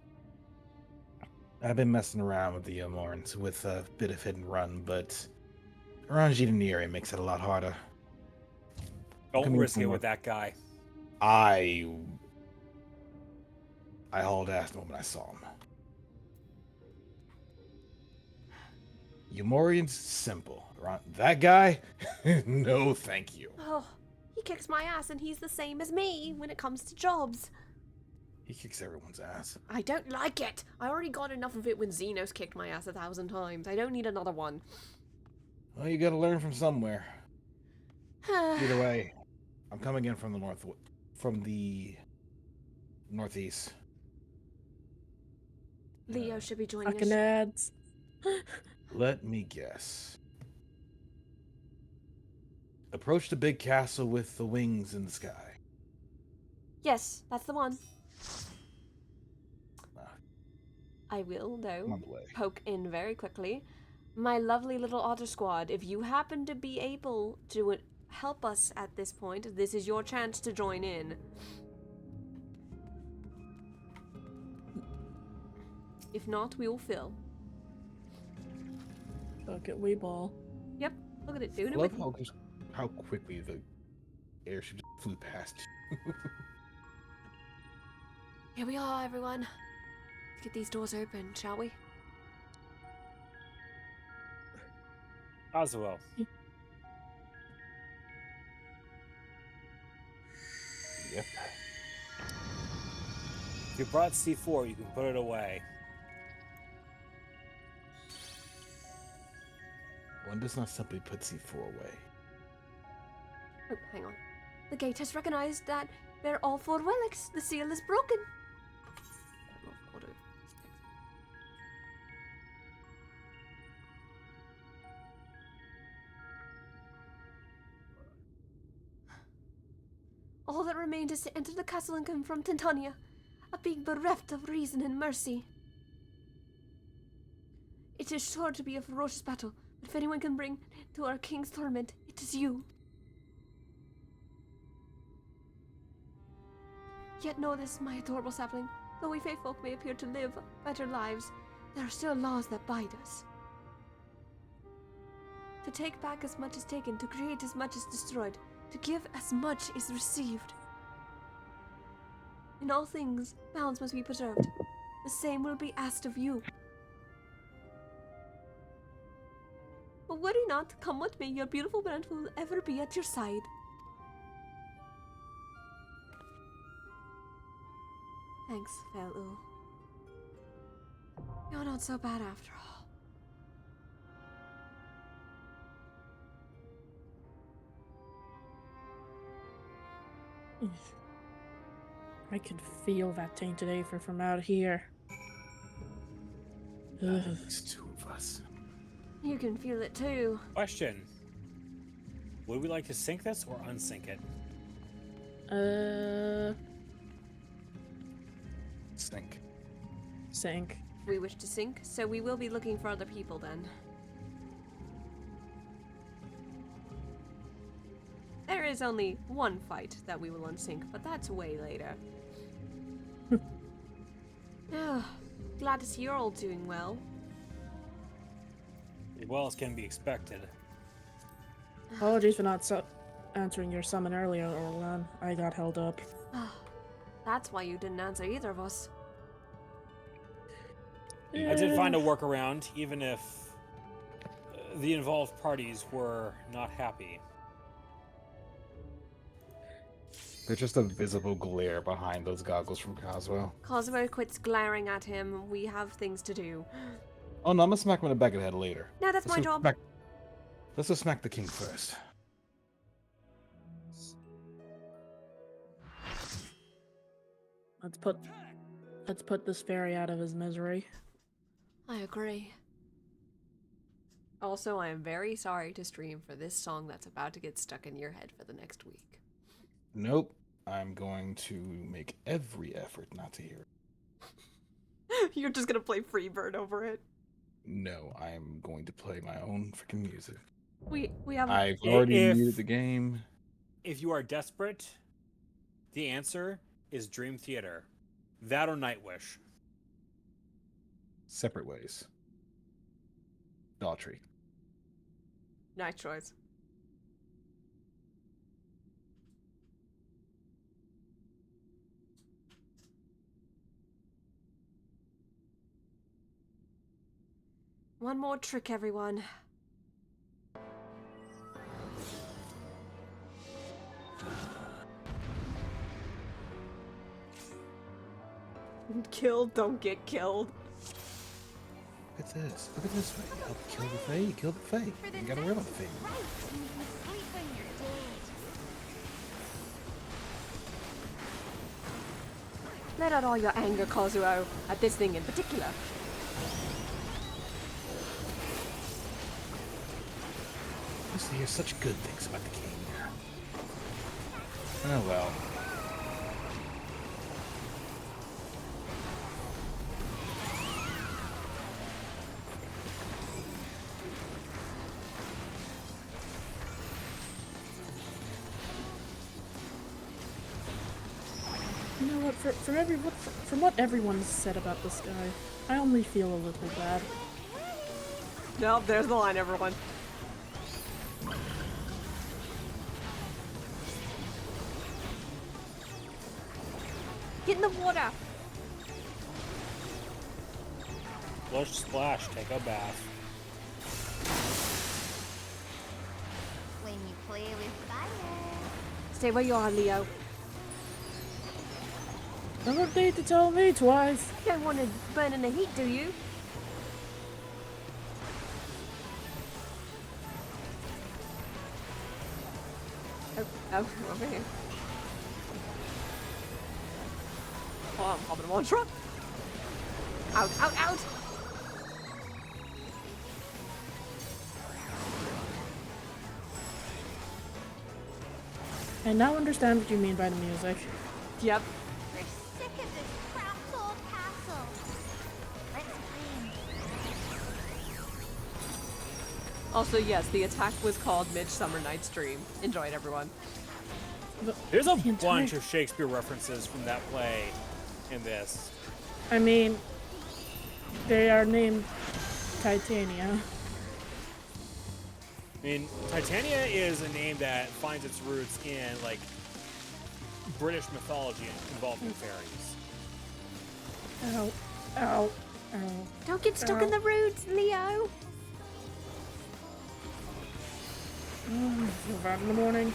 I've been messing around with the Amorans with a bit of hit and run, but Ranjit in the area makes it a lot harder.
Don't risk it with that guy.
I hauled ass when I saw him. Yumorian's simple. That guy? No, thank you.
Oh, he kicks my ass and he's the same as me when it comes to jobs.
He kicks everyone's ass.
I don't like it. I already got enough of it when Xenos kicked my ass 1,000 times. I don't need another one.
Well, you gotta learn from somewhere. Either way, I'm coming in from the northeast.
Leo should be joining
Fucking
us.
ads.
Let me guess. Approach the big castle with the wings in the sky.
Yes, that's the one. I will, though, poke in very quickly. My lovely little otter squad, if you happen to be able to help us at this point, this is your chance to join in. If not, we will fill.
Fuck it, we ball.
Yep, look at it, doing
I
it
love
with
how quickly the airship just flew past you.
Here we are, everyone. Let's get these doors open, shall we?
Oswell.
Yep.
If you brought C4, you can put it away.
One does not simply put C4 away.
Oh, hang on. The gate has recognized that they're all 4 relics. The seal is broken. All that remained is to enter the castle and confront Titania, a being bereft of reason and mercy. It is sure to be a ferocious battle, but if anyone can bring to our king's torment, it is you. Yet know this, my adorable sapling, though we fae folk may appear to live better lives, there are still laws that bind us. To take back as much is taken, to create as much is destroyed, to give as much is received. In all things, balance must be preserved. The same will be asked of you. But worry not, come what may, your beautiful brand will ever be at your side. Thanks, Fel-Ul. You're not so bad after all.
I can feel that tainted aether from out here.
It's 2 of us.
You can feel it too.
Question. Would we like to sink this or unsink it?
Sink.
Sink.
We wish to sink, so we will be looking for other people then. There is only one fight that we will unsink, but that's way later. Oh, glad to see you're all doing well.
As well as can be expected.
Apologies for not answering your summon earlier, Orlan. I got held up.
That's why you didn't answer either of us.
I did find a workaround, even if the involved parties were not happy.
There's just a visible glare behind those goggles from Coswell.
Cosmo quits glaring at him. We have things to do.
Oh no, I'm gonna smack him in the back of the head later.
No, that's my job.
Let's just smack the king first.
Let's put this fairy out of his misery.
I agree. Also, I am very sorry to stream for this song that's about to get stuck in your head for the next week.
Nope. I'm going to make every effort not to hear it.
You're just gonna play Freebird over it.
No, I'm going to play my own freaking music.
We have.
I've already muted the game.
If you are desperate, the answer is Dream Theater. That or Nightwish.
Separate ways. Daughtry.
Nice choice. One more trick, everyone. Killed, don't get killed.
Look at this. Look at this. You help kill the Fae. You kill the Fae. You gotta worry about the Fae.
Let out all your anger, Kazuo, at this thing in particular.
I used to hear such good things about the king. Oh well.
You know what? From what everyone's said about this guy, I only feel a little bad.
Nope, there's the line, everyone. Get in the water.
Flush splash, take a bath.
When you play with fire.
Stay where you are, Leo.
Don't need to tell me twice.
You don't want to burn in the heat, do you? Oh, over here. Oh, I'm hopping in one truck. Out, out, out!
I now understand what you mean by the music.
Yep.
We're sick of this cramped old castle. Let's win.
Also, yes, the attack was called Midsummer Night's Dream. Enjoy it, everyone.
There's a bunch of Shakespeare references from that play in this.
I mean, they are named Titania.
I mean, Titania is a name that finds its roots in, like, British mythology involving fairies.
Ow, ow, ow.
Don't get stuck in the roots, Leo!
I feel bad in the morning.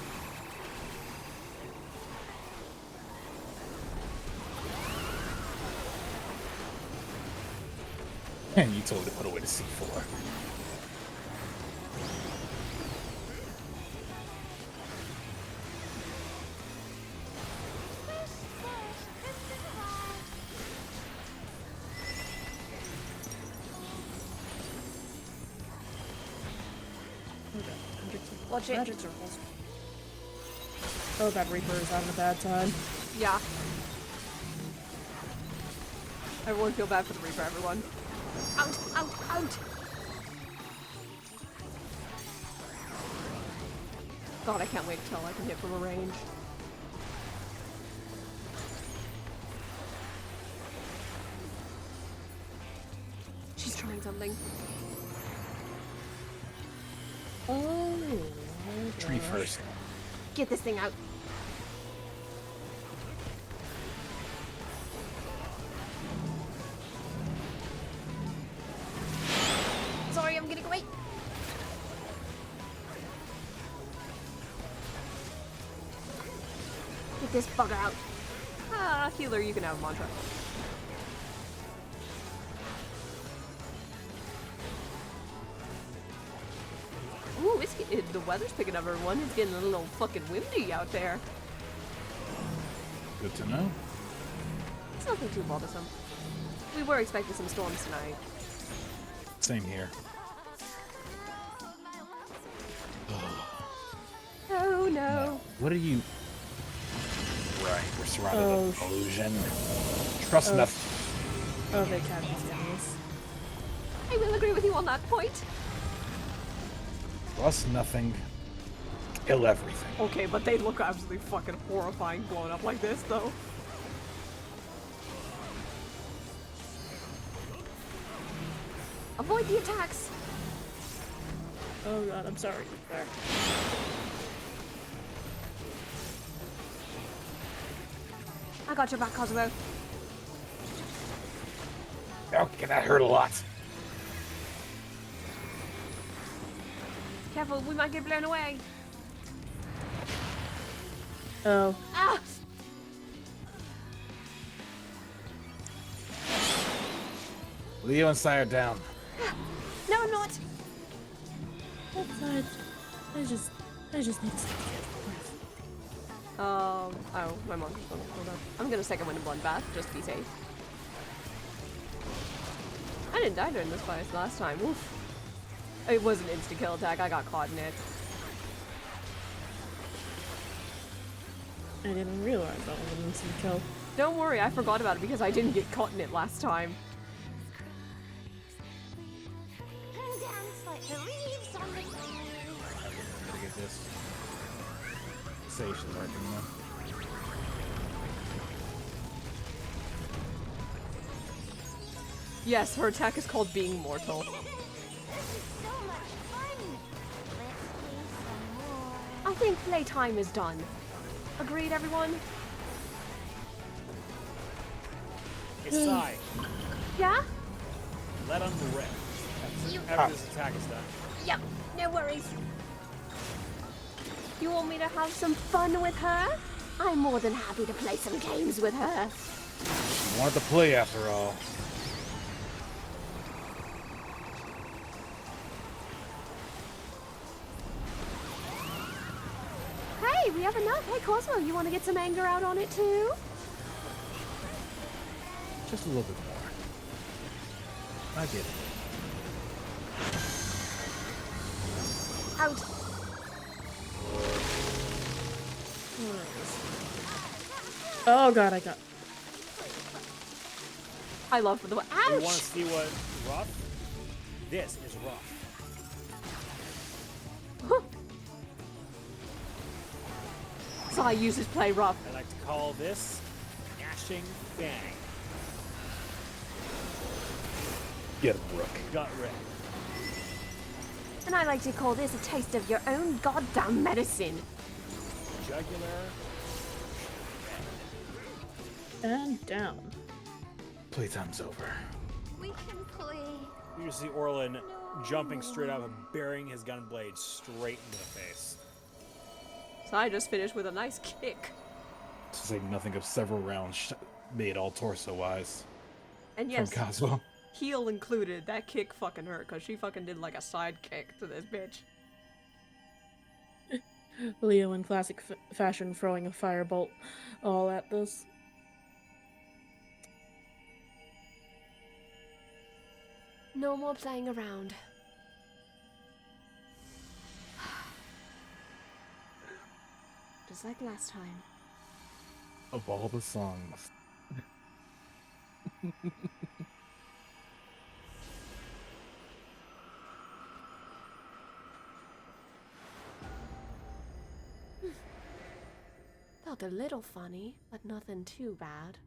And you told me to put away the C4.
Watch it.
Magic circles. Oh, that Reaper is having a bad time.
Yeah. Everyone feel bad for the Reaper, everyone. Out, out, out! God, I can't wait till I can hit from a range. She's trying something.
Oh.
Tree first.
Get this thing out. Sorry, I'm getting away. Get this bugger out. Ah, healer, you can have a mantra. Ooh, the weather's picking up, everyone. It's getting a little fucking windy out there.
Good to know.
It's nothing too bothersome. We were expecting some storms tonight.
Same here.
Oh no.
What are you? Right, we're surrounded with illusion. Trust nothing.
Oh, they can't be serious.
I will agree with you on that point.
Trust nothing. Kill everything.
Okay, but they look absolutely fucking horrifying blown up like this, though. Avoid the attacks.
Oh god, I'm sorry. There.
I got your back, Kazuo.
Okay, that hurt a lot.
Careful, we might get blown away.
Oh.
Ah!
Leo and Sire down.
No, I'm not.
That's fine. I just need to.
Oh, my mom just went. Hold on. I'm gonna second wind and bloodbath just to be safe. I didn't die during this fight last time. Oof. It was an insta kill attack. I got caught in it.
I didn't realize that was an instant kill.
Don't worry, I forgot about it because I didn't get caught in it last time.
Dance like the leaves on the
Gotta get this. Station's right there.
Yes, her attack is called Being Mortal. I think playtime is done. Agreed, everyone?
It's Sai.
Yeah?
Let on the rip.
You-
After this attack is done.
Yep, no worries. You want me to have some fun with her? I'm more than happy to play some games with her.
You wanted to play after all.
Hey, we have enough. Hey, Cosmo, you want to get some anger out on it too?
Just a little bit more. I get it.
Out.
Oh god, I got.
I love the way. Ouch!
You want to see what rough? This is rough.
Sai uses play rough.
I like to call this gnashing fang.
Get him, Rook.
Gut wreck.
And I like to call this a taste of your own goddamn medicine.
Jugular.
And down.
Playtime's over.
We can play.
You see Orlin jumping straight up and burying his gun blade straight into the face.
Sai just finished with a nice kick.
To say nothing of several rounds made all torso-wise.
And yes,
From Cosmo.
heel included, that kick fucking hurt, because she fucking did like a side kick to this bitch.
Leo in classic fashion throwing a firebolt all at this.
No more playing around. Just like last time.
Of all the songs.
Felt a little funny, but nothing too bad.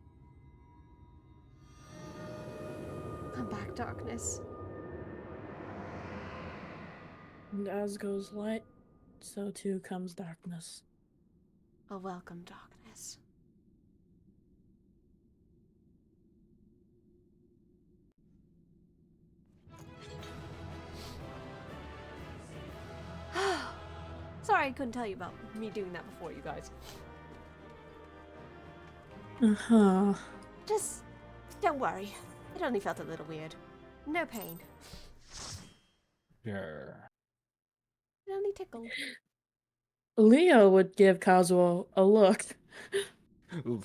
Come back, darkness.
And as goes light, so too comes darkness.
A welcome darkness. Sorry I couldn't tell you about me doing that before, you guys.
Uh-huh.
Just don't worry. It only felt a little weird. No pain.
Sure.
It only tickled.
Leo would give Kazuo a look.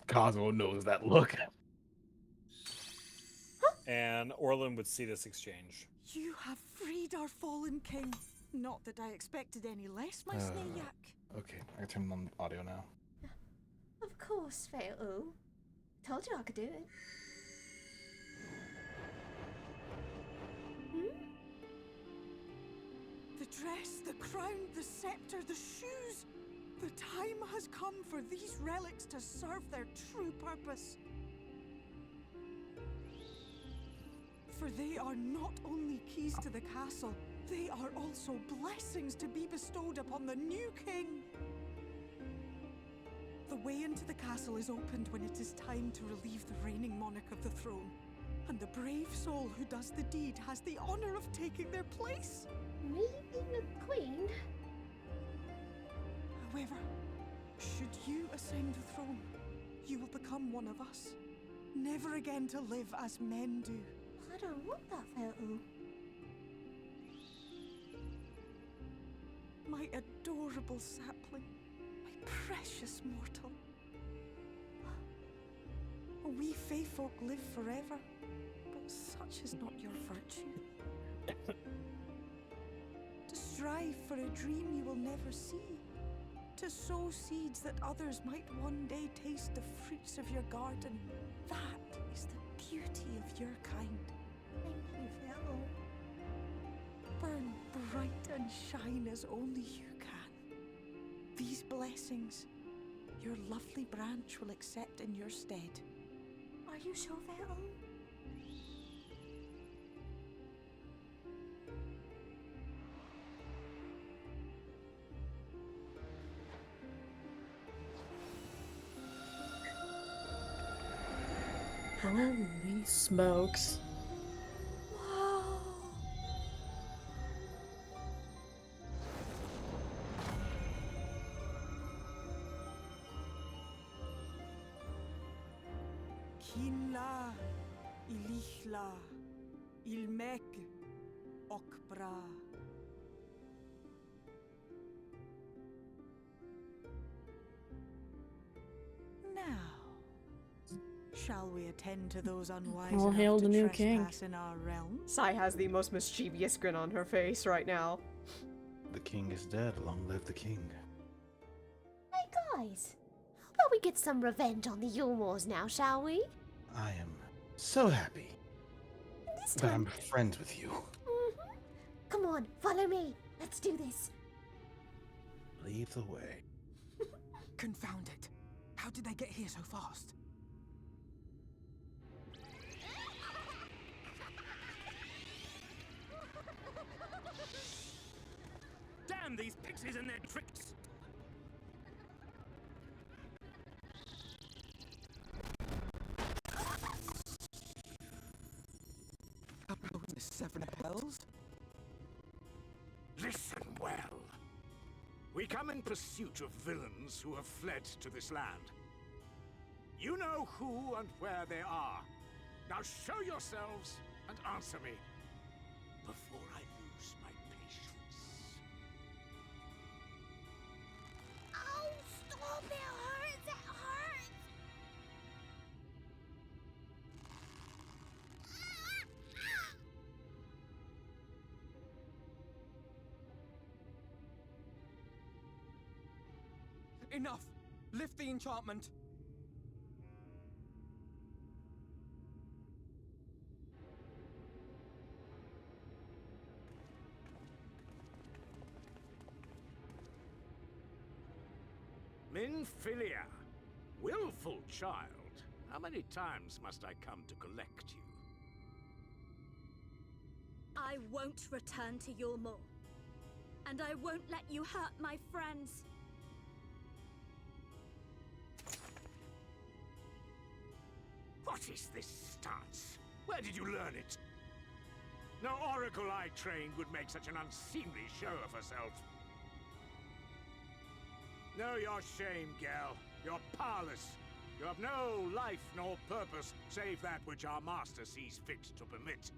Cosmo knows that look.
And Orlin would see this exchange.
You have freed our fallen king. Not that I expected any less, my Snayak.
Okay, I can turn on the audio now.
Of course, Fail. Told you I could do it.
The dress, the crown, the scepter, the shoes. The time has come for these relics to serve their true purpose. For they are not only keys to the castle, they are also blessings to be bestowed upon the new king. The way into the castle is opened when it is time to relieve the reigning monarch of the throne. And the brave soul who does the deed has the honor of taking their place.
Me being a queen?
However, should you ascend the throne, you will become one of us, never again to live as men do.
I don't want that, Fatal.
My adorable sapling, my precious mortal. We Fae folk live forever, but such is not your virtue. To strive for a dream you will never see, to sow seeds that others might one day taste the fruits of your garden, that is the beauty of your kind.
Thank you, Fatal.
Burn bright and shine as only you can. These blessings, your lovely branch will accept in your stead.
Are you sure, Fatal?
Holy smokes.
Whoa.
Kinla, Ilichla, Ilmek, Okbra. Now, shall we attend to those unwise
All
enough
hail
to
the new king.
trespass in our realm?
Sai has the most mischievous grin on her face right now.
The king is dead. Long live the king.
Hey guys, how about we get some revenge on the Yulmores now, shall we?
I am so happy
This
that I'm
time.
friends with you.
Come on, follow me. Let's do this.
Lead the way.
Confound it. How did they get here so fast?
Damn these pixies and their tricks!
Oh, the seven hells?
Listen well. We come in pursuit of villains who have fled to this land. You know who and where they are. Now show yourselves and answer me before I lose my patience.
Oh, stop! It hurts! It hurts!
Enough! Lift the enchantment!
Minfilia, willful child. How many times must I come to collect you?
I won't return to Yulmore. And I won't let you hurt my friends.
What is this stance? Where did you learn it? No oracle I trained would make such an unseemly show of herself. Know your shame, gal. You're powerless. You have no life nor purpose, save that which our master sees fit to permit.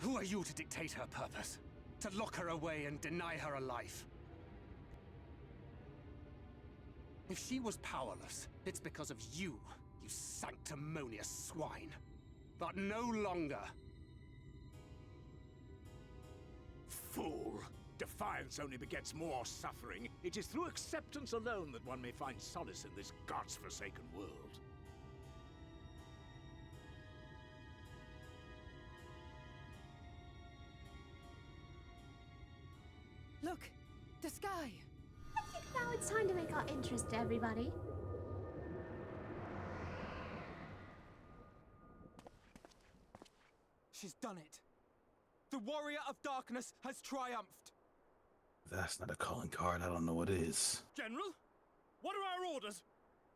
Who are you to dictate her purpose? To lock her away and deny her a life? If she was powerless, it's because of you, you sanctimonious swine. But no longer.
Fool! Defiance only begets more suffering. It is through acceptance alone that one may find solace in this god's-forsaken world.
Look, the sky. I think now it's time to make our interest, everybody.
witch has done it. The warrior of darkness has triumphed.
If that's not a calling card, I don't know what is.
General, what are our orders?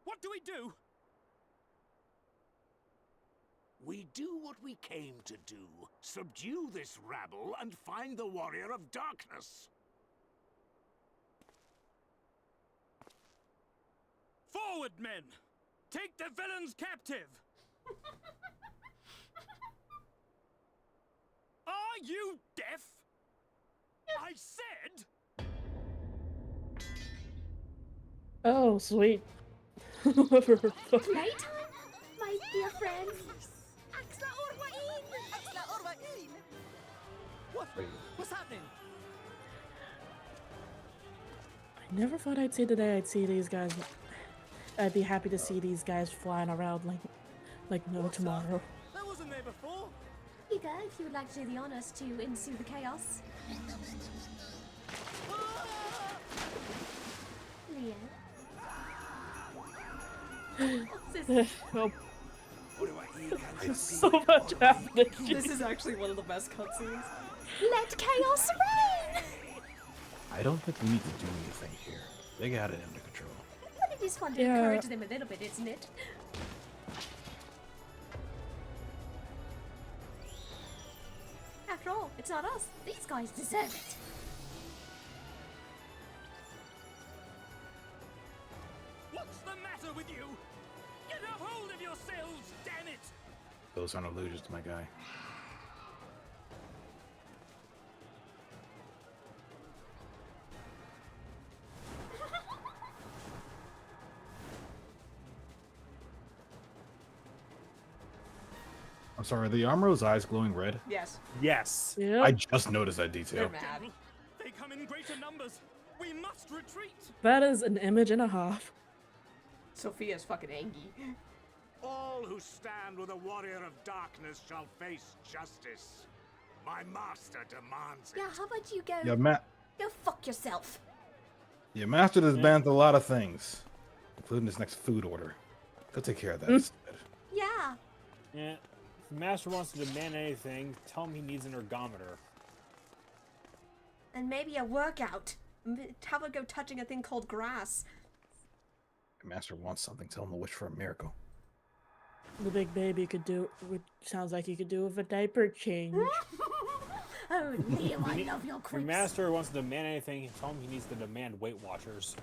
What do we do?
We do what we came to do. Subdue this rabble and find the warrior of darkness.
Forward, men! Take the villains captive! Are you deaf? I said...
Oh, sweet.
Playtime, my dear friends.
What's happening?
I never thought I'd see the day I'd see these guys. I'd be happy to see these guys flying around like no tomorrow.
That wasn't there before.
Ika, if you would like to do the honors to ensue the chaos. Leo.
Oh. So much happening.
This is actually one of the best cutscenes.
Let chaos reign!
I don't think we need to do anything here. They got it under control.
But it is fun to encourage them a little bit, isn't it? After all, it's not us. These guys deserve it.
What's the matter with you? Get a hold of yourselves, damn it!
Those aren't illusions, my guy. I'm sorry, are the Armor's eyes glowing red?
Yes.
Yes.
Yeah.
I just noticed that detail.
They're mad.
They come in greater numbers. We must retreat.
That is an image and a half.
Sophia's fucking angry.
All who stand with a warrior of darkness shall face justice. My master demands it.
Yeah, how about you go?
Yeah,
Go fuck yourself.
You mastered this band a lot of things, including this next food order. Go take care of that instead.
Yeah.
Yeah. If the master wants to demand anything, tell him he needs an ergometer.
And maybe a workout. How about go touching a thing called grass?
The master wants something, tell him to wish for a miracle.
The big baby could do. Sounds like he could do with a diaper change.
Oh, Leo, I love your
If your
quips.
master wants to demand anything, tell him he needs to demand Weight Watchers.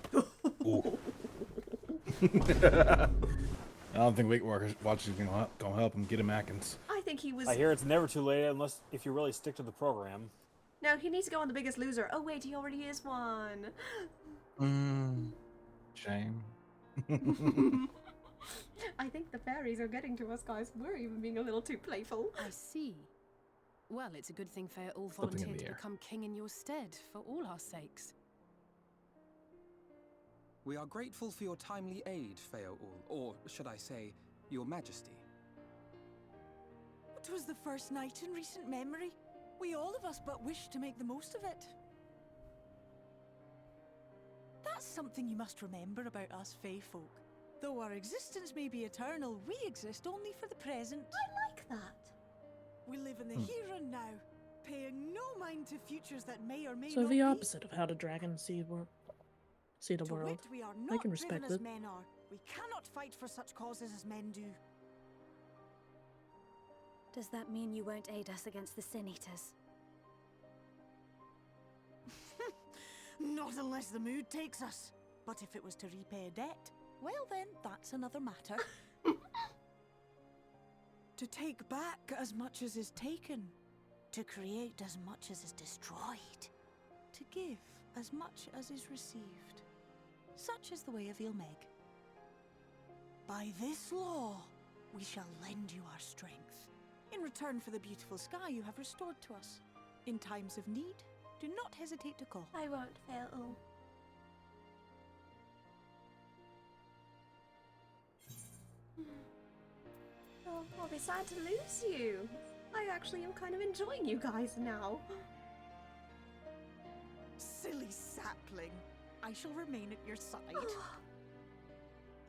I don't think Weight Watchers is gonna help him get him Atkins.
I think he was.
I hear it's never too late unless if you really stick to the program.
No, he needs to go on The Biggest Loser. Oh wait, he already is one.
Shame.
I think the fairies are getting to us, guys. We're even being a little too playful.
I see. Well, it's a good thing Fair-Ul
Something in
volunteered
the
to
air.
become king in your stead, for all our sakes.
We are grateful for your timely aid, Fair-Ul, or should I say, your majesty.
It was the first night in recent memory. We all of us but wished to make the most of it. That's something you must remember about us Fae folk. Though our existence may be eternal, we exist only for the present.
I like that.
We live in the here and now, paying no mind to futures that may or may
So
not
the
be.
opposite of how the dragons see the
To
world.
wit, we are
I
not
can
driven
respect
as
it.
men are. We cannot fight for such causes as men do.
Does that mean you won't aid us against the Sin Eaters?
Not unless the mood takes us. But if it was to repay a debt, well then, that's another matter. To take back as much as is taken. To create as much as is destroyed. To give as much as is received. Such is the way of Mheg. By this law, we shall lend you our strength, in return for the beautiful sky you have restored to us. In times of need, do not hesitate to call.
I won't fail. Oh, I'll be sad to lose you. I actually am kind of enjoying you guys now.
Silly sapling. I shall remain at your side.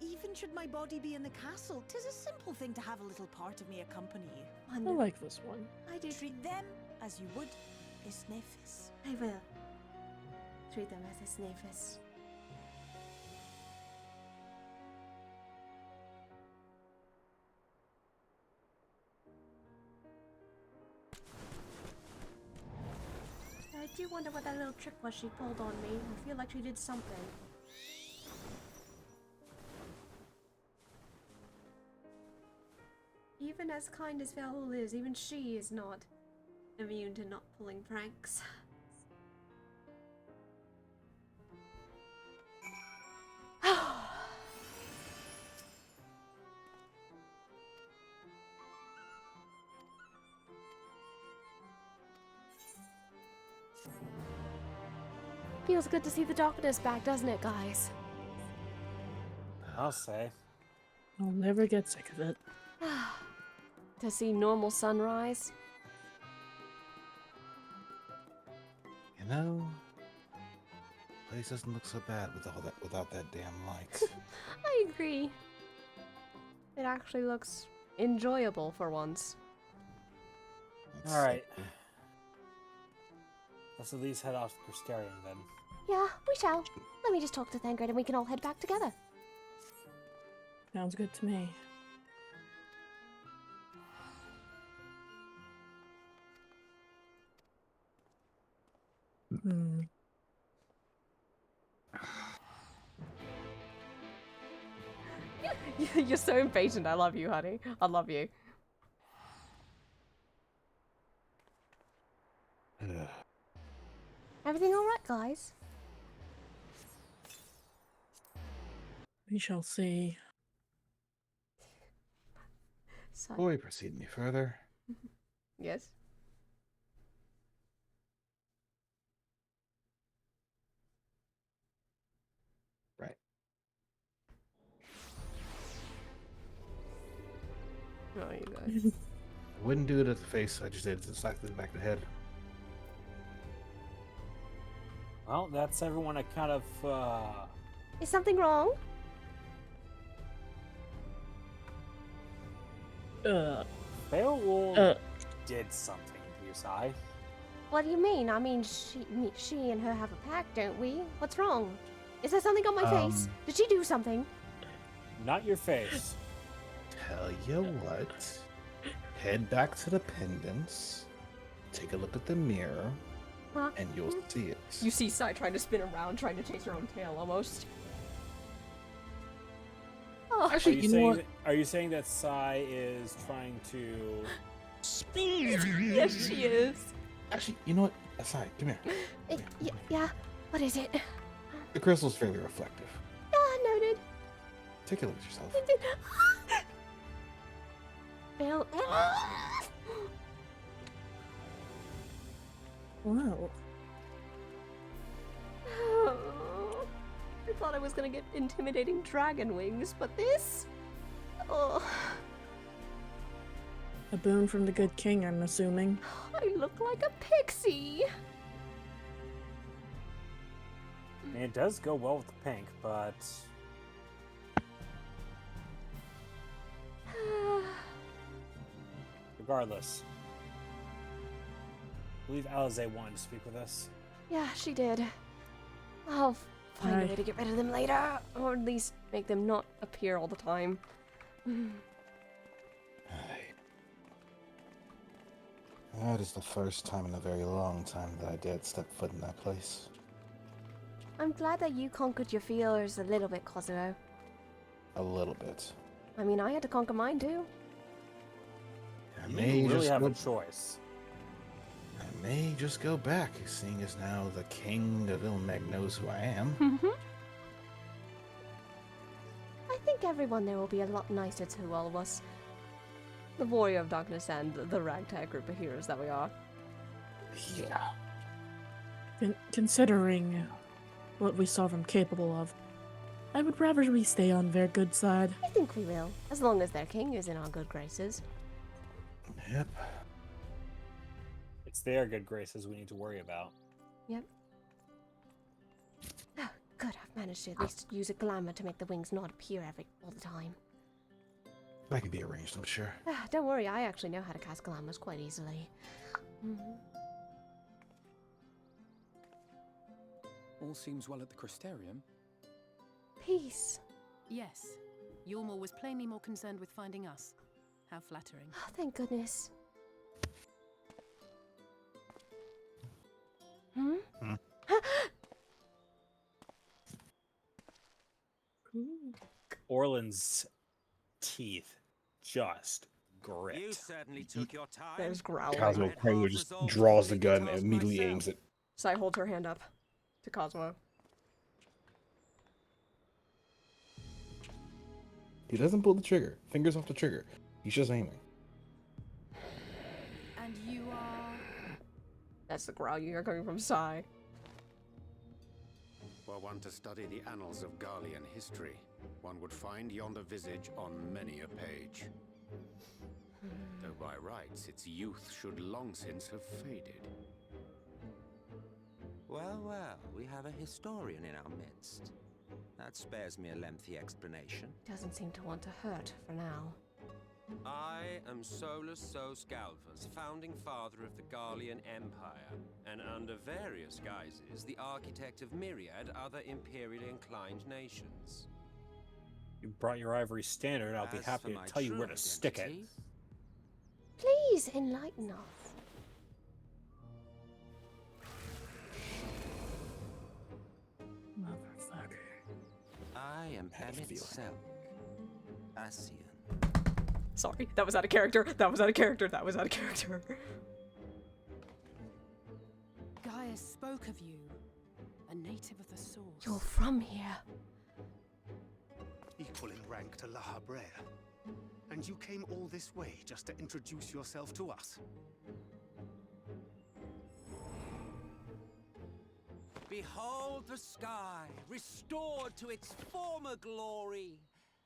even should my body be in the castle, 'tis a simple thing to have a little part of me accompany you.
I like this one.
I do
Treat them as you would Isnefis.
I will. Treat them as a Snafus. I do wonder what that little trick was she pulled on me. I feel like she did something. Even as kind as Valhul is, even she is not immune to not pulling pranks.
Feels good to see the darkness back, doesn't it, guys?
I'll say.
I'll never get sick of it.
To see normal sunrise.
You know, place doesn't look so bad without that damn light.
I agree. It actually looks enjoyable for once.
Alright. Let's at least head off to Crystarium then.
Yeah, we shall. Let me just talk to Thangred and we can all head back together.
Sounds good to me.
You're so impatient. I love you, honey. I love you. Everything alright, guys?
We shall see.
Before we proceed any further,
Yes?
right.
Oh, you guys.
I wouldn't do it at the face, I just did it exactly the back of the head.
Well, that's everyone I kind of,
Is something wrong?
Beowulf did something to you, Sai.
What do you mean? I mean, she and her have a pact, don't we? What's wrong? Is there something on my face? Did she do something?
Not your face.
Tell you what, head back to the pendants, take a look at the mirror,
Huh?
and you'll see it.
You see Sai trying to spin around, trying to chase her own tail, almost. Oh.
Actually, you know what?
Are you saying that Sai is trying to
Yes, she is.
Actually, you know what? Aside, come here.
Yeah, what is it?
The crystal's fairly reflective.
Yeah, noted.
Take a look at yourself.
Bill.
Wow.
I thought I was gonna get intimidating dragon wings, but this? Oh,
A boon from the good king, I'm assuming.
I look like a pixie.
I mean, it does go well with the pink, but regardless, I believe Alize wanted to speak with us.
Yeah, she did. I'll find a way to get rid of them later, or at least make them not appear all the time.
That is the first time in a very long time that I dared step foot in that place.
I'm glad that you conquered your fears a little bit, Kozuo.
A little bit.
I mean, I had to conquer mine too.
I
You
may
really
just
have
go,
a choice.
I may just go back, seeing as now the king of Mheg knows who I am.
I think everyone there will be a lot nicer to all of us. The Warrior of Darkness and the ragtag group of heroes that we are.
Yeah.
Considering what we saw them capable of, I would rather we stay on their good side.
I think we will, as long as their king is in our good graces.
Yep.
It's their good graces we need to worry about.
Yep. Oh, good, I've managed to at least use a glamour to make the wings not appear all the time.
That can be arranged, I'm sure.
Don't worry, I actually know how to cast glamours quite easily.
All seems well at the Crystarium.
Peace.
Yes. Yulmore was plainly more concerned with finding us. How flattering.
Oh, thank goodness.
Orland's teeth just grit.
You certainly took your time.
There's growling.
Cosmo Kramer just draws the gun and immediately aims it.
Sai holds her hand up to Cosmo.
He doesn't pull the trigger. Fingers off the trigger. He's just aiming.
And you are...
That's the growl you hear coming from Sai.
Were one to study the annals of Garlean history, one would find yonder visage on many a page. Though by rights its youth should long since have faded.
Well, well, we have a historian in our midst. That spares me a lengthy explanation.
Doesn't seem to want to hurt for now.
I am Solus Sos Galvas, founding father of the Garlean Empire, and under various guises, the architect of myriad other imperially inclined nations.
You brought your ivory standard, I'll be
As
happy
for my
to tell you
true
where to stick it.
identity,
Please enlighten us.
Motherfucker. I am Emmett Selk, Asian.
Sorry, that was out of character. That was out of character. That was out of character.
Gaia spoke of you. A native of the source.
You're from here.
Equal in rank to La Habrea. And you came all this way just to introduce yourself to us.
Behold the sky, restored to its former glory.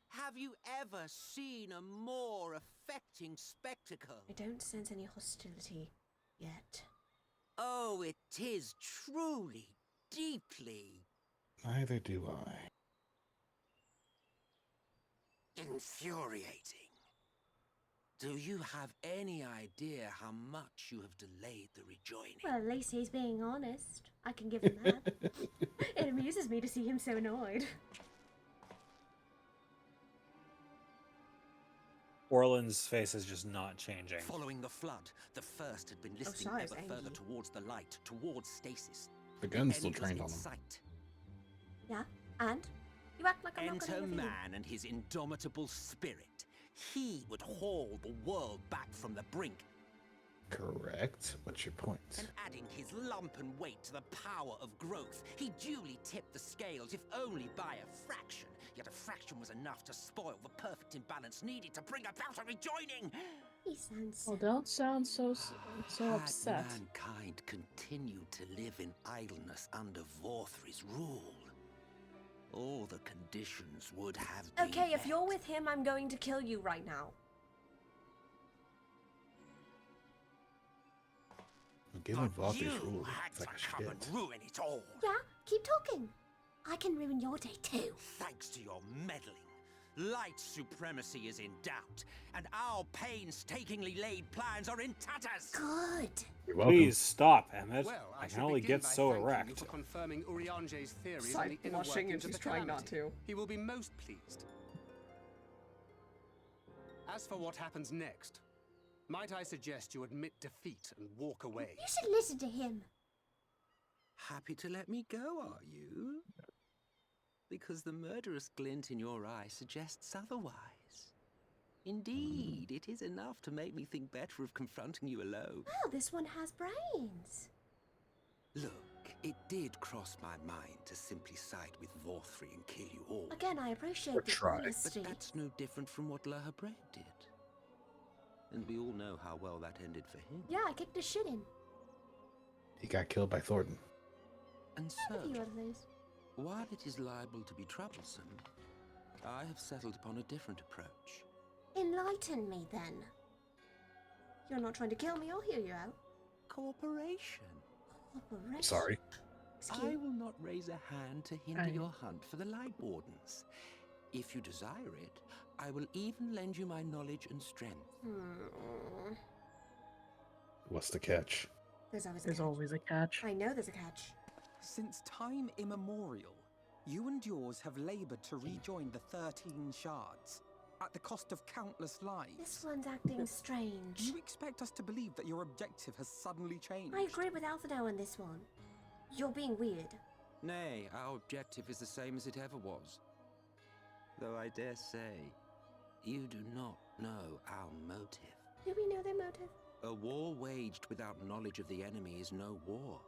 Have you ever seen a more affecting spectacle?
I don't sense any hostility yet.
Oh, it is truly, deeply
Neither do I.
infuriating. Do you have any idea how much you have delayed the rejoining?
Well, at least he's being honest. I can give him that. It amuses me to see him so annoyed.
Orland's face is just not changing.
Following the flood, the first had been listing
Cyrus
ever
angry.
further towards the light, towards stasis.
The gun's still
Endless
trained
in
on him.
sight.
Yeah, and? You act like I'm not
Enter
gonna hear you.
man and his indomitable spirit. He would haul the world back from the brink,
Correct. What's your point?
and adding his lumpen weight to the power of growth, he duly tipped the scales, if only by a fraction. Yet a fraction was enough to spoil the perfect imbalance needed to bring about a rejoining.
He sounds
Well, don't sound so
Had
upset.
mankind continued to live in idleness under Vorthry's rule, all the conditions would have been
Okay, if
met.
you're with him, I'm going to kill you right now.
Given
But
Valky's
you
rule,
had
it's like
to
a
come and
shit.
ruin it all.
Yeah, keep talking. I can ruin your day too.
Thanks to your meddling, light supremacy is in doubt, and our painstakingly laid plans are in tatters.
Good.
You're welcome.
Please stop, Emmett.
Well,
I can
shall
only
begin
get
by
so
thanking you
erect.
for confirming Urianger's theories
Sai
on the inner
blushing and
workings of
she's
the
trying not
calamity.
to.
He will be most pleased. As for what happens next, might I suggest you admit defeat and walk away?
You should listen to him.
Happy to let me go, are you? Because the murderous glint in your eye suggests otherwise. Indeed, it is enough to make me think better of confronting you alone.
Well, this one has brains.
Look, it did cross my mind to simply side with Vorthry and kill you all.
Again, I appreciate
Or
the
try.
honesty.
But that's no different from what La Habrea did. And we all know how well that ended for him.
Yeah, I kicked his shit in.
He got killed by Thornton.
And
A
so,
few other things.
while it is liable to be troublesome, I have settled upon a different approach.
Enlighten me then. You're not trying to kill me, I'll hear you out.
Cooperation.
Cooperation.
Sorry.
cute.
I will not raise a hand to hinder your hunt for the Light Wardens. If you desire it, I will even lend you my knowledge and strength.
What's the catch?
There's always a catch. I know there's a catch.
Since time immemorial, you and yours have labored to rejoin the 13 shards, at the cost of countless lives.
This one's acting strange.
You expect us to believe that your objective has suddenly changed?
I agree with Alphinaud on this one. You're being weird.
Nay, our objective is the same as it ever was. Though I dare say, you do not know our motive.
Do we know their motive?
A war waged without knowledge of the enemy is no war.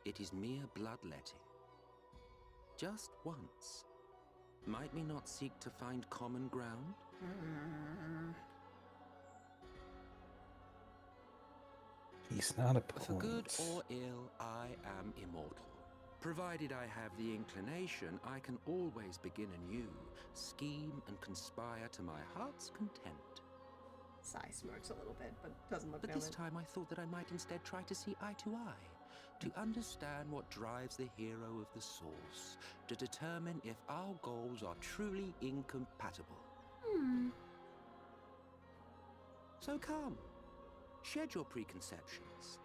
It is mere bloodletting. Just once. Might we not seek to find common ground?
He's not a
For good
point.
or ill, I am immortal. Provided I have the inclination, I can always begin anew, scheme and conspire to my heart's content.
Sai smirks a little bit, but doesn't look
But this time I thought that I might instead try to see eye to eye, to understand what drives the hero of the source, to determine if our goals are truly incompatible. So come, shed your preconceptions.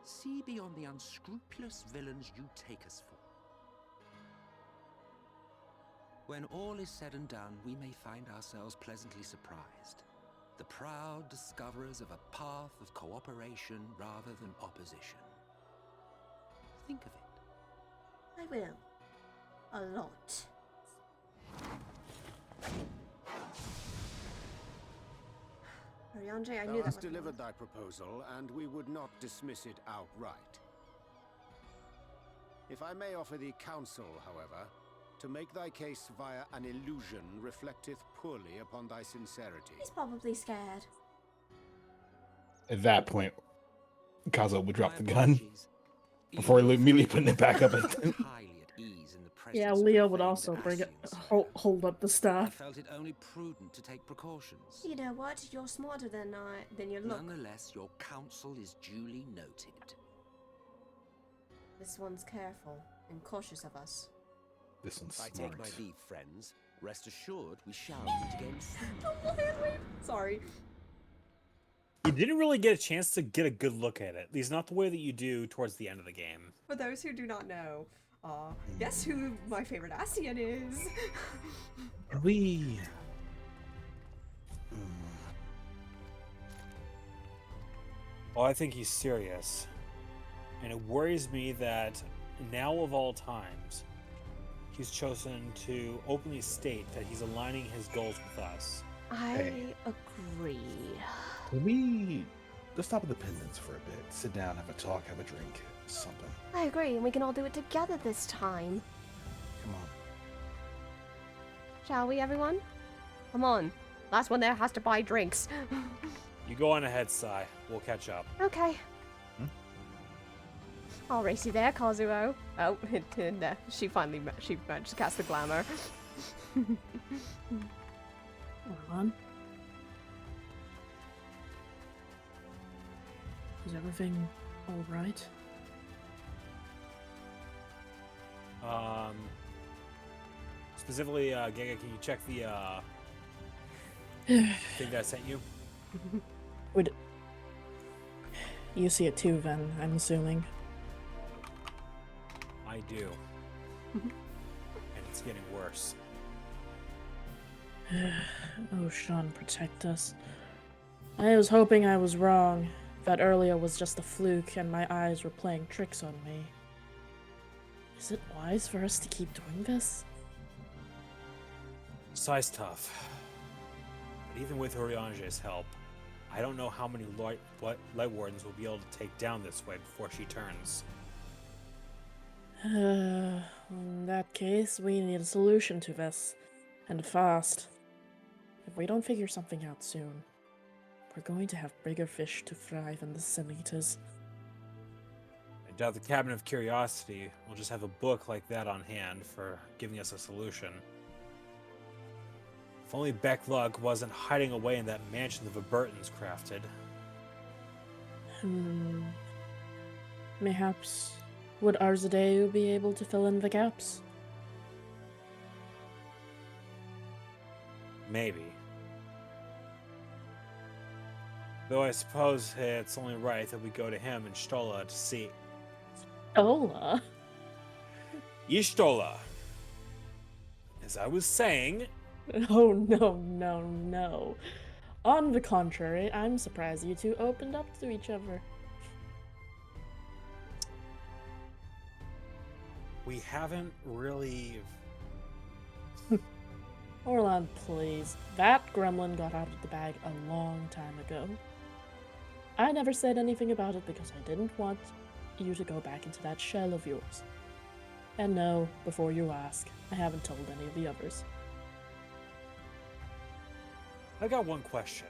See beyond the unscrupulous villains you take us for. When all is said and done, we may find ourselves pleasantly surprised. The proud discoverers of a path of cooperation rather than opposition. Think of it.
I will. A lot. Arianje, I
Thou
knew that
hast
one.
delivered thy proposal, and we would not dismiss it outright. If I may offer thee counsel, however, to make thy case via an illusion reflecteth poorly upon thy sincerity.
He's probably scared.
At that point, Kazo would drop the gun before immediately putting it back up.
Yeah, Leo would also bring it, hold up the
I
staff.
felt it only prudent to take precautions.
You know what? You're smarter than you look.
Nonetheless, your counsel is duly noted.
This one's careful and cautious of us.
This one's
I
smart.
take my leave, friends. Rest assured, we shall meet again soon.
Sorry.
You didn't really get a chance to get a good look at it. At least not the way that you do towards the end of the game.
For those who do not know, guess who my favorite Asian is?
We.
Oh, I think he's serious. And it worries me that now of all times, he's chosen to openly state that he's aligning his goals with us.
I agree.
Can we let's stop at the pendants for a bit? Sit down, have a talk, have a drink, something.
I agree, and we can all do it together this time.
Come on.
Shall we, everyone? Come on. Last one there has to buy drinks.
You go on ahead, Sai. We'll catch up.
Okay. I'll race you there, Kazuo. Oh, she managed to cast the glamour.
Hold on. Is everything alright?
Specifically, Giga, can you check the thing that I sent you?
Would you see it too, Ven? I'm assuming.
I do. And it's getting worse.
Oh, Sean, protect us. I was hoping I was wrong. That earlier was just a fluke and my eyes were playing tricks on me. Is it wise for us to keep doing this?
Sai's tough. But even with Uriange's help, I don't know how many light wardens will be able to take down this way before she turns.
In that case, we need a solution to this. And fast. If we don't figure something out soon, we're going to have bigger fish to fry than the Sin Eaters.
I doubt the Cabinet of Curiosity will just have a book like that on hand for giving us a solution. If only Becklug wasn't hiding away in that mansion the Verbertons crafted.
Mayhaps Would Arzadeu be able to fill in the gaps?
Maybe. Though I suppose it's only right that we go to him and Stola to see.
Stola?
Ishtola. As I was saying...
Oh, no. On the contrary, I'm surprised you two opened up to each other.
We haven't really...
Orlan, please. That gremlin got out of the bag a long time ago. I never said anything about it because I didn't want you to go back into that shell of yours. And no, before you ask, I haven't told any of the others.
I got one question.